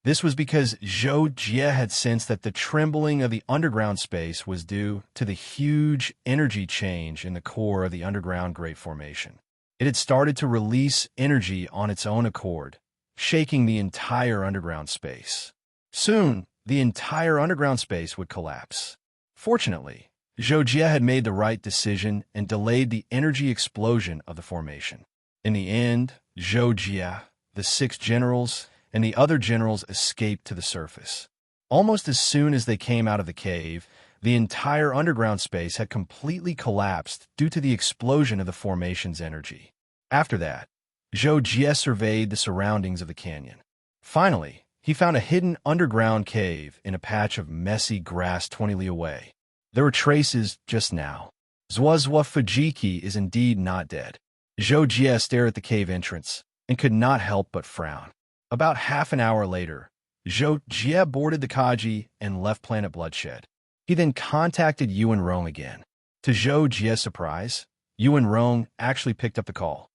This was because Zhou Jie had sensed that the trembling of the underground space was due to the huge energy change in the core of the underground Great Formation. It had started to release energy on its own accord, shaking the entire underground space. Soon, the entire underground space would collapse. Fortunately, Zhou Jie had made the right decision and delayed the energy explosion of the formation. In the end, Zhou Jie, the 6 generals, and the other generals escaped to the surface. Almost as soon as they came out of the cave, the entire underground space had completely collapsed due to the explosion of the formation's energy. After that, Zhou Jie surveyed the surroundings of the canyon. Finally, he found a hidden underground cave in a patch of messy grass 20 li away. There were traces just now. Zhuozhuo Fujiki is indeed not dead. Zhou Jie stared at the cave entrance and could not help but frown. About half an hour later, Zhou Jie boarded the Kaji and left Planet Bloodshed. He then contacted Yuan Rong again. To Zhou Jie's surprise, Yuan Rong actually picked up the call.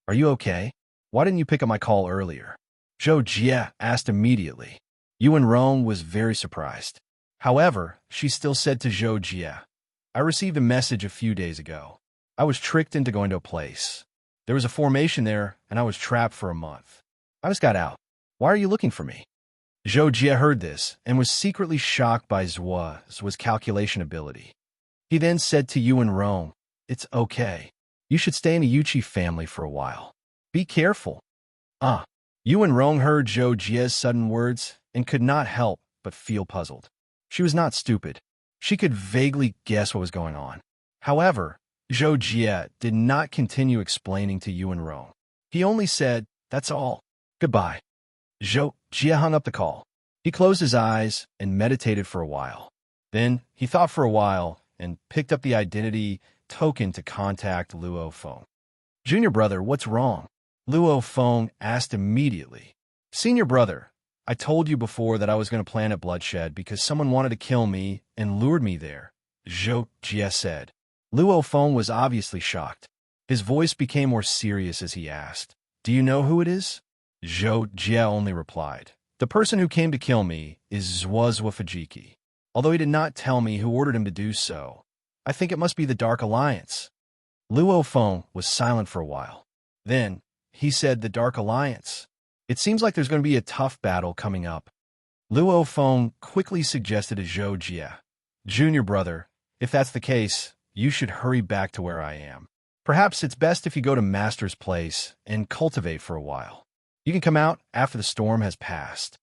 "Are you okay? Why didn't you pick up my call earlier?" Zhou Jie asked immediately. Yuan Rong was very surprised. However, she still said to Zhou Jie, "I received a message a few days ago. I was tricked into going to a place. There was a formation there, and I was trapped for a month. I just got out. Why are you looking for me?" Zhou Jie heard this and was secretly shocked by Zhuozhuo's calculation ability. He then said to Yuan Rong, "It's okay. You should stay in the Yuchi family for a while. Be careful." Yuan Rong heard Zhou Jie's sudden words and could not help but feel puzzled. She was not stupid. She could vaguely guess what was going on. However, Zhou Jie did not continue explaining to Yuan Rong. He only said, "That's all. Goodbye." Zhou Jie hung up the call. He closed his eyes and meditated for a while. Then he thought for a while and picked up the identity token to contact Luo Feng. "Junior brother, what's wrong?" Luo Feng asked immediately. "Senior brother, I told you before that I was going to Planet Bloodshed because someone wanted to kill me and lured me there," Zhou Jie said. Luo Feng was obviously shocked. His voice became more serious as he asked, "Do you know who it is?" Zhou Jie only replied, "The person who came to kill me is Zhuozhuo Fujiki. Although he did not tell me who ordered him to do so, I think it must be the Dark Alliance." Luo Feng was silent for a while. Then, he said, "The Dark Alliance. It seems like there's going to be a tough battle coming up." Luo Feng quickly suggested to Zhou Jie, "Junior brother, if that's the case, you should hurry back to where I am. Perhaps it's best if you go to Master's place and cultivate for a while. You can come out after the storm has passed.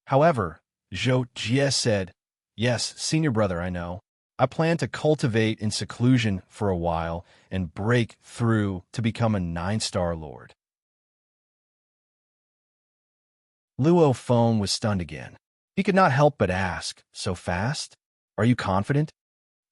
However, Zhou Jie said, yes, senior brother, I know. I plan to cultivate in seclusion for a while and break through to become a 9-star lord. Luo Feng was stunned again. He could not help but ask, so fast? Are you confident?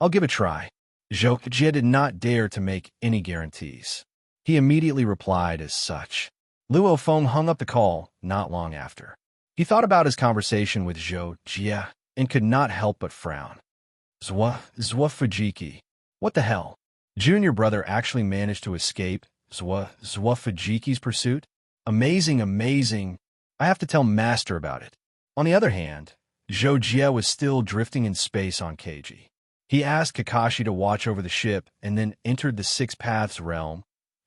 I'll give a try. Zhou Jie did not dare to make any guarantees. He immediately replied as such. Luo Feng hung up the call not long after. He thought about his conversation with Zhou Jie and could not help but frown. Zhua Fujiki. What the hell? Junior brother actually managed to escape Zhua Fujiki's pursuit? Amazing, amazing. I have to tell Master about it. On the other hand, Zhou Jie was still drifting in space on Keiji. He asked Kakashi to watch over the ship and then entered the Six Paths realm.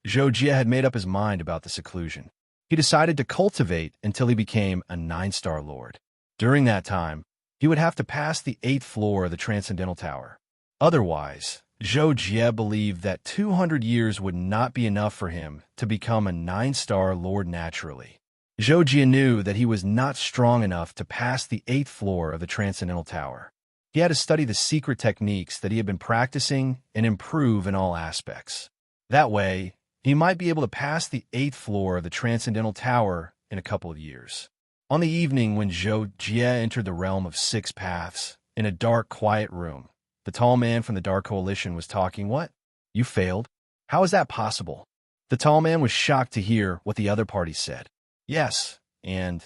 Zhou Jie had made up his mind about the seclusion. He decided to cultivate until he became a 9-star lord. During that time, he would have to pass the 8th floor of the Transcendental Tower. Otherwise, Zhou Jie believed that 200 years would not be enough for him to become a 9-star lord naturally. Zhou Jie knew that he was not strong enough to pass the 8th floor of the Transcendental Tower. He had to study the secret techniques that he had been practicing and improve in all aspects. That way, he might be able to pass the 8th floor of the Transcendental Tower in a couple of years. On the evening when Zhou Jie entered the realm of Six Paths, in a dark, quiet room, the tall man from the Dark Coalition was talking. What? You failed? How is that possible? The tall man was shocked to hear what the other party said. Yes, and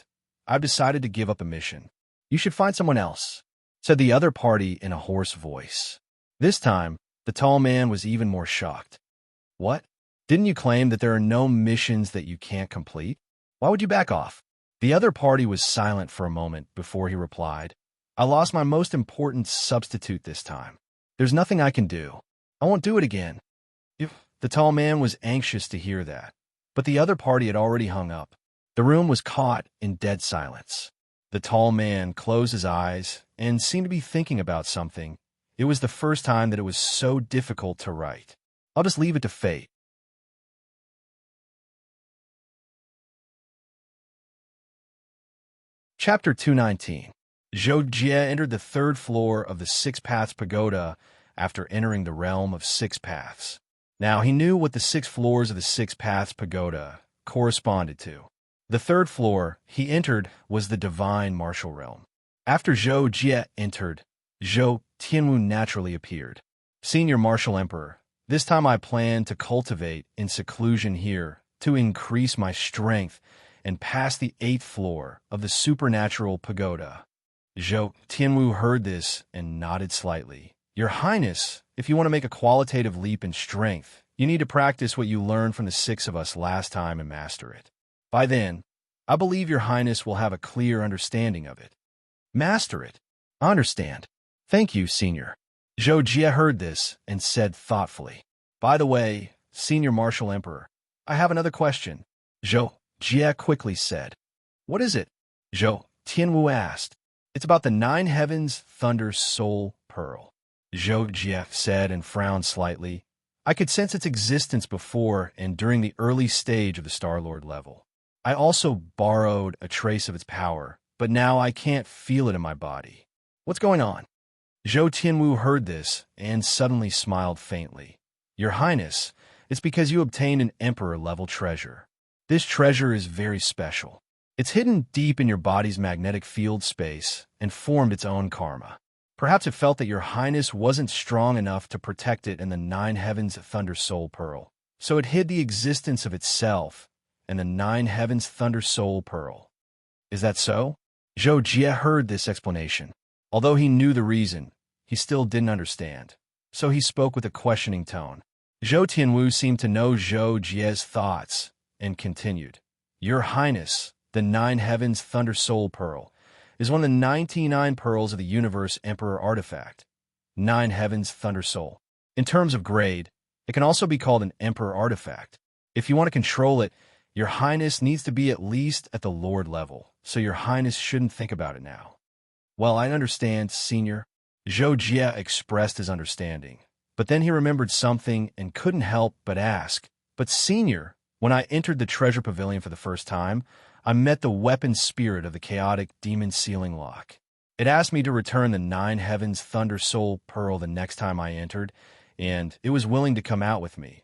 I've decided to give up the mission. You should find someone else, said the other party in a hoarse voice. This time, the tall man was even more shocked. What? Didn't you claim that there are no missions that you can't complete? Why would you back off? The other party was silent for a moment before he replied. I lost my most important substitute this time. There's nothing I can do. I won't do it again. The tall man was anxious to hear that, but the other party had already hung up. The room was caught in dead silence. The tall man closed his eyes and seemed to be thinking about something. It was the first time that it was so difficult to write. I'll just leave it to fate. Chapter 219. Zhou Jie entered the 3rd floor of the Six Paths Pagoda after entering the realm of Six Paths. Now he knew what the 6 floors of the Six Paths Pagoda corresponded to. The 3rd floor he entered was the Divine Martial Realm. After Zhou Jie entered, Zhou Tianwu naturally appeared. Senior Martial Emperor, this time I plan to cultivate in seclusion here to increase my strength and pass the 8th floor of the supernatural pagoda. Zhou Tianwu heard this and nodded slightly. Your Highness, if you want to make a qualitative leap in strength, you need to practice what you learned from the 6 of us last time and master it. By then, I believe your Highness will have a clear understanding of it. Master it. I understand. Thank you, Senior. Zhou Jie heard this and said thoughtfully. By the way, Senior Martial Emperor, I have another question. Zhou Jie quickly said. What is it? Zhou Tianwu asked. It's about the 9 Heavens Thunder Soul Pearl. Zhou Jie said and frowned slightly. I could sense its existence before and during the early stage of the Star-Lord level. I also borrowed a trace of its power, but now I can't feel it in my body. What's going on? Zhou Tianwu heard this and suddenly smiled faintly. Your Highness, it's because you obtained an Emperor-level treasure. This treasure is very special. It's hidden deep in your body's magnetic field space and formed its own karma. Perhaps it felt that your Highness wasn't strong enough to protect it in the 9 Heavens Thunder Soul Pearl, so it hid the existence of itself in the 9 Heavens Thunder Soul Pearl. Is that so? Zhou Jie heard this explanation. Although he knew the reason, he still didn't understand, so he spoke with a questioning tone. Zhou Tianwu seemed to know Zhou Jie's thoughts and continued. Your Highness, the 9 Heavens Thunder Soul Pearl, is one of the 99 pearls of the universe Emperor artifact. 9 Heavens Thunder Soul. In terms of grade, it can also be called an Emperor artifact. If you want to control it, your Highness needs to be at least at the Lord level, so your Highness shouldn't think about it now. Well, I understand, Senior. Zhou Jie expressed his understanding, But then he remembered something and couldn't help but ask, "But senior, when I entered the treasure pavilion for the first time, I met the weapon spirit of the chaotic demon sealing lock. It asked me to return the 9 heavens thunder soul pearl the next time I entered, and it was willing to come out with me."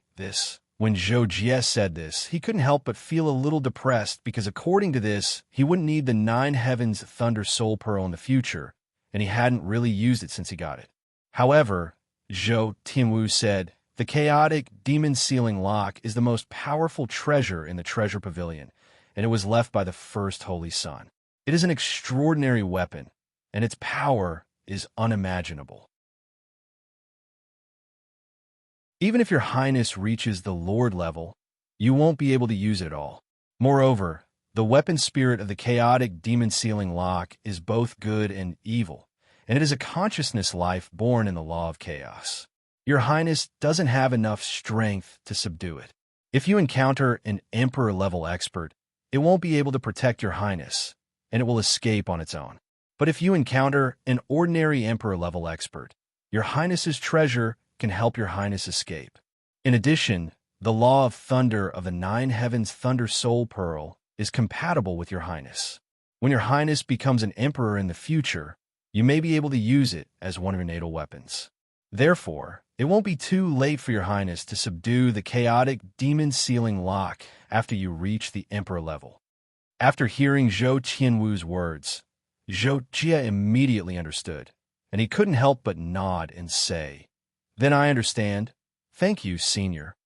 When Zhou Jie said this, he couldn't help but feel a little depressed because according to this, he wouldn't need the 9 heavens thunder soul pearl in the future, and he hadn't really used it since he got it. However, Zhou Tianwu said, "The chaotic demon sealing lock is the most powerful treasure in the treasure pavilion, and it was left by the first holy son. It is an extraordinary weapon, and its power is unimaginable. Even if your highness reaches the lord level, you won't be able to use it all. Moreover, the weapon spirit of the chaotic demon sealing lock is both good and evil, and it is a consciousness life born in the law of chaos. Your highness doesn't have enough strength to subdue it. If you encounter an emperor-level expert, it won't be able to protect your highness, and it will escape on its own. But if you encounter an ordinary emperor-level expert, your highness's treasure can help your highness escape. In addition, the law of thunder of the 9 heavens thunder soul pearl is compatible with your highness. When your highness becomes an emperor in the future, you may be able to use it as one of your natal weapons. Therefore, it won't be too late for your highness to subdue the chaotic demon sealing lock after you reach the emperor level." After hearing Zhou Qianwu's words, Zhou Jie immediately understood, and he couldn't help but nod and say, "Then I understand. Thank you, senior."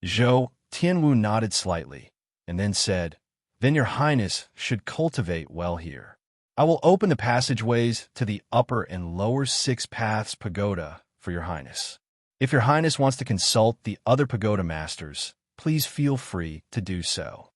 Zhou Tianwu nodded slightly, and then said, "Then your highness should cultivate well here. I will open the passageways to the upper and lower 6 paths pagoda for your highness. If your highness wants to consult the other pagoda masters, please feel free to do so."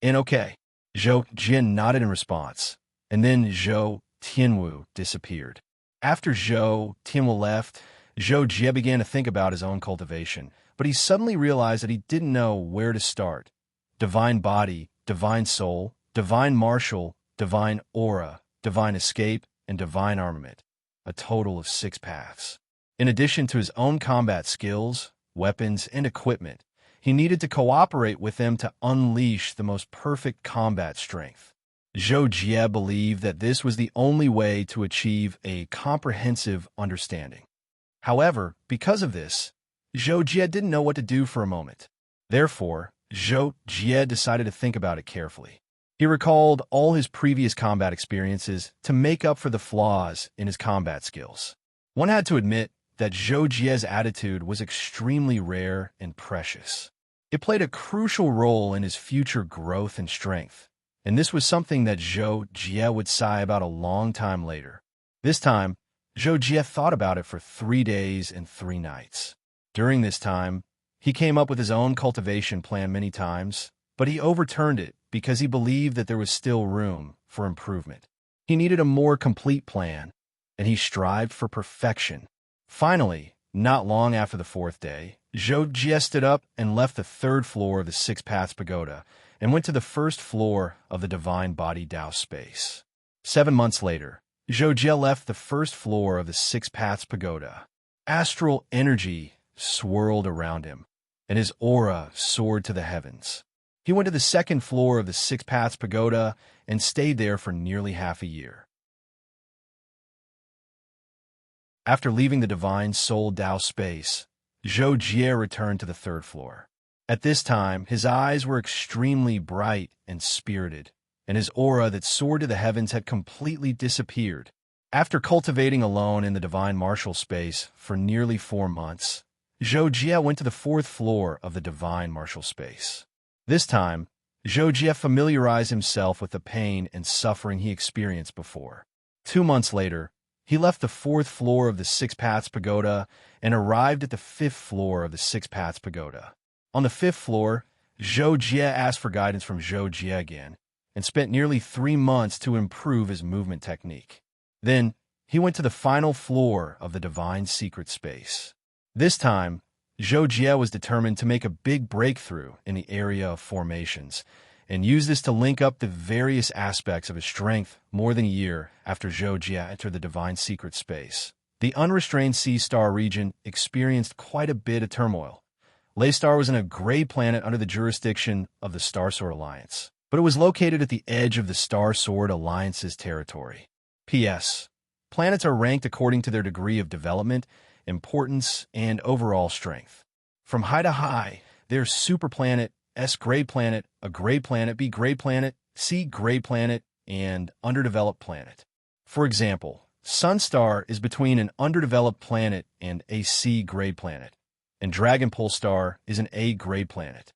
And okay. Zhou Jin nodded in response, and then Zhou Tianwu disappeared. After Zhou Tianwu left, Zhou Jie began to think about his own cultivation, but he suddenly realized that he didn't know where to start. Divine body, divine soul, divine martial, divine aura, divine escape, and divine armament. A total of 6 paths. In addition to his own combat skills, weapons, and equipment, he needed to cooperate with them to unleash the most perfect combat strength. Zhou Jie believed that this was the only way to achieve a comprehensive understanding. However, because of this, Zhou Jie didn't know what to do for a moment. Therefore, Zhou Jie decided to think about it carefully. He recalled all his previous combat experiences to make up for the flaws in his combat skills. One had to admit that Zhou Jie's attitude was extremely rare and precious. It played a crucial role in his future growth and strength, and this was something that Zhou Jie would sigh about a long time later. This time, Zhou Jie thought about it for 3 days and 3 nights. During this time, he came up with his own cultivation plan many times, but he overturned it because he believed that there was still room for improvement. He needed a more complete plan, and he strived for perfection. Finally, not long after the 4th day, Zhou Jie stood up and left the 3rd floor of the 6 Paths Pagoda and went to the 1st floor of the Divine Body Dao space. 7 months later, Zhou Jie left the 1st floor of the 6 Paths Pagoda. Astral energy swirled around him, and his aura soared to the heavens. He went to the 2nd floor of the 6 Paths Pagoda and stayed there for nearly half a year. After leaving the Divine Soul Dao space, Zhou Jie returned to the 3rd floor. At this time, his eyes were extremely bright and spirited, and his aura that soared to the heavens had completely disappeared. After cultivating alone in the Divine Martial space for nearly 4 months, Zhou Jie went to the 4th floor of the Divine Martial space. This time, Zhou Jie familiarized himself with the pain and suffering he experienced before. 2 months later, he left the 4th floor of the 6 Paths Pagoda and arrived at the 5th floor of the 6 Paths Pagoda. On the 5th floor, Zhou Jie asked for guidance from Zhou Jie again, and spent nearly 3 months to improve his movement technique. Then, he went to the final floor of the Divine Secret Space. This time, Zhou Jie was determined to make a big breakthrough in the area of formations, and use this to link up the various aspects of his strength more than a year after Zhou Jie entered the Divine Secret Space. The unrestrained C-star region experienced quite a bit of turmoil. Laystar was in a gray planet under the jurisdiction of the Starsword Alliance, but it was located at the edge of the Starsword Alliance's territory. P.S. Planets are ranked according to their degree of development, importance, and overall strength. From high to high, there's super planet, S gray planet, a gray planet, B gray planet, C gray planet, and underdeveloped planet. For example, Sunstar is between an underdeveloped planet and a C gray planet, and Dragon Star is an A gray planet.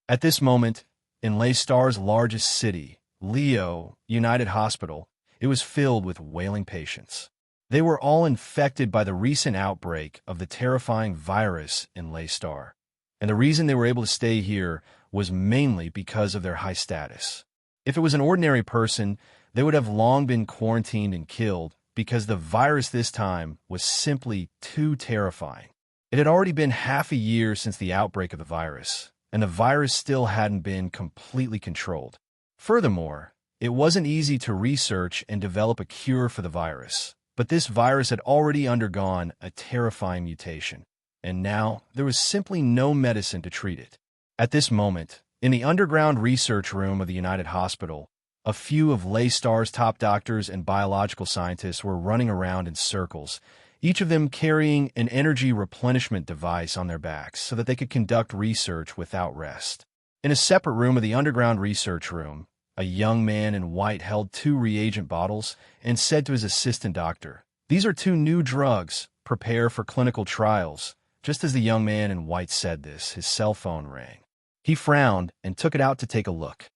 At this moment, in Laystar's largest city, Leo United Hospital, it was filled with wailing patients. They were all infected by the recent outbreak of the terrifying virus in Laystar, and the reason they were able to stay here was mainly because of their high status. If it was an ordinary person, they would have long been quarantined and killed because the virus this time was simply too terrifying. It had already been half a year since the outbreak of the virus, and the virus still hadn't been completely controlled. Furthermore, it wasn't easy to research and develop a cure for the virus, but this virus had already undergone a terrifying mutation, and now there was simply no medicine to treat it. At this moment, in the underground research room of the United Hospital, a few of Laystar's top doctors and biological scientists were running around in circles, each of them carrying an energy replenishment device on their backs so that they could conduct research without rest. In a separate room of the underground research room, a young man in white held 2 reagent bottles and said to his assistant doctor, "These are 2 new drugs. Prepare for clinical trials." Just as the young man in white said this, his cell phone rang. He frowned and took it out to take a look.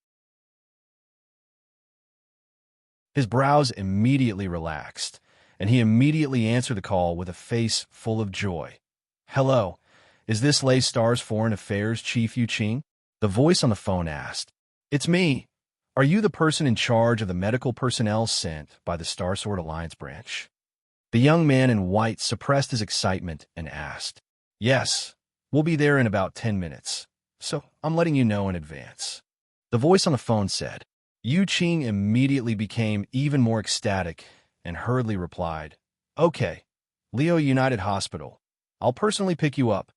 His brows immediately relaxed, and he immediately answered the call with a face full of joy. "Hello, is this Laystar's Foreign Affairs Chief Yu Qing?" The voice on the phone asked. "It's me. Are you the person in charge of the medical personnel sent by the Starsword Alliance branch?" The young man in white suppressed his excitement and asked, "Yes, we'll be there in about 10 minutes, so I'm letting you know in advance." The voice on the phone said. Yu Qing immediately became even more ecstatic and hurriedly replied, "Okay, Leo United Hospital. I'll personally pick you up."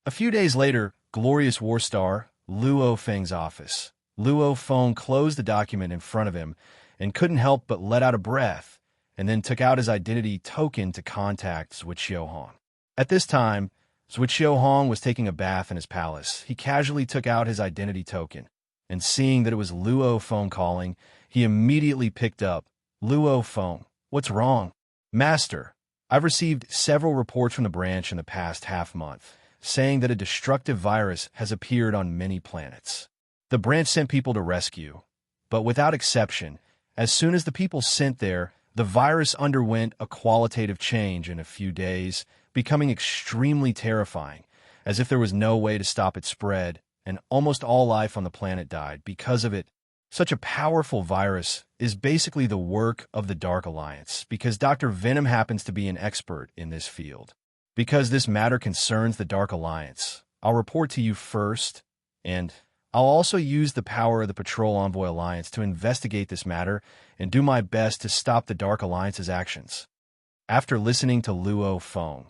A few days later, Glorious Warstar, Luo Feng's office. Luo Feng closed the document in front of him and couldn't help but let out a breath, and then took out his identity token to contact Zhuqiu Hong. At this time, Zhuqiu Hong was taking a bath in his palace. He casually took out his identity token, and seeing that it was Luo Feng calling, he immediately picked up. "Luo Feng, what's wrong?" "Master, I've received several reports from the branch in the past half-month, saying that a destructive virus has appeared on many planets. The branch sent people to rescue, but without exception, as soon as the people sent there, the virus underwent a qualitative change in a few days, becoming extremely terrifying, as if there was no way to stop its spread, and almost all life on the planet died because of it. Such a powerful virus is basically the work of the Dark Alliance, because Dr. Venom happens to be an expert in this field. Because this matter concerns the Dark Alliance, I'll report to you first, and I'll also use the power of the Patrol Envoy Alliance to investigate this matter and do my best to stop the Dark Alliance's actions." After listening to Luo Feng,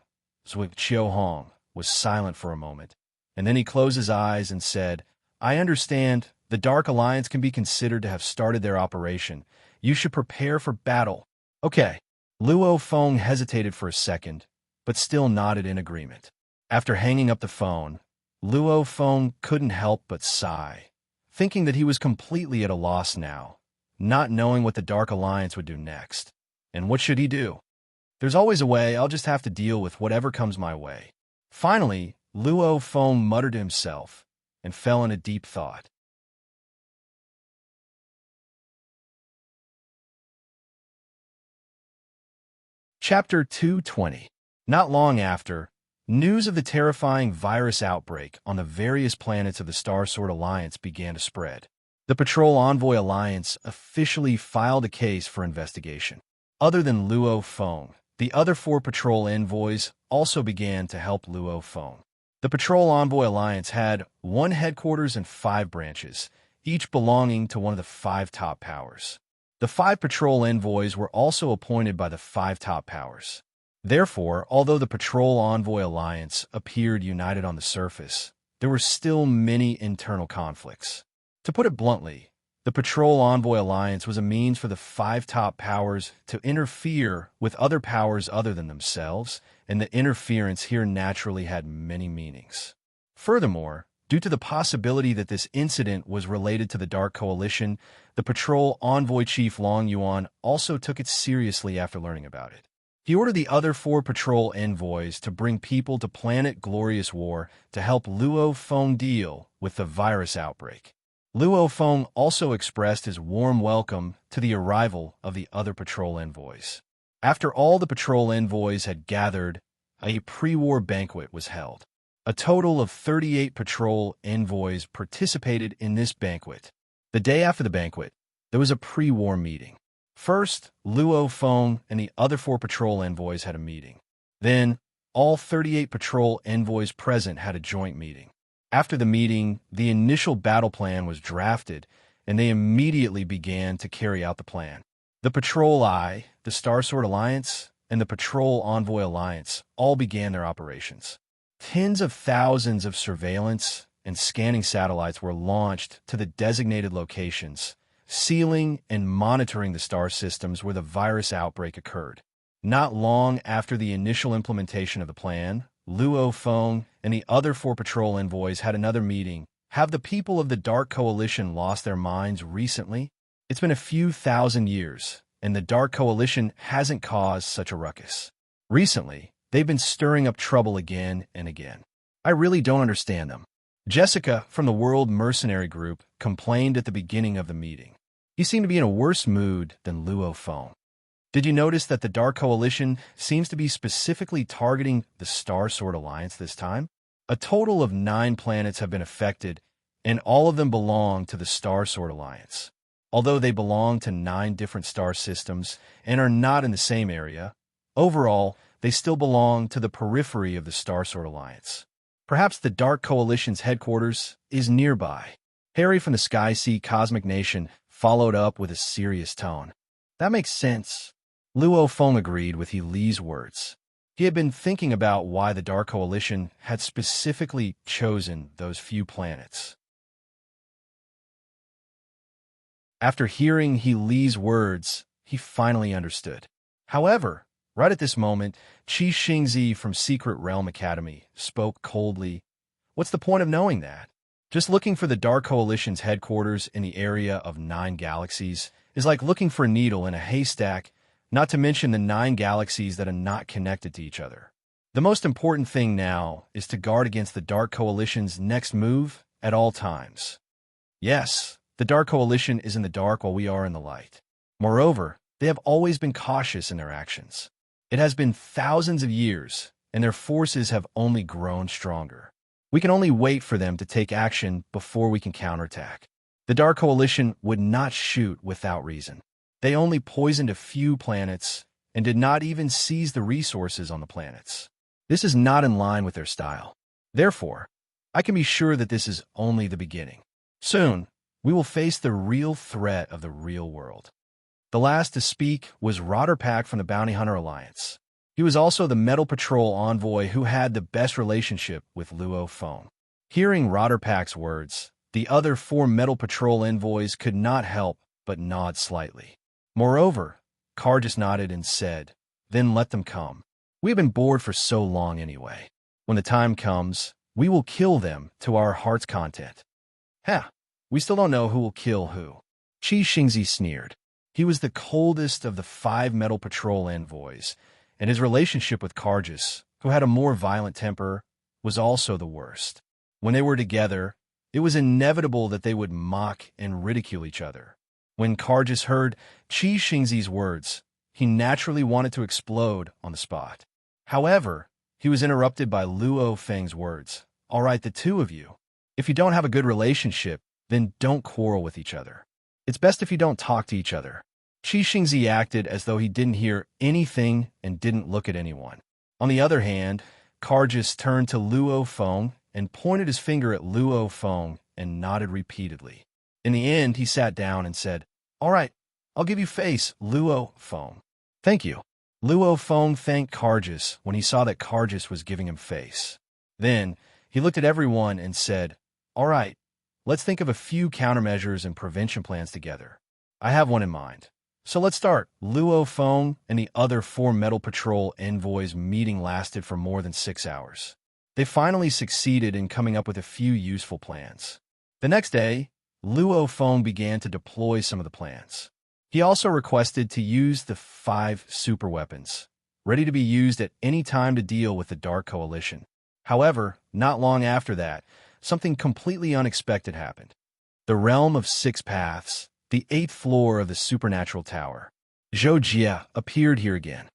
Zhuqiu Hong was silent for a moment, and then he closed his eyes and said, "I understand the Dark Alliance can be considered to have started their operation. You should prepare for battle." "Okay." Luo Feng hesitated for a second, but still nodded in agreement. After hanging up the phone, Luo Feng couldn't help but sigh, thinking that he was completely at a loss now, not knowing what the Dark Alliance would do next. And what should he do? There's always a way, I'll just have to deal with whatever comes my way. Finally, Luo Feng muttered to himself and fell in a deep thought. Chapter 220. Not long after, news of the terrifying virus outbreak on the various planets of the Starsword Alliance began to spread. The Patrol Envoy Alliance officially filed a case for investigation. Other than Luo Feng, the other 4 patrol envoys also began to help Luo Feng. The Patrol Envoy Alliance had 1 headquarters and 5 branches, each belonging to one of the 5 top powers. The 5 patrol envoys were also appointed by the 5 top powers. Therefore, although the Patrol Envoy Alliance appeared united on the surface, there were still many internal conflicts. To put it bluntly, the Patrol Envoy Alliance was a means for the five top powers to interfere with other powers other than themselves, and the interference here naturally had many meanings. Furthermore, due to the possibility that this incident was related to the Dark Coalition, the Patrol Envoy Chief Long Yuan also took it seriously after learning about it. He ordered the other four patrol envoys to bring people to Planet Glorious War to help Luo Feng deal with the virus outbreak. Luo Feng also expressed his warm welcome to the arrival of the other patrol envoys. After all the patrol envoys had gathered, a pre-war banquet was held. A total of 38 patrol envoys participated in this banquet. The day after the banquet, there was a pre-war meeting. First, Luo Feng and the other four patrol envoys had a meeting. Then, all 38 patrol envoys present had a joint meeting. After the meeting, the initial battle plan was drafted, and they immediately began to carry out the plan. The Patrol Eye, the Star Sword Alliance, and the Patrol Envoy Alliance all began their operations. Tens of thousands of surveillance and scanning satellites were launched to the designated locations, sealing and monitoring the star systems where the virus outbreak occurred. Not long after the initial implementation of the plan, Luo Feng and the other four patrol envoys had another meeting. Have the people of the Dark Coalition lost their minds recently? It's been a few thousand years, and the Dark Coalition hasn't caused such a ruckus. Recently, they've been stirring up trouble again and again. I really don't understand them. Jessica from the World Mercenary Group complained at the beginning of the meeting. He seemed to be in a worse mood than Luo Feng. Did you notice that the Dark Coalition seems to be specifically targeting the Star Sword Alliance this time? A total of 9 planets have been affected, and all of them belong to the Star Sword Alliance. Although they belong to 9 different star systems and are not in the same area, overall, they still belong to the periphery of the Star Sword Alliance. Perhaps the Dark Coalition's headquarters is nearby. Harry from the Sky Sea Cosmic Nation followed up with a serious tone. That makes sense. Luo Feng agreed with He Li's words. He had been thinking about why the Dark Coalition had specifically chosen those few planets. After hearing He Li's words, he finally understood. However, right at this moment, Qi Xingzi from Secret Realm Academy spoke coldly. What's the point of knowing that? Just looking for the Dark Coalition's headquarters in the area of 9 galaxies is like looking for a needle in a haystack, not to mention the 9 galaxies that are not connected to each other. The most important thing now is to guard against the Dark Coalition's next move at all times. Yes, the Dark Coalition is in the dark while we are in the light. Moreover, they have always been cautious in their actions. It has been thousands of years, and their forces have only grown stronger. We can only wait for them to take action before we can counterattack. The Dark Coalition would not shoot without reason. They only poisoned a few planets and did not even seize the resources on the planets. This is not in line with their style. Therefore, I can be sure that this is only the beginning. Soon, we will face the real threat of the real world. The last to speak was Rodderpack from the Bounty Hunter Alliance. He was also the Metal Patrol envoy who had the best relationship with Luo Feng. Hearing Rodderpack's words, the other 4 Metal Patrol envoys could not help but nod slightly. Moreover, Carr just nodded and said, "Then let them come. We've been bored for so long anyway. When the time comes, we will kill them to our heart's content." We still don't know who will kill who. Qi Xingzi sneered. He was the coldest of the 5 Metal Patrol envoys, and his relationship with Cargus, who had a more violent temper, was also the worst. When they were together, it was inevitable that they would mock and ridicule each other. When Cargus heard Qi Xingzi's words, he naturally wanted to explode on the spot. However, he was interrupted by Luo Feng's words. "All right, the 2 of you. If you don't have a good relationship, then don't quarrel with each other. It's best if you don't talk to each other." Qi Xingzi acted as though he didn't hear anything and didn't look at anyone. On the other hand, Cargus turned to Luo Feng and pointed his finger at Luo Feng and nodded repeatedly. In the end, he sat down and said, "All right, I'll give you face, Luo Feng." "Thank you." Luo Feng thanked Cargus when he saw that Cargus was giving him face. Then, he looked at everyone and said, "All right, let's think of a few countermeasures and prevention plans together. I have one in mind. So let's start." Luo Feng and the other 4 Metal Patrol envoys' meeting lasted for more than 6 hours. They finally succeeded in coming up with a few useful plans. The next day, Luo Feng began to deploy some of the plans. He also requested to use the 5 superweapons, ready to be used at any time to deal with the Dark Coalition. However, not long after that, something completely unexpected happened. The Realm of 6 Paths, the 8th floor of the supernatural tower. Zhou Jie appeared here again.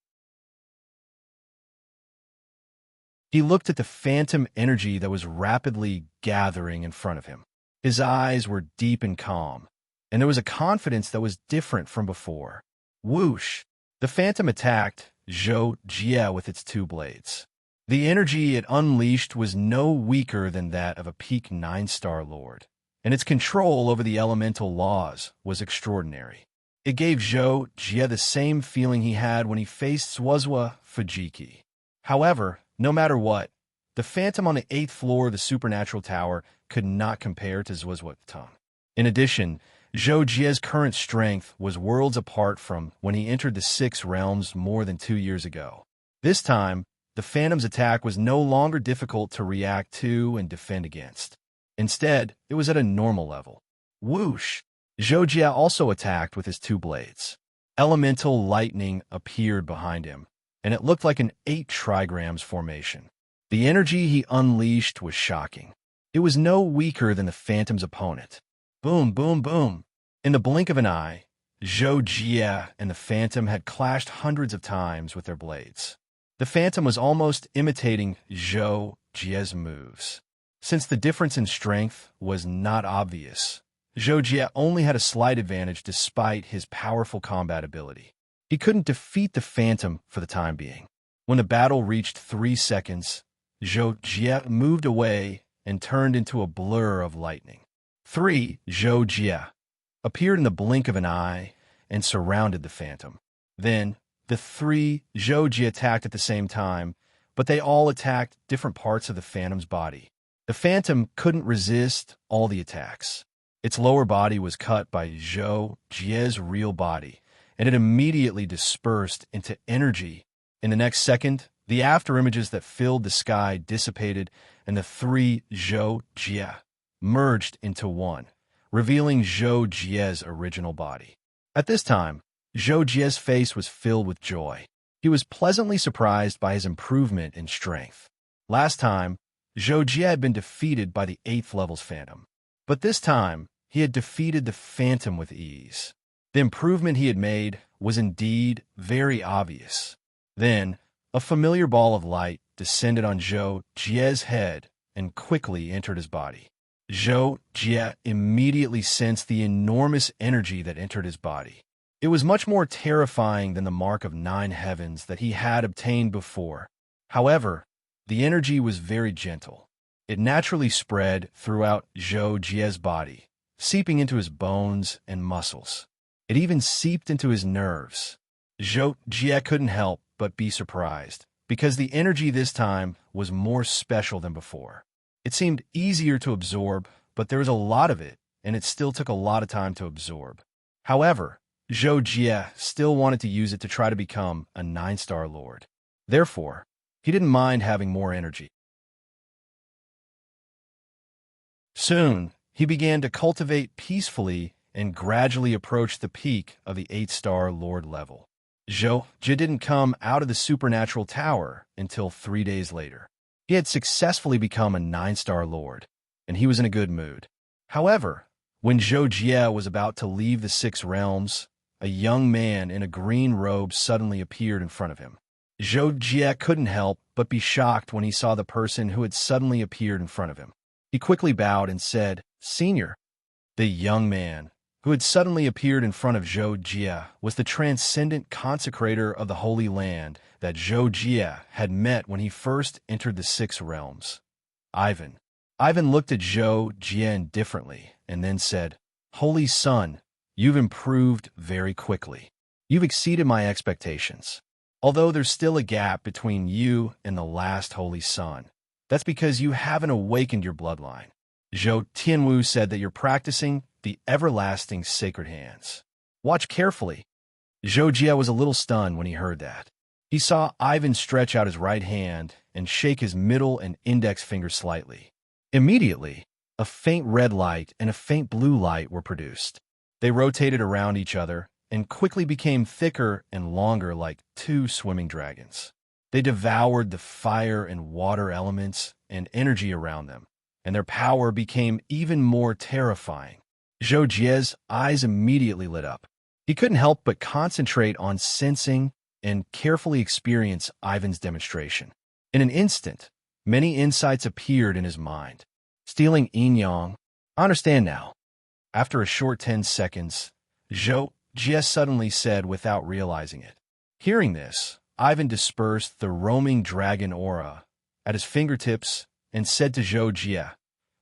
He looked at the phantom energy that was rapidly gathering in front of him. His eyes were deep and calm, and there was a confidence that was different from before. Whoosh! The phantom attacked Zhou Jie with its 2 blades. The energy it unleashed was no weaker than that of a peak 9-star lord, and its control over the elemental laws was extraordinary. It gave Zhou Jie the same feeling he had when he faced Zhuozhua Fujiki. However, no matter what, the phantom on the 8th floor of the supernatural tower could not compare to Zhuozhua Tung. In addition, Zhou Jie's current strength was worlds apart from when he entered the 6 realms more than 2 years ago. This time, the phantom's attack was no longer difficult to react to and defend against. Instead, it was at a normal level. Whoosh! Zhou Jie also attacked with his 2 blades. Elemental lightning appeared behind him, and it looked like an 8 trigrams formation. The energy he unleashed was shocking. It was no weaker than the phantom's opponent. Boom, boom, boom. In the blink of an eye, Zhou Jie and the phantom had clashed hundreds of times with their blades. The phantom was almost imitating Zhou Jie's moves. Since the difference in strength was not obvious, Zhou Jie only had a slight advantage despite his powerful combat ability. He couldn't defeat the phantom for the time being. When the battle reached 3 seconds, Zhou Jie moved away and turned into a blur of lightning. 3 Zhou Jie appeared in the blink of an eye and surrounded the phantom. Then, the 3 Zhou Jie attacked at the same time, but they all attacked different parts of the phantom's body. The phantom couldn't resist all the attacks. Its lower body was cut by Zhou Jie's real body, and it immediately dispersed into energy. In the next second, the afterimages that filled the sky dissipated, and the 3 Zhou Jie merged into one, revealing Zhou Jie's original body. At this time, Zhou Jie's face was filled with joy. He was pleasantly surprised by his improvement in strength. Last time, Zhou Jie had been defeated by the 8th level's phantom, but this time, he had defeated the phantom with ease. The improvement he had made was indeed very obvious. Then, a familiar ball of light descended on Zhou Jie's head and quickly entered his body. Zhou Jie immediately sensed the enormous energy that entered his body. It was much more terrifying than the mark of 9 heavens that he had obtained before. However, the energy was very gentle. It naturally spread throughout Zhou Jie's body, seeping into his bones and muscles. It even seeped into his nerves. Zhou Jie couldn't help but be surprised, because the energy this time was more special than before. It seemed easier to absorb, but there was a lot of it, and it still took a lot of time to absorb. However, Zhou Jie still wanted to use it to try to become a 9-star lord. Therefore, he didn't mind having more energy. Soon, he began to cultivate peacefully and gradually approach the peak of the 8-star lord level. Zhou Jie didn't come out of the supernatural tower until 3 days later. He had successfully become a 9-star lord, and he was in a good mood. However, when Zhou Jie was about to leave the 6 realms, a young man in a green robe suddenly appeared in front of him. Zhou Jie couldn't help but be shocked when he saw the person who had suddenly appeared in front of him. He quickly bowed and said, "Senior." The young man, who had suddenly appeared in front of Zhou Jie, was the transcendent consecrator of the Holy Land that Zhou Jie had met when he first entered the 6 realms. Ivan. Ivan looked at Zhou Jie indifferently and then said, "Holy Son, you've improved very quickly. You've exceeded my expectations. although there's still a gap between you and the last holy sun. That's because you haven't awakened your bloodline. Zhou Tianwu said that you're practicing the everlasting sacred hands. Watch carefully. Zhou Jia was a little stunned when he heard that. He saw Ivan stretch out his right hand and shake his middle and index fingers slightly. Immediately, a faint red light and a faint blue light were produced. They rotated around each other and quickly became thicker and longer like two swimming dragons. They devoured the fire and water elements and energy around them, and their power became even more terrifying. Zhou Jie's eyes immediately lit up. He couldn't help but concentrate on sensing and carefully experience Ivan's demonstration. In an instant, many insights appeared in his mind. Stealing yin-yang. I understand now. After a short 10 seconds, Zhou Jie suddenly said without realizing it. Hearing this, Ivan dispersed the roaming dragon aura at his fingertips and said to Zhou Jie,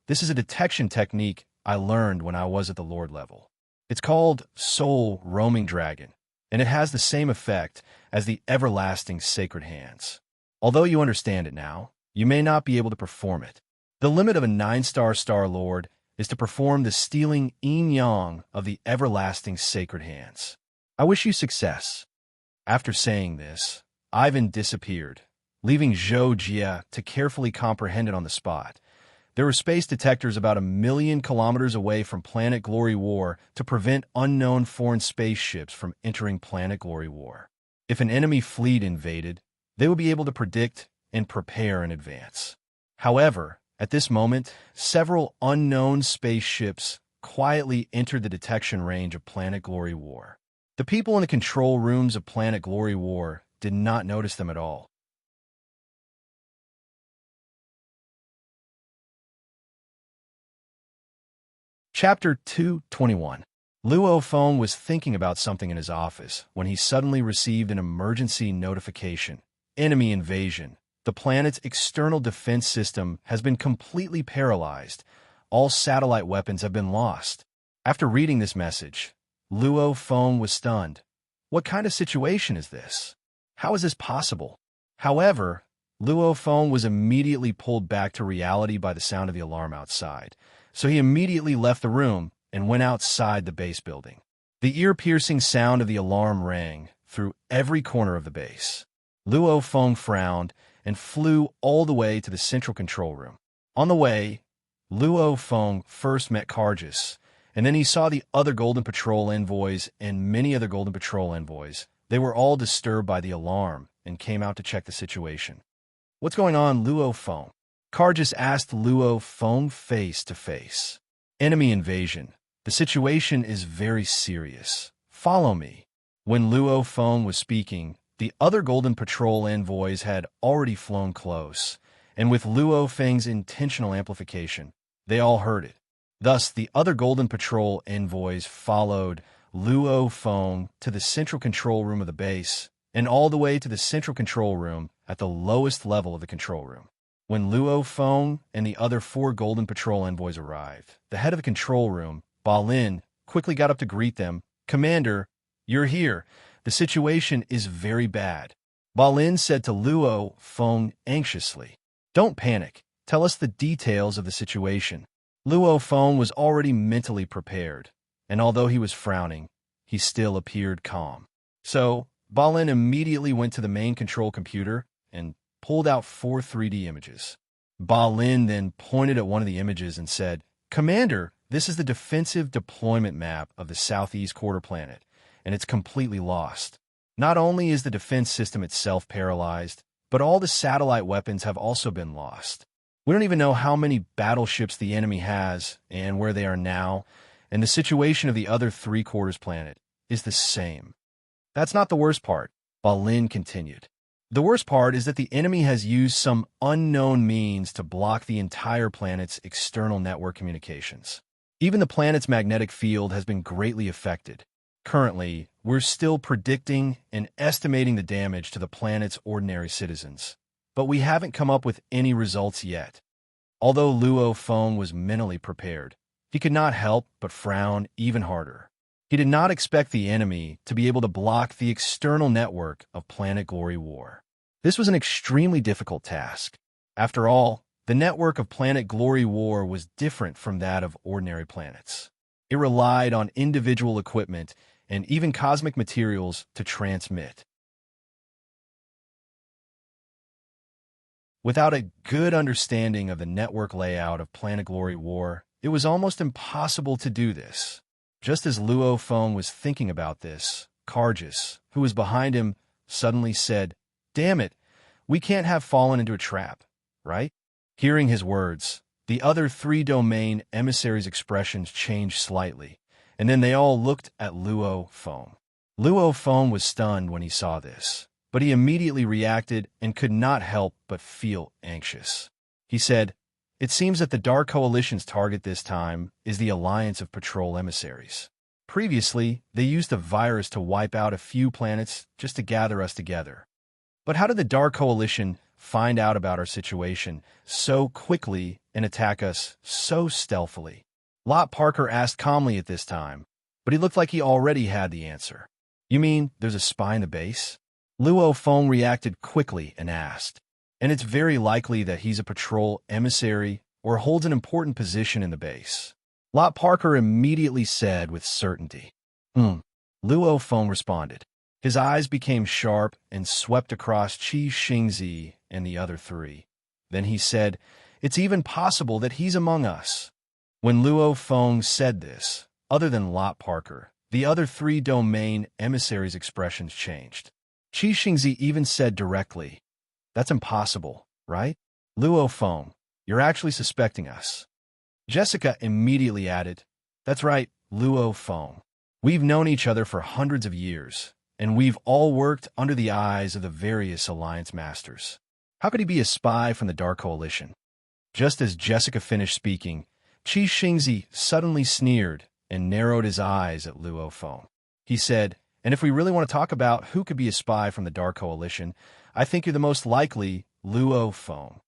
"This is a detection technique I learned when I was at the Lord level. It's called Soul Roaming Dragon, and it has the same effect as the everlasting sacred hands. Although you understand it now, you may not be able to perform it. The limit of a 9-star Star Lord is to perform the stealing yin-yang of the everlasting sacred hands. I wish you success." After saying this, Ivan disappeared, leaving Zhou Jie to carefully comprehend it on the spot. There were space detectors about 1,000,000 kilometers away from Planet Glory War to prevent unknown foreign spaceships from entering Planet Glory War. If an enemy fleet invaded, they would be able to predict and prepare in advance. However, at this moment, several unknown spaceships quietly entered the detection range of Planet Glory War. The people in the control rooms of Planet Glory War did not notice them at all. Chapter 221. Luo Feng was thinking about something in his office when he suddenly received an emergency notification. Enemy invasion. The planet's external defense system has been completely paralyzed. All satellite weapons have been lost. After reading this message, Luo Feng was stunned. What kind of situation is this? How is this possible? However, Luo Feng was immediately pulled back to reality by the sound of the alarm outside, so he immediately left the room and went outside the base building. The ear-piercing sound of the alarm rang through every corner of the base. Luo Feng frowned and flew all the way to the central control room. On the way, Luo Feng first met Cargus, and then he saw the other Golden Patrol envoys and many other Golden Patrol envoys. They were all disturbed by the alarm and came out to check the situation. "What's going on, Luo Feng?" Cargus asked Luo Feng face to face. "Enemy invasion. The situation is very serious. Follow me." When Luo Feng was speaking, the other Golden Patrol envoys had already flown close, and with Luo Feng's intentional amplification, they all heard it. Thus, the other Golden Patrol envoys followed Luo Feng to the central control room of the base, and all the way to the central control room at the lowest level of the control room. When Luo Feng and the other 4 Golden Patrol envoys arrived, the head of the control room, Balin, quickly got up to greet them. "Commander, you're here. The situation is very bad." Balin said to Luo Feng anxiously. "Don't panic. Tell us the details of the situation." Luo Feng was already mentally prepared, and although he was frowning, he still appeared calm. So, Balin immediately went to the main control computer and pulled out 4 3D images. Balin then pointed at one of the images and said, "Commander, this is the defensive deployment map of the southeast quarter planet, and it's completely lost. Not only is the defense system itself paralyzed, but all the satellite weapons have also been lost. We don't even know how many battleships the enemy has and where they are now, and the situation of the other 3/4 planet is the same." "That's not the worst part," Balin continued. "The worst part is that the enemy has used some unknown means to block the entire planet's external network communications. Even the planet's magnetic field has been greatly affected. Currently, we're still predicting and estimating the damage to the planet's ordinary citizens, but we haven't come up with any results yet." Although Luo Feng was mentally prepared, he could not help but frown even harder. He did not expect the enemy to be able to block the external network of Planet Glory War. This was an extremely difficult task. After all, the network of Planet Glory War was different from that of ordinary planets. It relied on individual equipment and even cosmic materials to transmit. Without a good understanding of the network layout of Planet Glory War, it was almost impossible to do this. Just as Luo Feng was thinking about this, Cargus, who was behind him, suddenly said, "Damn it, we can't have fallen into a trap, right?" Hearing his words, the other three domain emissaries' expressions changed slightly, and then they all looked at Luo Feng. Luo Feng was stunned when he saw this, but he immediately reacted and could not help but feel anxious. He said, "It seems that the Dark Coalition's target this time is the Alliance of Patrol Emissaries. Previously, they used a virus to wipe out a few planets just to gather us together. But how did the Dark Coalition find out about our situation so quickly and attack us so stealthily?" Lot Parker asked calmly at this time, but he looked like he already had the answer. "You mean there's a spy in the base?" Luo Feng reacted quickly and asked, "And it's very likely that he's a patrol emissary or holds an important position in the base." Lot Parker immediately said with certainty, Luo Feng responded. His eyes became sharp and swept across Qi Xingzi and the other three. Then he said, "It's even possible that he's among us." When Luo Feng said this, other than Lot Parker, the other three domain emissaries' expressions changed. Qi Xingzi even said directly, "That's impossible, right? Luo Feng, you're actually suspecting us." Jessica immediately added, "That's right, Luo Feng. We've known each other for hundreds of years, and we've all worked under the eyes of the various Alliance Masters. How could he be a spy from the Dark Coalition?" Just as Jessica finished speaking, Qi Xingzi suddenly sneered and narrowed his eyes at Luo Feng. He said, "And if we really want to talk about who could be a spy from the Dark Coalition, I think you're the most likely, Luo Feng."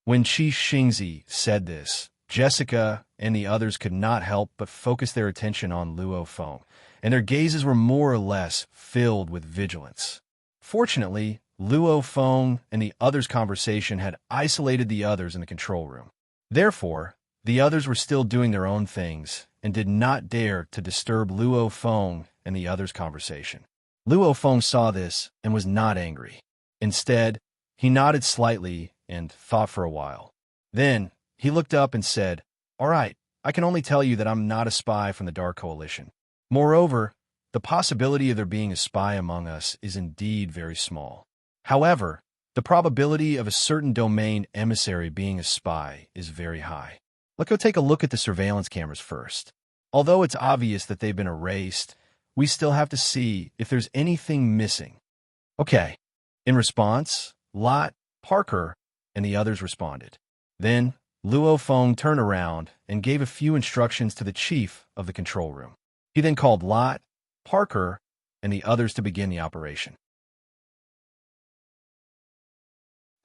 When Qi Xingzi said this, Jessica and the others could not help but focus their attention on Luo Feng, and their gazes were more or less filled with vigilance. Fortunately, Luo Feng and the others' conversation had isolated the others in the control room. Therefore, the others were still doing their own things and did not dare to disturb Luo Feng and the others' conversation. Luo Feng saw this and was not angry. Instead, he nodded slightly and thought for a while. Then, he looked up and said, "All right, I can only tell you that I'm not a spy from the Dark Coalition. Moreover, the possibility of there being a spy among us is indeed very small. However, the probability of a certain domain emissary being a spy is very high. Let's go take a look at the surveillance cameras first. Although it's obvious that they've been erased, we still have to see if there's anything missing." "Okay." In response, Lot, Parker, and the others responded. Then, Luo Feng turned around and gave a few instructions to the chief of the control room. He then called Lot, Parker, and the others to begin the operation.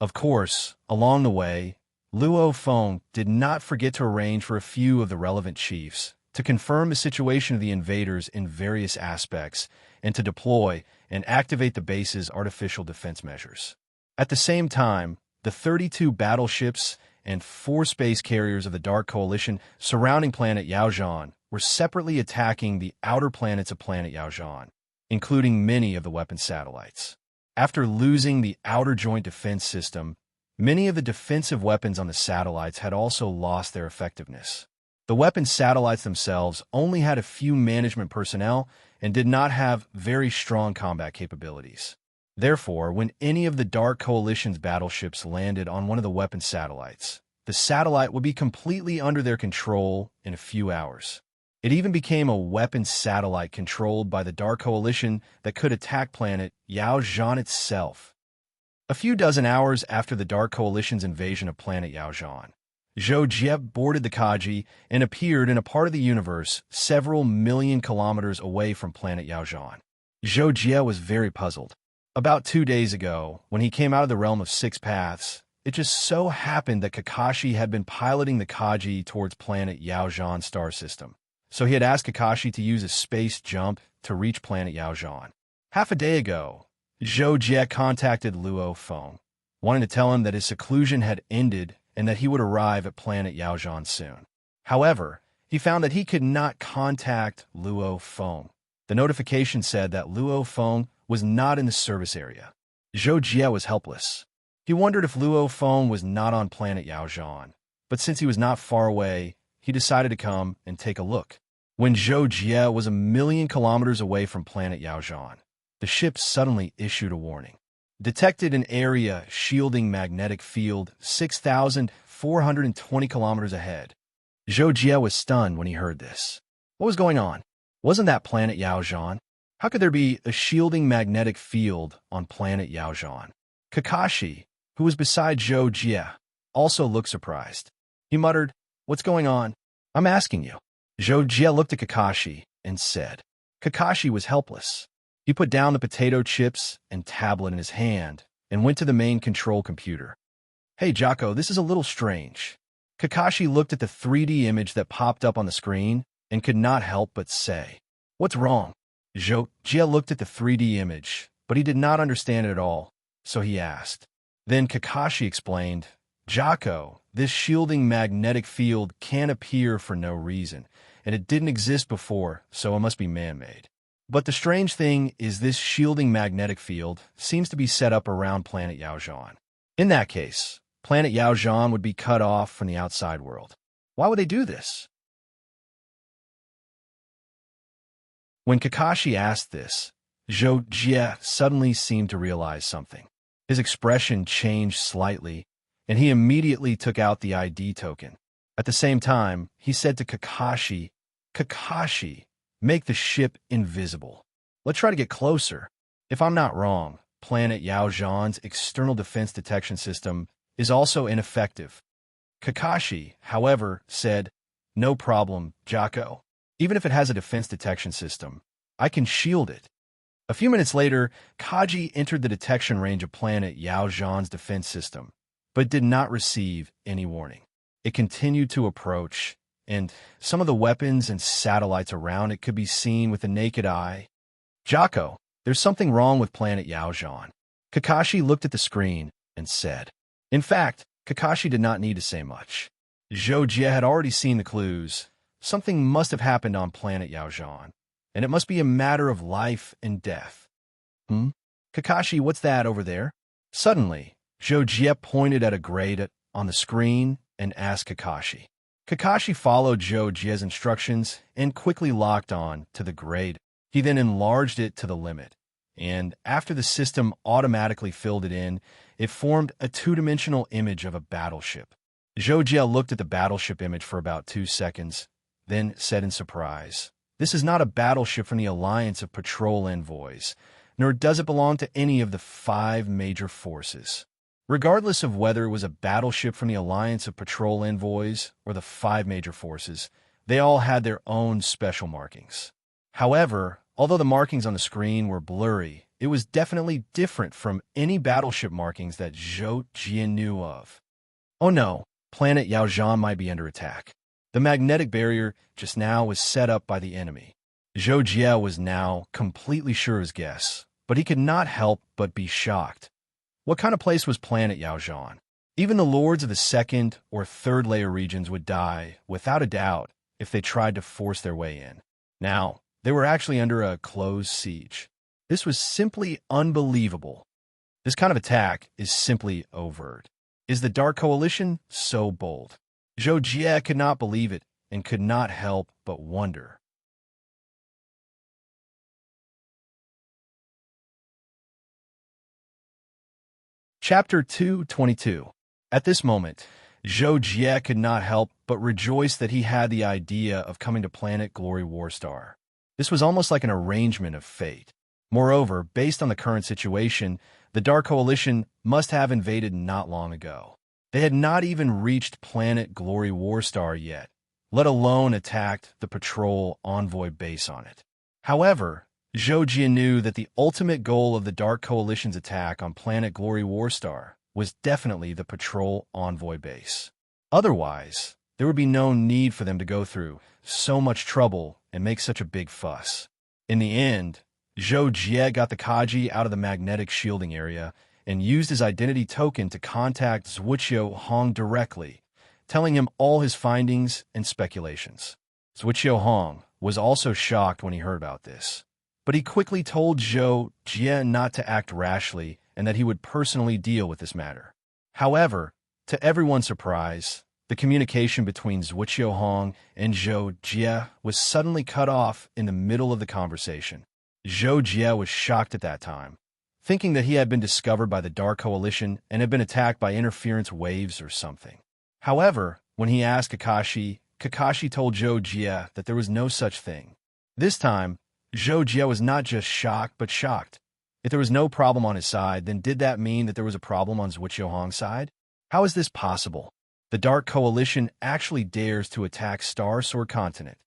Of course, along the way, Luo Feng did not forget to arrange for a few of the relevant chiefs to confirm the situation of the invaders in various aspects and to deploy and activate the base's artificial defense measures. At the same time, the 32 battleships and 4 space carriers of the Dark Coalition surrounding planet Yaozhan were separately attacking the outer planets of planet Yaozhan, including many of the weapon satellites. After losing the outer joint defense system, many of the defensive weapons on the satellites had also lost their effectiveness. The weapon satellites themselves only had a few management personnel and did not have very strong combat capabilities. Therefore, when any of the Dark Coalition's battleships landed on one of the weapon satellites, the satellite would be completely under their control in a few hours. It even became a weapon satellite controlled by the Dark Coalition that could attack planet Yaozhan itself. A few dozen hours after the Dark Coalition's invasion of planet Yaozhan, Zhou Jie boarded the Kaji and appeared in a part of the universe several million kilometers away from planet Yaozhan. Zhou Jie was very puzzled. About 2 days ago, when he came out of the realm of 6 paths, it just so happened that Kakashi had been piloting the Kaji towards planet Yaozhan star system. so he had asked Kakashi to use a space jump to reach planet Yaojian. Half a day ago, Zhou Jie contacted Luo Feng, wanting to tell him that his seclusion had ended and that he would arrive at planet Yaojian soon. However, he found that he could not contact Luo Feng. The notification said that Luo Feng was not in the service area. Zhou Jie was helpless. He wondered if Luo Feng was not on planet Yaojian, but since he was not far away, he decided to come and take a look. When Zhou Jie was 1,000,000 kilometers away from planet Yaojian, the ship suddenly issued a warning. Detected an area shielding magnetic field 6,420 kilometers ahead. Zhou Jie was stunned when he heard this. What was going on? Wasn't that planet Yaojian? How could there be a shielding magnetic field on planet Yaojian? Kakashi, who was beside Zhou Jie, also looked surprised. He muttered, "What's going on? I'm asking you." Zhou Jie looked at Kakashi and said. Kakashi was helpless. He put down the potato chips and tablet in his hand and went to the main control computer. "Hey, Jocko, this is a little strange." Kakashi looked at the 3D image that popped up on the screen and could not help but say, "What's wrong?" Zhou Jie looked at the 3D image, but he did not understand it at all, so he asked. Then Kakashi explained, "Jocko, this shielding magnetic field can't appear for no reason, and it didn't exist before, so it must be man-made. But the strange thing is this shielding magnetic field seems to be set up around planet Yaojian. In that case, planet Yaojian would be cut off from the outside world. Why would they do this?" When Kakashi asked this, Zhou Jie suddenly seemed to realize something. His expression changed slightly, and he immediately took out the ID token. At the same time, he said to Kakashi, "Kakashi, make the ship invisible. Let's try to get closer." If I'm not wrong, planet Yaojian's external defense detection system is also ineffective. Kakashi, however, said, "No problem, Jocko. Even if it has a defense detection system, I can shield it." A few minutes later, Kaji entered the detection range of planet Yaojian's defense system, but did not receive any warning. It continued to approach, and some of the weapons and satellites around it could be seen with the naked eye. "Jocko, there's something wrong with planet Yaojian." Kakashi looked at the screen and said. In fact, Kakashi did not need to say much. Zhou Jie had already seen the clues. Something must have happened on planet Yaojian, and it must be a matter of life and death. Kakashi, what's that over there?" Suddenly, Zhou Jie pointed at a grade on the screen and asked Kakashi. Kakashi followed Zhou Jie's instructions and quickly locked on to the grade. He then enlarged it to the limit, and after the system automatically filled it in, it formed a two-dimensional image of a battleship. Zhou Jie looked at the battleship image for about 2 seconds, then said in surprise, "This is not a battleship from the Alliance of Patrol Envoys, nor does it belong to any of the 5 major forces. Regardless of whether it was a battleship from the Alliance of Patrol Envoys or the 5 major forces, they all had their own special markings. However, although the markings on the screen were blurry, it was definitely different from any battleship markings that Zhou Jie knew of. Oh no, planet Yaojian might be under attack. The magnetic barrier just now was set up by the enemy." Zhou Jie was now completely sure of his guess, but he could not help but be shocked. What kind of place was planet Yaojian? Even the lords of the 2nd or 3rd layer regions would die, without a doubt, if they tried to force their way in. Now, they were actually under a closed siege. This was simply unbelievable. This kind of attack is simply overt. Is the Dark Coalition so bold? Zhou Jie could not believe it and could not help but wonder. Chapter 222. At this moment, Zhou Jie could not help but rejoice that he had the idea of coming to planet Glory Warstar. This was almost like an arrangement of fate. Moreover, based on the current situation, the Dark Coalition must have invaded not long ago. They had not even reached planet Glory Warstar yet, let alone attacked the patrol envoy base on it. However, Zhou Jie knew that the ultimate goal of the Dark Coalition's attack on planet Glory Warstar was definitely the patrol envoy base. Otherwise, there would be no need for them to go through so much trouble and make such a big fuss. In the end, Zhou Jie got the Kaji out of the magnetic shielding area and used his identity token to contact Zhuqiu Hong directly, telling him all his findings and speculations. Zhuqiu Hong was also shocked when he heard about this, but he quickly told Zhou Jie not to act rashly and that he would personally deal with this matter. However, to everyone's surprise, the communication between Zhuqiu Hong and Zhou Jie was suddenly cut off in the middle of the conversation. Zhou Jie was shocked at that time, thinking that he had been discovered by the Dark Coalition and had been attacked by interference waves or something. However, when he asked Kakashi, Kakashi told Zhou Jie that there was no such thing. This time, Zhou Jie was not just shocked, but shocked. If there was no problem on his side, then did that mean that there was a problem on Zhuqiu Hong's side? How is this possible? The Dark Coalition actually dares to attack Star Sword Continent.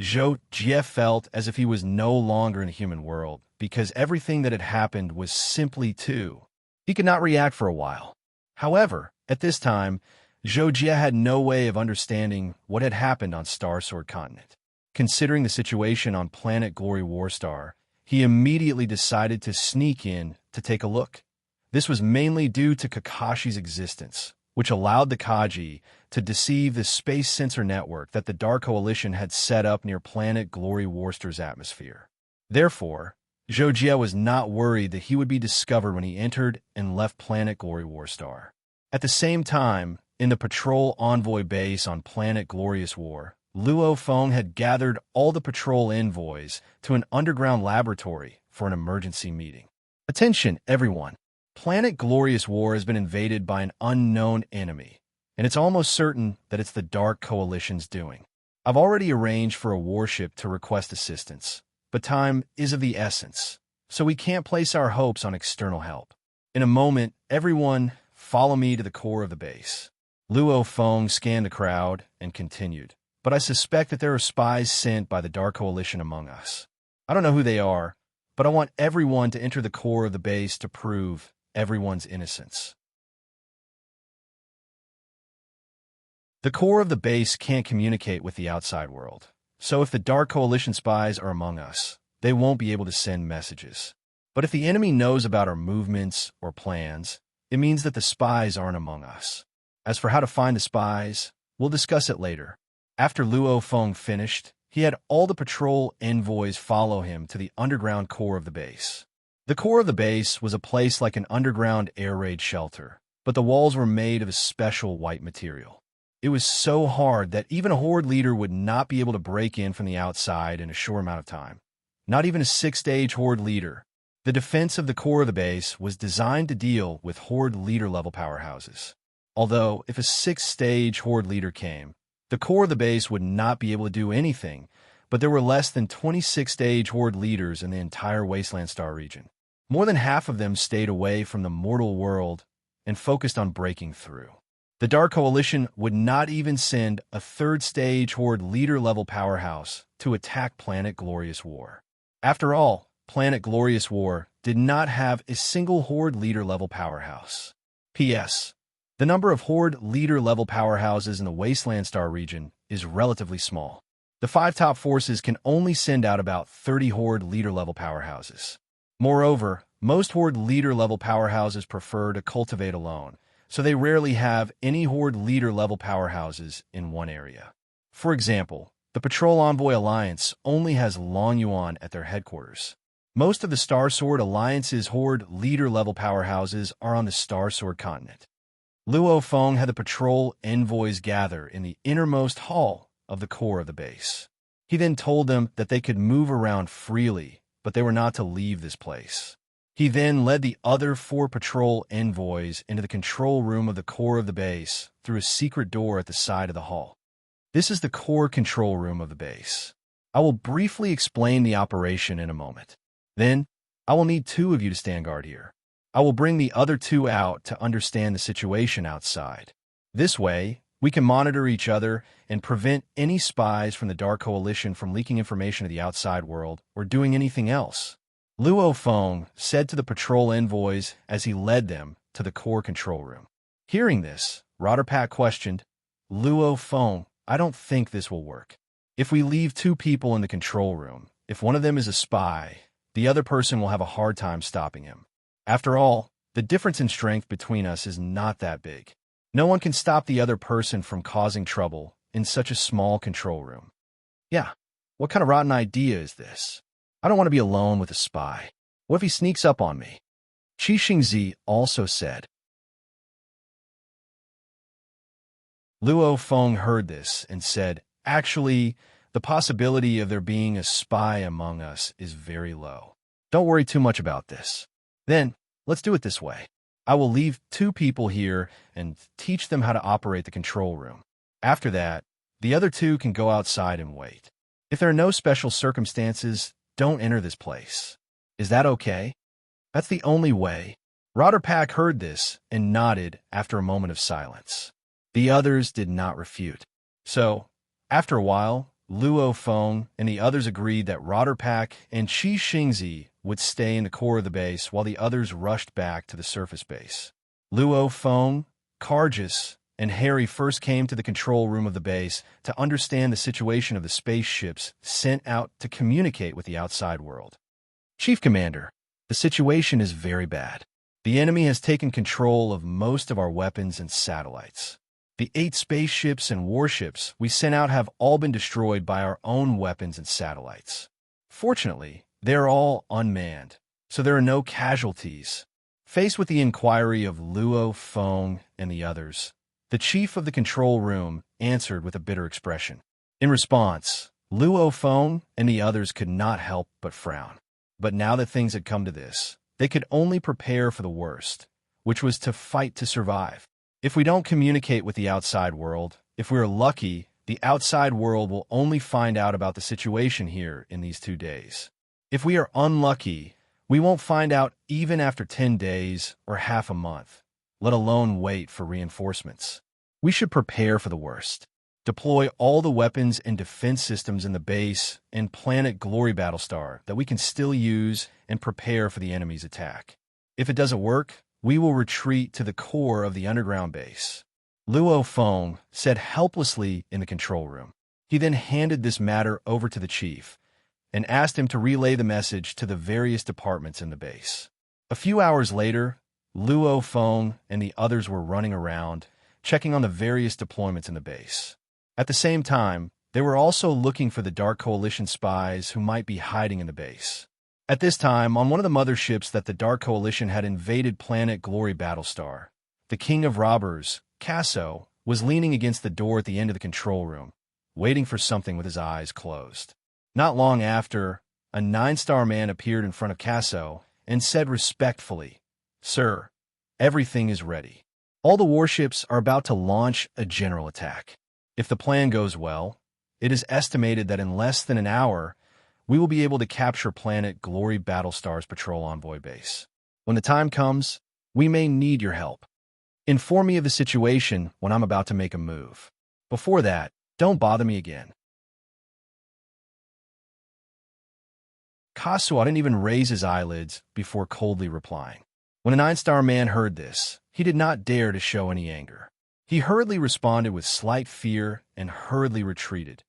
Zhou Jie felt as if he was no longer in a human world, because everything that had happened was simply too. He could not react for a while. However, at this time, Zhou Jie had no way of understanding what had happened on Star Sword Continent. Considering the situation on planet Glory Warstar, he immediately decided to sneak in to take a look. This was mainly due to Kakashi's existence, which allowed the Kaji to deceive the space sensor network that the Dark Coalition had set up near planet Glory Warstar's atmosphere. Therefore, Zhou Jie was not worried that he would be discovered when he entered and left planet Glory Warstar. At the same time, in the patrol envoy base on planet Glorious War, Luo Feng had gathered all the patrol envoys to an underground laboratory for an emergency meeting. Attention, everyone! Planet Glorious War has been invaded by an unknown enemy, and it's almost certain that it's the Dark Coalition's doing. I've already arranged for a warship to request assistance, but time is of the essence, so we can't place our hopes on external help. In a moment, everyone, follow me to the core of the base. Luo Feng scanned the crowd and continued, but I suspect that there are spies sent by the Dark Coalition among us. I don't know who they are, but I want everyone to enter the core of the base to prove everyone's innocence. The core of the base can't communicate with the outside world, so if the Dark Coalition spies are among us, they won't be able to send messages. But if the enemy knows about our movements or plans, it means that the spies aren't among us. As for how to find the spies, we'll discuss it later. After Luo Feng finished, he had all the patrol envoys follow him to the underground core of the base. The core of the base was a place like an underground air raid shelter, but the walls were made of a special white material. It was so hard that even a Horde leader would not be able to break in from the outside in a short amount of time. Not even a 6-stage Horde leader. The defense of the core of the base was designed to deal with Horde leader-level powerhouses. Although, if a 6-stage Horde leader came, the core of the base would not be able to do anything, but there were less than 26-stage Horde leaders in the entire Wasteland Star region. More than half of them stayed away from the mortal world and focused on breaking through. The Dark Coalition would not even send a 3rd-stage Horde leader-level powerhouse to attack Planet Glorious War. After all, Planet Glorious War did not have a single Horde leader-level powerhouse. P.S. The number of Horde leader-level powerhouses in the Wasteland Star region is relatively small. The 5 top forces can only send out about 30 Horde leader-level powerhouses. Moreover, most Horde leader-level powerhouses prefer to cultivate alone, so they rarely have any Horde leader-level powerhouses in one area. For example, the Patrol Envoy Alliance only has Long Yuan at their headquarters. Most of the Star Sword Alliance's Horde leader-level powerhouses are on the Star Sword Continent. Luo Feng had the patrol envoys gather in the innermost hall of the core of the base. He then told them that they could move around freely, but they were not to leave this place. He then led the other 4 patrol envoys into the control room of the core of the base through a secret door at the side of the hall. This is the core control room of the base. I will briefly explain the operation in a moment. Then, I will need 2 of you to stand guard here. I will bring the other 2 out to understand the situation outside. This way, we can monitor each other and prevent any spies from the Dark Coalition from leaking information to the outside world or doing anything else. Luo Feng said to the patrol envoys as he led them to the core control room. Hearing this, Rodderpack questioned, Luo Feng, I don't think this will work. If we leave two people in the control room, if one of them is a spy, the other person will have a hard time stopping him. After all, the difference in strength between us is not that big. No one can stop the other person from causing trouble in such a small control room. Yeah, what kind of rotten idea is this? I don't want to be alone with a spy. What if he sneaks up on me? Qi Xingzi also said. Luo Feng heard this and said, actually, the possibility of there being a spy among us is very low. Don't worry too much about this. Then, let's do it this way. I will leave two people here and teach them how to operate the control room. After that, the other two can go outside and wait. If there are no special circumstances, don't enter this place. Is that okay? That's the only way. Rodderpack heard this and nodded after a moment of silence. The others did not refute. So, after a while, Luo Feng and the others agreed that Rodderpack and Qi Xingzi would stay in the core of the base while the others rushed back to the surface base. Luo Feng, Cargus, and Harry first came to the control room of the base to understand the situation of the spaceships sent out to communicate with the outside world. Chief Commander, the situation is very bad. The enemy has taken control of most of our weapons and satellites. The 8 spaceships and warships we sent out have all been destroyed by our own weapons and satellites. Fortunately, they are all unmanned, so there are no casualties. Faced with the inquiry of Luo Feng and the others, the chief of the control room answered with a bitter expression. In response, Luo Feng and the others could not help but frown. But now that things had come to this, they could only prepare for the worst, which was to fight to survive. If we don't communicate with the outside world, if we are lucky, the outside world will only find out about the situation here in these 2 days. If we are unlucky, we won't find out even after 10 days or half a month, let alone wait for reinforcements. We should prepare for the worst. Deploy all the weapons and defense systems in the base and planet Glory Battlestar that we can still use and prepare for the enemy's attack. If it doesn't work, we will retreat to the core of the underground base. Luo Feng said helplessly in the control room. He then handed this matter over to the chief and asked him to relay the message to the various departments in the base. A few hours later, Luo Feng and the others were running around, checking on the various deployments in the base. At the same time, they were also looking for the Dark Coalition spies who might be hiding in the base. At this time, on one of the motherships that the Dark Coalition had invaded planet Glory Battlestar, the King of Robbers, Casso, was leaning against the door at the end of the control room, waiting for something with his eyes closed. Not long after, a 9-star man appeared in front of Casso and said respectfully, "Sir, everything is ready. All the warships are about to launch a general attack. If the plan goes well, it is estimated that in less than an hour, we will be able to capture planet Glory Battlestar's patrol envoy base. When the time comes, we may need your help. Inform me of the situation when I'm about to make a move. Before that, don't bother me again." Kasuo didn't even raise his eyelids before coldly replying. When a 9-star man heard this, he did not dare to show any anger. He hurriedly responded with slight fear and hurriedly retreated.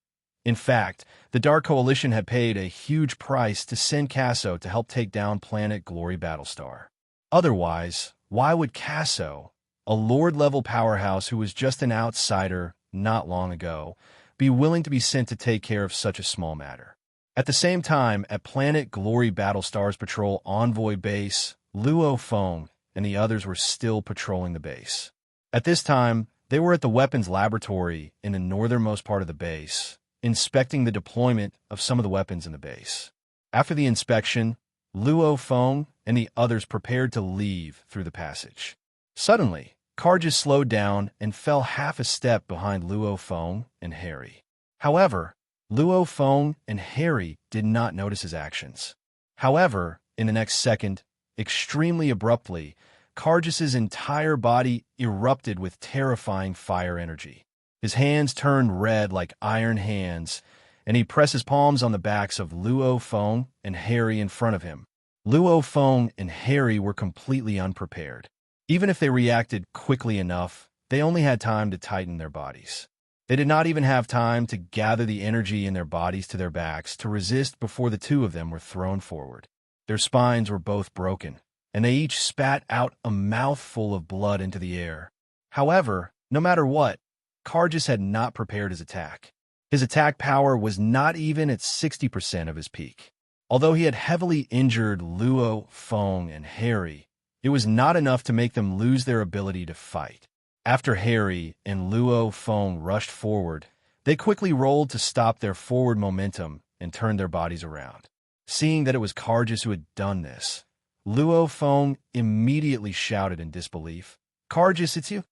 In fact, the Dark Coalition had paid a huge price to send Casso to help take down planet Glory Battlestar. Otherwise, why would Casso, a Lord-level powerhouse who was just an outsider not long ago, be willing to be sent to take care of such a small matter? At the same time, at planet Glory Battlestar's patrol envoy base, Luo Feng and the others were still patrolling the base. At this time, they were at the weapons laboratory in the northernmost part of the base, inspecting the deployment of some of the weapons in the base. After the inspection, Luo Feng and the others prepared to leave through the passage. Suddenly, Cargus slowed down and fell half a step behind Luo Feng and Harry. However, Luo Feng and Harry did not notice his actions. However, in the next second, extremely abruptly, Cargus's entire body erupted with terrifying fire energy. His hands turned red like iron hands, and he pressed his palms on the backs of Luo Feng and Harry in front of him. Luo Feng and Harry were completely unprepared. Even if they reacted quickly enough, they only had time to tighten their bodies. They did not even have time to gather the energy in their bodies to their backs to resist before the two of them were thrown forward. Their spines were both broken, and they each spat out a mouthful of blood into the air. However, no matter what, Cargus had not prepared his attack. His attack power was not even at 60% of his peak. Although he had heavily injured Luo, Feng, and Harry, it was not enough to make them lose their ability to fight. After Harry and Luo Feng rushed forward, they quickly rolled to stop their forward momentum and turned their bodies around. Seeing that it was Cargus who had done this, Luo Feng immediately shouted in disbelief, "Cargus, it's you?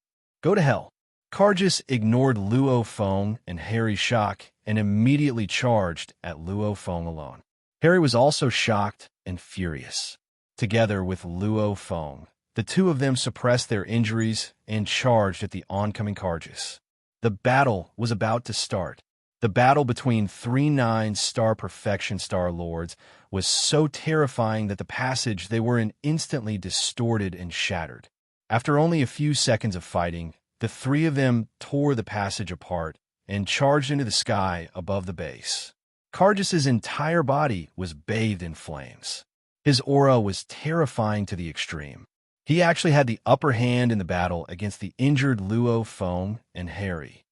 Go to hell." Cargus ignored Luo Feng and Harry's shock and immediately charged at Luo Feng alone. Harry was also shocked and furious. Together with Luo Feng, the two of them suppressed their injuries and charged at the oncoming Cargus. The battle was about to start. The battle between 3 9-star Perfection Star Lords was so terrifying that the passage they were in instantly distorted and shattered. After only a few seconds of fighting, the three of them tore the passage apart and charged into the sky above the base. Cargus's entire body was bathed in flames. His aura was terrifying to the extreme. He actually had the upper hand in the battle against the injured Luo Feng and Harry.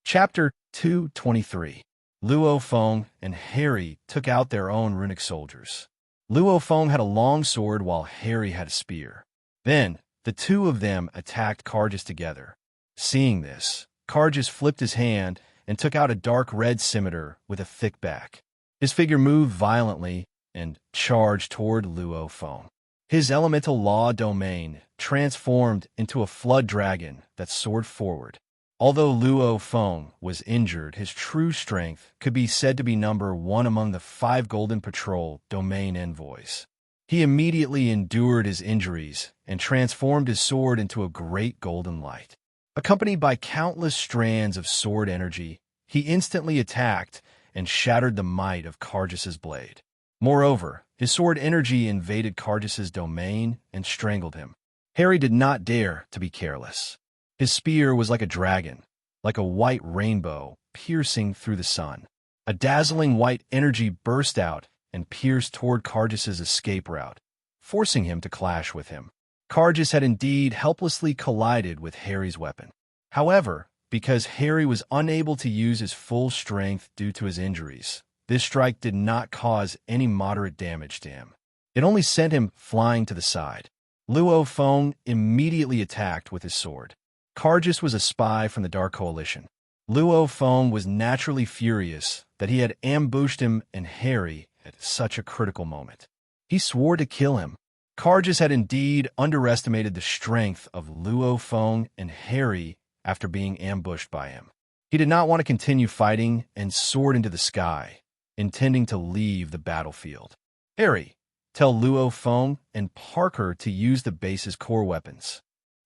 Chapter 223. Luo Feng and Harry took out their own runic soldiers. Luo Feng had a long sword while Harry had a spear. Then, the two of them attacked Cargus together. Seeing this, Cargus flipped his hand and took out a dark red scimitar with a thick back. His figure moved violently and charged toward Luo Feng. His elemental law domain transformed into a flood dragon that soared forward. Although Luo Feng was injured, his true strength could be said to be number 1 among the 5 Golden Patrol domain envoys. He immediately endured his injuries and transformed his sword into a great golden light. Accompanied by countless strands of sword energy, he instantly attacked and shattered the might of Cargus's blade. Moreover, his sword energy invaded Cargus's domain and strangled him. Harry did not dare to be careless. His spear was like a dragon, like a white rainbow piercing through the sun. A dazzling white energy burst out and pierced toward Cargus's escape route, forcing him to clash with him. Cargus had indeed helplessly collided with Harry's weapon. However, because Harry was unable to use his full strength due to his injuries, this strike did not cause any moderate damage to him. It only sent him flying to the side. Luo Feng immediately attacked with his sword. Cargus was a spy from the Dark Coalition. Luo Feng was naturally furious that he had ambushed him and Harry at such a critical moment. He swore to kill him. Cargus had indeed underestimated the strength of Luo Feng and Harry after being ambushed by him. He did not want to continue fighting and soared into the sky, intending to leave the battlefield. Harry, tell Luo Feng and Parker to use the base's core weapons.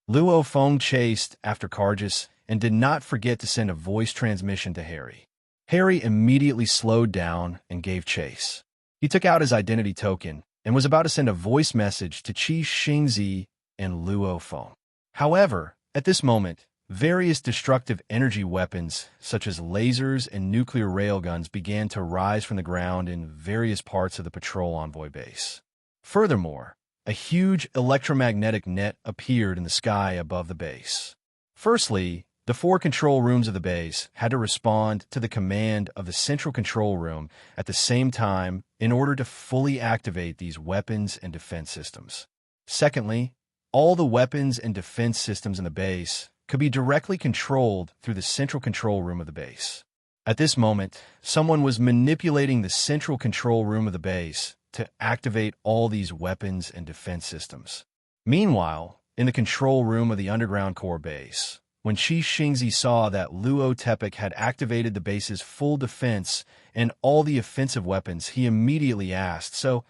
Luo Feng chased after Cargus and did not forget to send a voice transmission to Harry. Harry immediately slowed down and gave chase. He took out his identity token and was about to send a voice message to Qi Xingzi and Luo Feng. However, at this moment, various destructive energy weapons, such as lasers and nuclear railguns, began to rise from the ground in various parts of the patrol envoy base. Furthermore, a huge electromagnetic net appeared in the sky above the base. Firstly, the 4 control rooms of the base had to respond to the command of the central control room at the same time in order to fully activate these weapons and defense systems. Secondly, all the weapons and defense systems in the base could be directly controlled through the central control room of the base. At this moment, someone was manipulating the central control room of the base to activate all these weapons and defense systems. Meanwhile, in the control room of the underground core base, when Qi Xingzi saw that Luo Tepic had activated the base's full defense and all the offensive weapons, he immediately asked, "So,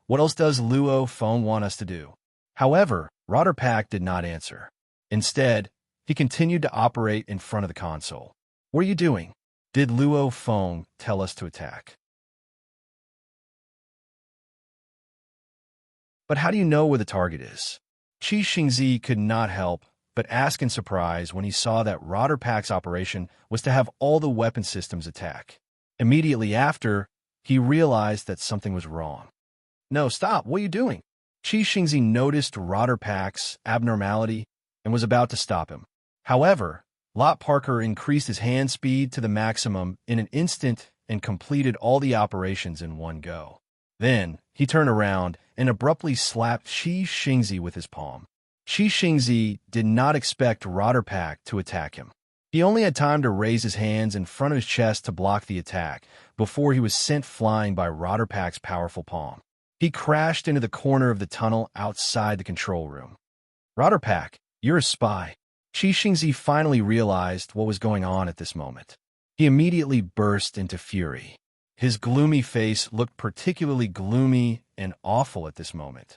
what else does Luo Feng want us to do?" However, Rodderpack did not answer. Instead, he continued to operate in front of the console. "What are you doing? Did Luo Feng tell us to attack?" But how do you know where the target is? Qi Xingzi could not help but ask in surprise when he saw that Rodderpack's operation was to have all the weapon systems attack. Immediately after, he realized that something was wrong. No, stop, what are you doing? Qi Xingzi noticed Rodderpack's abnormality and was about to stop him. However, Lot Parker increased his hand speed to the maximum in an instant and completed all the operations in one go. Then, he turned around and abruptly slapped Qi Xingzi with his palm. Qi Xingzi did not expect Rodderpack to attack him. He only had time to raise his hands in front of his chest to block the attack before he was sent flying by Rodderpack's powerful palm. He crashed into the corner of the tunnel outside the control room. Rodderpack, you're a spy. Qi Xingzi finally realized what was going on at this moment. He immediately burst into fury. His gloomy face looked particularly gloomy and awful at this moment.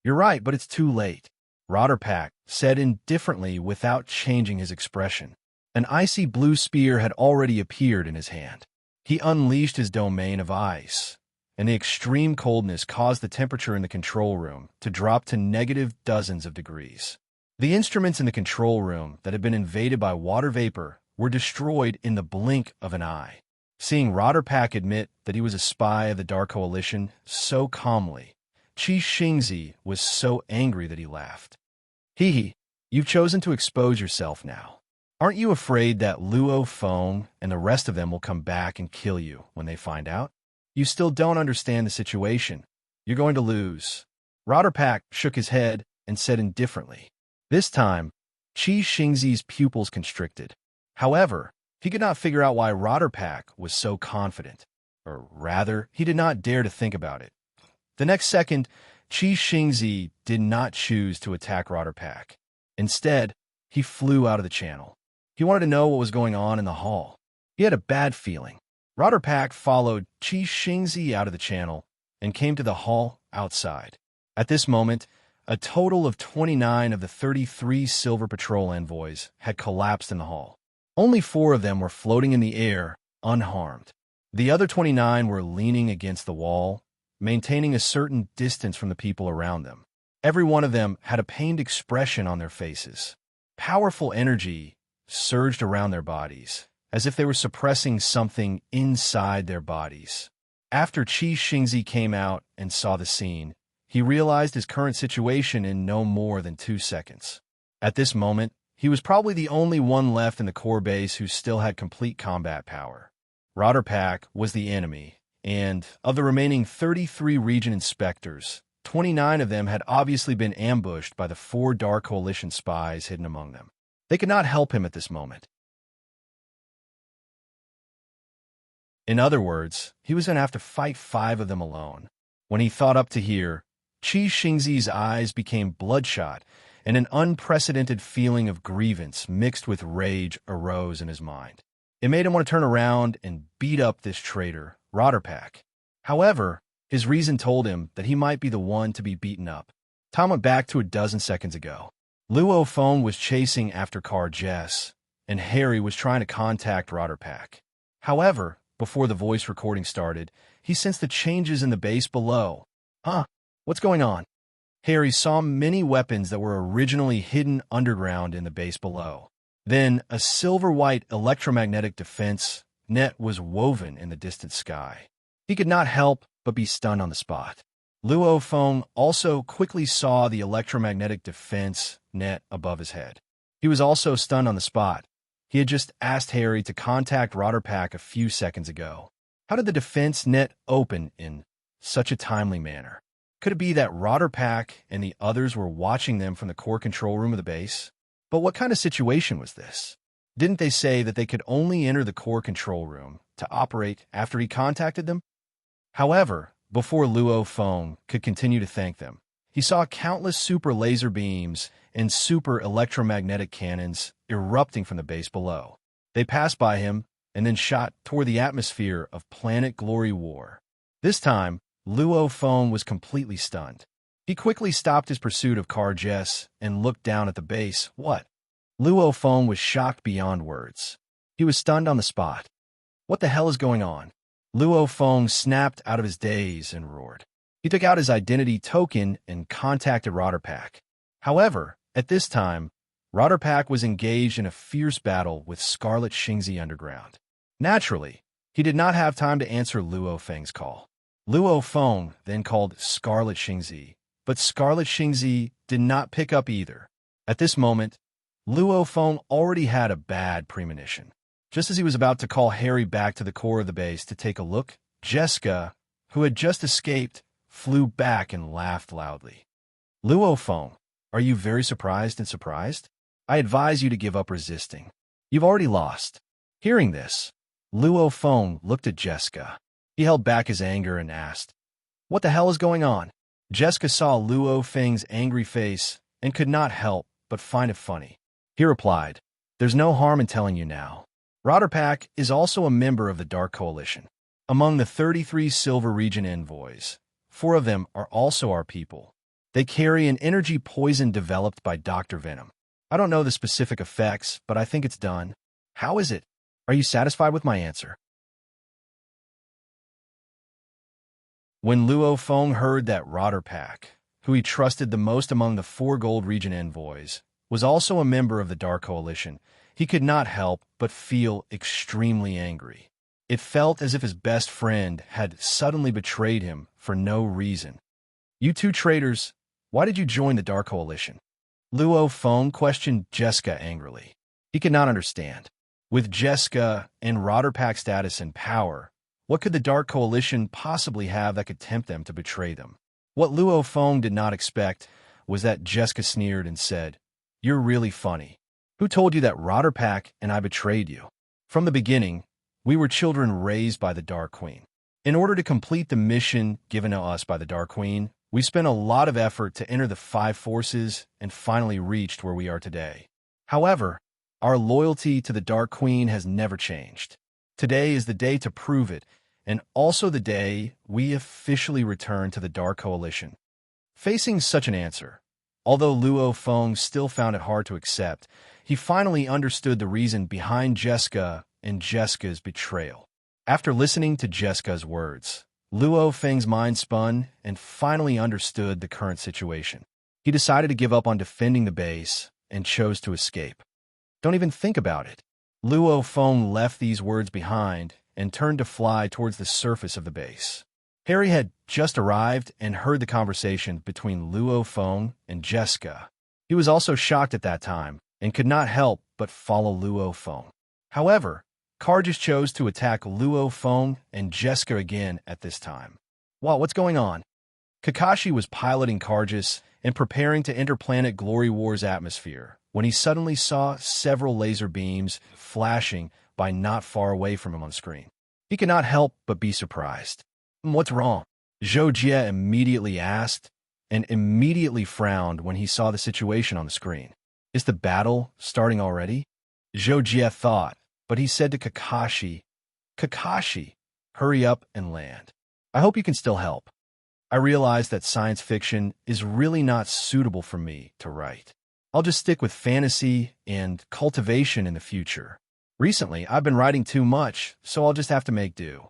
You're right, but it's too late, Rodderpack said indifferently without changing his expression. An icy blue spear had already appeared in his hand. He unleashed his domain of ice, and the extreme coldness caused the temperature in the control room to drop to negative dozens of degrees. The instruments in the control room that had been invaded by water vapor were destroyed in the blink of an eye. Seeing Rodderpack admit that he was a spy of the Dark Coalition so calmly, Qi Xingzi was so angry that he laughed. Hee, you've chosen to expose yourself now. Aren't you afraid that Luo Feng and the rest of them will come back and kill you when they find out? You still don't understand the situation. You're going to lose. Rodderpack shook his head and said indifferently. This time, Qi Xingzi's pupils constricted. However, he could not figure out why Rodderpack was so confident. Or rather, he did not dare to think about it. The next second, Qi Xingzi did not choose to attack Rodderpack. Instead, he flew out of the channel. He wanted to know what was going on in the hall. He had a bad feeling. Rodderpack followed Qi Xingzi out of the channel and came to the hall outside. At this moment, a total of 29 of the 33 Silver Patrol envoys had collapsed in the hall. Only 4 of them were floating in the air, unharmed. The other 29 were leaning against the wall, maintaining a certain distance from the people around them. Every one of them had a pained expression on their faces. Powerful energy surged around their bodies, as if they were suppressing something inside their bodies. After Qi Xingzi came out and saw the scene, he realized his current situation in no more than 2 seconds. At this moment, he was probably the only one left in the core base who still had complete combat power. Rodderpack was the enemy, and of the remaining 33 region inspectors, 29 of them had obviously been ambushed by the 4 Dark Coalition spies hidden among them. They could not help him at this moment. In other words, he was going to have to fight 5 of them alone. When he thought up to here, Qi Xingzi's eyes became bloodshot, and an unprecedented feeling of grievance mixed with rage arose in his mind. It made him want to turn around and beat up this traitor, Rodderpack. However, his reason told him that he might be the one to be beaten up. Time went back to a dozen seconds ago. Luo Feng was chasing after Car Jess, and Harry was trying to contact Rodderpack. However, before the voice recording started, he sensed the changes in the base below. Huh? What's going on? Harry saw many weapons that were originally hidden underground in the base below. Then, a silver-white electromagnetic defense net was woven in the distant sky. He could not help but be stunned on the spot. Luo Feng also quickly saw the electromagnetic defense net above his head. He was also stunned on the spot. He had just asked Harry to contact Rodderpack a few seconds ago. How did the defense net open in such a timely manner? Could it be that Rodderpack and the others were watching them from the core control room of the base? But what kind of situation was this? Didn't they say that they could only enter the core control room to operate after he contacted them? However, before Luo Feng could continue to thank them, he saw countless super laser beams and super electromagnetic cannons erupting from the base below. They passed by him and then shot toward the atmosphere of Planet Glory War. This time, Luo Feng was completely stunned. He quickly stopped his pursuit of Car Jess and looked down at the base. What? Luo Feng was shocked beyond words. He was stunned on the spot. What the hell is going on? Luo Feng snapped out of his daze and roared. He took out his identity token and contacted Rodderpack. However, at this time, Rodderpack was engaged in a fierce battle with Scarlet Xingzi underground. Naturally, he did not have time to answer Luo Feng's call. Luo Feng then called Scarlet Xingzi, but Scarlet Xingzi did not pick up either. At this moment, Luo Feng already had a bad premonition. Just as he was about to call Harry back to the core of the base to take a look, Jessica, who had just escaped, flew back and laughed loudly. Luo Feng, are you very surprised? I advise you to give up resisting. You've already lost. Hearing this, Luo Feng looked at Jessica. He held back his anger and asked, "What the hell is going on?" Jessica saw Luo Feng's angry face and could not help but find it funny. He replied, "There's no harm in telling you now. Rodderpack is also a member of the Dark Coalition. Among the 33 Silver Region envoys, 4 of them are also our people. They carry an energy poison developed by Dr. Venom. I don't know the specific effects, but I think it's done. How is it? Are you satisfied with my answer?" When Luo Feng heard that Rodderpack, who he trusted the most among the 4 Gold Region envoys, was also a member of the Dark Coalition, he could not help but feel extremely angry. It felt as if his best friend had suddenly betrayed him for no reason. "You 2 traitors, why did you join the Dark Coalition?" Luo Feng questioned Jessica angrily. He could not understand. With Jessica and Rodderpack's status and power, what could the Dark Coalition possibly have that could tempt them to betray them? What Luo Feng did not expect was that Jessica sneered and said, "You're really funny. Who told you that Rodderpack and I betrayed you? From the beginning, we were children raised by the Dark Queen. In order to complete the mission given to us by the Dark Queen, we spent a lot of effort to enter the 5 forces and finally reached where we are today. However, our loyalty to the Dark Queen has never changed. Today is the day to prove it, and also the day we officially return to the Dark Coalition." Facing such an answer, although Luo Feng still found it hard to accept, he finally understood the reason behind Jessica and Jessica's betrayal. After listening to Jessica's words, Luo Feng's mind spun and finally understood the current situation. He decided to give up on defending the base and chose to escape. Don't even think about it. Luo Feng left these words behind and turned to fly towards the surface of the base. Harry had just arrived and heard the conversation between Luo Feng and Jessica. He was also shocked at that time and could not help but follow Luo Feng. However, Cargus chose to attack Luo Feng and Jessica again at this time. "Wow, what's going on?" Kakashi was piloting Cargus and preparing to enter Planet Glory War's atmosphere when he suddenly saw several laser beams flashing by not far away from him on screen. He could not help but be surprised. "What's wrong?" Zhou Jie immediately asked, and immediately frowned when he saw the situation on the screen. "Is the battle starting already?" Zhou Jie thought, but he said to Kakashi, "Kakashi, hurry up and land. I hope you can still help. I realize that science fiction is really not suitable for me to write. I'll just stick with fantasy and cultivation in the future. Recently, I've been writing too much, so I'll just have to make do."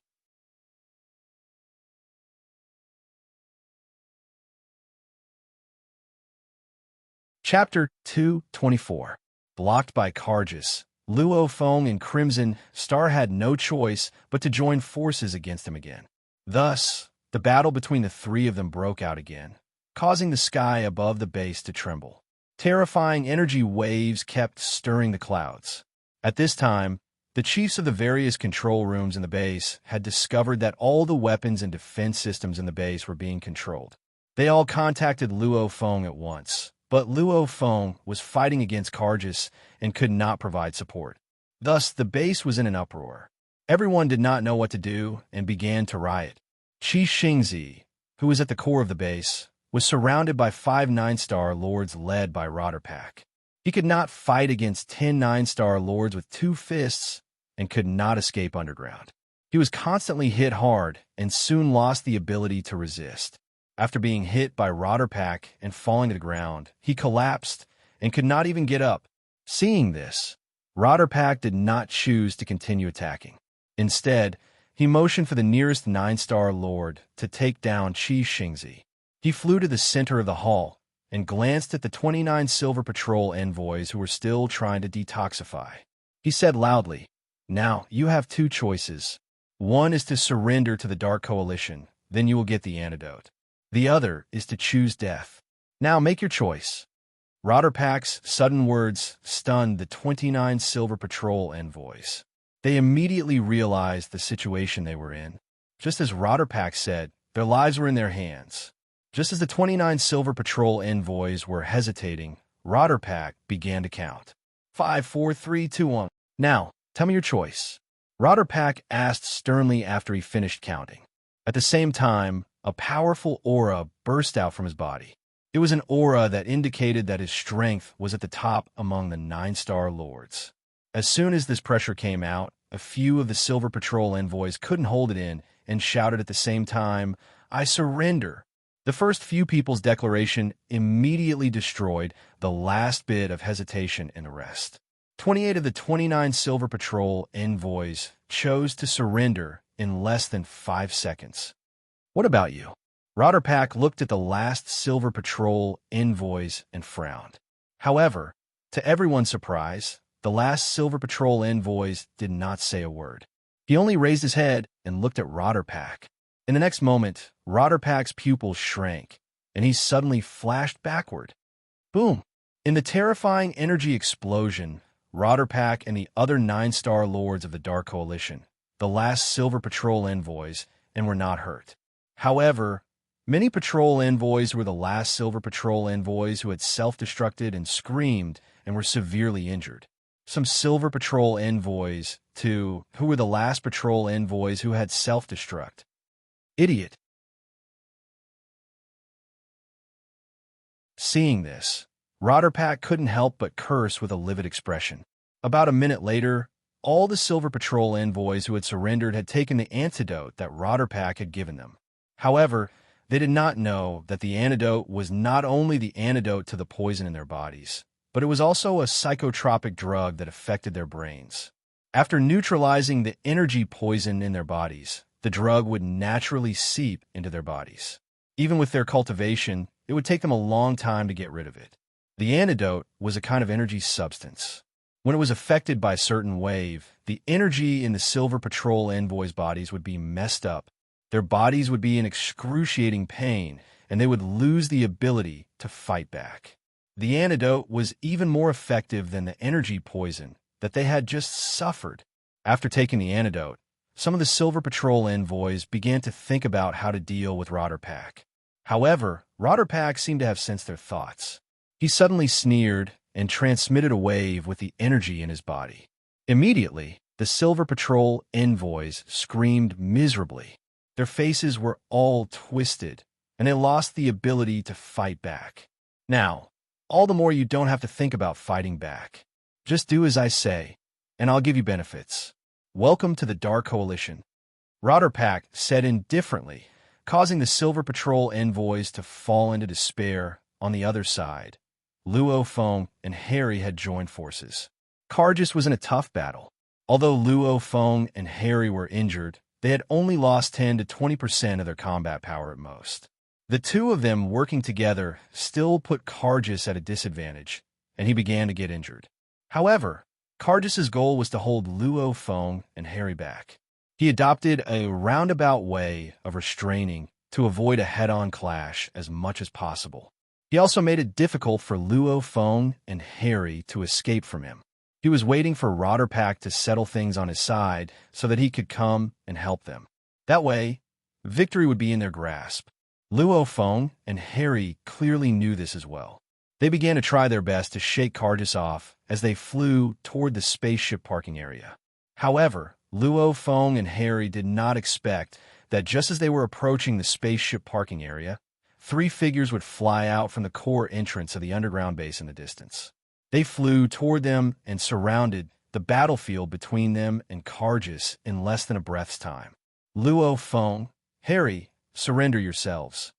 Chapter 224. Blocked by Cargus, Luo Feng and Crimson Star had no choice but to join forces against him again. Thus, the battle between the 3 of them broke out again, causing the sky above the base to tremble. Terrifying energy waves kept stirring the clouds. At this time, the chiefs of the various control rooms in the base had discovered that all the weapons and defense systems in the base were being controlled. They all contacted Luo Feng at once, but Luo Feng was fighting against Cargus and could not provide support. Thus, the base was in an uproar. Everyone did not know what to do and began to riot. Qi Xingzi, who was at the core of the base, was surrounded by 5 9-star lords led by Rodderpack. He could not fight against 10 9-star lords with 2 fists and could not escape underground. He was constantly hit hard and soon lost the ability to resist. After being hit by Rodderpack and falling to the ground, he collapsed and could not even get up. Seeing this, Rodderpack did not choose to continue attacking. Instead, He motioned for the nearest 9-star lord to take down Qi Xingzi. He flew to the center of the hall and glanced at the 29 Silver Patrol envoys who were still trying to detoxify. He said loudly, "Now, you have two choices. One is to surrender to the Dark Coalition, then you will get the antidote. The other is to choose death. Now make your choice." Rodderpack's sudden words stunned the 29 Silver Patrol envoys. They immediately realized the situation they were in. Just as Rodderpack said, their lives were in their hands. Just as the 29 Silver Patrol envoys were hesitating, Rodderpack began to count. 5, 4, 3, 2, 1. "Now, tell me your choice," Rodderpack asked sternly after he finished counting. At the same time, a powerful aura burst out from his body. It was an aura that indicated that his strength was at the top among the 9-star lords. As soon as this pressure came out, a few of the Silver Patrol envoys couldn't hold it in and shouted at the same time, "I surrender." The first few people's declaration immediately destroyed the last bit of hesitation in the rest. 28 of the 29 Silver Patrol envoys chose to surrender in less than 5 seconds. "What about you?" Rodderpack looked at the last Silver Patrol envoys and frowned. However, to everyone's surprise, the last Silver Patrol envoys did not say a word. He only raised his head and looked at Rodderpack. In the next moment, Rodderpack's pupils shrank, and he suddenly flashed backward. Boom! In the terrifying energy explosion, Rodderpack and the other 9-star lords of the Dark Coalition, the last Silver Patrol envoys, and were not hurt. However, many patrol envoys were the last Silver Patrol envoys who had self-destructed and screamed and were severely injured. Some Silver Patrol envoys, too, who were the last patrol envoys who had self-destruct. Idiot. Seeing this, Rodderpack couldn't help but curse with a livid expression. About a minute later, all the Silver Patrol envoys who had surrendered had taken the antidote that Rodderpack had given them. However, they did not know that the antidote was not only the antidote to the poison in their bodies, but it was also a psychotropic drug that affected their brains. After neutralizing the energy poison in their bodies, the drug would naturally seep into their bodies. Even with their cultivation, it would take them a long time to get rid of it. The antidote was a kind of energy substance. When it was affected by a certain wave, the energy in the Silver Patrol envoys' bodies would be messed up. Their bodies would be in excruciating pain, and they would lose the ability to fight back. The antidote was even more effective than the energy poison that they had just suffered. After taking the antidote, some of the Silver Patrol envoys began to think about how to deal with Rodderpack. However, Rodderpack seemed to have sensed their thoughts. He suddenly sneered and transmitted a wave with the energy in his body. Immediately, the Silver Patrol envoys screamed miserably. Their faces were all twisted, and they lost the ability to fight back. Now, all the more you don't have to think about fighting back. Just do as I say, and I'll give you benefits. Welcome to the Dark Coalition. Rodderpack said indifferently, causing the Silver Patrol envoys to fall into despair. On the other side, Luo Feng and Harry had joined forces. Cargus was in a tough battle. Although Luo Feng and Harry were injured, they had only lost 10 to 20% of their combat power at most. The two of them working together still put Cargus at a disadvantage, and he began to get injured. However, Cargus's goal was to hold Luo Feng and Harry back. He adopted a roundabout way of restraining to avoid a head-on clash as much as possible. He also made it difficult for Luo Feng and Harry to escape from him. He was waiting for Rodderpack to settle things on his side so that he could come and help them. That way, victory would be in their grasp. Luo Feng and Harry clearly knew this as well. They began to try their best to shake Cargus off as they flew toward the spaceship parking area. However, Luo Feng and Harry did not expect that just as they were approaching the spaceship parking area, 3 figures would fly out from the core entrance of the underground base in the distance. They flew toward them and surrounded the battlefield between them and Cargus in less than a breath's time. Luo Feng, Harry, surrender yourselves.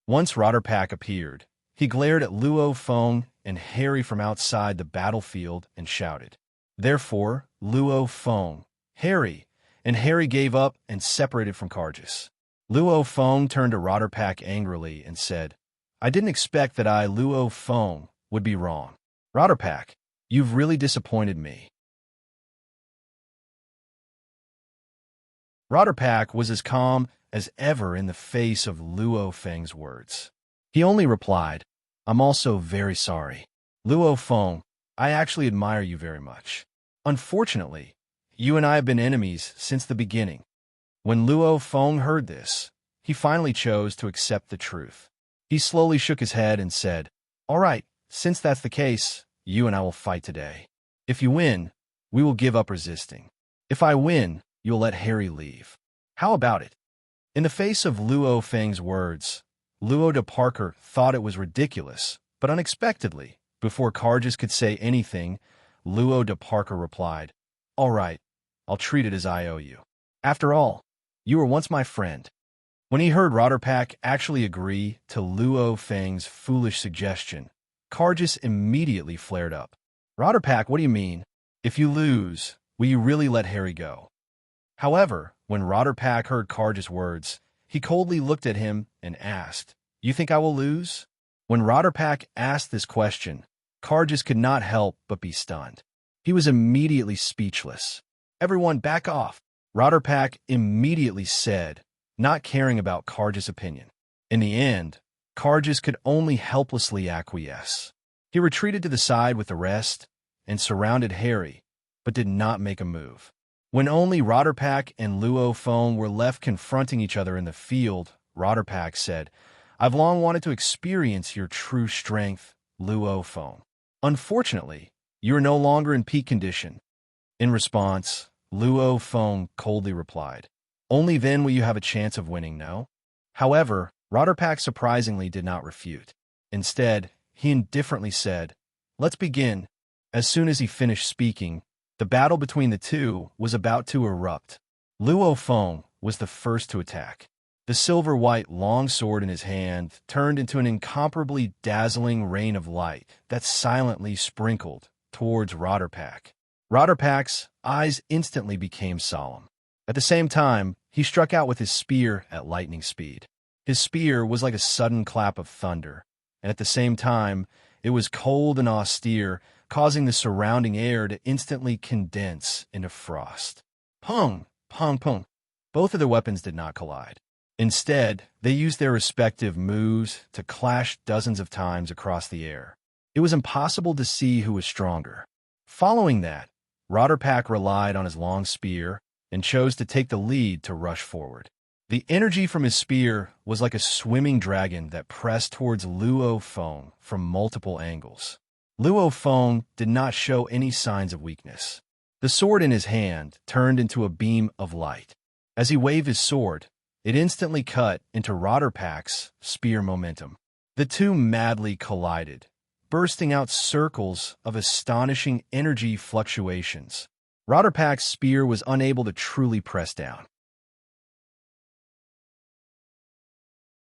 Once Rodderpack appeared, he glared at Luo Feng and Harry from outside the battlefield and shouted. Therefore, Luo Feng, Harry, and Harry gave up and separated from Cargus. Luo Feng turned to Rodderpack angrily and said, I didn't expect that Luo Feng, would be wrong. Rodderpack, you've really disappointed me. Rodderpack was as calm as ever in the face of Luo Feng's words. He only replied, I'm also very sorry. Luo Feng, I actually admire you very much. Unfortunately, you and I have been enemies since the beginning. When Luo Feng heard this, he finally chose to accept the truth. He slowly shook his head and said, All right, since that's the case, you and I will fight today. If you win, we will give up resisting. If I win, you'll let Harry leave. How about it? In the face of Luo Feng's words, Luo de Parker thought it was ridiculous, but unexpectedly, before Cargus could say anything, Luo de Parker replied, All right, I'll treat it as I owe you. After all, you were once my friend. When he heard Rodderpack actually agree to Luo Feng's foolish suggestion, Cargus immediately flared up. Rodderpack, what do you mean? If you lose, will you really let Harry go? However, when Rodderpack heard Cargus' words, he coldly looked at him and asked, You think I will lose? When Rodderpack asked this question, Cargus could not help but be stunned. He was immediately speechless. Everyone back off, Rodderpack immediately said, not caring about Cargus' opinion. In the end, Cargus could only helplessly acquiesce. He retreated to the side with the rest and surrounded Harry, but did not make a move. When only Rodderpack and Luo Feng were left confronting each other in the field, Rodderpack said, I've long wanted to experience your true strength, Luo Feng. Unfortunately, you are no longer in peak condition. In response, Luo Feng coldly replied, Only then will you have a chance of winning, no? However, Rodderpack surprisingly did not refute. Instead, he indifferently said, Let's begin. As soon as he finished speaking, the battle between the two was about to erupt. Luo Feng was the first to attack. The silver-white long sword in his hand turned into an incomparably dazzling rain of light that silently sprinkled towards Rodderpack. Rodderpack's eyes instantly became solemn. At the same time, he struck out with his spear at lightning speed. His spear was like a sudden clap of thunder, and at the same time, it was cold and austere, causing the surrounding air to instantly condense into frost. Pung! Pung! Pung! Both of their weapons did not collide. Instead, they used their respective moves to clash dozens of times across the air. It was impossible to see who was stronger. Following that, Rodderpack relied on his long spear and chose to take the lead to rush forward. The energy from his spear was like a swimming dragon that pressed towards Luo Feng from multiple angles. Luo Feng did not show any signs of weakness. The sword in his hand turned into a beam of light. As he waved his sword, it instantly cut into Rodderpack's spear momentum. The two madly collided, bursting out circles of astonishing energy fluctuations. Rodderpack's spear was unable to truly press down.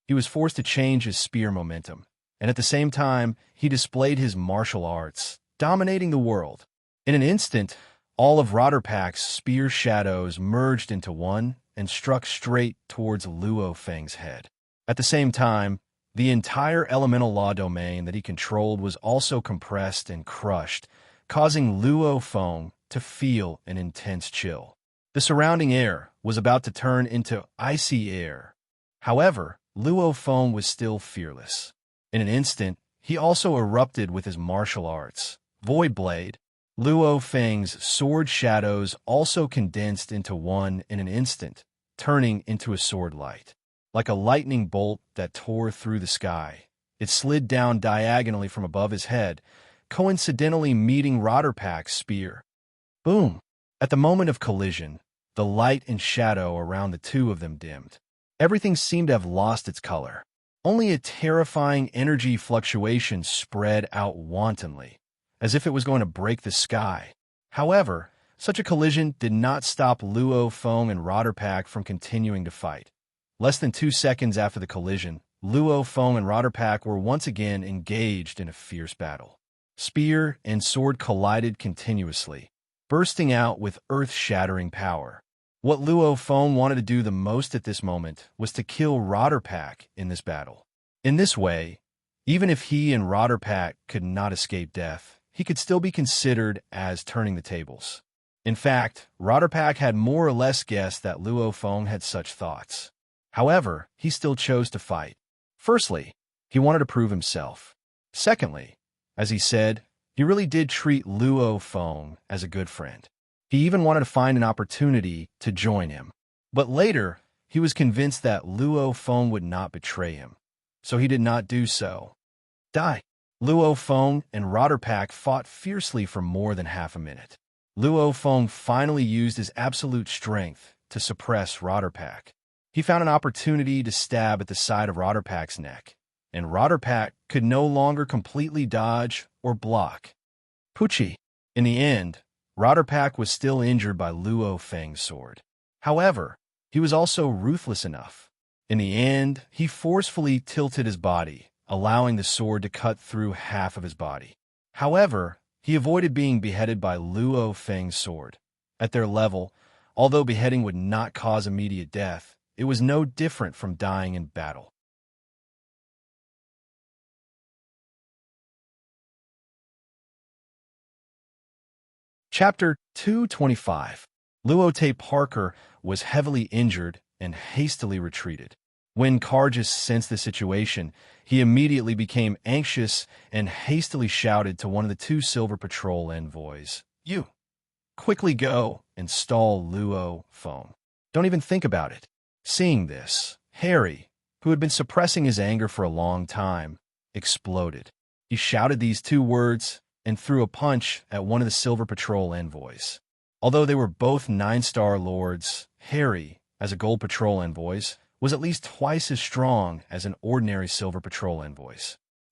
He was forced to change his spear momentum, and at the same time, he displayed his martial arts, dominating the world. In an instant, all of Rodderpack's spear shadows merged into one and struck straight towards Luo Feng's head. At the same time, the entire elemental law domain that he controlled was also compressed and crushed, causing Luo Feng to feel an intense chill. The surrounding air was about to turn into icy air. However, Luo Feng was still fearless. In an instant, he also erupted with his martial arts, Void Blade. Luo Feng's sword shadows also condensed into one in an instant, turning into a sword light. Like a lightning bolt that tore through the sky, it slid down diagonally from above his head, coincidentally meeting Rodderpack's spear. Boom! At the moment of collision, the light and shadow around the two of them dimmed. Everything seemed to have lost its color. Only a terrifying energy fluctuation spread out wantonly, as if it was going to break the sky. However, such a collision did not stop Luo Feng and Rodderpack from continuing to fight. Less than 2 seconds after the collision, Luo Feng and Rodderpack were once again engaged in a fierce battle. Spear and sword collided continuously, bursting out with earth-shattering power. What Luo Feng wanted to do the most at this moment was to kill Rodderpack in this battle. In this way, even if he and Rodderpack could not escape death, he could still be considered as turning the tables. In fact, Rodderpack had more or less guessed that Luo Feng had such thoughts. However, he still chose to fight. Firstly, he wanted to prove himself. Secondly, as he said, he really did treat Luo Feng as a good friend. He even wanted to find an opportunity to join him. But later, he was convinced that Luo Feng would not betray him, so he did not do so. Die. Luo Feng and Rodderpack fought fiercely for more than half a minute. Luo Feng finally used his absolute strength to suppress Rodderpack. He found an opportunity to stab at the side of Rodderpack's neck, and Rodderpack could no longer completely dodge or block. Poochie. In the end, Rodderpack was still injured by Luo Feng's sword. However, he was also ruthless enough. In the end, he forcefully tilted his body, allowing the sword to cut through half of his body. However, he avoided being beheaded by Luo Feng's sword. At their level, although beheading would not cause immediate death, it was no different from dying in battle. Chapter 225. Luote Parker was heavily injured and hastily retreated. When Cargus sensed the situation, he immediately became anxious and hastily shouted to one of the two Silver Patrol envoys, "You! Quickly go and stall Luo Feng. Don't even think about it." Seeing this, Harry, who had been suppressing his anger for a long time, exploded. He shouted these two words and threw a punch at one of the Silver Patrol envoys. Although they were both 9-star lords, Harry, as a Gold Patrol envoy, was at least twice as strong as an ordinary Silver Patrol envoy.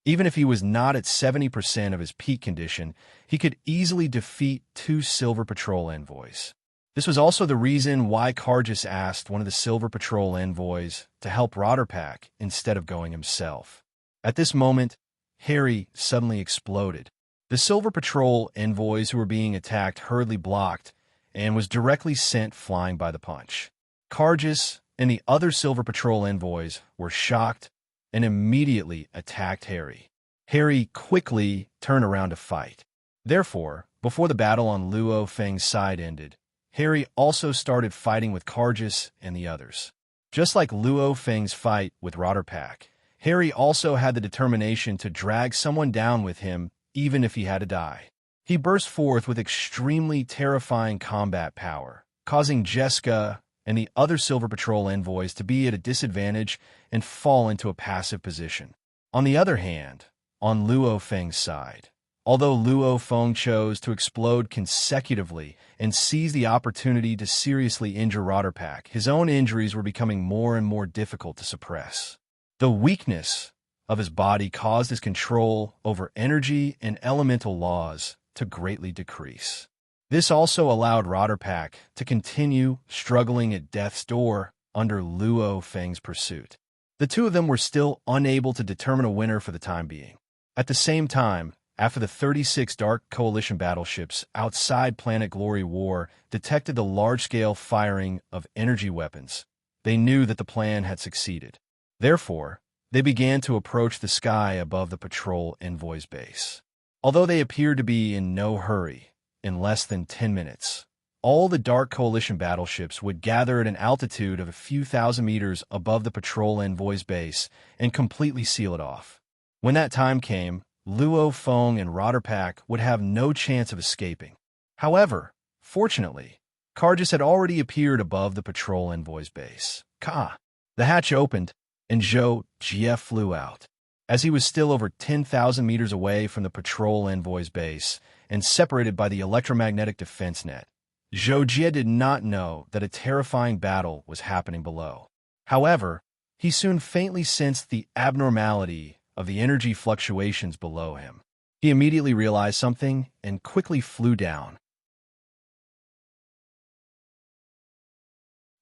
Even if he was not at 70% of his peak condition, he could easily defeat two Silver Patrol envoys. This was also the reason why Cargus asked one of the Silver Patrol envoys to help Rodderpack instead of going himself. At this moment, Harry suddenly exploded. The Silver Patrol envoys who were being attacked hurriedly blocked and was directly sent flying by the punch. Cargus and the other Silver Patrol envoys were shocked and immediately attacked Harry. Harry quickly turned around to fight. Therefore, before the battle on Luo Feng's side ended, Harry also started fighting with Cargus and the others. Just like Luo Feng's fight with Rodderpack, Harry also had the determination to drag someone down with him even if he had to die. He burst forth with extremely terrifying combat power, causing Jessica and the other Silver Patrol envoys to be at a disadvantage and fall into a passive position. On the other hand, on Luo Feng's side, although Luo Feng chose to explode consecutively and seize the opportunity to seriously injure Rodderpack, his own injuries were becoming more and more difficult to suppress. The weakness of his body caused his control over energy and elemental laws to greatly decrease. This also allowed Rodderpack to continue struggling at death's door under Luo Feng's pursuit. The two of them were still unable to determine a winner for the time being. At the same time, after the 36 Dark Coalition battleships outside Planet Glory War detected the large-scale firing of energy weapons, they knew that the plan had succeeded. Therefore, they began to approach the sky above the patrol envoy's base. Although they appeared to be in no hurry, in less than 10 minutes, all the Dark Coalition battleships would gather at an altitude of a few thousand meters above the patrol envoy's base and completely seal it off. When that time came, Luo Feng and Rodderpack would have no chance of escaping. However, fortunately, Cargus had already appeared above the patrol envoy's base. The hatch opened, and Zhou Jie flew out. As he was still over 10,000 meters away from the patrol envoy's base and separated by the electromagnetic defense net, Zhou Jie did not know that a terrifying battle was happening below. However, he soon faintly sensed the abnormality of the energy fluctuations below him. He immediately realized something and quickly flew down.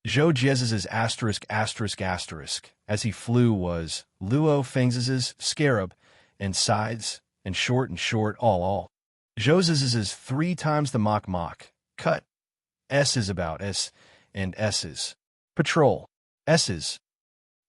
Zhou Jie's **** as he flew was Luo Feng's scarab and sides and short all. Zhou's is 3 times the mach cut. S is about S and S's. Patrol. S's.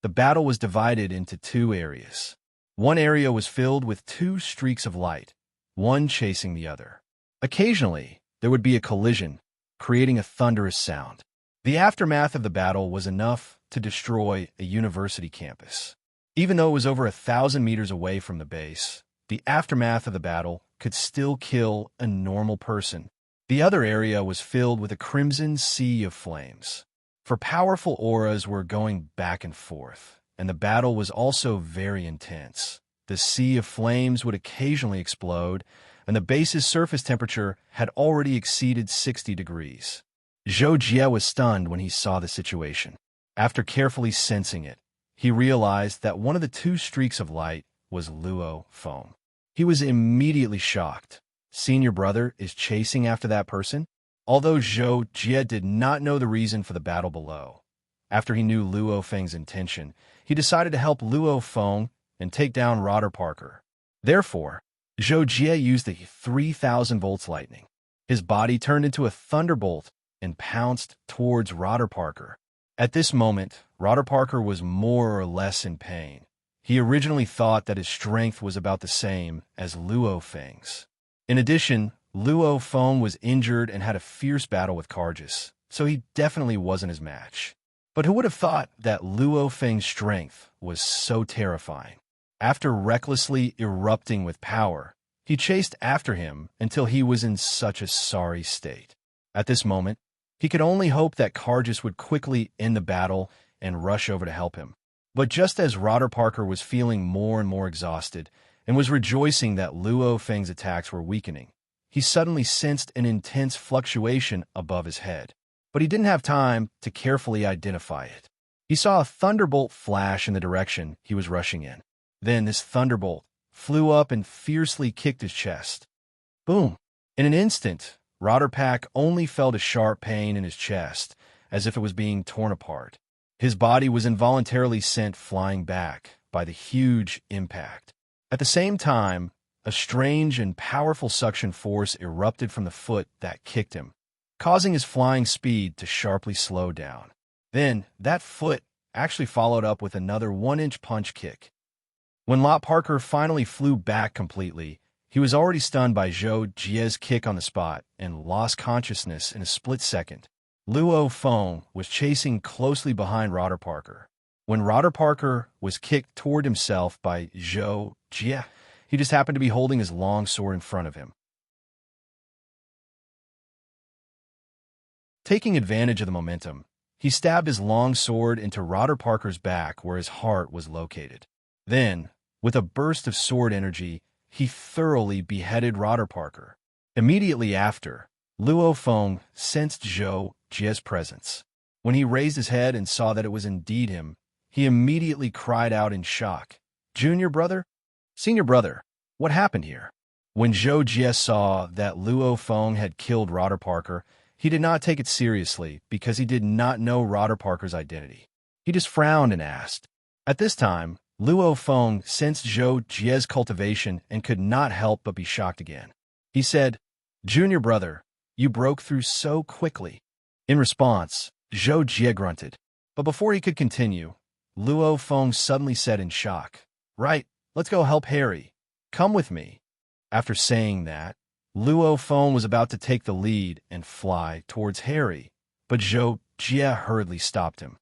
The battle was divided into two areas. One area was filled with two streaks of light, one chasing the other. Occasionally, there would be a collision, creating a thunderous sound. The aftermath of the battle was enough to destroy a university campus. Even though it was over 1,000 meters away from the base, the aftermath of the battle could still kill a normal person. The other area was filled with a crimson sea of flames. For powerful auras were going back and forth, and the battle was also very intense. The sea of flames would occasionally explode, and the base's surface temperature had already exceeded 60 degrees. Zhou Jie was stunned when he saw the situation. After carefully sensing it, he realized that one of the two streaks of light was Luo Feng. He was immediately shocked. Senior brother is chasing after that person? Although Zhou Jie did not know the reason for the battle below, after he knew Luo Feng's intention, he decided to help Luo Feng and take down Rotter Parker. Therefore, Zhou Jie used the 3,000 volts lightning. His body turned into a thunderbolt and pounced towards Rotter Parker. At this moment, Rotter Parker was more or less in pain. He originally thought that his strength was about the same as Luo Feng's. In addition, Luo Feng was injured and had a fierce battle with Cargus, so he definitely wasn't his match. But who would have thought that Luo Feng's strength was so terrifying? After recklessly erupting with power, he chased after him until he was in such a sorry state. At this moment, he could only hope that Cargus would quickly end the battle and rush over to help him. But just as Rotter Parker was feeling more and more exhausted and was rejoicing that Luo Feng's attacks were weakening, he suddenly sensed an intense fluctuation above his head. But he didn't have time to carefully identify it. He saw a thunderbolt flash in the direction he was rushing in. Then this thunderbolt flew up and fiercely kicked his chest. Boom! In an instant, Rotter Pack only felt a sharp pain in his chest, as if it was being torn apart. His body was involuntarily sent flying back by the huge impact. At the same time, a strange and powerful suction force erupted from the foot that kicked him, causing his flying speed to sharply slow down. Then, that foot actually followed up with another 1-inch punch kick. When Lot Parker finally flew back completely, he was already stunned by Zhou Jie's kick on the spot and lost consciousness in a split second. Luo Feng was chasing closely behind Rotter Parker. When Rotter Parker was kicked toward himself by Zhou Jie, he just happened to be holding his long sword in front of him. Taking advantage of the momentum, he stabbed his long sword into Rotter Parker's back where his heart was located. Then, with a burst of sword energy, he thoroughly beheaded Rotter Parker. Immediately after, Luo Feng sensed Zhou Jie's presence. When he raised his head and saw that it was indeed him, he immediately cried out in shock. "Junior brother? Senior brother, what happened here?" When Zhou Jie saw that Luo Feng had killed Rotter Parker, he did not take it seriously because he did not know Rotter Parker's identity. He just frowned and asked. At this time, Luo Feng sensed Zhou Jie's cultivation and could not help but be shocked again. He said, "Junior brother, you broke through so quickly." In response, Zhou Jie grunted. But before he could continue, Luo Feng suddenly said in shock, "Right, let's go help Harry. Come with me." After saying that, Luo Feng was about to take the lead and fly towards Harry, but Zhou Jie hurriedly stopped him.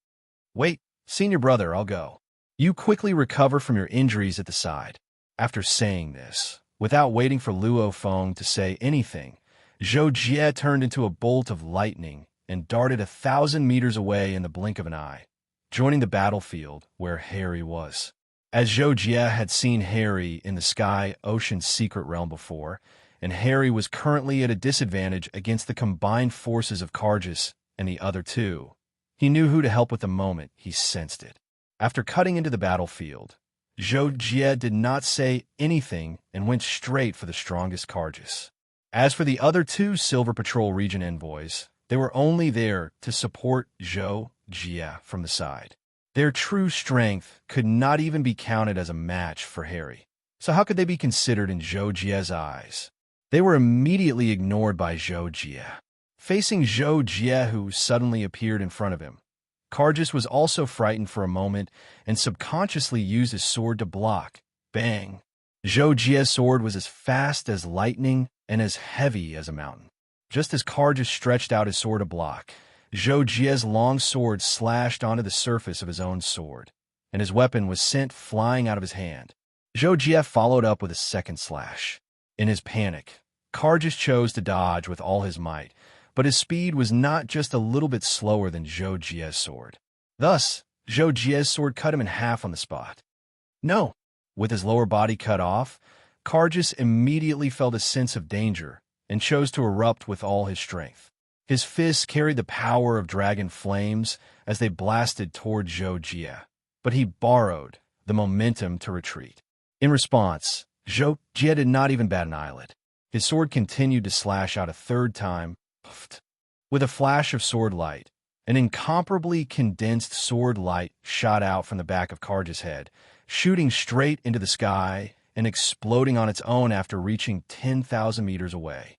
"Wait, senior brother, I'll go. You quickly recover from your injuries at the side." After saying this, without waiting for Luo Feng to say anything, Zhou Jie turned into a bolt of lightning and darted 1,000 meters away in the blink of an eye, joining the battlefield where Harry was. As Zhou Jie had seen Harry in the Sky Ocean's secret realm before, and Harry was currently at a disadvantage against the combined forces of Cargus and the other two, he knew who to help with the moment he sensed it. After cutting into the battlefield, Zhou Jie did not say anything and went straight for the strongest Cargus. As for the other two Silver Patrol region envoys, they were only there to support Zhou Jie from the side. Their true strength could not even be counted as a match for Harry. So how could they be considered in Zhou Jie's eyes? They were immediately ignored by Zhou Jie. facing Zhou Jie, who suddenly appeared in front of him. Cargus was also frightened for a moment and subconsciously used his sword to block. Bang! Zhou Jie's sword was as fast as lightning and as heavy as a mountain. Just as Cargus stretched out his sword to block, Zhou Jie's long sword slashed onto the surface of his own sword, and his weapon was sent flying out of his hand. Zhou Jie followed up with a second slash. In his panic, Cargus chose to dodge with all his might, but his speed was not just a little bit slower than Zhou Jie's sword. Thus, Zhou Jie's sword cut him in half on the spot. No! With his lower body cut off, Cargus immediately felt a sense of danger and chose to erupt with all his strength. His fists carried the power of dragon flames as they blasted toward Zhou Jie, but he borrowed the momentum to retreat. In response, Zhou Jie did not even bat an eyelid. His sword continued to slash out a third time. With a flash of sword light, an incomparably condensed sword light shot out from the back of Cargus' head, shooting straight into the sky and exploding on its own after reaching 10,000 meters away.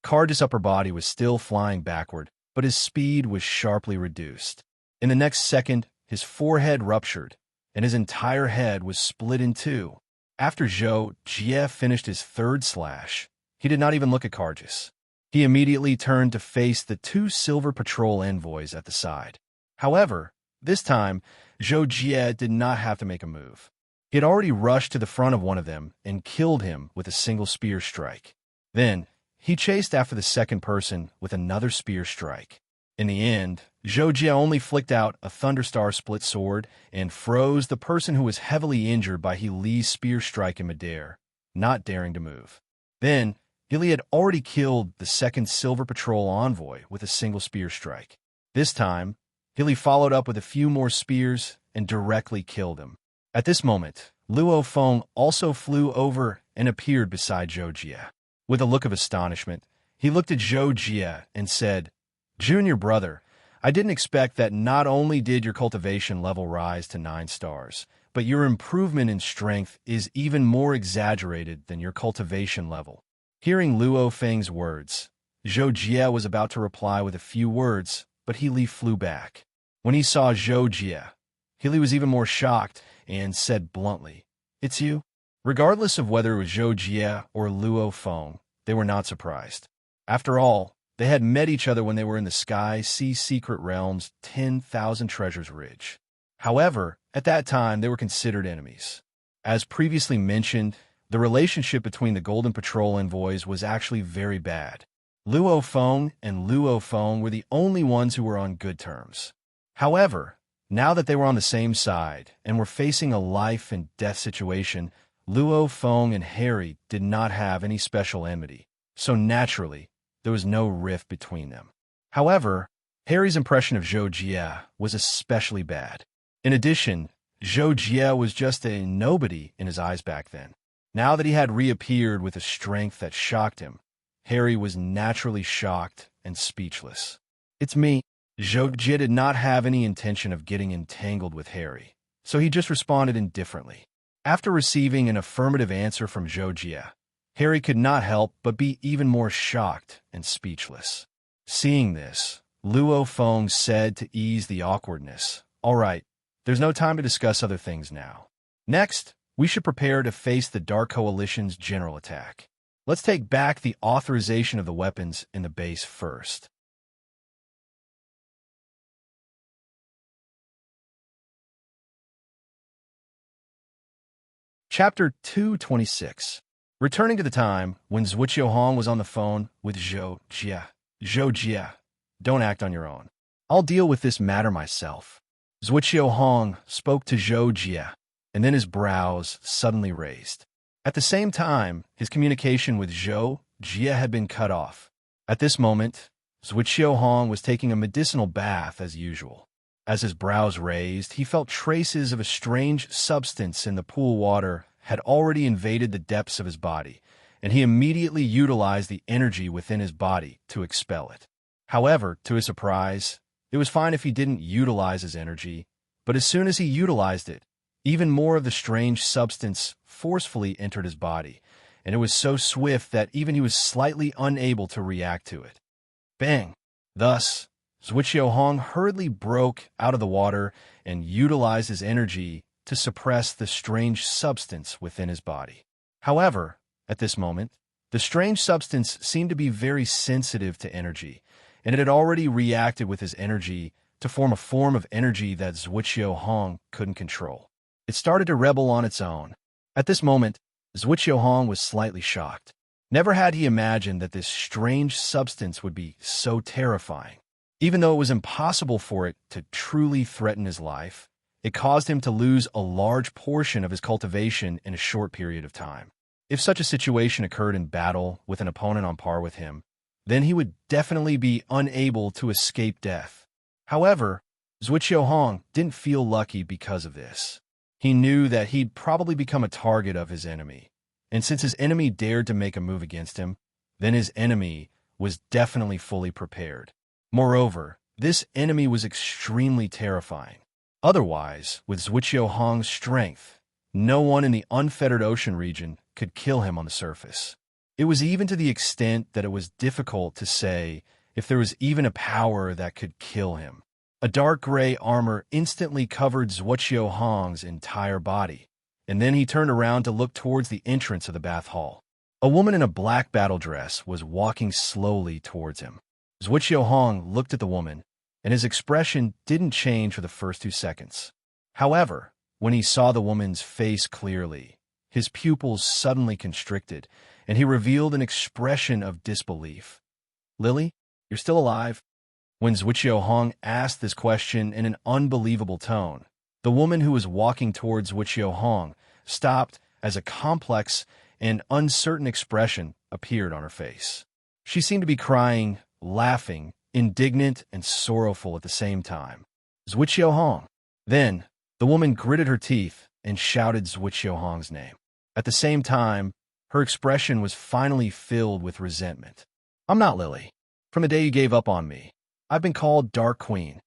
Cargus' upper body was still flying backward, but his speed was sharply reduced. In the next second, his forehead ruptured, and his entire head was split in two. After Zhou Jie finished his third slash, he did not even look at Cargus. He immediately turned to face the two silver patrol envoys at the side. However, this time, Zhou Jie did not have to make a move. He had already rushed to the front of one of them and killed him with a single spear strike. Then, he chased after the second person with another spear strike. In the end, Zhou Jie only flicked out a Thunderstar split sword and froze the person who was heavily injured by He Li's spear strike in midair, not daring to move. Then, He Li had already killed the second Silver Patrol envoy with a single spear strike. This time, He Li followed up with a few more spears and directly killed him. At this moment, Luo Feng also flew over and appeared beside Zhou Jie. With a look of astonishment, he looked at Zhou Jie and said, "Junior brother, I didn't expect that not only did your cultivation level rise to 9 stars, but your improvement in strength is even more exaggerated than your cultivation level." Hearing Luo Feng's words, Zhou Jie was about to reply with a few words, but He Li flew back. When he saw Zhou Jie, He Li was even more shocked and said bluntly, "It's you?" Regardless of whether it was Zhou Jie or Luo Feng, they were not surprised. After all, they had met each other when they were in the Sky Sea Secret Realm's 10,000 Treasures Ridge. However, at that time, they were considered enemies. As previously mentioned, the relationship between the Golden Patrol envoys was actually very bad. Luo Feng and Luo Feng were the only ones who were on good terms. However, now that they were on the same side and were facing a life and death situation, Luo Feng and Harry did not have any special enmity, so naturally, there was no rift between them. However, Harry's impression of Zhou Jie was especially bad. In addition, Zhou Jie was just a nobody in his eyes back then. Now that he had reappeared with a strength that shocked him, Harry was naturally shocked and speechless. "It's me." Zhou Jie did not have any intention of getting entangled with Harry, so he just responded indifferently. After receiving an affirmative answer from Zhou Jie, Harry could not help but be even more shocked and speechless. Seeing this, Luo Feng said to ease the awkwardness, "All right, there's no time to discuss other things now. Next, we should prepare to face the Dark Coalition's general attack. Let's take back the authorization of the weapons in the base first." Chapter 226. Returning to the time when Zhuqiu Hong was on the phone with Zhou Jie. "Zhou Jie, don't act on your own. I'll deal with this matter myself." Zhuqiu Hong spoke to Zhou Jie, and then his brows suddenly raised. At the same time, his communication with Zhou Jie had been cut off. At this moment, Zhuqiu Hong was taking a medicinal bath as usual. As his brows raised, he felt traces of a strange substance in the pool water had already invaded the depths of his body, and he immediately utilized the energy within his body to expel it. However, to his surprise, it was fine if he didn't utilize his energy, but as soon as he utilized it, even more of the strange substance forcefully entered his body, and it was so swift that even he was slightly unable to react to it. Bang! Thus, Zhuqiu Hong hurriedly broke out of the water and utilized his energy to suppress the strange substance within his body. However, at this moment, the strange substance seemed to be very sensitive to energy, and it had already reacted with his energy to form a form of energy that Zhuqiu Hong couldn't control. It started to rebel on its own. At this moment, Zhuqiu Hong was slightly shocked. Never had he imagined that this strange substance would be so terrifying. Even though it was impossible for it to truly threaten his life, it caused him to lose a large portion of his cultivation in a short period of time. If such a situation occurred in battle with an opponent on par with him, then he would definitely be unable to escape death. However, Zhuqiu Hong didn't feel lucky because of this. He knew that he'd probably become a target of his enemy, and since his enemy dared to make a move against him, then his enemy was definitely fully prepared. Moreover, this enemy was extremely terrifying. Otherwise, with Zhuqiu Hong's strength, no one in the unfettered ocean region could kill him on the surface. It was even to the extent that it was difficult to say if there was even a power that could kill him. A dark gray armor instantly covered Zhuqiu Hong's entire body, and then he turned around to look towards the entrance of the bath hall. A woman in a black battle dress was walking slowly towards him. Zhuqiu Hong looked at the woman, and his expression didn't change for the first 2 seconds. However, when he saw the woman's face clearly, his pupils suddenly constricted, and he revealed an expression of disbelief. "Lily, you're still alive?" When Zhuqiu Hong asked this question in an unbelievable tone, the woman who was walking towards Zhuqiu Hong stopped as a complex and uncertain expression appeared on her face. She seemed to be crying, laughing, indignant, and sorrowful at the same time. "Zhuqiu Hong." Then, the woman gritted her teeth and shouted Zhuqiu Hong's name. At the same time, her expression was finally filled with resentment. "I'm not Lily. From the day you gave up on me, I've been called Dark Queen."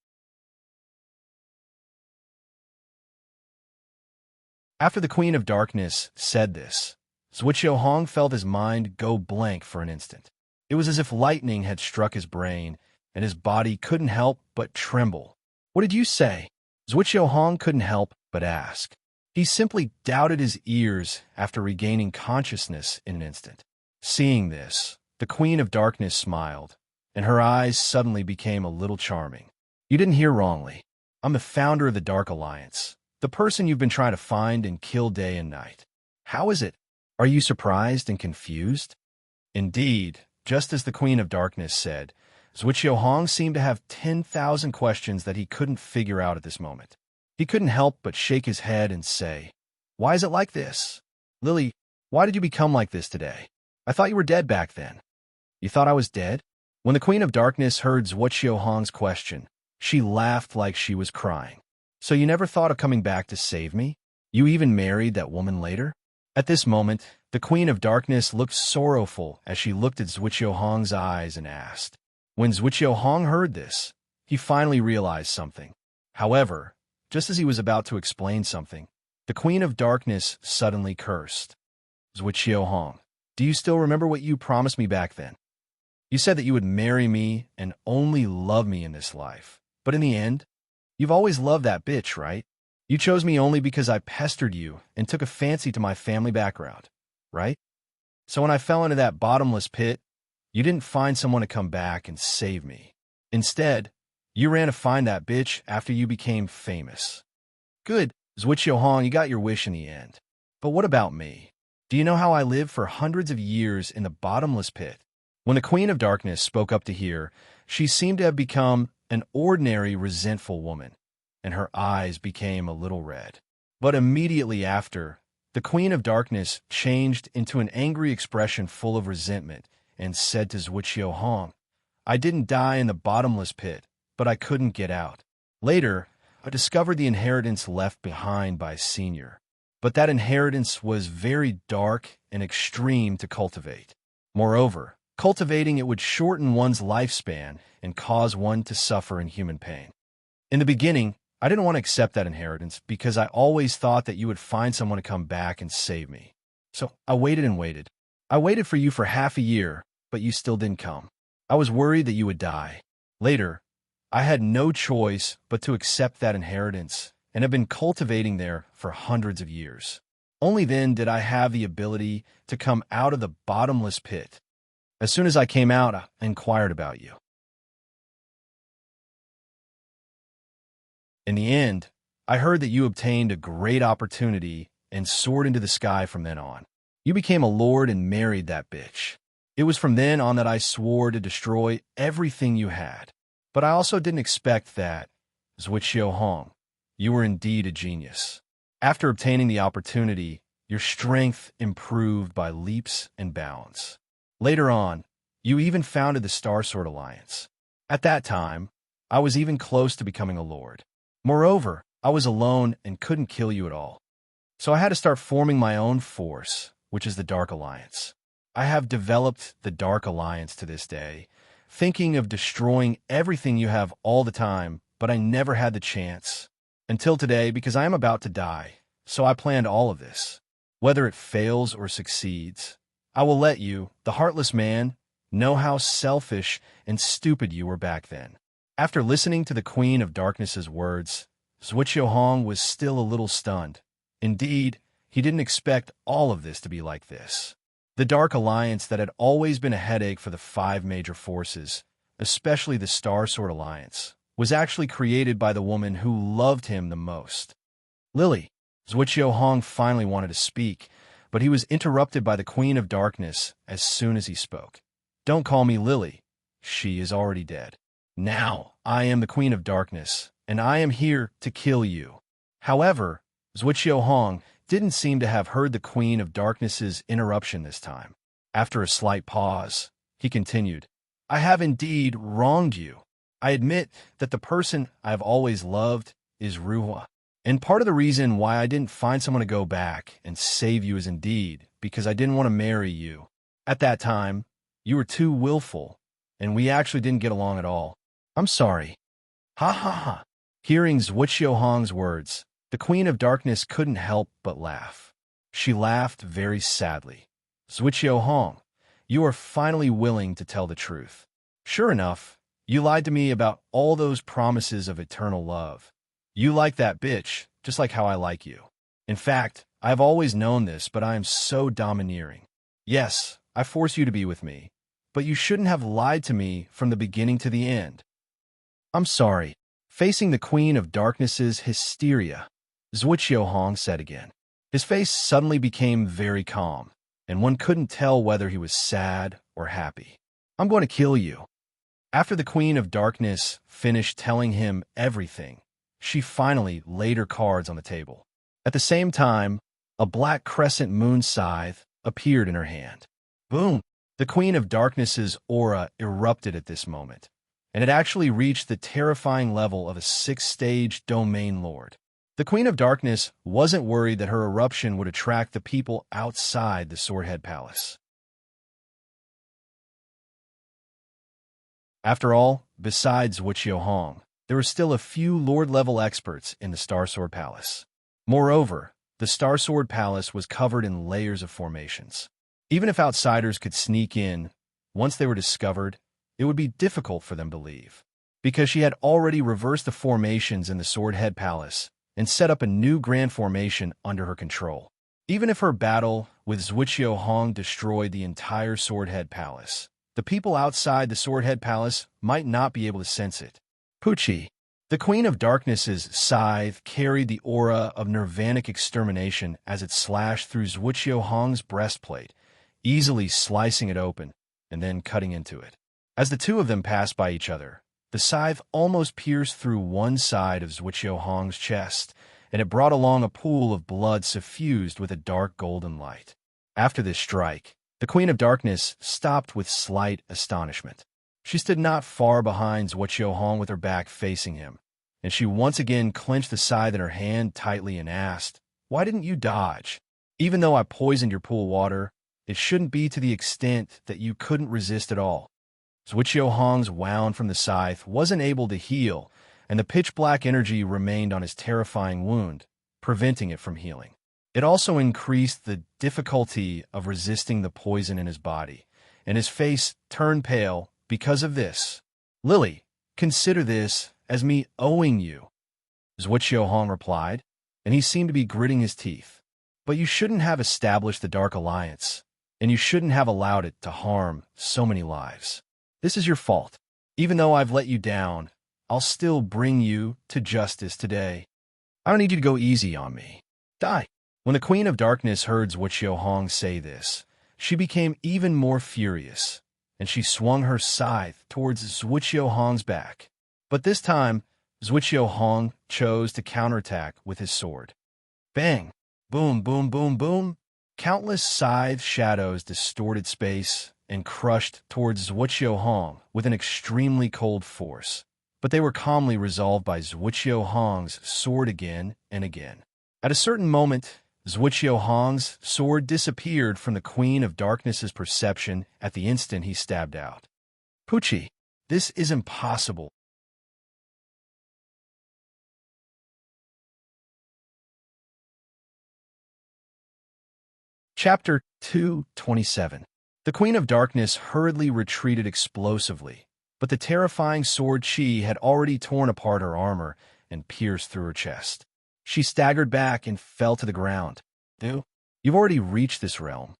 After the Queen of Darkness said this, Zhuqiu Hong felt his mind go blank for an instant. It was as if lightning had struck his brain, and his body couldn't help but tremble. "What did you say?" Zhuqiu Hong couldn't help but ask. He simply doubted his ears after regaining consciousness in an instant. Seeing this, the Queen of Darkness smiled, and her eyes suddenly became a little charming. "You didn't hear wrongly. I'm the founder of the Dark Alliance, the person you've been trying to find and kill day and night. How is it? Are you surprised and confused?" Indeed, just as the Queen of Darkness said, Zhuqiu Hong seemed to have 10,000 questions that he couldn't figure out at this moment. He couldn't help but shake his head and say, "Why is it like this? Lily, why did you become like this today? I thought you were dead back then." "You thought I was dead?" When the Queen of Darkness heard Zhuqiu Hong's question, she laughed like she was crying. "So you never thought of coming back to save me? You even married that woman later?" At this moment, the Queen of Darkness looked sorrowful as she looked at Zhuqiu Hong's eyes and asked. When Zhuqiu Hong heard this, he finally realized something. However, just as he was about to explain something, the Queen of Darkness suddenly cursed. "Zhuqiu Hong, do you still remember what you promised me back then? You said that you would marry me and only love me in this life. But in the end, you've always loved that bitch, right? You chose me only because I pestered you and took a fancy to my family background, right? So when I fell into that bottomless pit, you didn't find someone to come back and save me. Instead, you ran to find that bitch after you became famous. Good, Zhuqiu Hong, you got your wish in the end. But what about me? Do you know how I lived for hundreds of years in the bottomless pit?" When the Queen of Darkness spoke up to hear, she seemed to have become an ordinary resentful woman, and her eyes became a little red. But immediately after, the Queen of Darkness changed into an angry expression full of resentment and said to Zhuqiu Hong, "I didn't die in the bottomless pit, but I couldn't get out. Later, I discovered the inheritance left behind by Senior. But that inheritance was very dark and extreme to cultivate. Moreover, cultivating it would shorten one's lifespan and cause one to suffer in human pain. In the beginning, I didn't want to accept that inheritance because I always thought that you would find someone to come back and save me. So I waited and waited. I waited for you for half a year, but you still didn't come. I was worried that you would die. Later, I had no choice but to accept that inheritance and have been cultivating there for hundreds of years. Only then did I have the ability to come out of the bottomless pit. As soon as I came out, I inquired about you. In the end, I heard that you obtained a great opportunity and soared into the sky from then on. You became a lord and married that bitch. It was from then on that I swore to destroy everything you had. But I also didn't expect that, Zhuqiu Hong, you were indeed a genius. After obtaining the opportunity, your strength improved by leaps and bounds. Later on, you even founded the Star Sword Alliance. At that time, I was even close to becoming a lord. Moreover, I was alone and couldn't kill you at all. So I had to start forming my own force, which is the Dark Alliance. I have developed the Dark Alliance to this day, thinking of destroying everything you have all the time, but I never had the chance. Until today, because I am about to die, so I planned all of this. Whether it fails or succeeds, I will let you, the heartless man, know how selfish and stupid you were back then. After listening to the Queen of Darkness's words, Zhuqiu Hong was still a little stunned. Indeed, he didn't expect all of this to be like this. The Dark Alliance that had always been a headache for the 5 major forces, especially the Star Sword Alliance, was actually created by the woman who loved him the most. Lily. Zhuqiu Hong finally wanted to speak, but he was interrupted by the Queen of Darkness as soon as he spoke. Don't call me Lily. She is already dead. Now, I am the Queen of Darkness, and I am here to kill you. However, Zhuqiu Hong didn't seem to have heard the Queen of Darkness's interruption this time. After a slight pause, he continued, I have indeed wronged you. I admit that the person I have always loved is Ruhua. And part of the reason why I didn't find someone to go back and save you is indeed because I didn't want to marry you. At that time, you were too willful, and we actually didn't get along at all. I'm sorry. Ha ha ha. Hearing Zhuqiu Hong's words, the Queen of Darkness couldn't help but laugh. She laughed very sadly. Zhuqiu Hong, you are finally willing to tell the truth. Sure enough, you lied to me about all those promises of eternal love. You like that bitch, just like how I like you. In fact, I have always known this, but I am so domineering. Yes, I force you to be with me, but you shouldn't have lied to me from the beginning to the end. I'm sorry. Facing the Queen of Darkness's hysteria, Zhuqiu Hong said again. His face suddenly became very calm, and one couldn't tell whether he was sad or happy. I'm going to kill you. After the Queen of Darkness finished telling him everything, she finally laid her cards on the table. At the same time, a black crescent moon scythe appeared in her hand. Boom! The Queen of Darkness's aura erupted at this moment, and it actually reached the terrifying level of a 6-stage domain lord. The Queen of Darkness wasn't worried that her eruption would attract the people outside the Swordhead Palace. After all, besides Zhuqiu Hong, there were still a few Lord-level experts in the Star Sword Palace. Moreover, the Star Sword Palace was covered in layers of formations. Even if outsiders could sneak in, once they were discovered, it would be difficult for them to leave, because she had already reversed the formations in the Swordhead Palace and set up a new grand formation under her control. Even if her battle with Zhuqiu Hong destroyed the entire Swordhead Palace, the people outside the Swordhead Palace might not be able to sense it. Pucci. The Queen of Darkness's scythe carried the aura of nirvanic extermination as it slashed through Zhuqiu Hong's breastplate, easily slicing it open and then cutting into it. As the two of them passed by each other, the scythe almost pierced through one side of Zhuqiu Hong's chest, and it brought along a pool of blood suffused with a dark golden light. After this strike, the Queen of Darkness stopped with slight astonishment. She stood not far behind Zhuqiu Hong with her back facing him, and she once again clenched the scythe in her hand tightly and asked, "Why didn't you dodge? Even though I poisoned your pool water, it shouldn't be to the extent that you couldn't resist at all." Zhuqiu Hong's wound from the scythe wasn't able to heal, and the pitch-black energy remained on his terrifying wound, preventing it from healing. It also increased the difficulty of resisting the poison in his body, and his face turned pale because of this. Lily, consider this as me owing you, is what Hong replied, and he seemed to be gritting his teeth. But you shouldn't have established the Dark Alliance, and you shouldn't have allowed it to harm so many lives. This is your fault. Even though I've let you down, I'll still bring you to justice today. I don't need you to go easy on me. Die. When the Queen of Darkness heard Zhuo Hong say this, she became even more furious, and she swung her scythe towards Zhuo Hong's back. But this time, Zhuo Hong chose to counterattack with his sword. Bang! Boom, boom, boom, boom! Countless scythe shadows distorted space and crushed towards Zhuo Hong with an extremely cold force. But they were calmly resolved by Zhuo Hong's sword again and again. At a certain moment, Zhuo Hong's sword disappeared from the Queen of Darkness's perception at the instant he stabbed out. Pucci, this is impossible. Chapter 227. The Queen of Darkness hurriedly retreated explosively, but the terrifying sword Qi had already torn apart her armor and pierced through her chest. She staggered back and fell to the ground. You've already reached this realm.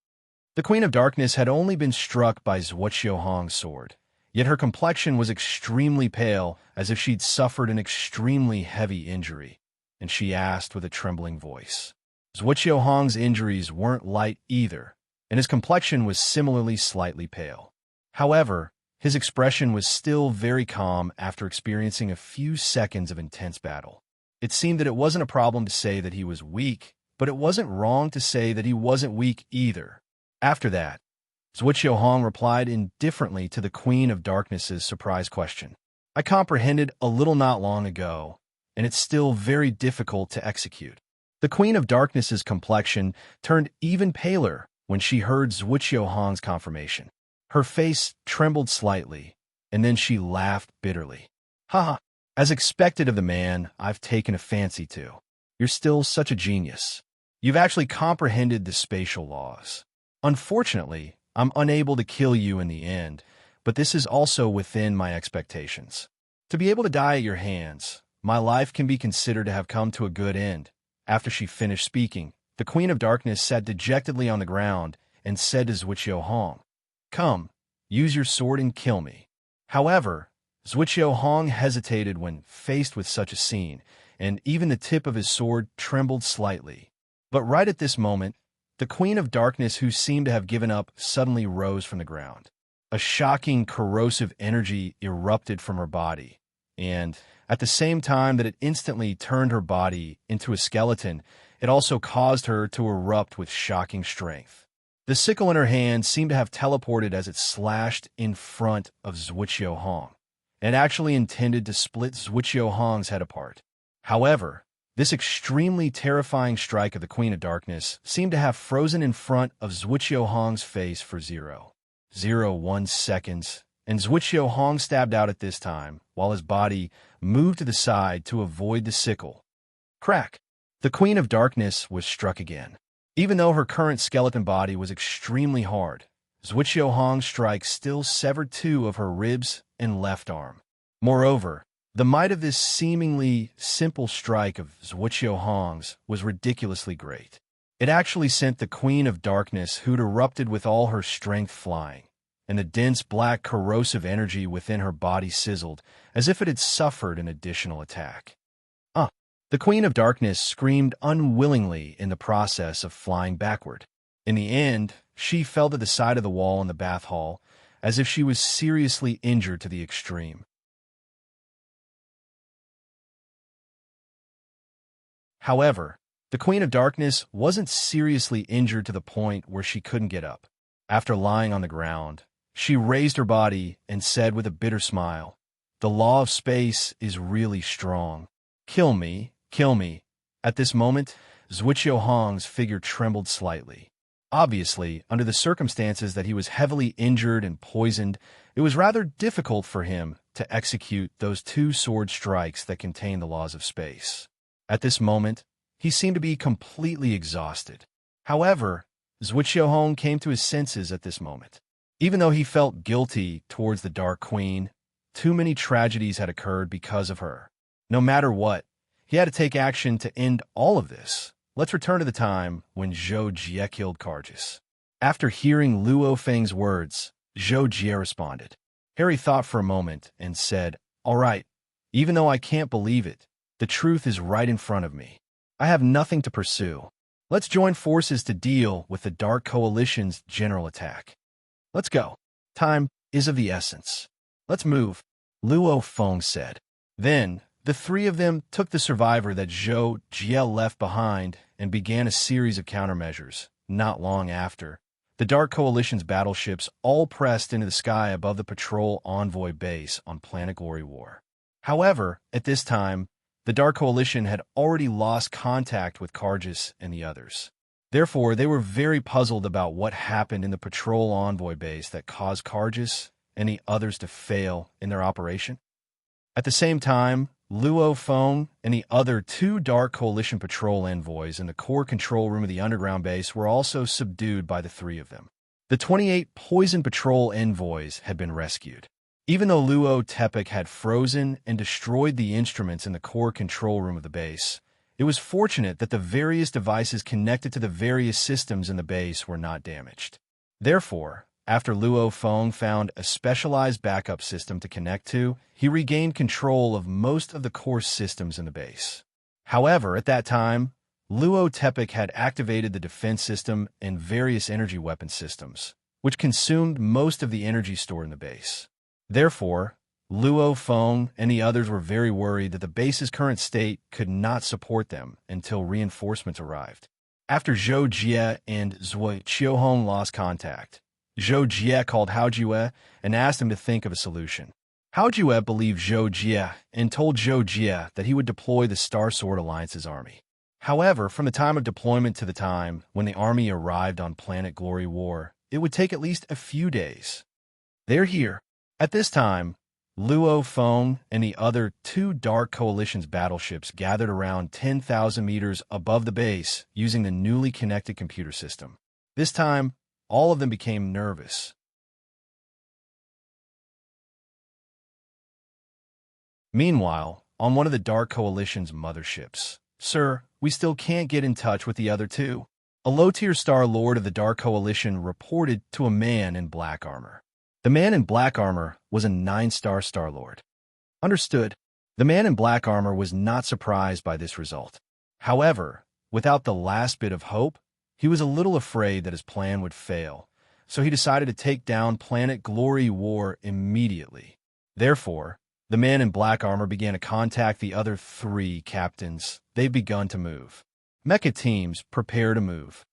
The Queen of Darkness had only been struck by Zhuo Hong's sword, yet her complexion was extremely pale, as if she'd suffered an extremely heavy injury, and she asked with a trembling voice. Zhuo Hong's injuries weren't light either, and his complexion was similarly slightly pale. However, his expression was still very calm after experiencing a few seconds of intense battle. It seemed that it wasn't a problem to say that he was weak, but it wasn't wrong to say that he wasn't weak either. After that, Zhuo Hong replied indifferently to the Queen of Darkness's surprise question. I comprehended a little not long ago, and it's still very difficult to execute. The Queen of Darkness's complexion turned even paler when she heard Zhuo Hong's confirmation. Her face trembled slightly, and then she laughed bitterly. Ha! As expected of the man I've taken a fancy to. You're still such a genius. You've actually comprehended the spatial laws. Unfortunately, I'm unable to kill you in the end, but this is also within my expectations. To be able to die at your hands, my life can be considered to have come to a good end. After she finished speaking, the Queen of Darkness sat dejectedly on the ground and said to Zhuo Hong, Come, use your sword and kill me. However, Zhuo Hong hesitated when faced with such a scene, and even the tip of his sword trembled slightly. But right at this moment, the Queen of Darkness, who seemed to have given up, suddenly rose from the ground. A shocking, corrosive energy erupted from her body, and at the same time that it instantly turned her body into a skeleton, it also caused her to erupt with shocking strength. The sickle in her hand seemed to have teleported as it slashed in front of Zhuo Hong, and actually intended to split Zhuo Hong's head apart. However, this extremely terrifying strike of the Queen of Darkness seemed to have frozen in front of Zhuo Hong's face for 0.01 seconds, and Zhuo Hong stabbed out at this time, while his body moved to the side to avoid the sickle. Crack! The Queen of Darkness was struck again. Even though her current skeleton body was extremely hard, Zhuo Hong's strike still severed 2 of her ribs and left arm. Moreover, the might of this seemingly simple strike of Zhuo Hong's was ridiculously great. It actually sent the Queen of Darkness, who'd erupted with all her strength, flying, and the dense black corrosive energy within her body sizzled as if it had suffered an additional attack. The Queen of Darkness screamed unwillingly in the process of flying backward. In the end, she fell to the side of the wall in the bath hall, as if she was seriously injured to the extreme. However, the Queen of Darkness wasn't seriously injured to the point where she couldn't get up. After lying on the ground, she raised her body and said with a bitter smile, The law of space is really strong. Kill me. Kill me. At this moment, Zhuo Hong's figure trembled slightly. Obviously, under the circumstances that he was heavily injured and poisoned, it was rather difficult for him to execute those 2 sword strikes that contained the laws of space. At this moment, He seemed to be completely exhausted. However, Zhuqiuhong came to his senses at this moment. Even though he felt guilty towards the Dark Queen, too many tragedies had occurred because of her. No matter what, he had to take action to end all of this. Let's return to the time when Zhou Jie killed Cargus. After hearing Luo Feng's words, Zhou Jie responded. Harry thought for a moment and said, "All right, even though I can't believe it, the truth is right in front of me. I have nothing to pursue. Let's join forces to deal with the Dark Coalition's general attack. Let's go. Time is of the essence. Let's move," Luo Feng said. Then, the three of them took the survivor that Zhou Jie left behind and began a series of countermeasures. Not long after, the Dark Coalition's battleships all pressed into the sky above the patrol envoy base on Planet Glory War. However, at this time, the Dark Coalition had already lost contact with Cargus and the others. Therefore, they were very puzzled about what happened in the patrol envoy base that caused Cargus and the others to fail in their operation. At the same time, Luo Feng and the other two Dark Coalition patrol envoys in the core control room of the underground base were also subdued by the three of them. The 28 poison patrol envoys had been rescued. Even though Luo Tepik had frozen and destroyed the instruments in the core control room of the base, it was fortunate that the various devices connected to the various systems in the base were not damaged. Therefore, after Luo Feng found a specialized backup system to connect to, he regained control of most of the core systems in the base. However, at that time, Luo Tepik had activated the defense system and various energy weapon systems, which consumed most of the energy stored in the base. Therefore, Luo Feng and the others were very worried that the base's current state could not support them until reinforcements arrived. After Zhou Jie and Zhuqiuhong lost contact, Zhou Jie called Hao Jue and asked him to think of a solution. Hao Jue believed Zhou Jie and told Zhou Jie that he would deploy the Star Sword Alliance's army. However, from the time of deployment to the time when the army arrived on Planet Glory War, it would take at least a few days. They're here. At this time, Luo Feng and the other two Dark Coalition's battleships gathered around 10,000 meters above the base using the newly connected computer system. This time, all of them became nervous. Meanwhile, on one of the Dark Coalition's motherships, "Sir, we still can't get in touch with the other two," a low-tier Star Lord of the Dark Coalition reported to a man in black armor. The man in black armor was a 9-star Star Lord. Understood. The man in black armor was not surprised by this result. However, without the last bit of hope, he was a little afraid that his plan would fail, so he decided to take down Planet Glory War immediately. Therefore, the man in black armor began to contact the other three captains. They've begun to move. Mecha teams, prepare to move.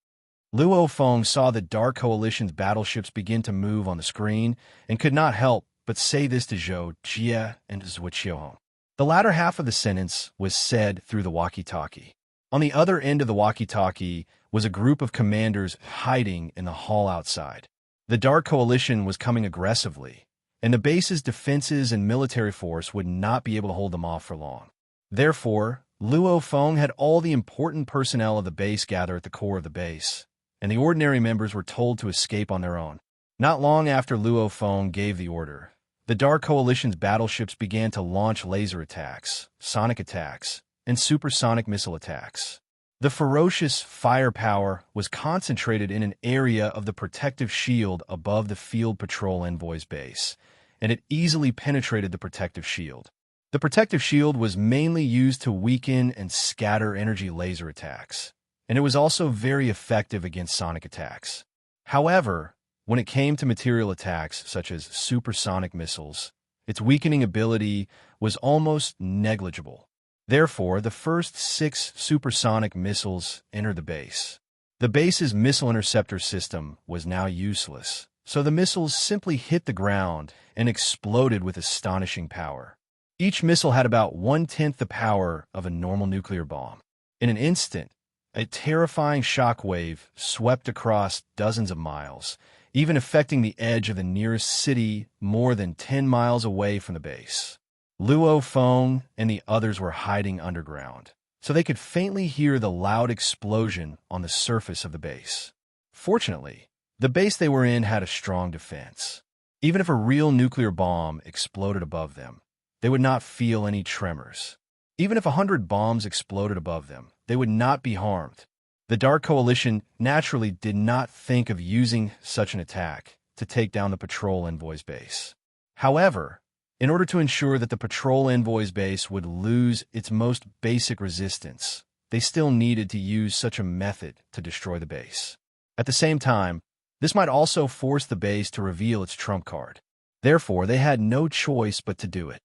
Luo Feng saw the Dark Coalition's battleships begin to move on the screen and could not help but say this to Zhou Jie and Zhuqiuhong. The latter half of the sentence was said through the walkie-talkie. On the other end of the walkie-talkie was a group of commanders hiding in the hall outside. The Dark Coalition was coming aggressively, and the base's defenses and military force would not be able to hold them off for long. Therefore, Luo Feng had all the important personnel of the base gather at the core of the base, and the ordinary members were told to escape on their own. Not long after Luo Feng gave the order, the Dark Coalition's battleships began to launch laser attacks, sonic attacks, and supersonic missile attacks. The ferocious firepower was concentrated in an area of the protective shield above the Field Patrol Envoy's base, and it easily penetrated the protective shield. The protective shield was mainly used to weaken and scatter energy laser attacks, and it was also very effective against sonic attacks. However, when it came to material attacks such as supersonic missiles, its weakening ability was almost negligible. Therefore, the first 6 supersonic missiles entered the base. The base's missile interceptor system was now useless, so the missiles simply hit the ground and exploded with astonishing power. Each missile had about 1/10 the power of a normal nuclear bomb. In an instant, a terrifying shockwave swept across dozens of miles, even affecting the edge of the nearest city more than 10 miles away from the base. Luo Feng and the others were hiding underground, so they could faintly hear the loud explosion on the surface of the base. Fortunately, the base they were in had a strong defense. Even if a real nuclear bomb exploded above them, they would not feel any tremors. Even if 100 bombs exploded above them, they would not be harmed. The Dark Coalition naturally did not think of using such an attack to take down the patrol envoy's base. However, in order to ensure that the patrol envoy's base would lose its most basic resistance, they still needed to use such a method to destroy the base. At the same time, this might also force the base to reveal its trump card. Therefore, they had no choice but to do it.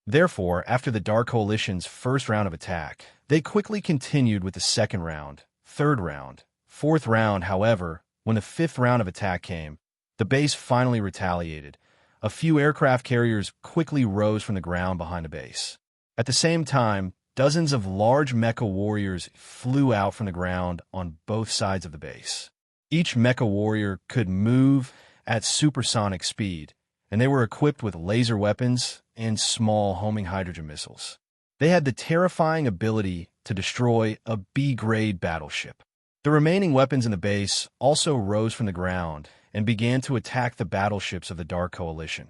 Therefore, after the Dark Coalition's first round of attack, they quickly continued with the second round, third round, fourth round. However, when the fifth round of attack came, the base finally retaliated. A few aircraft carriers quickly rose from the ground behind the base. At the same time, dozens of large mecha warriors flew out from the ground on both sides of the base. Each mecha warrior could move at supersonic speed, and they were equipped with laser weapons and small homing hydrogen missiles. They had the terrifying ability to destroy a B-grade battleship. The remaining weapons in the base also rose from the ground and began to attack the battleships of the Dark Coalition,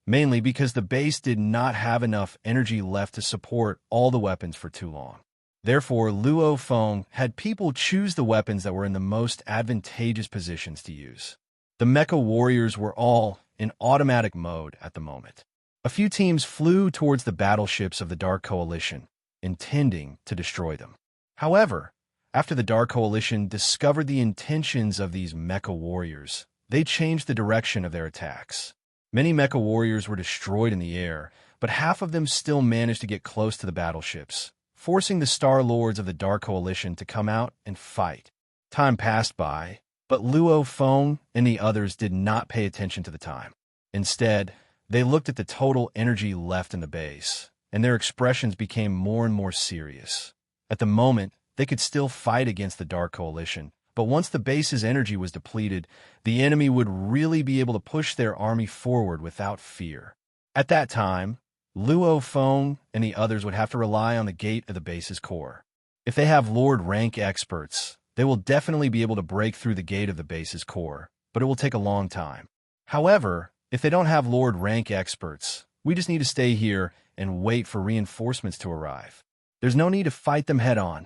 mainly because the base did not have enough energy left to support all the weapons for too long. Therefore, Luo Feng had people choose the weapons that were in the most advantageous positions to use. The mecha warriors were all in automatic mode at the moment. A few teams flew towards the battleships of the Dark Coalition, intending to destroy them. However, after the Dark Coalition discovered the intentions of these mecha warriors, they changed the direction of their attacks. Many mecha warriors were destroyed in the air, but half of them still managed to get close to the battleships, forcing the Star Lords of the Dark Coalition to come out and fight. Time passed by, but Luo Feng and the others did not pay attention to the time. Instead, they looked at the total energy left in the base, and their expressions became more and more serious. At the moment, they could still fight against the Dark Coalition, but once the base's energy was depleted, the enemy would really be able to push their army forward without fear. At that time, Luo Feng and the others would have to rely on the gate of the base's core. If they have Lord rank experts, they will definitely be able to break through the gate of the base's core, but it will take a long time. However, if they don't have Lord rank experts, we just need to stay here and wait for reinforcements to arrive. There's no need to fight them head-on.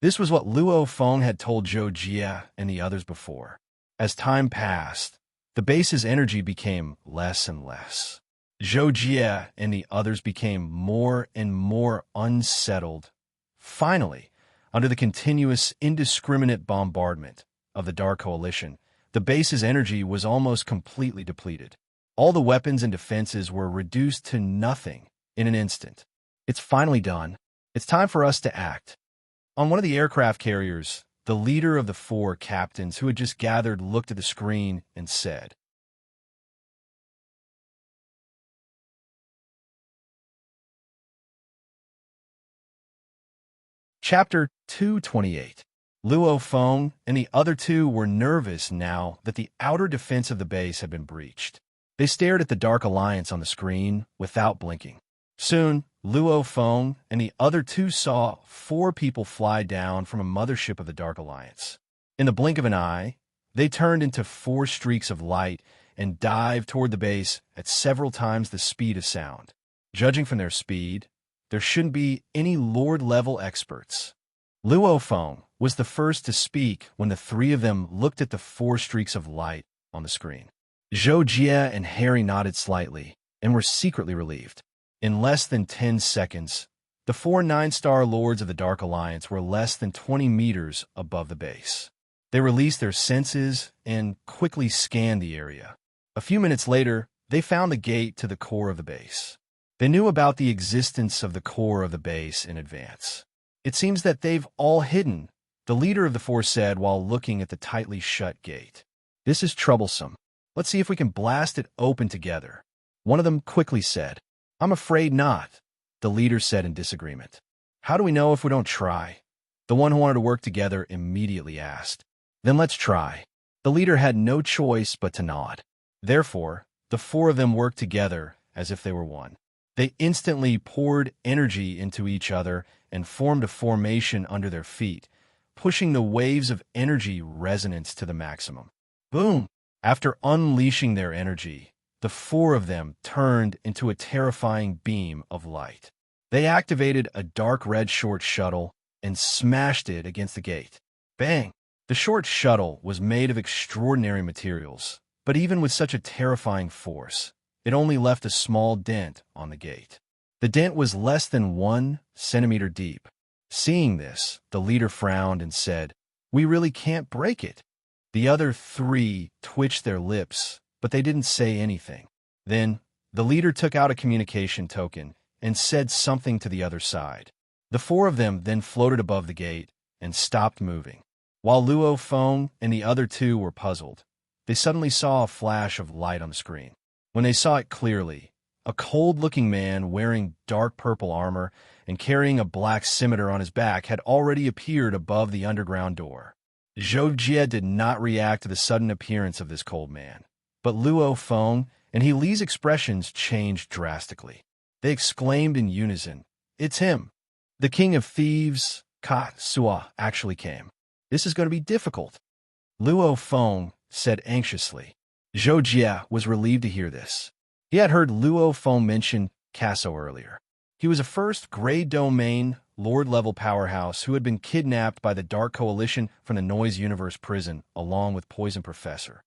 This was what Luo Feng had told Zhou Jie and the others before. As time passed, the base's energy became less and less. Zhou Jie and the others became more and more unsettled. Finally, under the continuous, indiscriminate bombardment of the Dark Coalition, the base's energy was almost completely depleted. All the weapons and defenses were reduced to nothing in an instant. It's finally done. It's time for us to act. On one of the aircraft carriers, the leader of the 4 captains who had just gathered looked at the screen and said, Chapter 228. Luo Feng and the other 2 were nervous now that the outer defense of the base had been breached. They stared at the Dark Alliance on the screen without blinking. Soon, Luo Feng and the other 2 saw 4 people fly down from a mothership of the Dark Alliance. In the blink of an eye, they turned into 4 streaks of light and dived toward the base at several times the speed of sound. Judging from their speed, there shouldn't be any Lord-level experts. Luo Feng was the first to speak when the 3 of them looked at the 4 streaks of light on the screen. Zhou Jie and Harry nodded slightly and were secretly relieved. In less than 10 seconds, the 4 9-star lords of the Dark Alliance were less than 20 meters above the base. They released their senses and quickly scanned the area. A few minutes later, they found the gate to the core of the base. They knew about the existence of the core of the base in advance. It seems that they've all hidden, the leader of the 4 said while looking at the tightly shut gate. This is troublesome. Let's see if we can blast it open together. One of them quickly said. I'm afraid not, the leader said in disagreement. How do we know if we don't try? The one who wanted to work together immediately asked. Then let's try. The leader had no choice but to nod. Therefore, the 4 of them worked together as if they were one. They instantly poured energy into each other and formed a formation under their feet, pushing the waves of energy resonance to the maximum. Boom! After unleashing their energy, the four of them turned into a terrifying beam of light. They activated a dark red short shuttle and smashed it against the gate. Bang! The short shuttle was made of extraordinary materials, but even with such a terrifying force, it only left a small dent on the gate. The dent was less than 1 centimeter deep. Seeing this, the leader frowned and said, "We really can't break it." The other three twitched their lips, but they didn't say anything. Then, the leader took out a communication token and said something to the other side. The four of them then floated above the gate and stopped moving. While Luo Feng and the other two were puzzled, they suddenly saw a flash of light on the screen. When they saw it clearly, a cold-looking man wearing dark purple armor and carrying a black scimitar on his back had already appeared above the underground door. Zhou Jie did not react to the sudden appearance of this cold man, but Luo Feng and He Li's expressions changed drastically. They exclaimed in unison, "It's him! The King of Thieves, Ka Sua, actually came. This is going to be difficult." Luo Feng said anxiously. Zhou Jie was relieved to hear this. He had heard Luo Feng mention Casso earlier. He was a first grade domain, Lord-level powerhouse who had been kidnapped by the Dark Coalition from the Noise Universe prison, along with Poison Professor.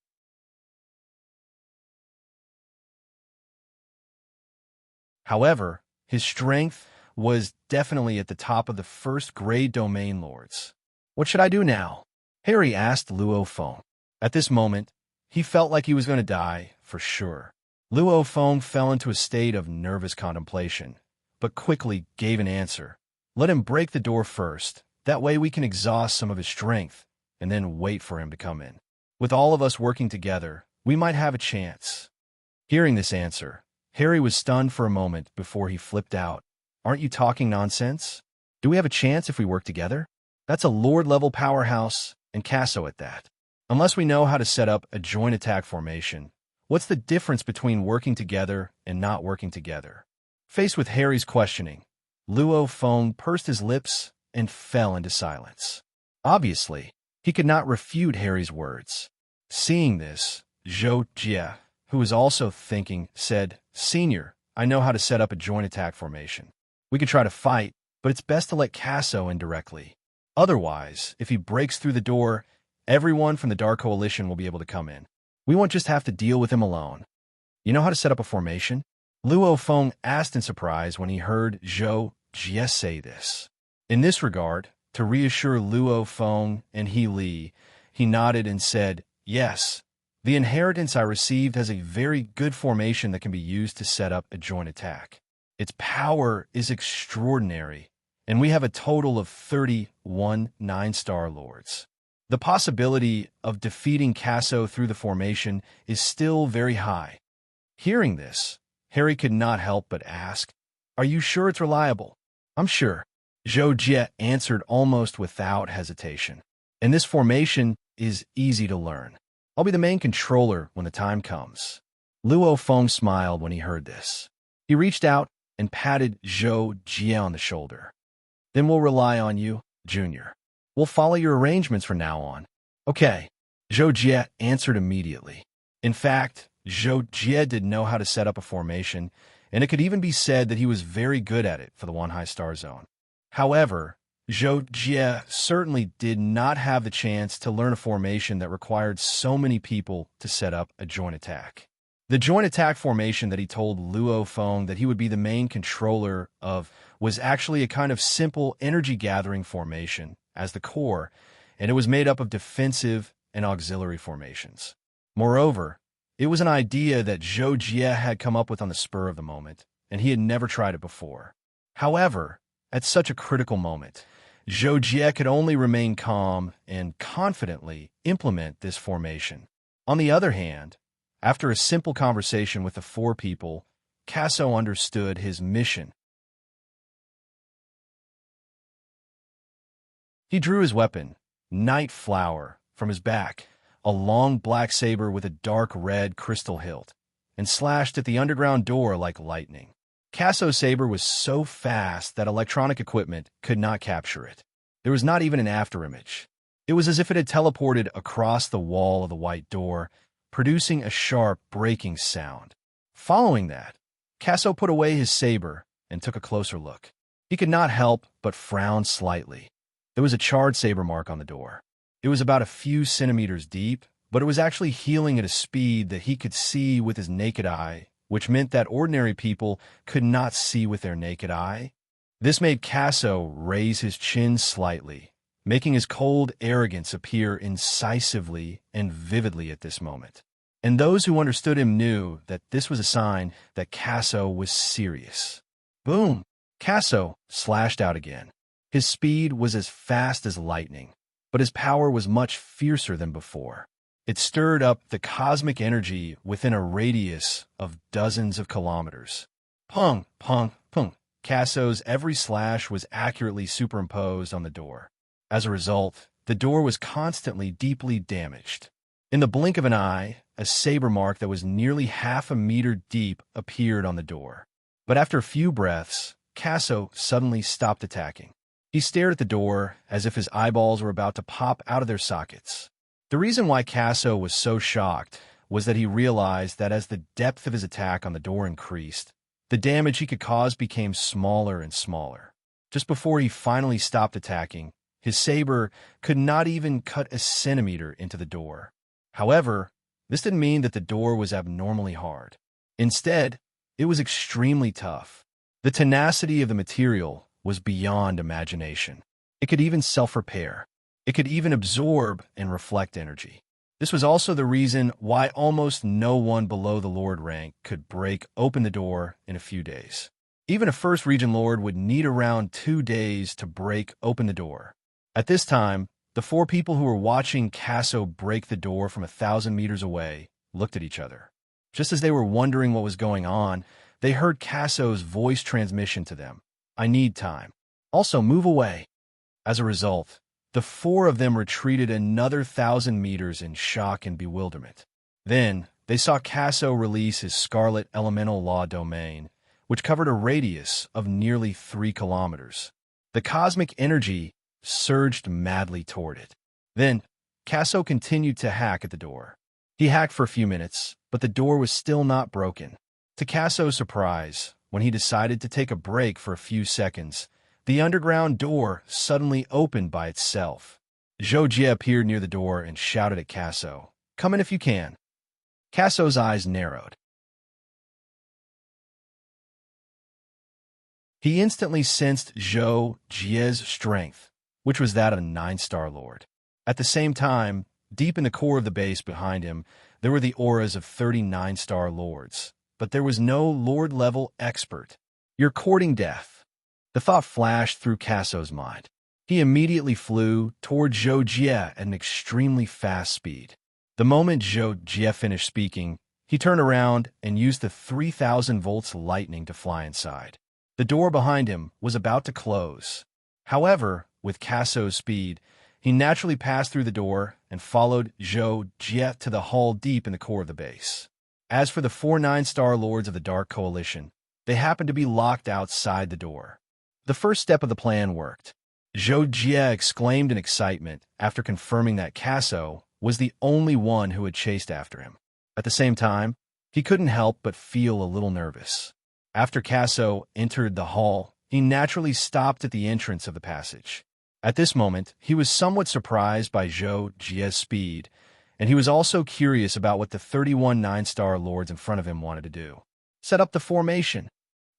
However, his strength was definitely at the top of the first grade domain lords. "What should I do now?" Harry asked Luo Feng. At this moment, he felt like he was going to die, for sure. Luo Feng fell into a state of nervous contemplation, but quickly gave an answer. "Let him break the door first. That way we can exhaust some of his strength, and then wait for him to come in. With all of us working together, we might have a chance." Hearing this answer, Harry was stunned for a moment before he flipped out. "Aren't you talking nonsense? Do we have a chance if we work together? That's a Lord-level powerhouse, and Casso at that. Unless we know how to set up a joint attack formation, what's the difference between working together and not working together?" Faced with Harry's questioning, Luo Feng pursed his lips and fell into silence. Obviously, he could not refute Harry's words. Seeing this, Zhou Jie, who was also thinking, said, "Senior, I know how to set up a joint attack formation. We could try to fight, but it's best to let Casso in directly. Otherwise, if he breaks through the door, everyone from the Dark Coalition will be able to come in. We won't just have to deal with him alone. You know how to set up a formation?" Luo Feng asked in surprise when he heard Zhou Jie say this. In this regard, to reassure Luo Feng and He Li, he nodded and said, "Yes, the inheritance I received has a very good formation that can be used to set up a joint attack. Its power is extraordinary, and we have a total of 31 9-star lords. The possibility of defeating Casso through the formation is still very high." Hearing this, Harry could not help but ask, "Are you sure it's reliable?" "I'm sure," Zhou Jie answered almost without hesitation. "And this formation is easy to learn. I'll be the main controller when the time comes." Luo Feng smiled when he heard this. He reached out and patted Zhou Jie on the shoulder. "Then we'll rely on you, Junior. We'll follow your arrangements from now on." "Okay," Zhou Jie answered immediately. In fact, Zhou Jie did know how to set up a formation, and it could even be said that he was very good at it for the 1 high-star zone. However, Zhou Jie certainly did not have the chance to learn a formation that required so many people to set up a joint attack. The joint attack formation that he told Luo Feng that he would be the main controller of was actually a kind of simple energy-gathering formation as the core, and it was made up of defensive and auxiliary formations. Moreover, it was an idea that Zhou Jie had come up with on the spur of the moment, and he had never tried it before. However, at such a critical moment, Zhou Jie could only remain calm and confidently implement this formation. On the other hand, after a simple conversation with the four people, Casso understood his mission. He drew his weapon, Night Flower, from his back, a long black saber with a dark red crystal hilt, and slashed at the underground door like lightning. Casso's saber was so fast that electronic equipment could not capture it. There was not even an afterimage. It was as if it had teleported across the wall of the white door, producing a sharp, breaking sound. Following that, Casso put away his saber and took a closer look. He could not help but frown slightly. There was a charred saber mark on the door. It was about a few centimeters deep, but it was actually healing at a speed that he could see with his naked eye, which meant that ordinary people could not see with their naked eye. This made Casso raise his chin slightly, making his cold arrogance appear incisively and vividly at this moment. And those who understood him knew that this was a sign that Casso was serious. Boom! Casso slashed out again. His speed was as fast as lightning, but his power was much fiercer than before. It stirred up the cosmic energy within a radius of dozens of kilometers. Pung, pung, pung. Casso's every slash was accurately superimposed on the door. As a result, the door was constantly deeply damaged. In the blink of an eye, a saber mark that was nearly half a meter deep appeared on the door. But after a few breaths, Casso suddenly stopped attacking. He stared at the door as if his eyeballs were about to pop out of their sockets. The reason why Casso was so shocked was that he realized that as the depth of his attack on the door increased, the damage he could cause became smaller and smaller. Just before he finally stopped attacking, his saber could not even cut a centimeter into the door. However, this didn't mean that the door was abnormally hard. Instead, it was extremely tough. The tenacity of the material was beyond imagination. It could even self-repair. It could even absorb and reflect energy. This was also the reason why almost no one below the Lord rank could break open the door in a few days. Even a First Region Lord would need around 2 days to break open the door. At this time, the 4 people who were watching Casso break the door from 1,000 meters away looked at each other. Just as they were wondering what was going on, they heard Casso's voice transmission to them. "I need time. Also, move away." As a result, the 4 of them retreated another 1,000 meters in shock and bewilderment. Then, they saw Casso release his Scarlet Elemental Law domain, which covered a radius of nearly 3 kilometers. The cosmic energy surged madly toward it. Then, Casso continued to hack at the door. He hacked for a few minutes, but the door was still not broken. To Casso's surprise, when he decided to take a break for a few seconds, the underground door suddenly opened by itself. Zhou Jie appeared near the door and shouted at Casso, "Come in if you can." Casso's eyes narrowed. He instantly sensed Zhou Jie's strength, which was that of a 9-star lord. At the same time, deep in the core of the base behind him, there were the auras of 39-star lords, but there was no lord-level expert. "You're courting death." The thought flashed through Casso's mind. He immediately flew toward Zhou Jie at an extremely fast speed. The moment Zhou Jie finished speaking, he turned around and used the 3,000 volts lightning to fly inside. The door behind him was about to close. However, with Casso's speed, he naturally passed through the door and followed Zhou Jie to the hall deep in the core of the base. As for the 4 9-star lords of the Dark Coalition, they happened to be locked outside the door. The first step of the plan worked. Zhou Jie exclaimed in excitement after confirming that Casso was the only one who had chased after him. At the same time, he couldn't help but feel a little nervous. After Casso entered the hall, he naturally stopped at the entrance of the passage. At this moment, he was somewhat surprised by Zhou Jie's speed, and he was also curious about what the 31 9-star lords in front of him wanted to do. Set up the formation.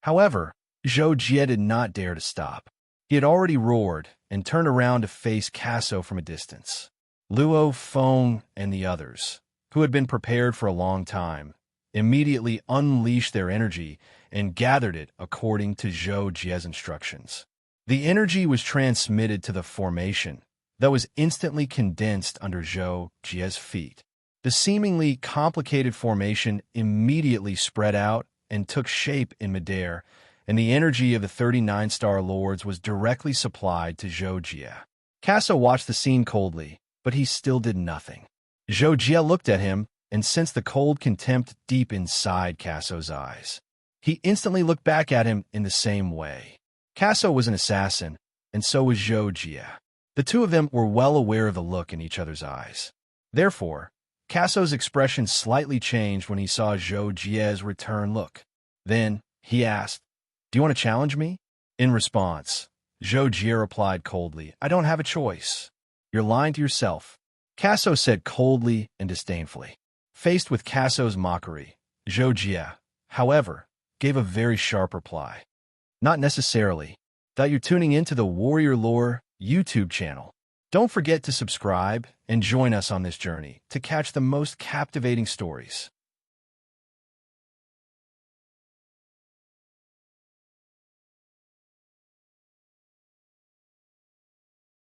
However, Zhou Jie did not dare to stop. He had already roared and turned around to face Casso from a distance. Luo, Feng, and the others, who had been prepared for a long time, immediately unleashed their energy and gathered it according to Zhou Jie's instructions. The energy was transmitted to the formation that was instantly condensed under Zhou Jie's feet. The seemingly complicated formation immediately spread out and took shape in midair, and the energy of the 39-star lords was directly supplied to Zhou Jie. Casso watched the scene coldly, but he still did nothing. Zhou Jie looked at him and sensed the cold contempt deep inside Casso's eyes. He instantly looked back at him in the same way. Casso was an assassin, and so was Zhou Jia. The two of them were well aware of the look in each other's eyes. Therefore, Casso's expression slightly changed when he saw Zhou Jia's return look. Then, he asked, "Do you want to challenge me?" In response, Zhou Jia replied coldly, "I don't have a choice." "You're lying to yourself," Casso said coldly and disdainfully. Faced with Casso's mockery, Zhou Jia, however, gave a very sharp reply. "Not necessarily. That you're tuning into the Warrior Lore YouTube channel. Don't forget to subscribe and join us on this journey to catch the most captivating stories.